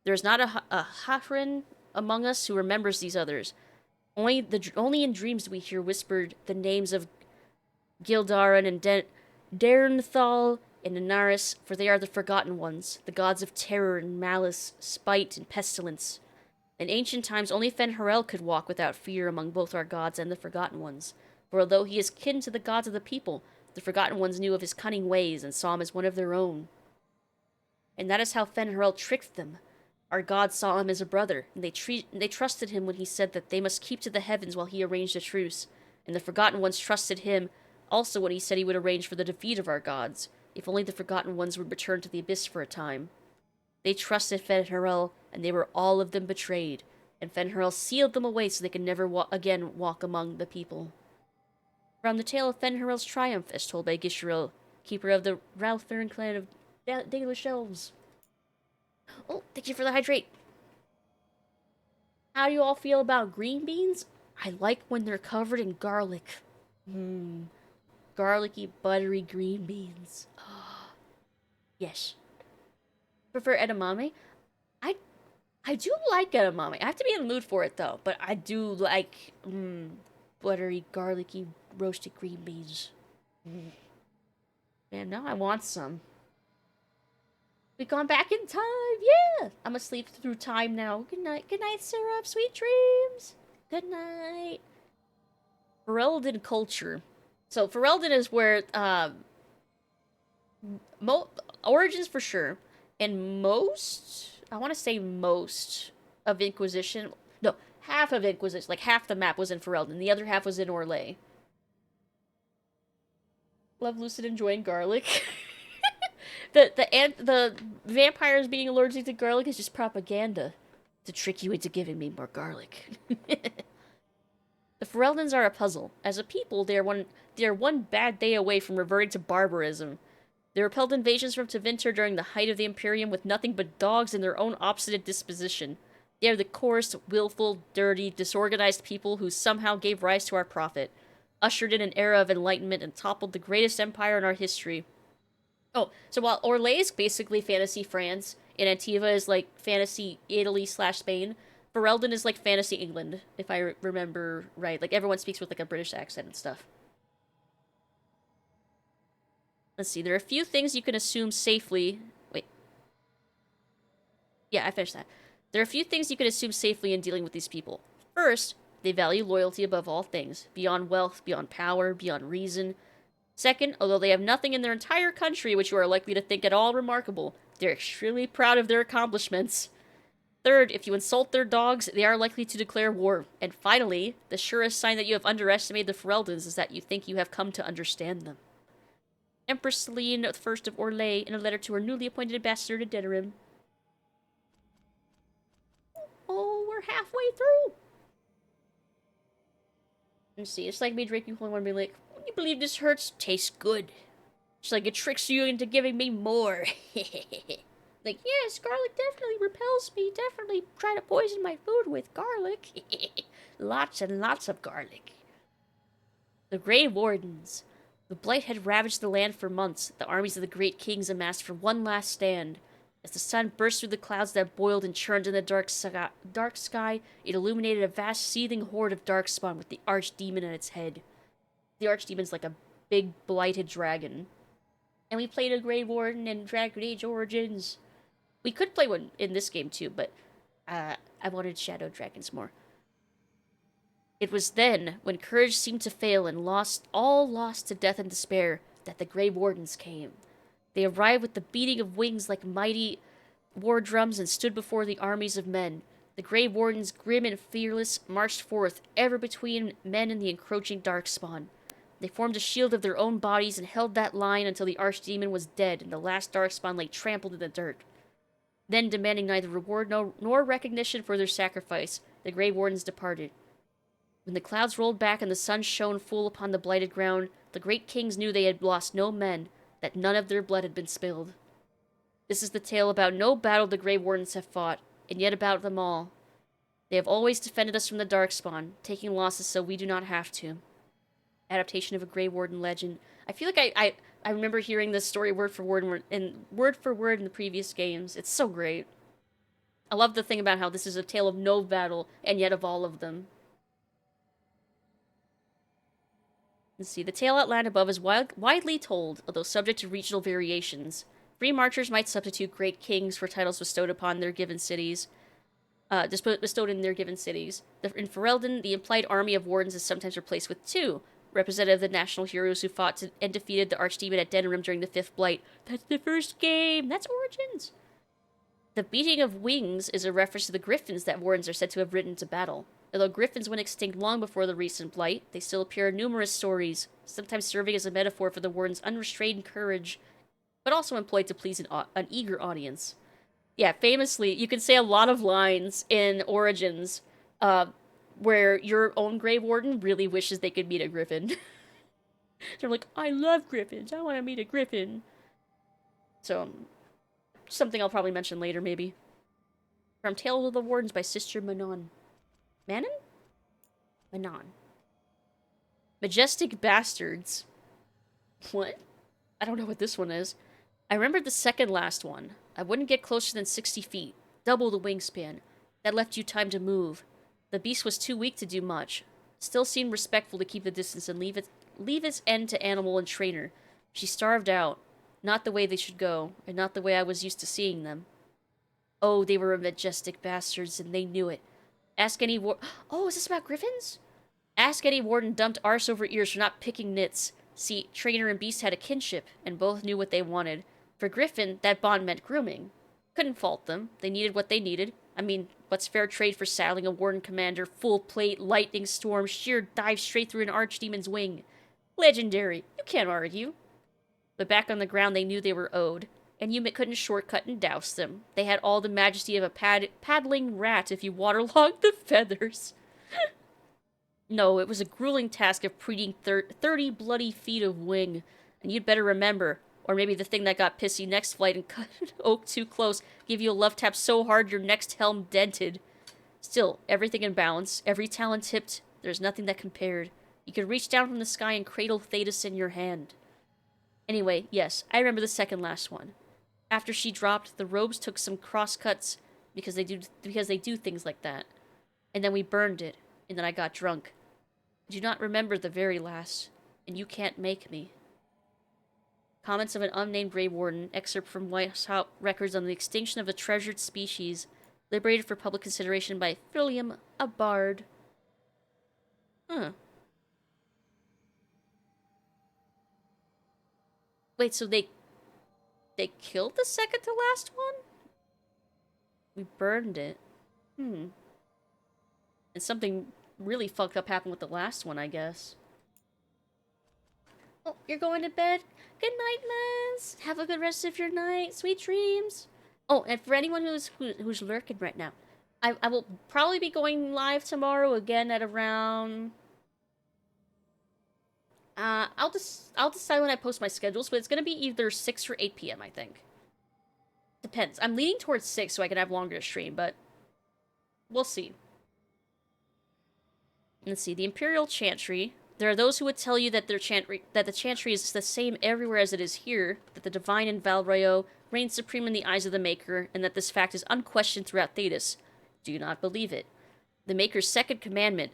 There is not a Hafren among us who remembers these others. Only in dreams do we hear whispered the names of Gildaran and Dernthal and Inaris, for they are the Forgotten Ones, the gods of terror and malice, spite and pestilence. In ancient times, only Fen Harel could walk without fear among both our gods and the Forgotten Ones, for although he is kin to the gods of the people, the Forgotten Ones knew of his cunning ways and saw him as one of their own. And that is how Fen Harel tricked them. Our gods saw him as a brother, and they trusted him when he said that they must keep to the heavens while he arranged a truce, and the Forgotten Ones trusted him also when he said he would arrange for the defeat of our gods, if only the Forgotten Ones would return to the Abyss for a time. They trusted Fen Harel, and they were all of them betrayed, and Fen Harel sealed them away so they could never again walk among the people. From the tale of Fen Harel's triumph, as told by Gisheril, keeper of the Ralpharan clan of Dalish Elves. Oh, thank you for the hydrate. How do you all feel about green beans? I like when they're covered in garlic. Garlicky, buttery green beans. Yes. Prefer edamame? I do like edamame. I have to be in the mood for it, though. But I do like buttery, garlicky, roasted green beans. Man, now I want some. We've gone back in time. Yeah! I'm gonna sleep through time now. Good night. Good night, Syrup. Sweet dreams. Good night. Ferelden culture. So, Ferelden is where, Origins for sure. And I want to say most of Inquisition. No, half of Inquisition. Like, half the map was in Ferelden. The other half was in Orlais. Love Lucid enjoying garlic. The vampires being allergic to garlic is just propaganda to trick you into giving me more garlic. The Fereldans are a puzzle. As a people, they are one bad day away from reverting to barbarism. They repelled invasions from Tevinter during the height of the Imperium with nothing but dogs and their own obstinate disposition. They are the coarse, willful, dirty, disorganized people who somehow gave rise to our prophet, ushered in an era of enlightenment, and toppled the greatest empire in our history. Oh, so while Orlais is basically fantasy France, and Antiva is like fantasy Italy/Spain, Ferelden is like fantasy England, if I remember right. Like, everyone speaks with like a British accent and stuff. Let's see, there are a few things you can assume safely... Wait. Yeah, I finished that. There are a few things you can assume safely in dealing with these people. First, they value loyalty above all things, beyond wealth, beyond power, beyond reason. Second, although they have nothing in their entire country which you are likely to think at all remarkable, they're extremely proud of their accomplishments. Third, if you insult their dogs, they are likely to declare war. And finally, the surest sign that you have underestimated the Fereldans is that you think you have come to understand them. Empress Celine I of Orlais, in a letter to her newly appointed ambassador to Denerim. we're halfway through. Let's see, it's like me drinking Holy Water and be like, "Would you believe this hurts? Tastes good." It's like it tricks you into giving me more. Like, yes, garlic definitely repels me. Definitely try to poison my food with garlic. Lots and lots of garlic. The Grey Wardens. The Blight had ravaged the land for months. The armies of the Great Kings amassed for one last stand. As the sun burst through the clouds that boiled and churned in the dark sky, it illuminated a vast seething horde of darkspawn with the archdemon at its head. The archdemon's like a big blighted dragon. And we played a Grey Warden in Dragon Age Origins. We could play one in this game too, but I wanted Shadow Dragons more. It was then, when courage seemed to fail and all lost to death and despair, that the Grey Wardens came. They arrived with the beating of wings like mighty war drums and stood before the armies of men. The Grey Wardens, grim and fearless, marched forth, ever between men and the encroaching darkspawn. They formed a shield of their own bodies and held that line until the archdemon was dead and the last darkspawn lay trampled in the dirt. Then, demanding neither reward nor recognition for their sacrifice, the Grey Wardens departed. When the clouds rolled back and the sun shone full upon the blighted ground, the great kings knew they had lost no men, that none of their blood had been spilled. This is the tale about no battle the Grey Wardens have fought, and yet about them all. They have always defended us from the Darkspawn, taking losses so we do not have to. Adaptation of a Grey Warden legend. I feel like I remember hearing this story word for word in the previous games. It's so great. I love the thing about how this is a tale of no battle, and yet of all of them. Let's see, the tale outlined above is widely told, although subject to regional variations. Free marchers might substitute great kings for titles bestowed upon their given cities. Bestowed in their given cities. In Ferelden, the implied army of wardens is sometimes replaced with two, representative of the national heroes who fought and defeated the archdemon at Denerim during the Fifth Blight. That's the first game! That's Origins! The beating of wings is a reference to the griffins that wardens are said to have ridden to battle. Although griffins went extinct long before the recent Blight, they still appear in numerous stories, sometimes serving as a metaphor for the warden's unrestrained courage, but also employed to please an eager audience. Yeah, famously, you can say a lot of lines in Origins, where your own Grey Warden really wishes they could meet a griffin. They're like, I love griffins, I want to meet a griffin. So, something I'll probably mention later, maybe. From Tales of the Wardens by Sister Manon. Manon? Manon. Majestic Bastards. What? I don't know what this one is. I remembered the second last one. I wouldn't get closer than 60 feet. Double the wingspan. That left you time to move. The beast was too weak to do much. Still seemed respectful to keep the distance and leave its end to animal and trainer. She starved out. Not the way they should go, and not the way I was used to seeing them. Oh, they were majestic bastards, and they knew it. Ask any Oh, is this about griffins? Ask any warden dumped arse over ears for not picking nits. See, trainer and beast had a kinship, and both knew what they wanted. For Griffin, that bond meant grooming. Couldn't fault them. They needed what they needed. I mean, what's fair trade for saddling a warden commander, full plate, lightning storm, sheer dive straight through an archdemon's wing? Legendary. You can't argue. But back on the ground, they knew they were owed. And you couldn't shortcut and douse them. They had all the majesty of a paddling rat if you waterlogged the feathers. No, it was a grueling task of preening 30 bloody feet of wing. And you'd better remember, or maybe the thing that got pissy next flight and cut Oak too close, give you a love tap so hard your next helm dented. Still, everything in balance, every talon tipped, there's nothing that compared. You could reach down from the sky and cradle Thetis in your hand. Anyway, yes, I remember the second last one. After she dropped, the robes took some crosscuts because they do things like that. And then we burned it, and then I got drunk. I do not remember the very last, and you can't make me. Comments of an unnamed Grey Warden, excerpt from White House records on the extinction of a treasured species, liberated for public consideration by Philium, a bard. Huh. Wait, so they killed the second to last one? We burned it. And something really fucked up happened with the last one, I guess. Oh, you're going to bed? Good night, Maz. Have a good rest of your night. Sweet dreams. Oh, and for anyone who's lurking right now, I will probably be going live tomorrow again at around... I'll decide when I post my schedules, but it's gonna be either 6 or 8 p.m., I think. Depends. I'm leaning towards 6 so I can have longer to stream, but we'll see. Let's see. The Imperial Chantry. There are those who would tell you that the Chantry is the same everywhere as it is here, that the Divine in Val Royeaux reigns supreme in the eyes of the Maker, and that this fact is unquestioned throughout Thedas. Do not believe it. The Maker's second commandment,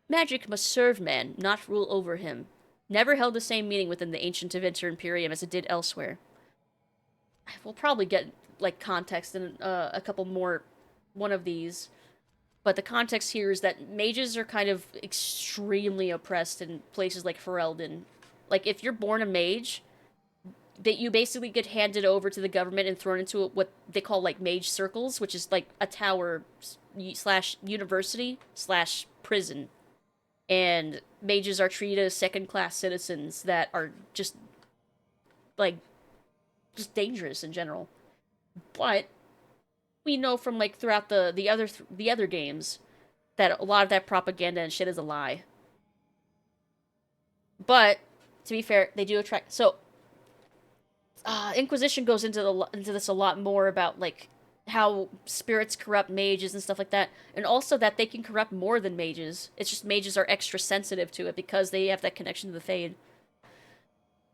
magic must serve man, not rule over him, never held the same meaning within the ancient Tevinter Imperium as it did elsewhere. We'll probably get, like, context in a couple more one of these. But the context here is that mages are kind of extremely oppressed in places like Ferelden. Like, if you're born a mage, that you basically get handed over to the government and thrown into what they call, like, mage circles, which is, like, a tower slash university slash prison. And mages are treated as second-class citizens that are just, like, just dangerous in general. But we know from, like, throughout the other games that a lot of that propaganda and shit is a lie. But to be fair, they do attract. So Inquisition goes into this a lot more about, like, how spirits corrupt mages and stuff like that, and also that they can corrupt more than mages. It's just mages are extra sensitive to it because they have that connection to the Fade.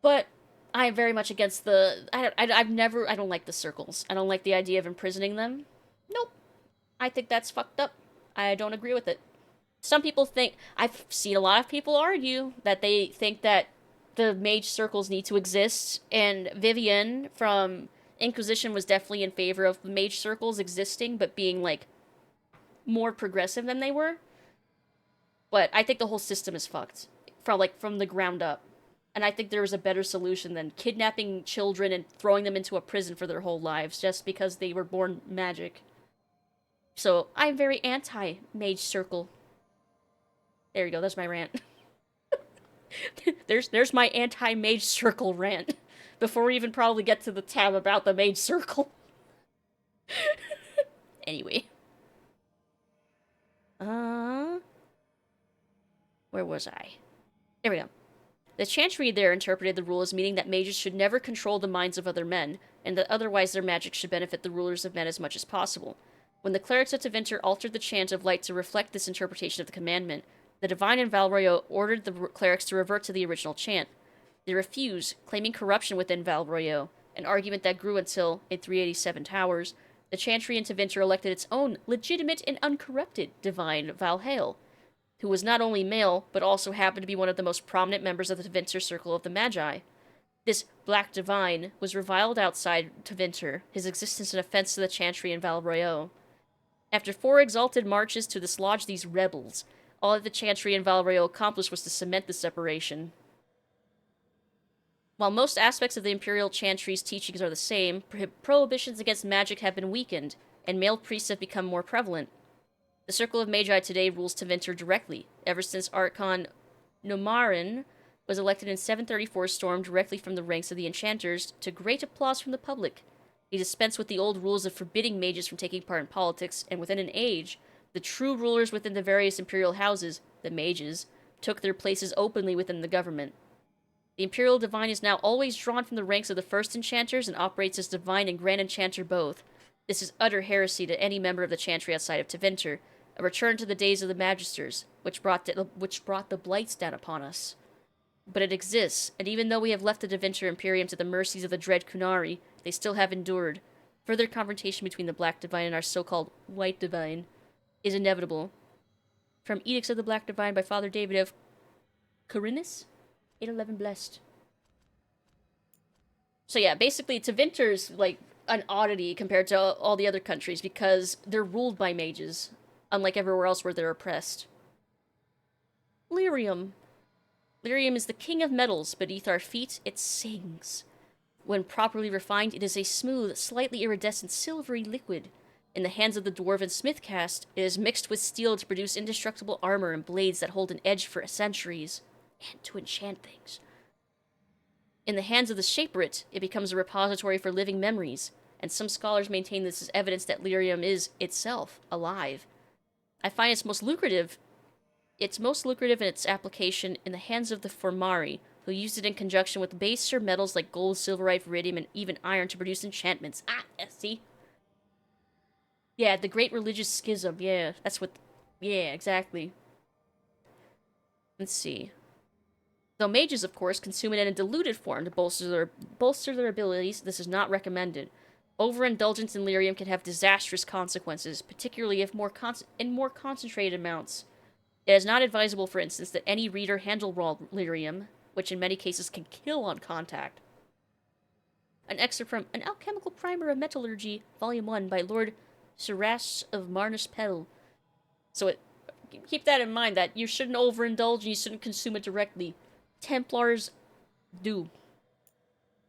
But I am very much against the... I don't like the circles. I don't like the idea of imprisoning them. Nope. I think that's fucked up. I don't agree with it. Some people think... I've seen a lot of people argue that they think that the mage circles need to exist, and Vivian from Inquisition was definitely in favor of the mage circles existing, but being, like, more progressive than they were. But I think the whole system is fucked. From the ground up. And I think there is a better solution than kidnapping children and throwing them into a prison for their whole lives just because they were born magic. So, I'm very anti-mage circle. There you go, that's my rant. there's my anti-mage circle rant. Before we even probably get to the tab about the mage circle. Anyway. Where was I? There we go. The Chantry there interpreted the rule as meaning that mages should never control the minds of other men, and that otherwise their magic should benefit the rulers of men as much as possible. When the clerics of Tevinter altered the chant of light to reflect this interpretation of the commandment, the Divine in Val Royeaux ordered the clerics to revert to the original chant. They refused, claiming corruption within Val Royeaux, an argument that grew until, in 387 Towers, the Chantry in Tevinter elected its own legitimate and uncorrupted Divine Valhale, who was not only male, but also happened to be one of the most prominent members of the Tevinter Circle of the Magi. This Black Divine was reviled outside Tevinter, his existence an offense to the Chantry in Val Royeaux. After 4 exalted marches to dislodge these rebels, all that the Chantry in Val Royeaux accomplished was to cement the separation. While most aspects of the Imperial Chantry's teachings are the same, prohibitions against magic have been weakened, and male priests have become more prevalent. The Circle of Magi today rules Tevinter directly, ever since Archon Nomarin was elected in 734 Storm directly from the ranks of the Enchanters, to great applause from the public. He dispensed with the old rules of forbidding mages from taking part in politics, and within an age, the true rulers within the various imperial houses, the mages, took their places openly within the government. The Imperial Divine is now always drawn from the ranks of the First Enchanters and operates as Divine and Grand Enchanter both. This is utter heresy to any member of the Chantry outside of Tevinter, a return to the days of the Magisters, which brought the blights down upon us. But it exists, and even though we have left the Tevinter Imperium to the mercies of the dread Kunari, they still have endured. Further confrontation between the Black Divine and our so-called White Divine is inevitable. From Edicts of the Black Divine by Father David of Corinus? 811 blessed. So yeah, basically Tevinter's like an oddity compared to all the other countries because they're ruled by mages, unlike everywhere else where they're oppressed. Lyrium. Lyrium is the king of metals. Beneath our feet, it sings. When properly refined, it is a smooth, slightly iridescent silvery liquid. In the hands of the dwarven smith caste, it is mixed with steel to produce indestructible armor and blades that hold an edge for centuries, and to enchant things. In the hands of the shaperate, it becomes a repository for living memories. and some scholars maintain this is evidence that lyrium is, itself, alive. I find it's most lucrative in its application in the hands of the Formari, who used it in conjunction with baser metals like gold, silverite, iridium, and even iron to produce enchantments. Ah, see? Yeah, the Great Religious Schism, yeah, that's what... Yeah, exactly. Let's see. Though mages, of course, consume it in a diluted form to bolster their abilities, this is not recommended. Overindulgence in lyrium can have disastrous consequences, particularly if in more concentrated amounts. It is not advisable, for instance, that any reader handle raw lyrium, which in many cases can kill on contact. An excerpt from An Alchemical Primer of Metallurgy, Volume 1, by Lord Serash of Marnus Pedal. So keep that in mind, that you shouldn't overindulge and you shouldn't consume it directly. Templars do.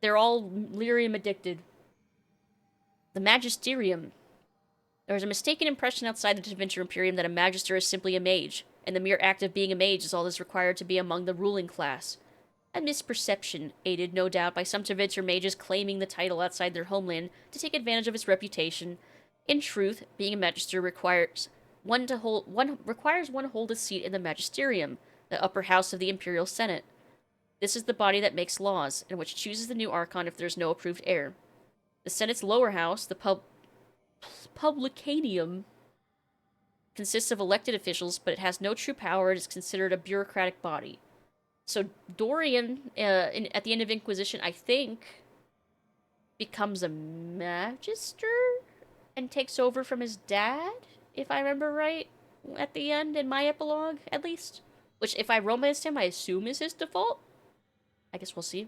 They're all lyrium addicted. The Magisterium. There is a mistaken impression outside the Tevinter Imperium that a Magister is simply a mage, and the mere act of being a mage is all that is required to be among the ruling class. A misperception, aided no doubt by some Tevinter mages claiming the title outside their homeland to take advantage of its reputation. In truth, being a Magister requires one to hold a seat in the Magisterium, the upper house of the Imperial Senate. This is the body that makes laws, and which chooses the new Archon if there is no approved heir. The Senate's lower house, the Publicanium, consists of elected officials, but it has no true power and is considered a bureaucratic body. So Dorian, at the end of Inquisition, I think, becomes a Magister and takes over from his dad, if I remember right, at the end, in my epilogue, at least. Which, if I romanced him, I assume is his default? I guess we'll see.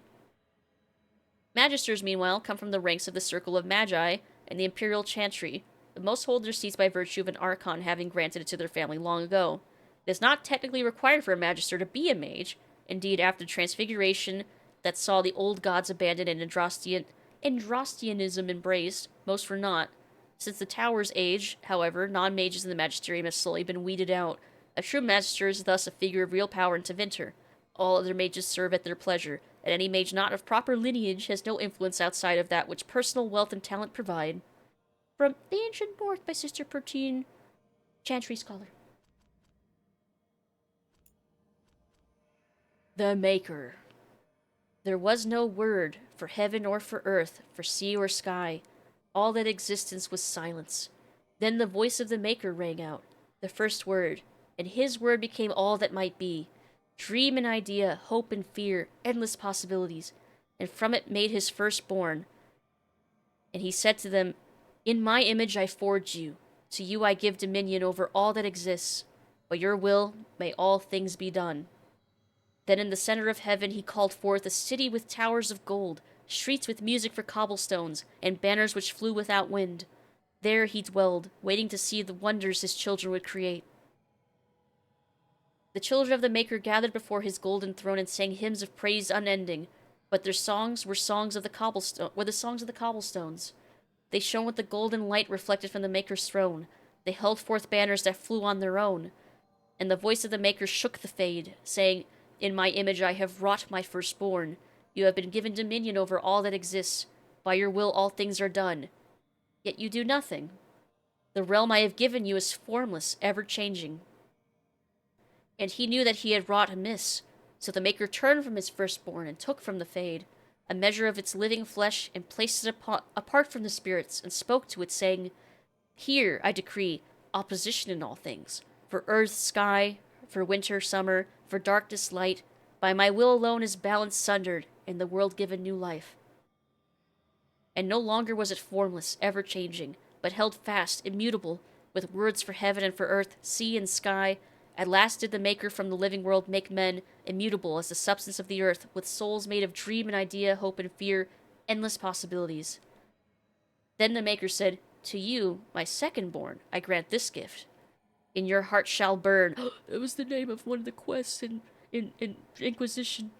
Magisters, meanwhile, come from the ranks of the Circle of Magi and the Imperial Chantry. The most hold their seats by virtue of an Archon having granted it to their family long ago. It is not technically required for a Magister to be a mage. Indeed, after the Transfiguration that saw the old gods abandoned and Androstianism embraced, most were not. Since the Tower's age, however, non-mages in the Magisterium have slowly been weeded out. A true Magister is thus a figure of real power in Tevinter. All other mages serve at their pleasure, and any mage not of proper lineage has no influence outside of that which personal wealth and talent provide. From The Ancient North by Sister Pertine, Chantry Scholar. The Maker. There was no word, for heaven or for earth, for sea or sky. All that existence was silence. Then the voice of the Maker rang out, the first word, and his word became all that might be. Dream and idea, hope and fear, endless possibilities, and from it made his firstborn. And he said to them, In my image I forged you. To you I give dominion over all that exists. By your will may all things be done. Then in the center of heaven he called forth a city with towers of gold, streets with music for cobblestones, and banners which flew without wind. There he dwelled, waiting to see the wonders his children would create. The children of the Maker gathered before his golden throne and sang hymns of praise unending, but their songs were the songs of the cobblestones. They shone with the golden light reflected from the Maker's throne. They held forth banners that flew on their own. And the voice of the Maker shook the fade, saying, In my image I have wrought my firstborn. You have been given dominion over all that exists. By your will all things are done. Yet you do nothing. The realm I have given you is formless, ever-changing. And he knew that he had wrought amiss. So the Maker turned from his firstborn and took from the fade a measure of its living flesh and placed it apart from the spirits and spoke to it, saying, Here, I decree, opposition in all things, for earth, sky, for winter, summer, for darkness, light. By my will alone is balance sundered, and the world given new life. And no longer was it formless, ever-changing, but held fast, immutable, with words for heaven and for earth, sea and sky. At last did the Maker from the living world make men immutable as the substance of the earth, with souls made of dream and idea, hope and fear, endless possibilities. Then the Maker said, To you, my second-born, I grant this gift. In your heart shall burn. That was the name of one of the quests in Inquisition.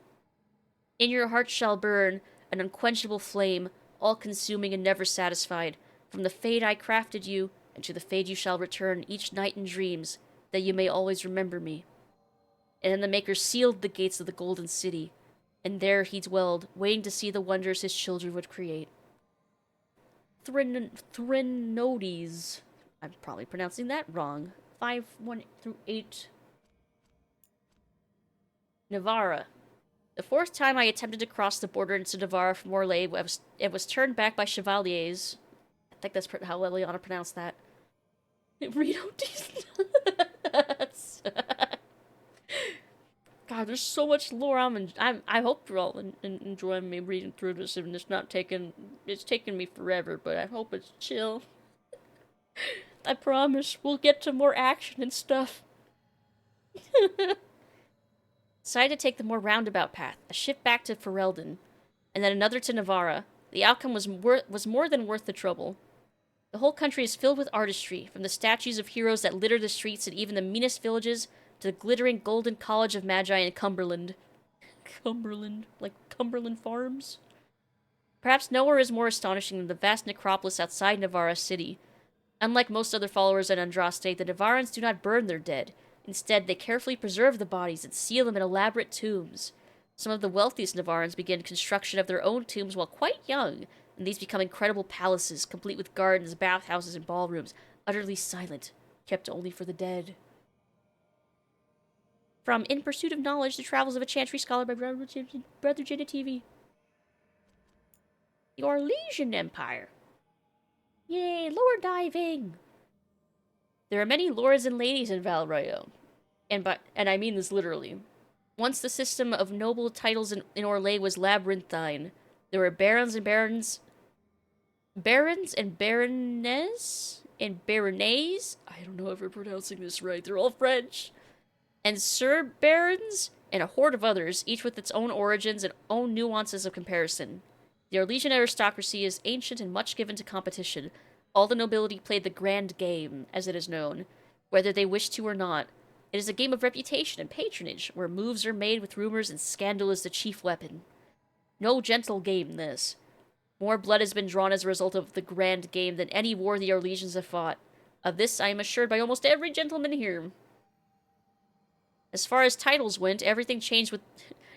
In your heart shall burn an unquenchable flame, all-consuming and never satisfied. From the fate I crafted you, and to the fate you shall return each night in dreams, that you may always remember me. And then the Maker sealed the gates of the Golden City, and there he dwelled, waiting to see the wonders his children would create. Thrinodes. I'm probably pronouncing that wrong. 5-1 through 8. Navarra. The fourth time I attempted to cross the border into Navarra from Orlais, it was turned back by chevaliers. I think that's how Liliana pronounced that. Rito God, there's so much lore. I hope you're all enjoying me reading through this, and it's taking me forever, but I hope it's chill. I promise we'll get to more action and stuff. Decided to take the more roundabout path, a shift back to Ferelden, and then another to Navarra. The outcome was more than worth the trouble. The whole country is filled with artistry, from the statues of heroes that litter the streets and even the meanest villages to the glittering golden college of magi in Cumberland. Cumberland? Like Cumberland Farms? Perhaps nowhere is more astonishing than the vast necropolis outside Navarra city. Unlike most other followers at Andraste, the Navarrans do not burn their dead. Instead, they carefully preserve the bodies and seal them in elaborate tombs. Some of the wealthiest Navarrans begin construction of their own tombs while quite young, and these become incredible palaces, complete with gardens, bathhouses, and ballrooms, utterly silent, kept only for the dead. From In Pursuit of Knowledge, The Travels of a Chantry Scholar by Brother Jada TV. The Orlesian Empire. Yay, lore diving! There are many lords and ladies in Val Royeaux, and I mean this literally. Once the system of noble titles in Orlais was labyrinthine, there were barons and baroness, and baronets. I don't know if we're pronouncing this right. They're all French. And Sir Barons, and a horde of others, each with its own origins and own nuances of comparison. The Orlesian aristocracy is ancient and much given to competition. All the nobility played the grand game, as it is known, whether they wish to or not. It is a game of reputation and patronage, where moves are made with rumors and scandal is the chief weapon. No gentle game, this. More blood has been drawn as a result of the grand game than any war the Orlesians have fought. Of this I am assured by almost every gentleman here. As far as titles went, everything changed with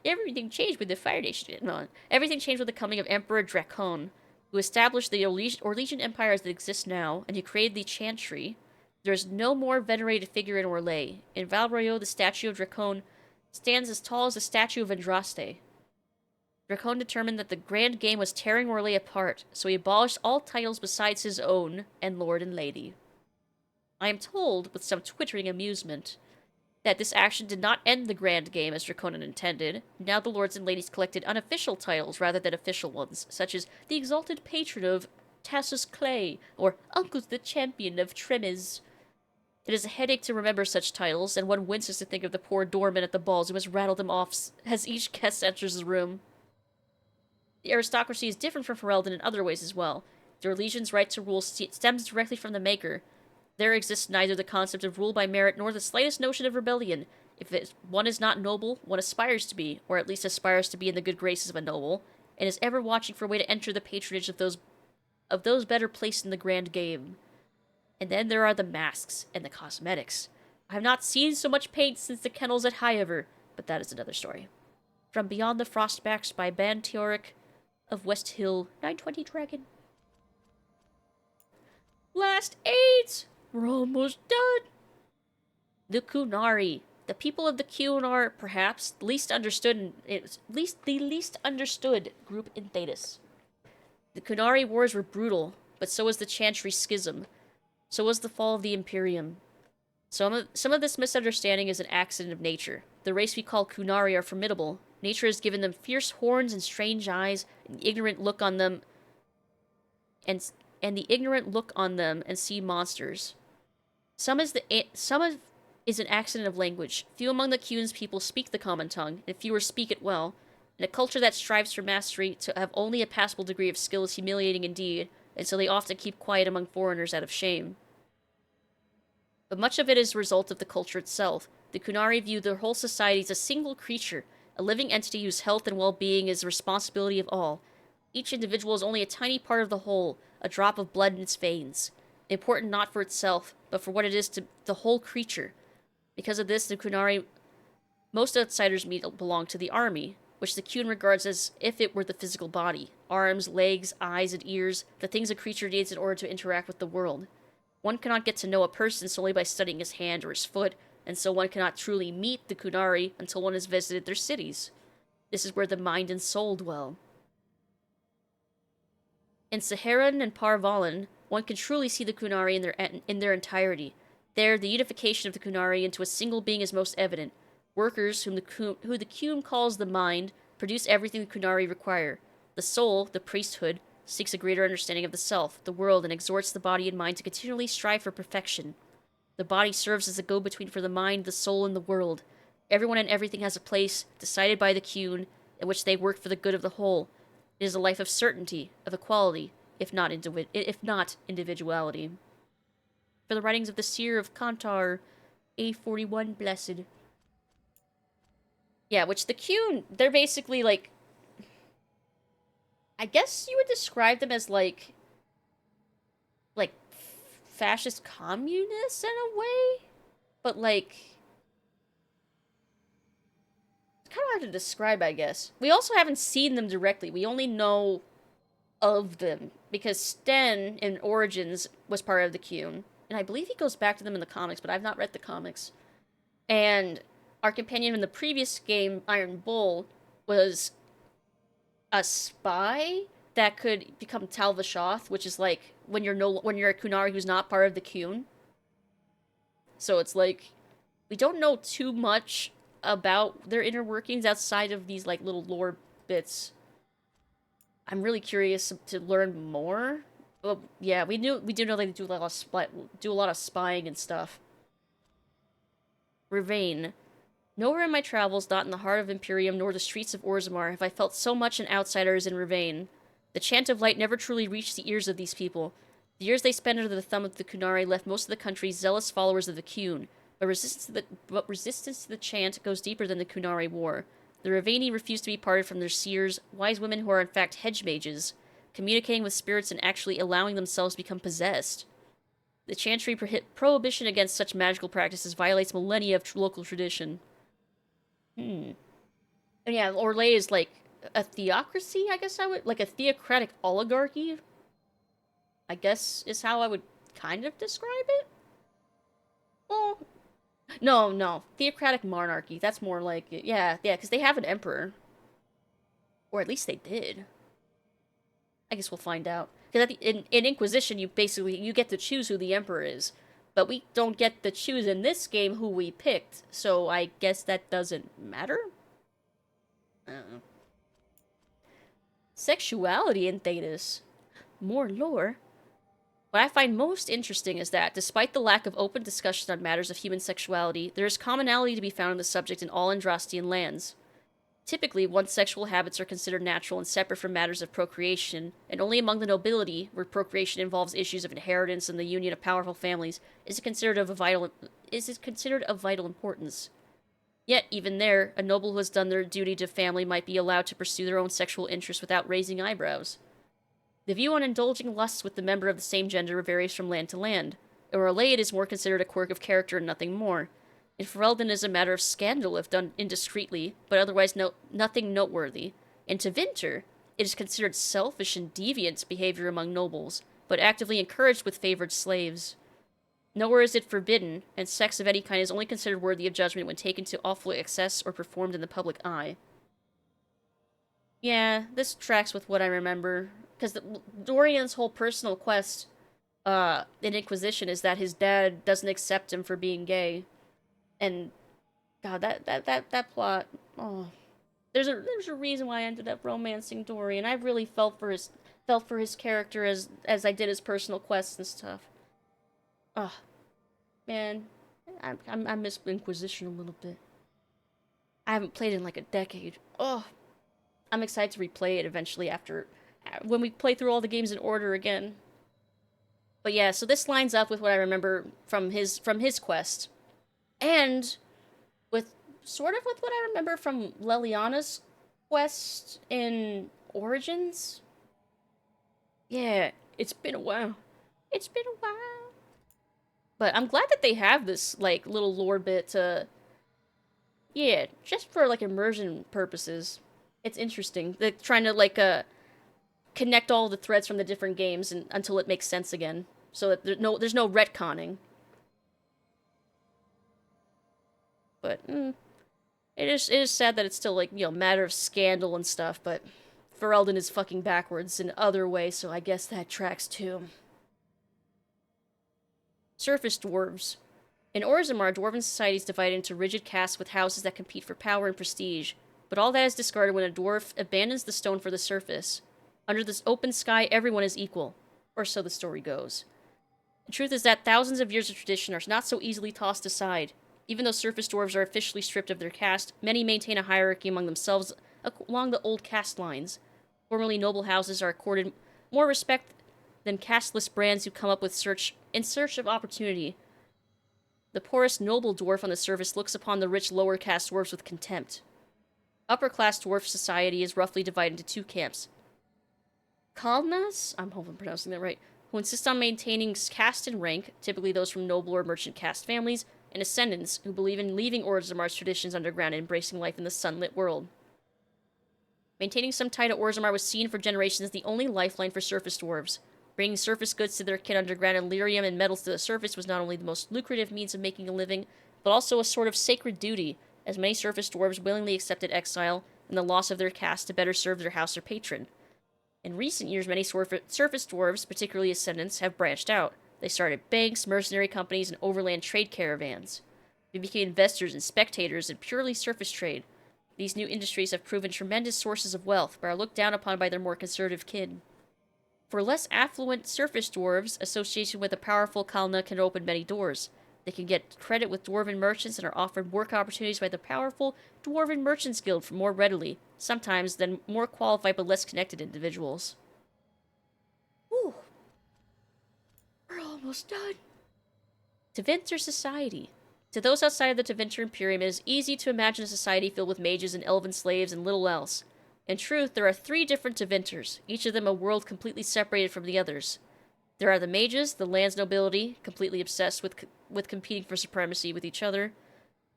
the Fire Nation. No, everything changed with the coming of Emperor Dracon, who established the Orlesian Empire as it exists now, and who created the Chantry. There is no more venerated figure in Orlais. In Val Royeaux, the statue of Dracon stands as tall as the statue of Andraste. Dracon determined that the grand game was tearing Orlais apart, so he abolished all titles besides his own and Lord and Lady. I am told, with some twittering amusement, that this action did not end the grand game as Draconin intended. Now the lords and ladies collected unofficial titles rather than official ones, such as the Exalted Patron of Tassus Clay, or Uncle the Champion of Tremes. It is a headache to remember such titles, and one winces to think of the poor doorman at the balls who must rattle them off as each guest enters the room. The aristocracy is different from Ferelden in other ways as well. The Orlesians' right to rule stems directly from the Maker. There exists neither the concept of rule by merit nor the slightest notion of rebellion. If one is not noble, one aspires to be, or at least aspires to be in the good graces of a noble, and is ever watching for a way to enter the patronage of those better placed in the grand game. And then there are the masks and the cosmetics. I have not seen so much paint since the kennels at Highever, but that is another story. From Beyond the Frostbacks by Ban Teoric of West Hill, 920 Dragon. Last 8! We're almost done! The Qunari. The people of the Qun are, perhaps, the least understood group in Thedas. The Qunari wars were brutal, but so was the Chantry Schism. So was the fall of the Imperium. Some of this misunderstanding is an accident of nature. The race we call Qunari are formidable. Nature has given them fierce horns and strange eyes, an ignorant look on them, and the ignorant look on them and see monsters. Some is an accident of language. Few among the Qun's people speak the common tongue, and fewer speak it well. In a culture that strives for mastery, to have only a passable degree of skill is humiliating indeed, and so they often keep quiet among foreigners out of shame. But much of it is a result of the culture itself. The Qunari view their whole society as a single creature, a living entity whose health and well-being is the responsibility of all. Each individual is only a tiny part of the whole, a drop of blood in its veins, important not for itself, but for what it is to the whole creature. Because of this, the Qunari, most outsiders belong to the army. which the Qun regards as if it were the physical body. Arms, legs, eyes, and ears, the things a creature needs in order to interact with the world. One cannot get to know a person solely by studying his hand or his foot, and so one cannot truly meet the Qunari until one has visited their cities. This is where the mind and soul dwell. In Saharan and Parvalan, one can truly see the Qunari in their entirety. There, the unification of the Qunari into a single being is most evident. Workers, who the Qun calls the mind, produce everything the Qunari require. The soul, the priesthood, seeks a greater understanding of the self, the world, and exhorts the body and mind to continually strive for perfection. The body serves as a go-between for the mind, the soul, and the world. Everyone and everything has a place, decided by the Qun, in which they work for the good of the whole. It is a life of certainty, of equality, if not individuality. For the writings of the Seer of Kantar, A41 Blessed. Yeah, which the Qun, they're basically like... I guess you would describe them as like fascist communists in a way? But like... It's kind of hard to describe, I guess. We also haven't seen them directly. We only know of them. Because Sten, in Origins, was part of the Qun. And I believe he goes back to them in the comics, but I've not read the comics. And our companion in the previous game, Iron Bull, was a spy that could become Tal Vashoth, which is like when you're a Qunari who's not part of the Qun. So it's like we don't know too much about their inner workings outside of these like little lore bits. I'm really curious to learn more. But yeah, we do know they do a lot of spying and stuff. Rivain. Nowhere in my travels, not in the heart of Imperium nor the streets of Orzammar, have I felt so much an outsider as in Rivain. The chant of light never truly reached the ears of these people. The years they spent under the thumb of the Qunari left most of the country zealous followers of the Qun, but resistance to the chant goes deeper than the Qunari war. The Rivaini refuse to be parted from their seers, wise women who are in fact hedge mages, communicating with spirits and actually allowing themselves to become possessed. The chantry prohibition against such magical practices violates millennia of local tradition. And yeah, Orlais is like a theocracy, I guess I would... Like a theocratic oligarchy, I guess is how I would kind of describe it? Well, no. Theocratic monarchy. That's more like it. Yeah, because they have an emperor. Or at least they did. I guess we'll find out. Because in Inquisition, you get to choose who the emperor is. But we don't get to choose in this game who we picked. So I guess that doesn't matter? I don't know. Sexuality in Thetis. More lore. What I find most interesting is that, despite the lack of open discussion on matters of human sexuality, there is commonality to be found in the subject in all Andrastian lands. Typically, one's sexual habits are considered natural and separate from matters of procreation, and only among the nobility, where procreation involves issues of inheritance and the union of powerful families, is it considered of vital importance. Yet, even there, a noble who has done their duty to family might be allowed to pursue their own sexual interests without raising eyebrows. The view on indulging lusts with the member of the same gender varies from land to land. In Orlais, it is more considered a quirk of character and nothing more. In Ferelden, it is a matter of scandal if done indiscreetly, but otherwise nothing noteworthy. In Tevinter, it is considered selfish and deviant behavior among nobles, but actively encouraged with favored slaves. Nowhere is it forbidden, and sex of any kind is only considered worthy of judgment when taken to awful excess or performed in the public eye. Yeah, this tracks with what I remember. Because Dorian's whole personal quest in Inquisition is that his dad doesn't accept him for being gay. And God, that plot, oh. There's a reason why I ended up romancing Dorian. I really felt for his character as I did his personal quests and stuff. Oh, man, I miss Inquisition a little bit. I haven't played in like a decade. Oh, I'm excited to replay it eventually when we play through all the games in order again. But yeah, so this lines up with what I remember from his quest. And with what I remember from Leliana's quest in Origins. Yeah, it's been a while. But I'm glad that they have this, like, little lore bit to... Yeah, just for, like, immersion purposes. It's interesting. They're trying to, like, connect all the threads from the different games until it makes sense again. So that there's no retconning. But, it is sad that it's still, like, you know, matter of scandal and stuff, but Ferelden is fucking backwards in other ways, so I guess that tracks too. Surface dwarves. In Orzammar, dwarven society is divided into rigid castes with houses that compete for power and prestige. But all that is discarded when a dwarf abandons the stone for the surface. Under this open sky, everyone is equal. Or so the story goes. The truth is that thousands of years of tradition are not so easily tossed aside. Even though surface dwarves are officially stripped of their caste, many maintain a hierarchy among themselves along the old caste lines. Formerly noble houses are accorded more respect than casteless brands who come up in search of opportunity. The poorest noble dwarf on the surface looks upon the rich lower caste dwarves with contempt. Upper-class dwarf society is roughly divided into two camps. Kalnas, I'm hoping I'm pronouncing that right, who insist on maintaining caste and rank, typically those from noble or merchant caste families, and Ascendants, who believe in leaving Orzammar's traditions underground and embracing life in the sunlit world. Maintaining some tie to Orzammar was seen for generations as the only lifeline for surface dwarves. Bringing surface goods to their kin underground and lyrium and metals to the surface was not only the most lucrative means of making a living, but also a sort of sacred duty, as many surface dwarves willingly accepted exile and the loss of their caste to better serve their house or patron. In recent years, many surface dwarves, particularly Ascendants, have branched out. They started banks, mercenary companies, and overland trade caravans. They became investors and spectators in purely surface trade. These new industries have proven tremendous sources of wealth, but are looked down upon by their more conservative kin. For less affluent surface dwarves, association with a powerful Kalna can open many doors. They can get credit with dwarven merchants and are offered work opportunities by the powerful Dwarven Merchants Guild for more readily, sometimes than more qualified but less connected individuals. Whew. We're almost done. Tevinter Society. To those outside of the Tevinter Imperium, it is easy to imagine a society filled with mages and elven slaves and little else. In truth, there are 3 different Tevinters, each of them a world completely separated from the others. There are the mages, the land's nobility, completely obsessed with competing for supremacy with each other,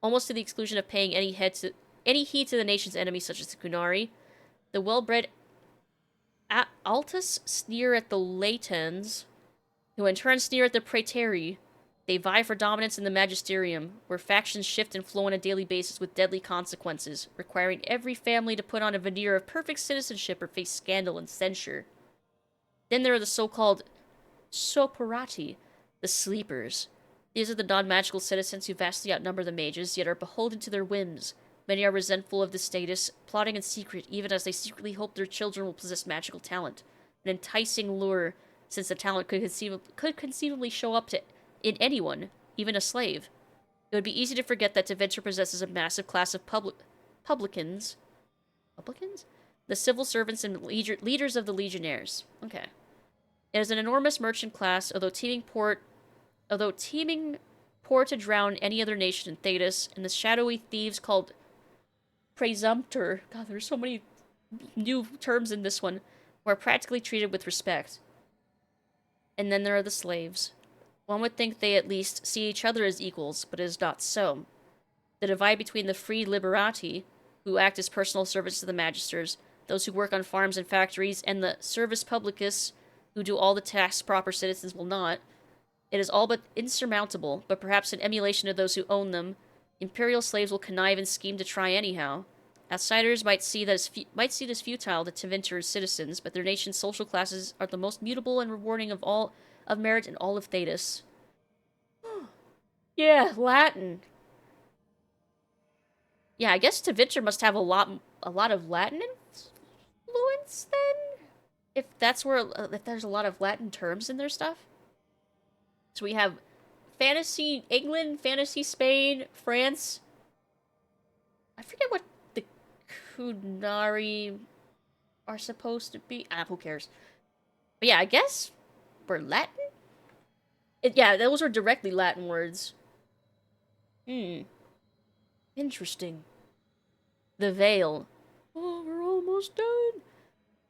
almost to the exclusion of paying any heed to the nation's enemies such as the Kunari. The well-bred Altus sneer at the Latans, who in turn sneer at the Praetari. They vie for dominance in the Magisterium, where factions shift and flow on a daily basis with deadly consequences, requiring every family to put on a veneer of perfect citizenship or face scandal and censure. Then there are the so-called Soparati, the Sleepers. These are the non-magical citizens who vastly outnumber the mages, yet are beholden to their whims. Many are resentful of this status, plotting in secret, even as they secretly hope their children will possess magical talent. An enticing lure, since the talent could conceivably show up in anyone, even a slave. It would be easy to forget that Tevinter possesses a massive class of publicans? Publicans? The civil servants and leaders of the legionnaires. Okay. It is an enormous merchant class, although teeming poor to drown any other nation in Thedas, and the shadowy thieves called Presumptor. God, there's so many new terms in this one, who are practically treated with respect. And then there are the slaves. One would think they at least see each other as equals, but it is not so. The divide between the free liberati, who act as personal servants to the magisters, those who work on farms and factories, and the servus publicus, who do all the tasks proper citizens will not, it is all but insurmountable, but perhaps in emulation of those who own them, imperial slaves will connive and scheme to try anyhow. Outsiders might see it as futile to Tevinter citizens, but their nation's social classes are the most mutable and rewarding of merit in all of Thedas. Yeah, Latin. Yeah, I guess Tevinter must have a lot of Latin influence then, if there's a lot of Latin terms in their stuff. So we have fantasy England, fantasy Spain, France. I forget what the Kunari are supposed to be. Who cares? But yeah, I guess we're Latin? Yeah, those were directly Latin words. Interesting. The Veil. Oh, we're almost done.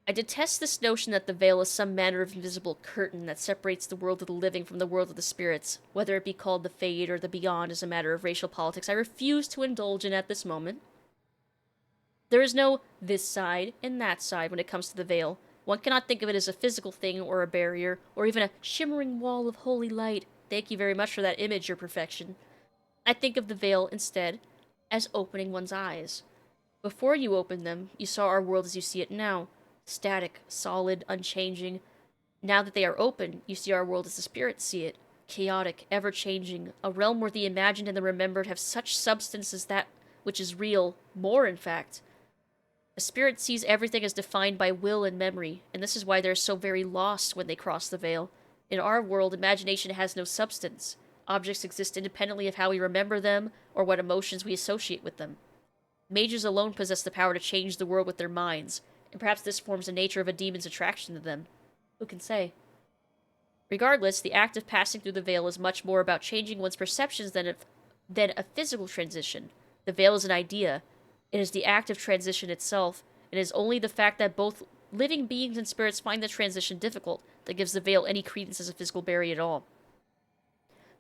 I detest this notion that the Veil is some manner of invisible curtain that separates the world of the living from the world of the spirits. Whether it be called the Fade or the Beyond is a matter of racial politics I refuse to indulge in at this moment. There is no this side and that side when it comes to the veil. One cannot think of it as a physical thing or a barrier, or even a shimmering wall of holy light. Thank you very much for that image, your perfection. I think of the veil, instead, as opening one's eyes. Before you opened them, you saw our world as you see it now. Static, solid, unchanging. Now that they are open, you see our world as the spirits see it. Chaotic, ever-changing, a realm where the imagined and the remembered have such substance as that which is real, more in fact. A spirit sees everything as defined by will and memory, and this is why they're so very lost when they cross the veil. In our world, imagination has no substance. Objects exist independently of how we remember them, or what emotions we associate with them. Mages alone possess the power to change the world with their minds, and perhaps this forms the nature of a demon's attraction to them. Who can say? Regardless, the act of passing through the veil is much more about changing one's perceptions than a physical transition. The veil is an idea. It is the act of transition itself. It is only the fact that both living beings and spirits find the transition difficult that gives the veil any credence as a physical barrier at all.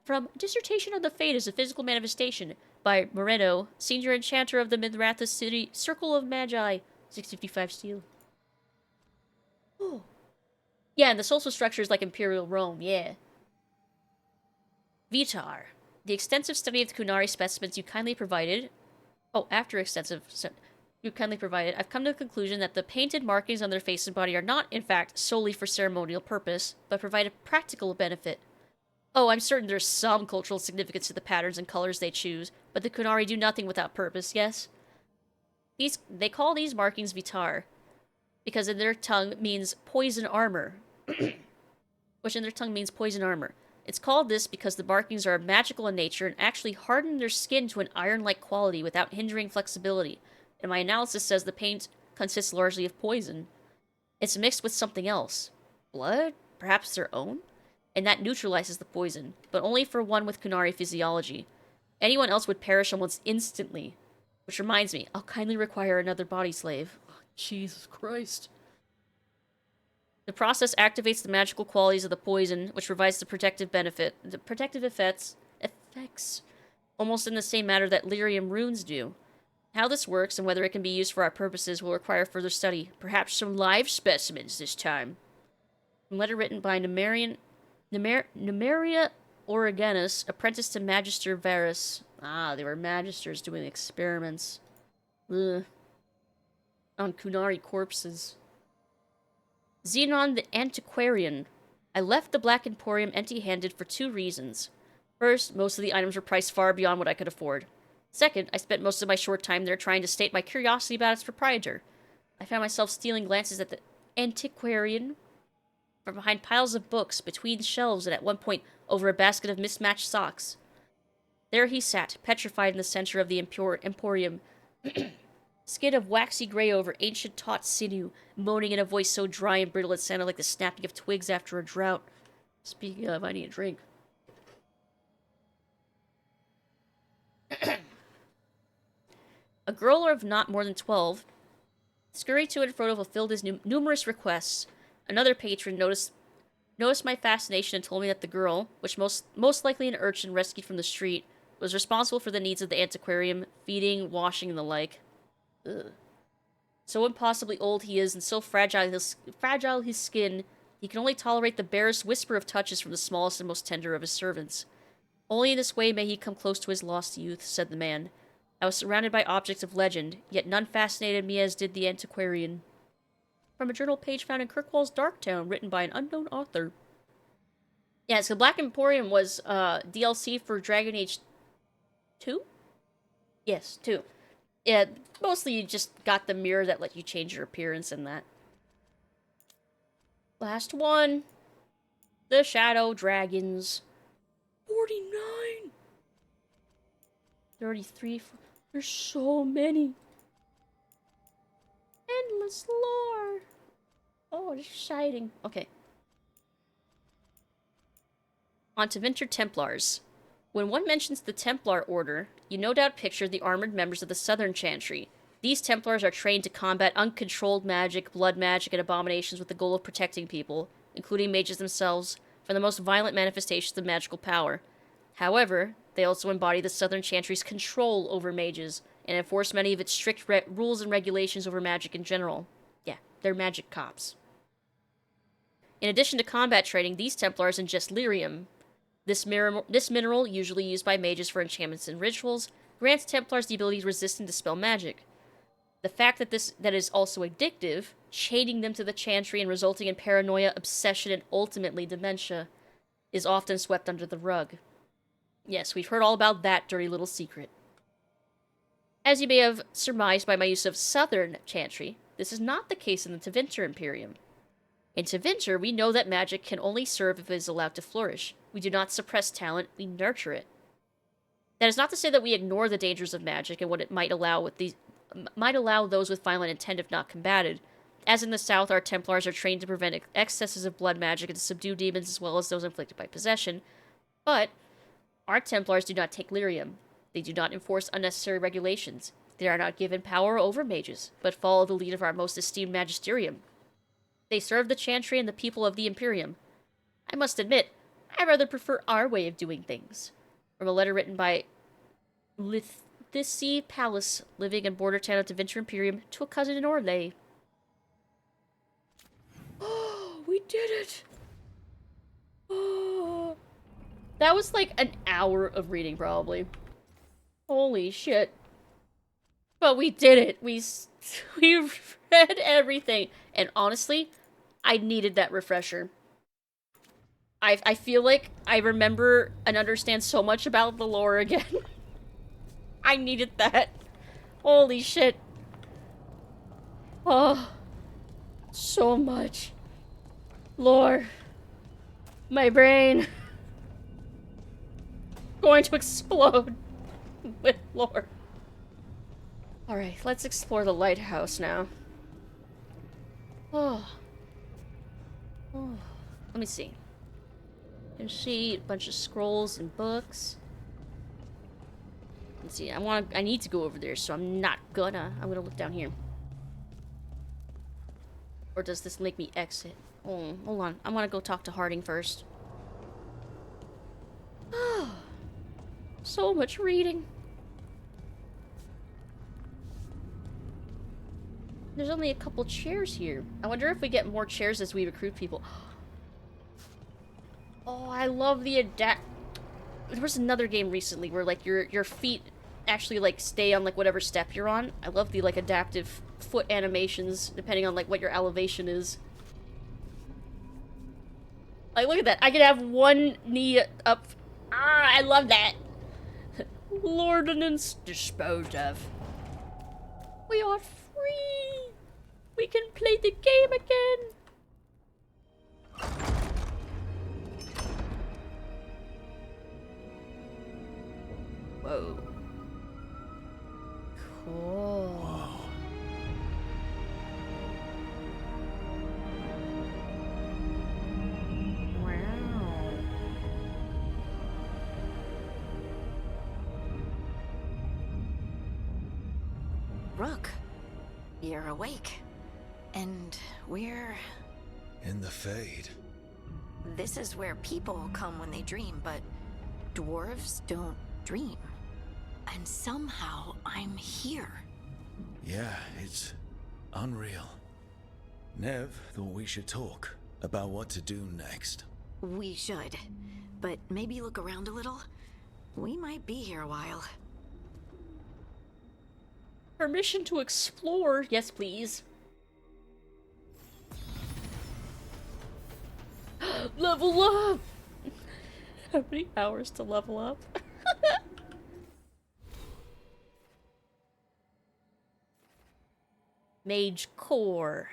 From Dissertation on the Fate as a Physical Manifestation by Moreno, Senior Enchanter of the Mithrathus City Circle of Magi, 655 steel. Oh. Yeah, and the social structure is like Imperial Rome, yeah. Vitar. The extensive study of the Kunari specimens you kindly provided... I've come to the conclusion that the painted markings on their face and body are not, in fact, solely for ceremonial purpose, but provide a practical benefit. I'm certain there's some cultural significance to the patterns and colors they choose, but the Kunari do nothing without purpose, yes? They call these markings Vitar, because in their tongue means poison armor. Which in their tongue means poison armor. It's called this because the markings are magical in nature and actually harden their skin to an iron-like quality without hindering flexibility. And my analysis says the paint consists largely of poison. It's mixed with something else. Blood? Perhaps their own? And that neutralizes the poison, but only for one with Kunari physiology. Anyone else would perish almost instantly. Which reminds me, I'll kindly require another body slave. Oh, Jesus Christ. The process activates the magical qualities of the poison, which provides the protective effects, almost in the same manner that lyrium runes do. How this works and whether it can be used for our purposes will require further study. Perhaps some live specimens this time. A letter written by Numeria Origenis, apprentice to Magister Varus. They were magisters doing experiments. Ugh. On Kunari corpses. Xenon the Antiquarian. I left the Black Emporium empty-handed for two reasons. First, most of the items were priced far beyond what I could afford. Second, I spent most of my short time there trying to state my curiosity about its proprietor. I found myself stealing glances at the Antiquarian from behind piles of books, between shelves, and at one point over a basket of mismatched socks. There he sat, petrified in the center of the Emporium, skin of waxy gray over ancient taut sinew, moaning in a voice so dry and brittle it sounded like the snapping of twigs after a drought. Speaking of, I need a drink. A girl of not more than 12 scurried to and fro to fulfill his numerous requests. Another patron noticed my fascination and told me that the girl, which most likely an urchin rescued from the street, was responsible for the needs of the antiquarium, feeding, washing, and the like. Ugh. So impossibly old he is, and so fragile his skin, he can only tolerate the barest whisper of touches from the smallest and most tender of his servants. Only in this way may he come close to his lost youth, said the man. I was surrounded by objects of legend, yet none fascinated me as did the antiquarian. From a journal page found in Kirkwall's Darktown, written by an unknown author. Yeah, so Black Emporium was DLC for Dragon Age 2? Yes, 2. Yeah, mostly you just got the mirror that let you change your appearance and that. Last one. The Shadow Dragons. 49! 33. There's so many. Endless lore. Oh, it's exciting. Okay. On to Winter Templars. When one mentions the Templar Order, you no doubt picture the armored members of the Southern Chantry. These Templars are trained to combat uncontrolled magic, blood magic, and abominations with the goal of protecting people, including mages themselves, from the most violent manifestations of magical power. However, they also embody the Southern Chantry's control over mages, and enforce many of its strict rules and regulations over magic in general. Yeah, they're magic cops. In addition to combat training, these Templars ingest lyrium. This mineral, usually used by mages for enchantments and rituals, grants Templars the ability to resist and dispel magic. The fact that is also addictive, chaining them to the chantry and resulting in paranoia, obsession, and ultimately dementia, is often swept under the rug. Yes, we've heard all about that dirty little secret. As you may have surmised by my use of Southern Chantry, this is not the case in the Tevinter Imperium. In Tevinter, we know that magic can only serve if it is allowed to flourish. We do not suppress talent, we nurture it. That is not to say that we ignore the dangers of magic and what it might allow those with violent intent if not combated. As in the South, our Templars are trained to prevent excesses of blood magic and to subdue demons as well as those inflicted by possession. But our Templars do not take lyrium. They do not enforce unnecessary regulations. They are not given power over mages, but follow the lead of our most esteemed magisterium. They serve the Chantry and the people of the Imperium. I must admit, I rather prefer our way of doing things. From a letter written by Lithisi Palace, living in border town of Tevinter Imperium, to a cousin in Orlais. Oh, we did it! Oh. That was like an hour of reading, probably. Holy shit. But we did it. We read everything. And honestly, I needed that refresher. I feel like I remember and understand so much about the lore again. I needed that. Holy shit. Oh. So much. Lore. My brain. Going to explode with lore. Alright, let's explore the lighthouse now. Oh. Let me see. You can see a bunch of scrolls and books. Let's see, I need to go over there, so I'm gonna look down here. Or does this make me exit? Oh, hold on. I want to go talk to Harding first. So much reading. There's only a couple chairs here. I wonder if we get more chairs as we recruit people. Oh, I love the There was another game recently where, like, your feet actually, like, stay on, like, whatever step you're on. I love the, like, adaptive foot animations, depending on, like, what your elevation is. Like, look at that. I can have one knee up. Ah, I love that. Ordnance disposed of. We are free. We can play the game again. Whoa. Cool. Whoa. Wow. Rook, you're awake. And we're... in the Fade. This is where people come when they dream, but dwarves don't dream. And somehow I'm here. Yeah, it's unreal. Nev thought we should talk about what to do next. We should. But maybe look around a little. We might be here a while. Permission to explore. Yes, please. Level up! How many hours to level up? Mage Core.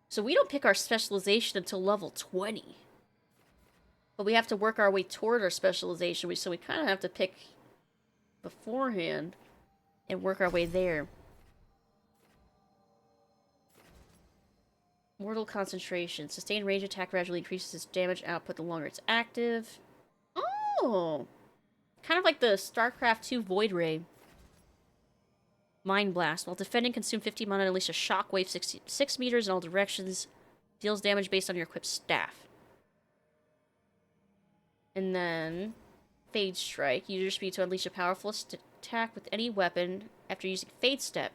So we don't pick our specialization until level 20. But we have to work our way toward our specialization, so we kind of have to pick beforehand and work our way there. Mortal concentration. Sustained range attack gradually increases its damage output the longer it's active. Oh! Kind of like the StarCraft 2 Void Ray. Mind Blast. While defending, consume 50 mana and unleash a shockwave 6 meters in all directions. Deals damage based on your equipped staff. And then Fade Strike. Use your speed to unleash a powerful attack with any weapon after using Fade Step.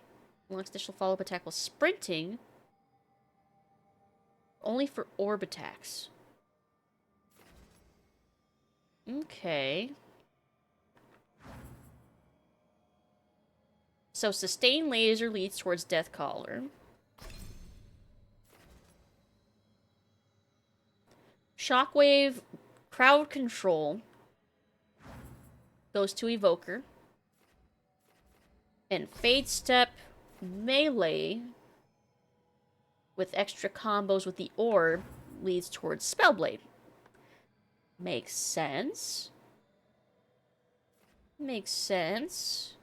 Launch additional follow-up attack while sprinting. Only for orb attacks. Okay. So, Sustain Laser leads towards Death Collar. Shockwave Crowd Control goes to Evoker. And Fade Step Melee with extra combos with the orb leads towards Spellblade. Makes sense. Makes sense.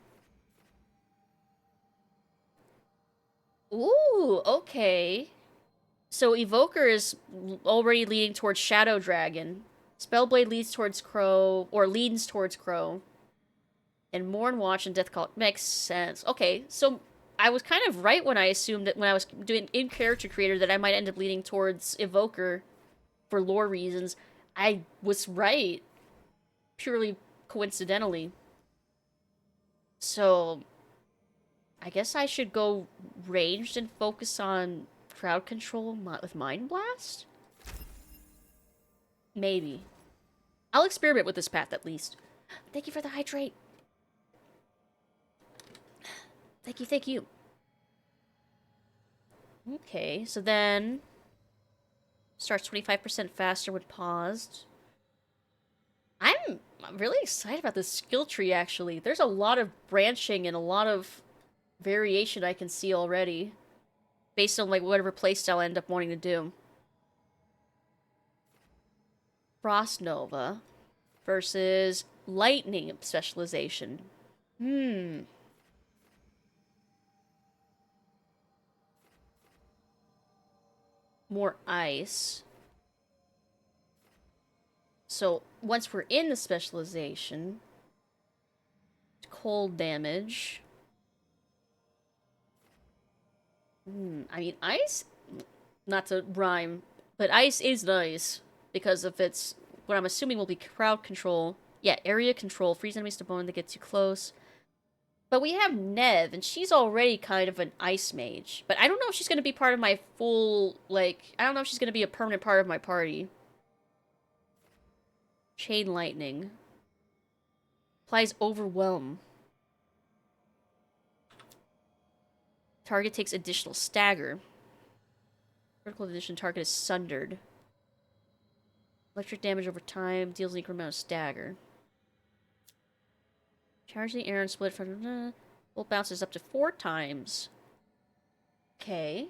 Ooh, okay. So Evoker is already leading towards Shadow Dragon. Spellblade leads towards Crow, or leans towards Crow. And Mourn Watch and Death Call. Makes sense. Okay, so I was kind of right when I assumed that when I was doing in-character creator that I might end up leaning towards Evoker for lore reasons. I was right. Purely coincidentally. So I guess I should go ranged and focus on crowd control with Mind Blast? Maybe. I'll experiment with this path at least. Thank you for the hydrate. Thank you, thank you. Okay, so then starts 25% faster when paused. I'm really excited about this skill tree, actually. There's a lot of branching and a lot of variation I can see already. Based on, like, whatever playstyle I end up wanting to do. Frost Nova versus Lightning specialization. More ice. So, once we're in the specialization, cold damage. I mean, ice, not to rhyme, but ice is nice because of its, what I'm assuming will be crowd control. Yeah, area control, freeze enemies to bone that get too close. But we have Nev, and she's already kind of an ice mage. But I don't know if she's going to be part of my full, like, I don't know if she's going to be a permanent part of my party. Chain Lightning. Applies Overwhelm. Target takes additional stagger. Critical addition, target is sundered. Electric damage over time, deals an equal amount of stagger. Charge the air and split from... bolt bounces up to 4 times. Okay.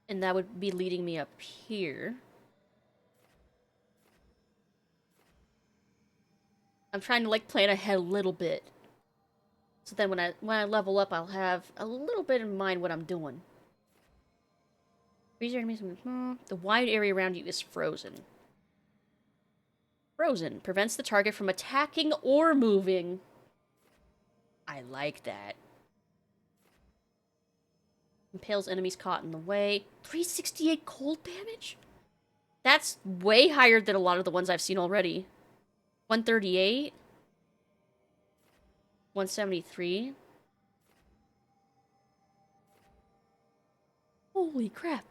And that would be leading me up here. I'm trying to, like, plan ahead a little bit. So then when I level up, I'll have a little bit in mind what I'm doing. Freeze your enemies. The wide area around you is frozen. Frozen. Prevents the target from attacking or moving. I like that. Impales enemies caught in the way. 368 cold damage? That's way higher than a lot of the ones I've seen already. 138? 173? Holy crap.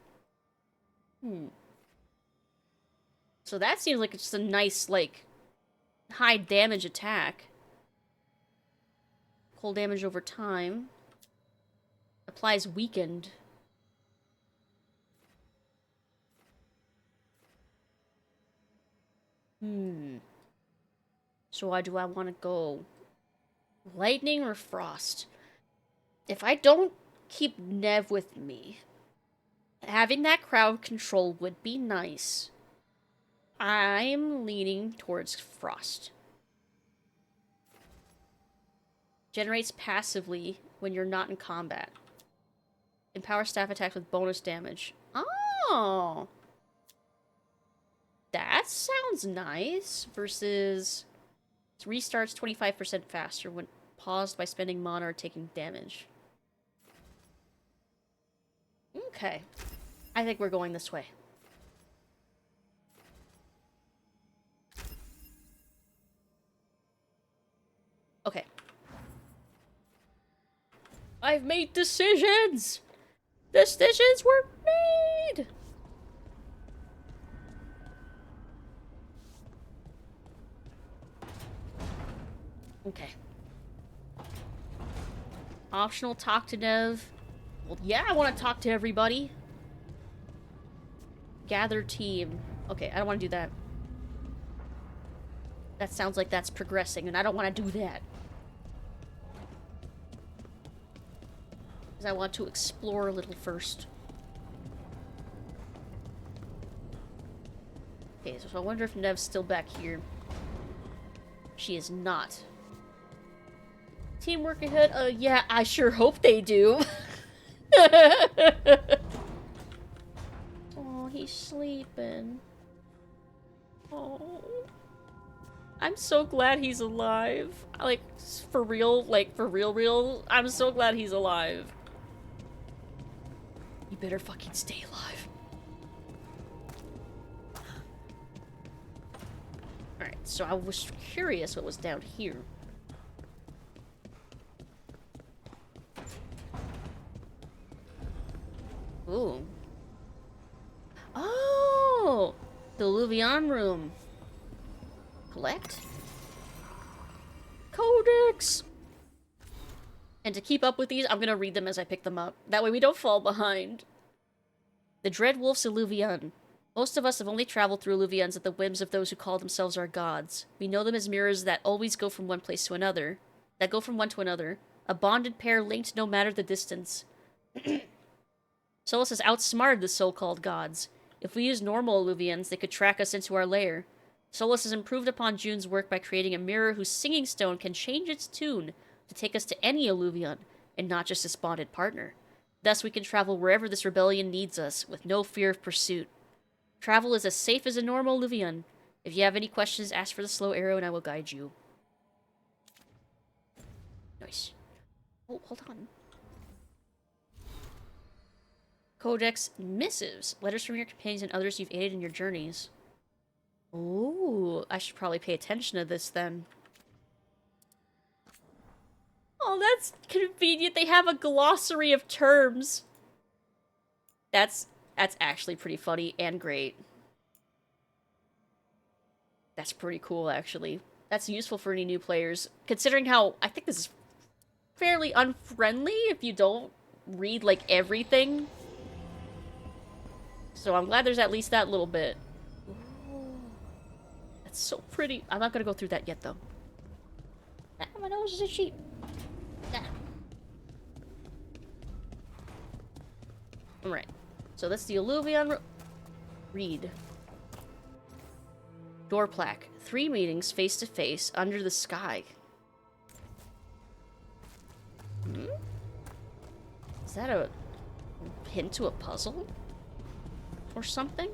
So that seems like it's just a nice, like, high damage attack. Cold damage over time. Applies weakened. So why do I want to go? Lightning or frost? If I don't keep Nev with me, having that crowd control would be nice. I'm leaning towards frost. Generates passively when you're not in combat. Empower staff attacks with bonus damage. Oh! That sounds nice. Versus... it restarts 25% faster when paused by spending mana or taking damage. Okay. I think we're going this way. Okay. I've made decisions! Decisions were made! Okay. Optional talk to Nev. Well, yeah, I want to talk to everybody. Gather team. Okay, I don't want to do that. That sounds like that's progressing, and I don't want to do that. Because I want to explore a little first. Okay, so I wonder if Nev's still back here. She is not. Teamwork ahead? Yeah, I sure hope they do. Oh, he's sleeping. Oh. I'm so glad he's alive. Like, for real, real. I'm so glad he's alive. You better fucking stay alive. Alright, so I was curious what was down here. Ooh. Oh! The Luvian room. Collect? Codex! And to keep up with these, I'm gonna read them as I pick them up. That way we don't fall behind. The Dread Wolves of Luvian. Most of us have only traveled through Luvians at the whims of those who call themselves our gods. We know them as mirrors that always go from one place to another. That go from one to another. A bonded pair linked no matter the distance. Solus has outsmarted the so-called gods. If we use normal Luvians, they could track us into our lair. Solus has improved upon June's work by creating a mirror whose singing stone can change its tune to take us to any Illuvian, and not just its bonded partner. Thus we can travel wherever this rebellion needs us, with no fear of pursuit. Travel is as safe as a normal Luvian. If you have any questions, ask for the slow arrow and I will guide you. Nice. Oh, hold on. Codex Missives. Letters from your companions and others you've aided in your journeys. Ooh, I should probably pay attention to this then. Oh, that's convenient. They have a glossary of terms. That's actually pretty funny and great. That's pretty cool, actually. That's useful for any new players, considering how I think this is fairly unfriendly if you don't read, like, everything. So I'm glad there's at least that little bit. Ooh, that's so pretty. I'm not gonna go through that yet, though. Ah, my nose is itchy. Ah. Alright. So that's the Illuvian read. Door plaque. 3 meetings face to face under the sky. Hmm? Is that a hint to a puzzle? Or something?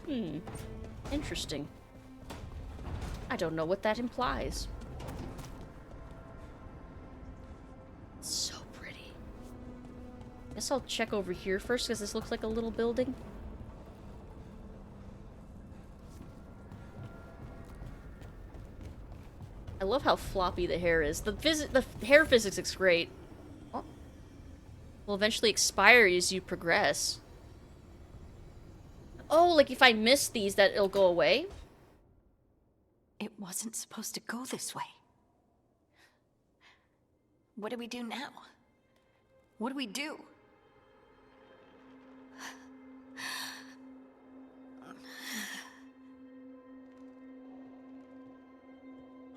Hmm. Interesting. I don't know what that implies. It's so pretty. Guess I'll check over here first, because this looks like a little building. I love how floppy the hair is. The hair physics is great. Oh. Will eventually expire as you progress. Oh, like if I miss these, that it'll go away? It wasn't supposed to go this way. What do we do now? What do we do?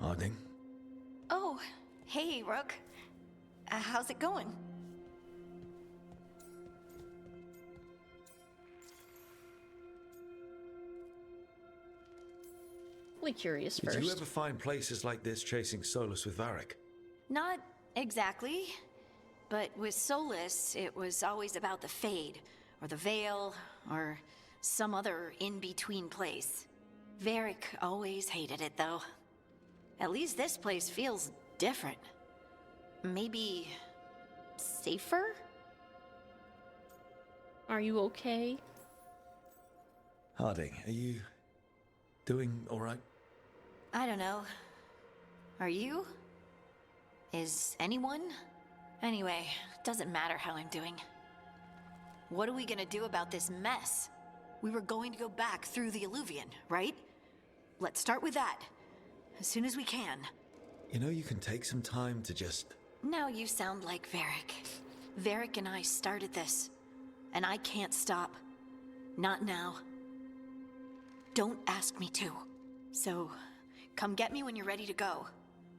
Harding? Oh, hey, Rook. How's it going? Really curious first. Did you ever find places like this chasing Solus with Varric? Not exactly. But with Solus, it was always about the Fade, or the Veil, or some other in-between place. Varric always hated it, though. At least this place feels different. Maybe safer? Are you okay? Harding, are you doing alright? I don't know. Are you? Is anyone? Anyway, doesn't matter how I'm doing. What are we gonna do about this mess? We were going to go back through the Illuvian, right? Let's start with that. As soon as we can. You know, you can take some time to just... Now you sound like Varric. Varric and I started this. And I can't stop. Not now. Don't ask me to. So, come get me when you're ready to go.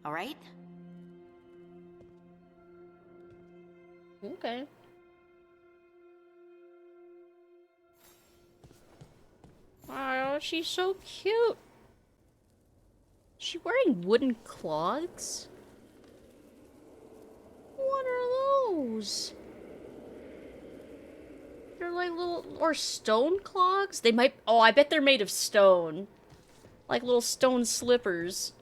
Alright? Okay. Oh, she's so cute. She wearing wooden clogs? What are those? They're like little, or stone clogs? They might, oh, I bet they're made of stone. Like little stone slippers.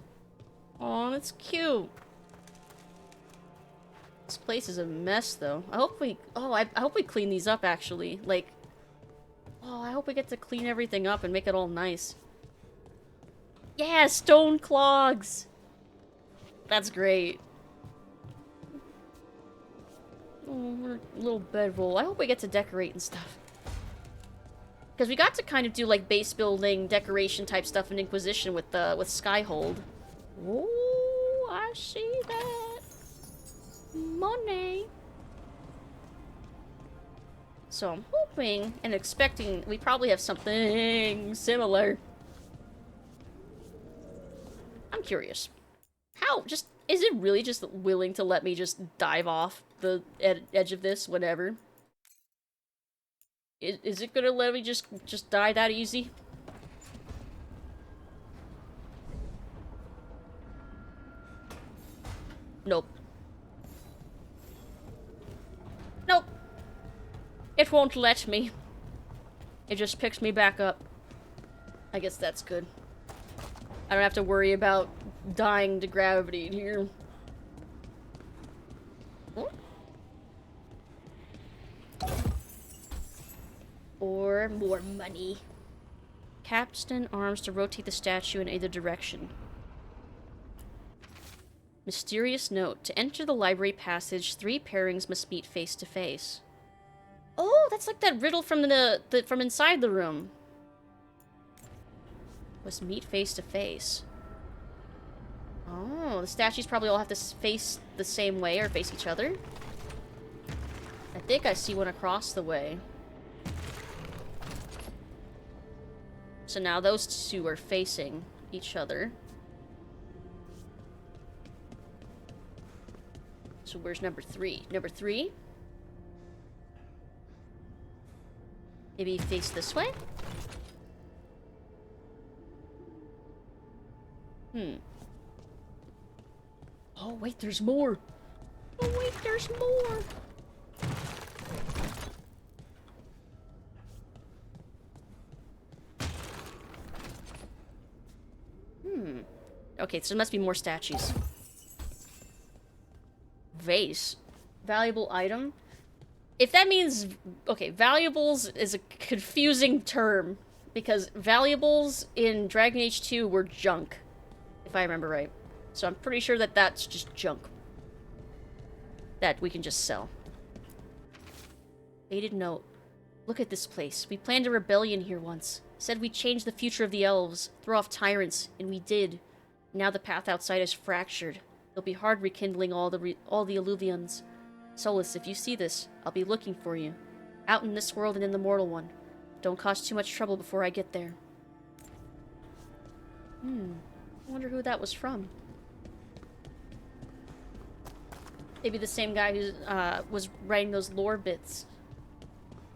Oh, that's cute. This place is a mess, though. I hope we, I hope we clean these up, actually. Like, oh, I hope we get to clean everything up and make it all nice. Yeah, stone clogs! That's great. Oh, little bedroll. I hope we get to decorate and stuff. Because we got to kind of do, like, base building, decoration type stuff in Inquisition with Skyhold. Oh, I see that. Money. So I'm hoping and expecting we probably have something similar. I'm curious. How? Just, is it really just willing to let me just dive off the edge of this whenever? Is it gonna let me just die that easy? Nope. Nope. It won't let me. It just picks me back up. I guess that's good. I don't have to worry about dying to gravity here. Or more money. Capstan arms to rotate the statue in either direction. Mysterious note. To enter the library passage, 3 pairings must meet face to face. Oh, that's like that riddle from from inside the room. Must meet face to face. Oh, the statues probably all have to face the same way or face each other. I think I see one across the way. So now those two are facing each other. So where's number 3? Number 3? Maybe face this way? Oh, wait, there's more. Oh, wait, there's more. Okay, so there must be more statues. Vase. Valuable item. If that means... Okay, valuables is a confusing term. Because valuables in Dragon Age 2 were junk. If I remember right. So I'm pretty sure that that's just junk. That we can just sell. Faded note. Look at this place. We planned a rebellion here once. Said we'd change the future of the elves. Throw off tyrants. And we did. Now the path outside is fractured. It'll be hard rekindling all the Illuvians. Solus, if you see this, I'll be looking for you. Out in this world and in the mortal one. Don't cause too much trouble before I get there. I wonder who that was from. Maybe the same guy who was writing those lore bits.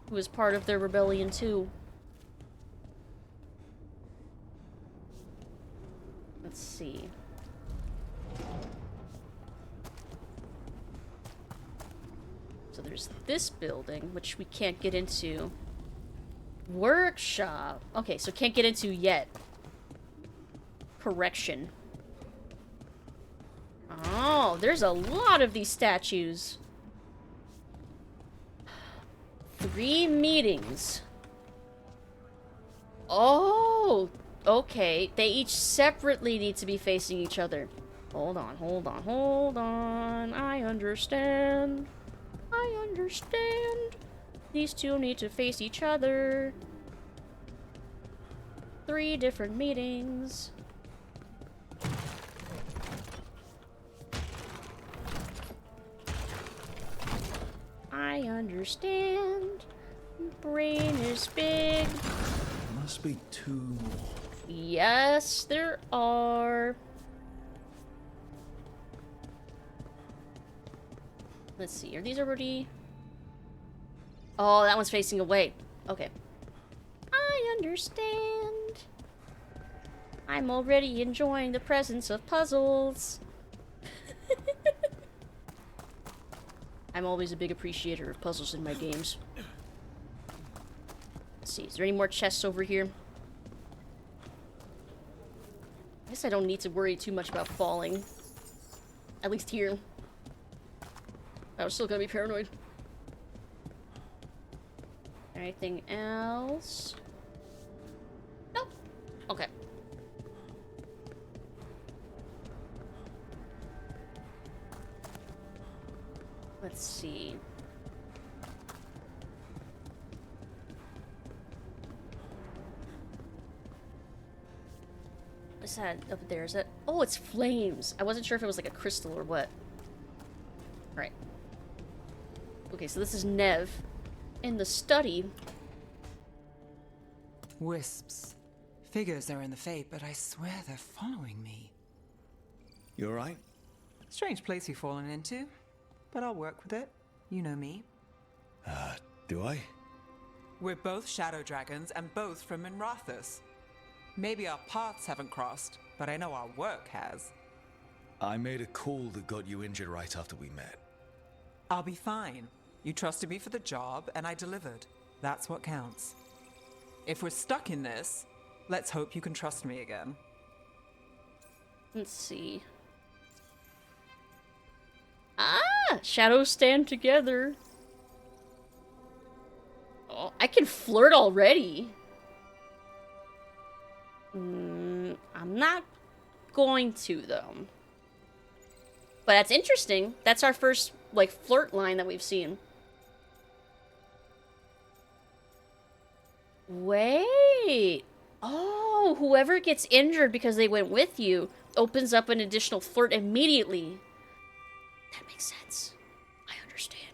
Who was part of their rebellion too. Let's see. So there's this building, which we can't get into. Workshop. Okay, so can't get into yet. Correction. Oh, there's a lot of these statues. 3 meetings. Oh, okay. They each separately need to be facing each other. Hold on, hold on, hold on. I understand. I understand. These two need to face each other. 3 different meetings. I understand. Brain is big. Must be 2 more. Yes, there are. Let's see, are these already... Oh, that one's facing away. Okay. I understand. I'm already enjoying the presence of puzzles. I'm always a big appreciator of puzzles in my games. Let's see, is there any more chests over here? I guess I don't need to worry too much about falling. At least here. I was still gonna be paranoid. Anything else? Nope. Okay. Let's see. What's that up there? Is that... Oh, it's flames. I wasn't sure if it was like a crystal or what. Right. Okay, so this is Nev. In the study. Wisps. Figures are in the Fate, but I swear they're following me. You alright? Strange place you've fallen into, but I'll work with it. You know me. Do I? We're both shadow dragons and both from Minrathous. Maybe our paths haven't crossed, but I know our work has. I made a call that got you injured right after we met. I'll be fine. You trusted me for the job, and I delivered. That's what counts. If we're stuck in this, let's hope you can trust me again. Let's see. Ah! Shadows stand together. Oh, I can flirt already. I'm not going to, though. But that's interesting. That's our first, like, flirt line that we've seen. Wait. Oh, whoever gets injured because they went with you opens up an additional flirt immediately. That makes sense. I understand.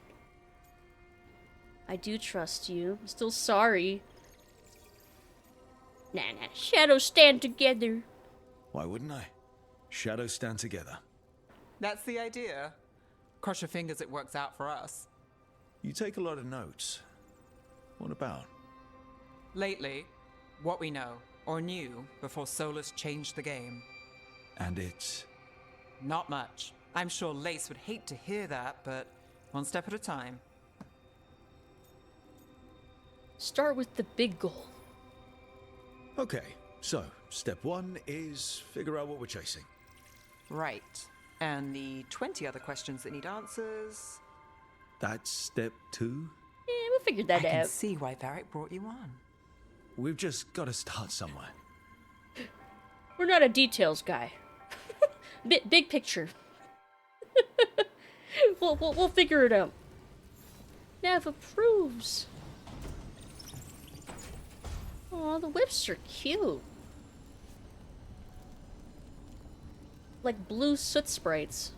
I do trust you. I'm still sorry. Nah. Shadows stand together. Why wouldn't I? Shadows stand together. That's the idea. Cross your fingers it works out for us. You take a lot of notes. What about? Lately, what we know, or knew, before Solus changed the game. And it's... Not much. I'm sure Lace would hate to hear that, but one step at a time. Start with the big goal. Okay, so step 1 is figure out what we're chasing. Right. And the 20 other questions that need answers... That's step 2? Yeah, we'll figure that out. I can see why Varric brought you on. We've just got to start somewhere. We're not a details guy. Big picture. We'll figure it out. Nev approves. Aw, the whips are cute. Like blue soot sprites.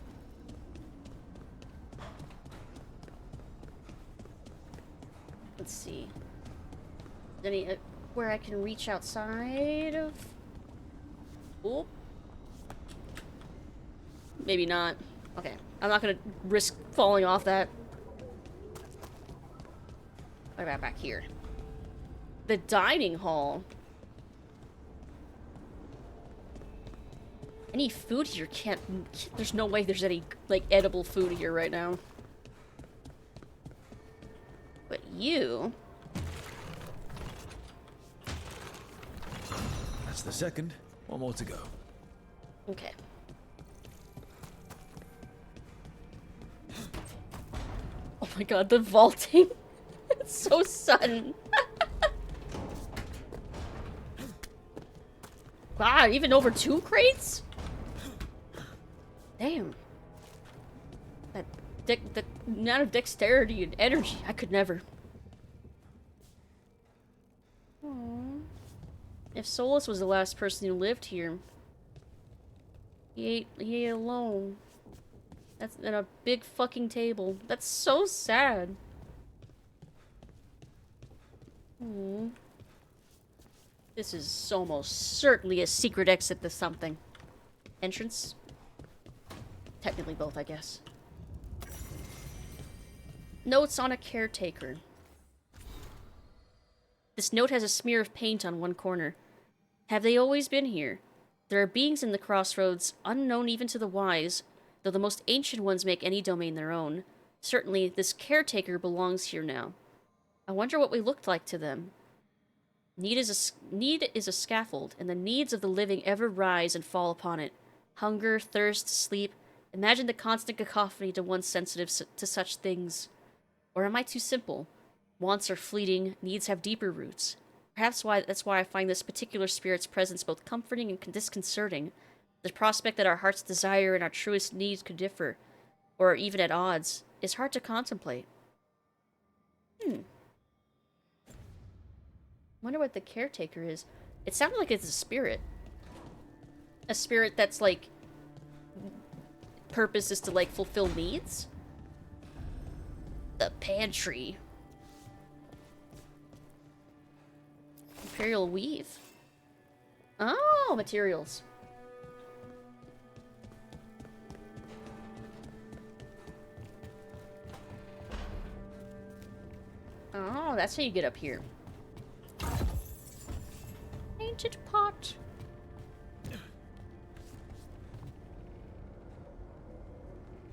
Let's see. Any where I can reach outside of? Oh. Maybe not. Okay, I'm not gonna risk falling off that. What about back here? The dining hall. Any food here can't... There's no way there's any, like, edible food here right now. But you... That's the second. One more to go. Okay. Oh my god, the vaulting. It's so sudden. Wow, even over 2 crates? Damn. The amount of dexterity and energy, I could never. Aww. If Solus was the last person who lived here, he ate alone. That's at a big fucking table. That's so sad. Aww. This is almost certainly a secret exit to something. Entrance? Technically both, I guess. Notes on a caretaker. This note has a smear of paint on one corner. Have they always been here? There are beings in the crossroads, unknown even to the wise, though the most ancient ones make any domain their own. Certainly, this caretaker belongs here now. I wonder what we looked like to them. Need is a scaffold, and the needs of the living ever rise and fall upon it. Hunger, thirst, sleep. Imagine the constant cacophony to one sensitive to such things. Or am I too simple? Wants are fleeting, needs have deeper roots. Perhaps that's why I find this particular spirit's presence both comforting and disconcerting. The prospect that our heart's desire and our truest needs could differ, or are even at odds, is hard to contemplate. Wonder what the caretaker is. It sounded like it's a spirit. A spirit that's, like, purpose is to, like, fulfill needs? The pantry. Imperial weave. Oh, materials. Oh, that's how you get up here. Painted pot.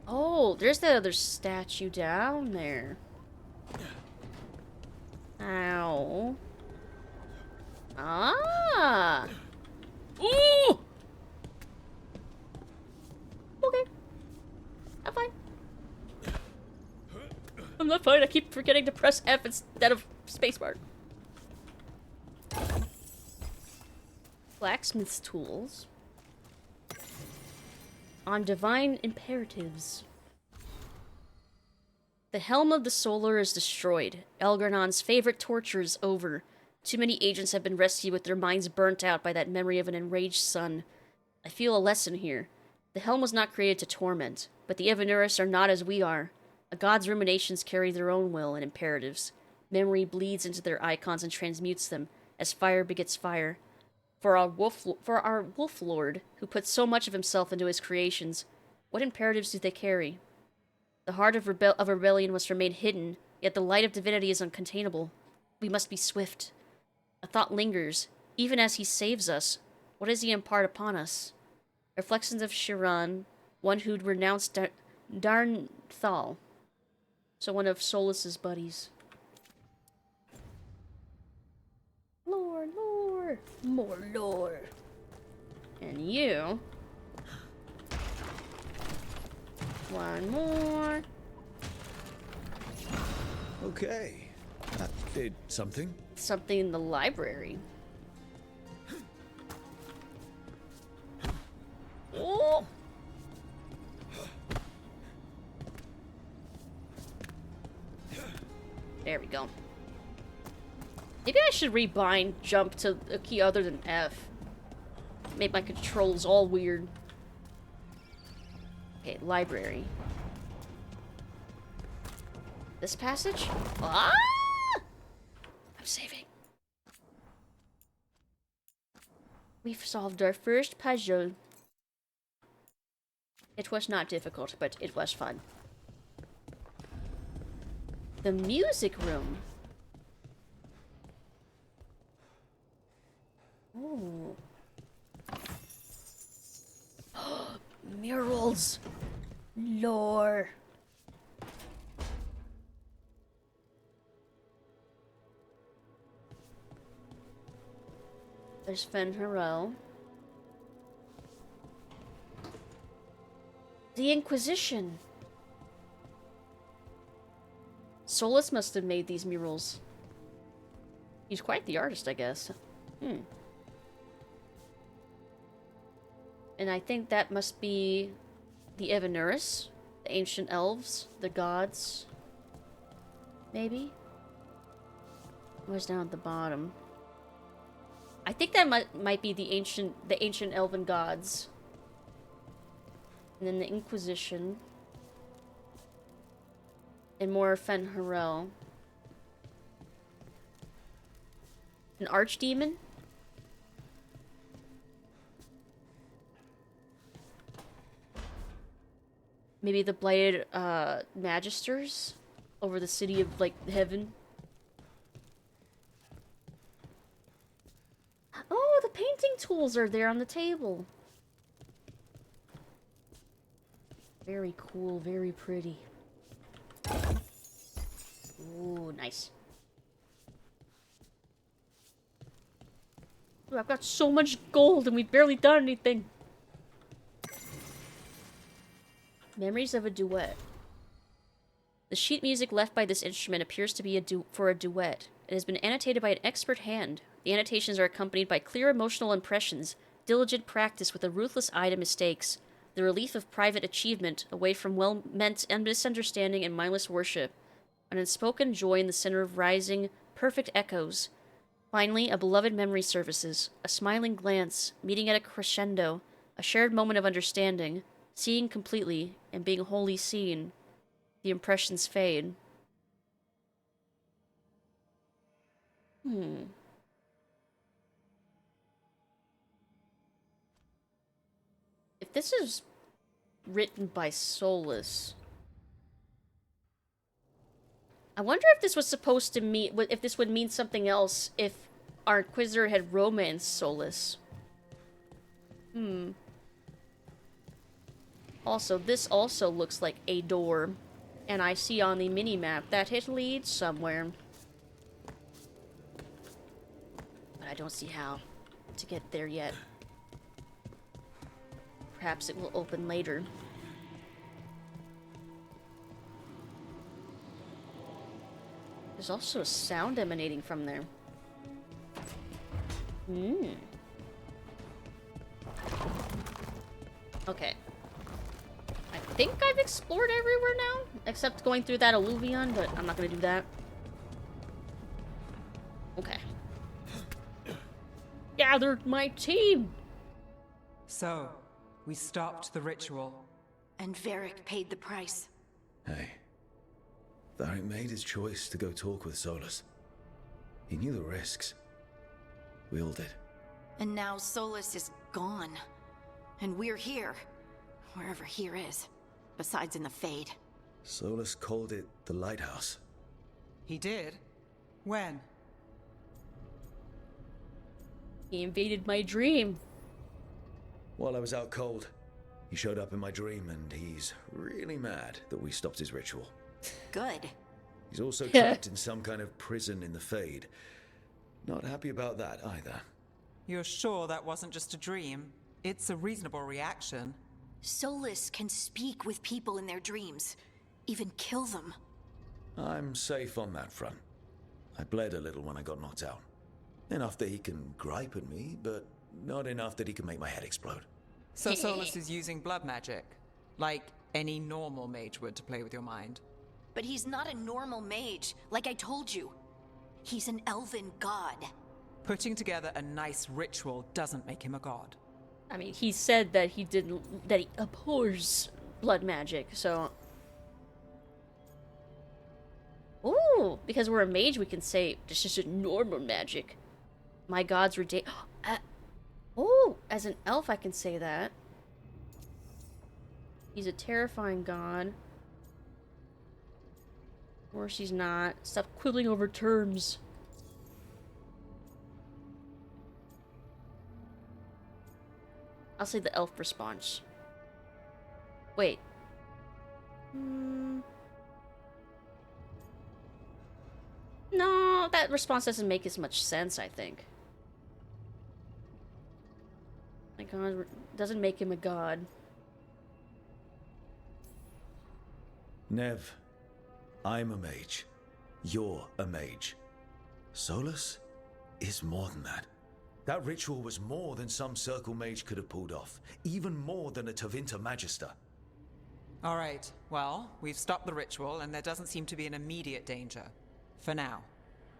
Oh, there's that other statue down there. Ow. Ah. Ooh. Okay. I'm fine. I'm not fine. I keep forgetting to press F instead of spacebar. Blacksmith's tools. On divine imperatives. The helm of the Solar is destroyed. Elgranon's favorite torture is over. Too many agents have been rescued with their minds burnt out by that memory of an enraged sun. I feel a lesson here. The helm was not created to torment, but the Evanuris are not as we are. A god's ruminations carry their own will and imperatives. Memory bleeds into their icons and transmutes them, as fire begets fire. For our wolf lord, who puts so much of himself into his creations, what imperatives do they carry? The heart of rebellion must remain hidden, yet the light of divinity is uncontainable. We must be swift. A thought lingers, even as he saves us. What does he impart upon us? Reflections of Shiran, one who'd renounced Darnthal. So one of Solus's buddies. Lore. More lore. And you. One more. Okay. That did something. Something in the library. Oh! There we go. Maybe I should rebind jump to a key other than F. Make my controls all weird. Okay, library. This passage? Ah! I'm saving. We've solved our first puzzle. It was not difficult, but it was fun. The music room. Ooh. Murals. Lore. There's Fenharel. The Inquisition. Solus must have made these murals. He's quite the artist, I guess. And I think that must be the Evanuris, the ancient elves, the gods. Maybe? Where's down at the bottom? I think that might be the ancient elven gods. And then the Inquisition. And more Fen'Harel. An archdemon? Maybe the blighted magisters over the city of, like, heaven. Oh, the painting tools are there on the table. Very cool, very pretty. Ooh, nice. Ooh, I've got so much gold and we've barely done anything. Memories of a duet. The sheet music left by this instrument appears to be for a duet. It has been annotated by an expert hand. The annotations are accompanied by clear emotional impressions, diligent practice with a ruthless eye to mistakes, the relief of private achievement away from well-meant and misunderstanding and mindless worship, an unspoken joy in the center of rising, perfect echoes. Finally, a beloved memory surfaces, a smiling glance, meeting at a crescendo, a shared moment of understanding, seeing completely, and being wholly seen. The impressions fade. If this is written by Solus, I wonder if this was supposed to mean, if this would mean something else if our Inquisitor had romanced Solus. Also, this also looks like a door, and I see on the mini-map that it leads somewhere. But I don't see how to get there yet. Perhaps it will open later. There's also a sound emanating from there. Okay. I think I've explored everywhere now, except going through that alluvion, but I'm not gonna do that. Okay. Gathered my team! So, we stopped the ritual. And Varric paid the price. Hey. Varric made his choice to go talk with Solus. He knew the risks. We all did. And now Solus is gone. And we're here. Wherever here is. Besides in the Fade. Solus called it the Lighthouse. He did? When? He invaded my dream. While I was out cold, he showed up in my dream and he's really mad that we stopped his ritual. Good. He's also trapped in some kind of prison in the Fade. Not happy about that either. You're sure that wasn't just a dream? It's a reasonable reaction. Solus can speak with people in their dreams. Even kill them. I'm safe on that front. I bled a little when I got knocked out. Enough that he can gripe at me, but not enough that he can make my head explode. So Solus is using blood magic? Like any normal mage would to play with your mind? But he's not a normal mage, like I told you. He's an elven god. Putting together a nice ritual doesn't make him a god. I mean, he said that he abhors blood magic, so... Ooh, because we're a mage, we can say, it's just a normal magic. My gods were oh, as an elf I can say that. He's a terrifying god. Of course he's not. Stop quibbling over terms. I'll say the elf response. Wait. No, that response doesn't make as much sense, I think. My god doesn't make him a god. Nev, I'm a mage. You're a mage. Solus is more than that. That ritual was more than some circle mage could have pulled off. Even more than a Tevinter Magister. All right, well, we've stopped the ritual, and there doesn't seem to be an immediate danger. For now.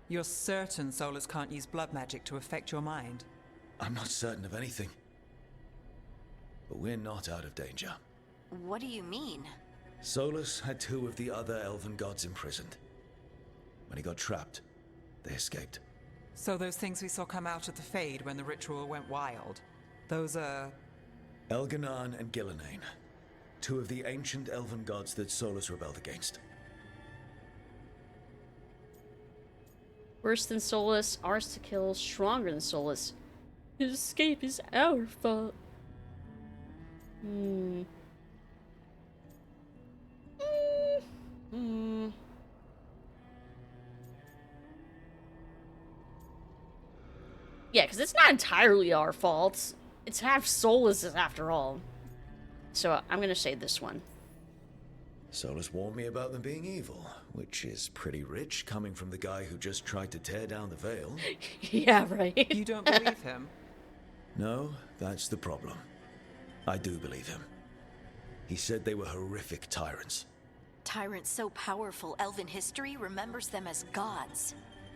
You're certain Solus can't use blood magic to affect your mind? I'm not certain of anything. But we're not out of danger. What do you mean? Solus had 2 of the other elven gods imprisoned. When he got trapped, they escaped. So those things we saw come out of the Fade when the ritual went wild, those are... Elganan and Gillenane. 2 of the ancient elven gods that Solus rebelled against. Worse than Solus, ours to kill, stronger than Solus. His escape is our fault. Yeah, because it's not entirely our fault. It's half Solus's after all. So I'm gonna say this one. Solus warned me about them being evil, which is pretty rich coming from the guy who just tried to tear down the veil. Yeah, right. You don't believe him? No, that's the problem. I do believe him. He said they were horrific tyrants. Tyrants so powerful, elven history remembers them as gods.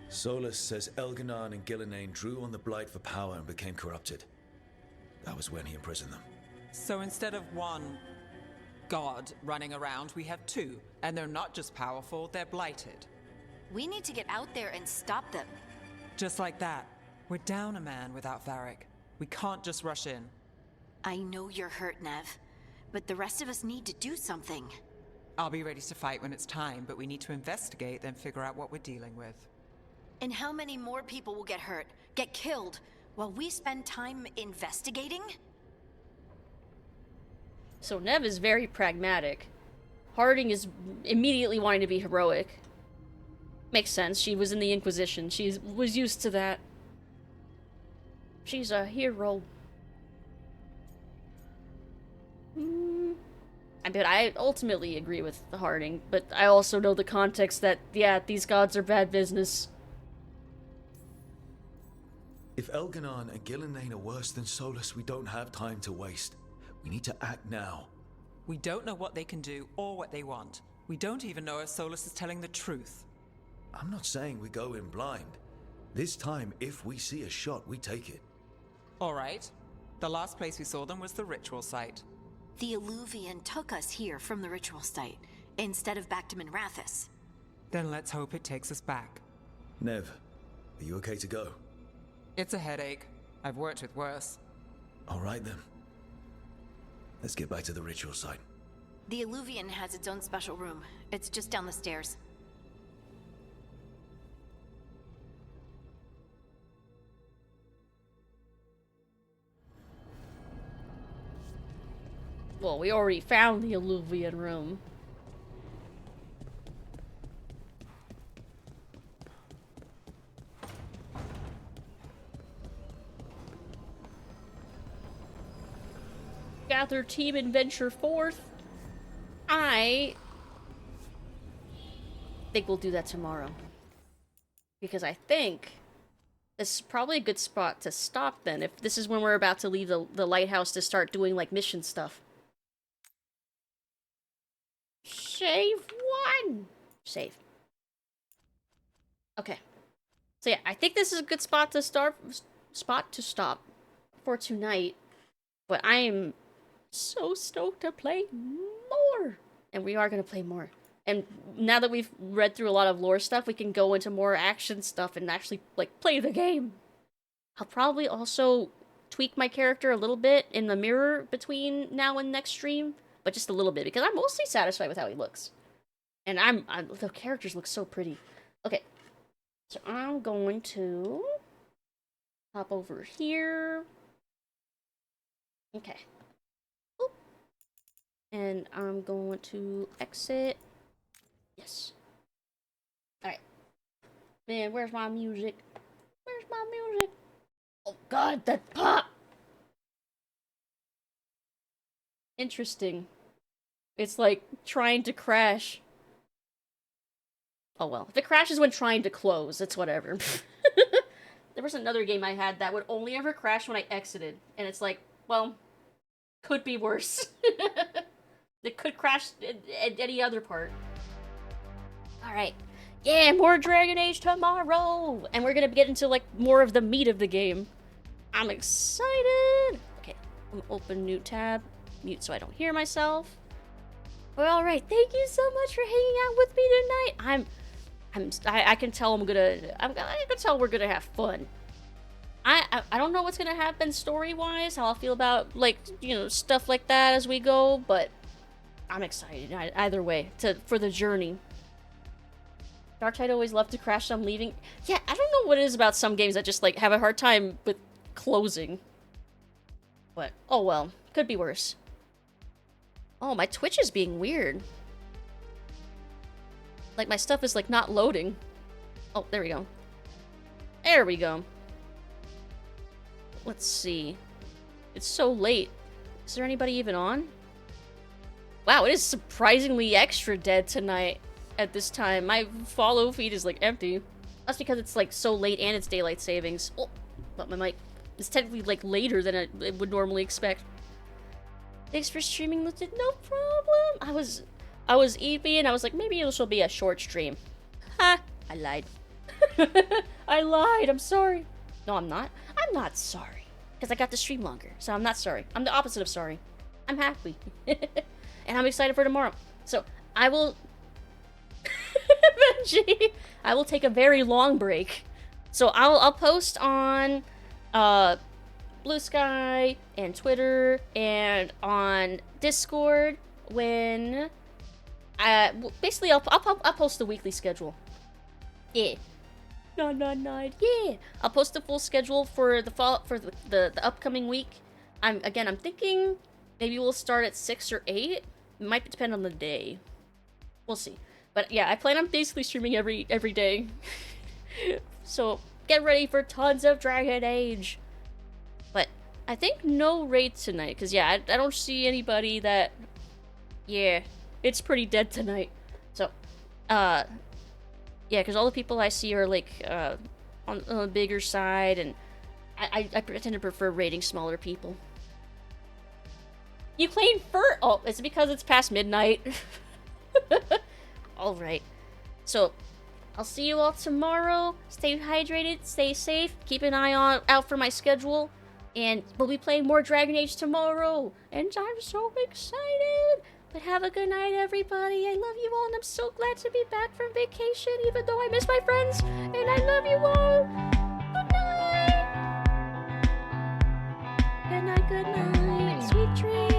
Solus says Elganan and Gillenane drew on the Blight for power and became corrupted. That was when he imprisoned them. So instead of one god running around, we have 2. And they're not just powerful, they're blighted. We need to get out there and stop them. Just like that. We're down a man without Varric. We can't just rush in. I know you're hurt, Nev, but the rest of us need to do something. I'll be ready to fight when it's time, but we need to investigate, then figure out what we're dealing with. And how many more people will get hurt, get killed, while we spend time investigating? So Nev is very pragmatic. Harding is immediately wanting to be heroic. Makes sense, she was in the Inquisition. She was used to that. She's a hero. I ultimately agree with Harding, but I also know the context that, yeah, these gods are bad business. If Elganan and Gillenane are worse than Solus, we don't have time to waste. We need to act now. We don't know what they can do or what they want. We don't even know if Solus is telling the truth. I'm not saying we go in blind. This time, if we see a shot, we take it. All right. The last place we saw them was the ritual site. The Illuvian took us here from the ritual site, instead of back to Minrathous. Then let's hope it takes us back. Nev, are you okay to go? It's a headache. I've worked with worse. All right then. Let's get back to the ritual site. The Illuvian has its own special room. It's just down the stairs. Well, we already found the Illuvian room. Gather team and venture forth. I think we'll do that tomorrow. Because I think this is probably a good spot to stop then, if this is when we're about to leave the lighthouse to start doing, like, mission stuff. Save one! Save. Okay. So yeah, I think this is a good spot to stop for tonight. But I am so stoked to play more! And we are gonna play more. And now that we've read through a lot of lore stuff, we can go into more action stuff and actually, like, play the game. I'll probably also tweak my character a little bit in the mirror between now and next stream. But just a little bit, because I'm mostly satisfied with how he looks. And the characters look so pretty. Okay. So I'm going to hop over here. Okay. Oop. And I'm going to exit. Yes. Alright. Man, where's my music? Where's my music? Oh god, that pop! Interesting. It's like trying to crash. Oh well. If it crashes when trying to close, it's whatever. There was another game I had that would only ever crash when I exited. And it's like, well, could be worse. It could crash at any other part. Alright. Yeah, more Dragon Age tomorrow! And we're gonna get into, like, more of the meat of the game. I'm excited! Okay, I'm gonna open new tab. Mute so I don't hear myself. Well, alright, thank you so much for hanging out with me tonight. I can tell I can tell we're gonna have fun. I don't know what's gonna happen story-wise, how I'll feel about, like, you know, stuff like that as we go, but I'm excited either way for the journey. Darktide always loved to crash I'm leaving. Yeah, I don't know what it is about some games that just, like, have a hard time with closing. But, oh well. Could be worse. Oh, my Twitch is being weird. Like, my stuff is, like, not loading. Oh, there we go. There we go. Let's see. It's so late. Is there anybody even on? Wow, it is surprisingly extra dead tonight at this time. My follow feed is, like, empty. That's because it's, like, so late and it's daylight savings. Oh, but my mic is technically, like, later than I would normally expect. Thanks for streaming, Lucid. No problem. I was eepy and I was like, maybe this will be a short stream. Ha! I lied. I lied. I'm sorry. No, I'm not. I'm not sorry. Because I got to stream longer. So I'm not sorry. I'm the opposite of sorry. I'm happy. And I'm excited for tomorrow. So I will... Benji! I will take a very long break. So I'll post on Blue Sky and Twitter and on Discord when basically I'll post the weekly schedule. Yeah. No. Yeah. I'll post the full schedule for the upcoming week. I'm thinking maybe we'll start at 6 or 8. It might depend on the day. We'll see. But yeah, I plan on basically streaming every day. So get ready for tons of Dragon Age. But I think no raids tonight, because yeah, I don't see anybody that... Yeah, it's pretty dead tonight. So, yeah, because all the people I see are, like, on the bigger side, and I tend to prefer raiding smaller people. You claim fur? Oh, is it because it's past midnight? Alright. So, I'll see you all tomorrow. Stay hydrated, stay safe, keep an eye out for my schedule. And we'll be playing more Dragon Age tomorrow. And I'm so excited. But have a good night, everybody. I love you all, and I'm so glad to be back from vacation, even though I miss my friends. And I love you all. Good night. Good night, good night. Sweet dreams.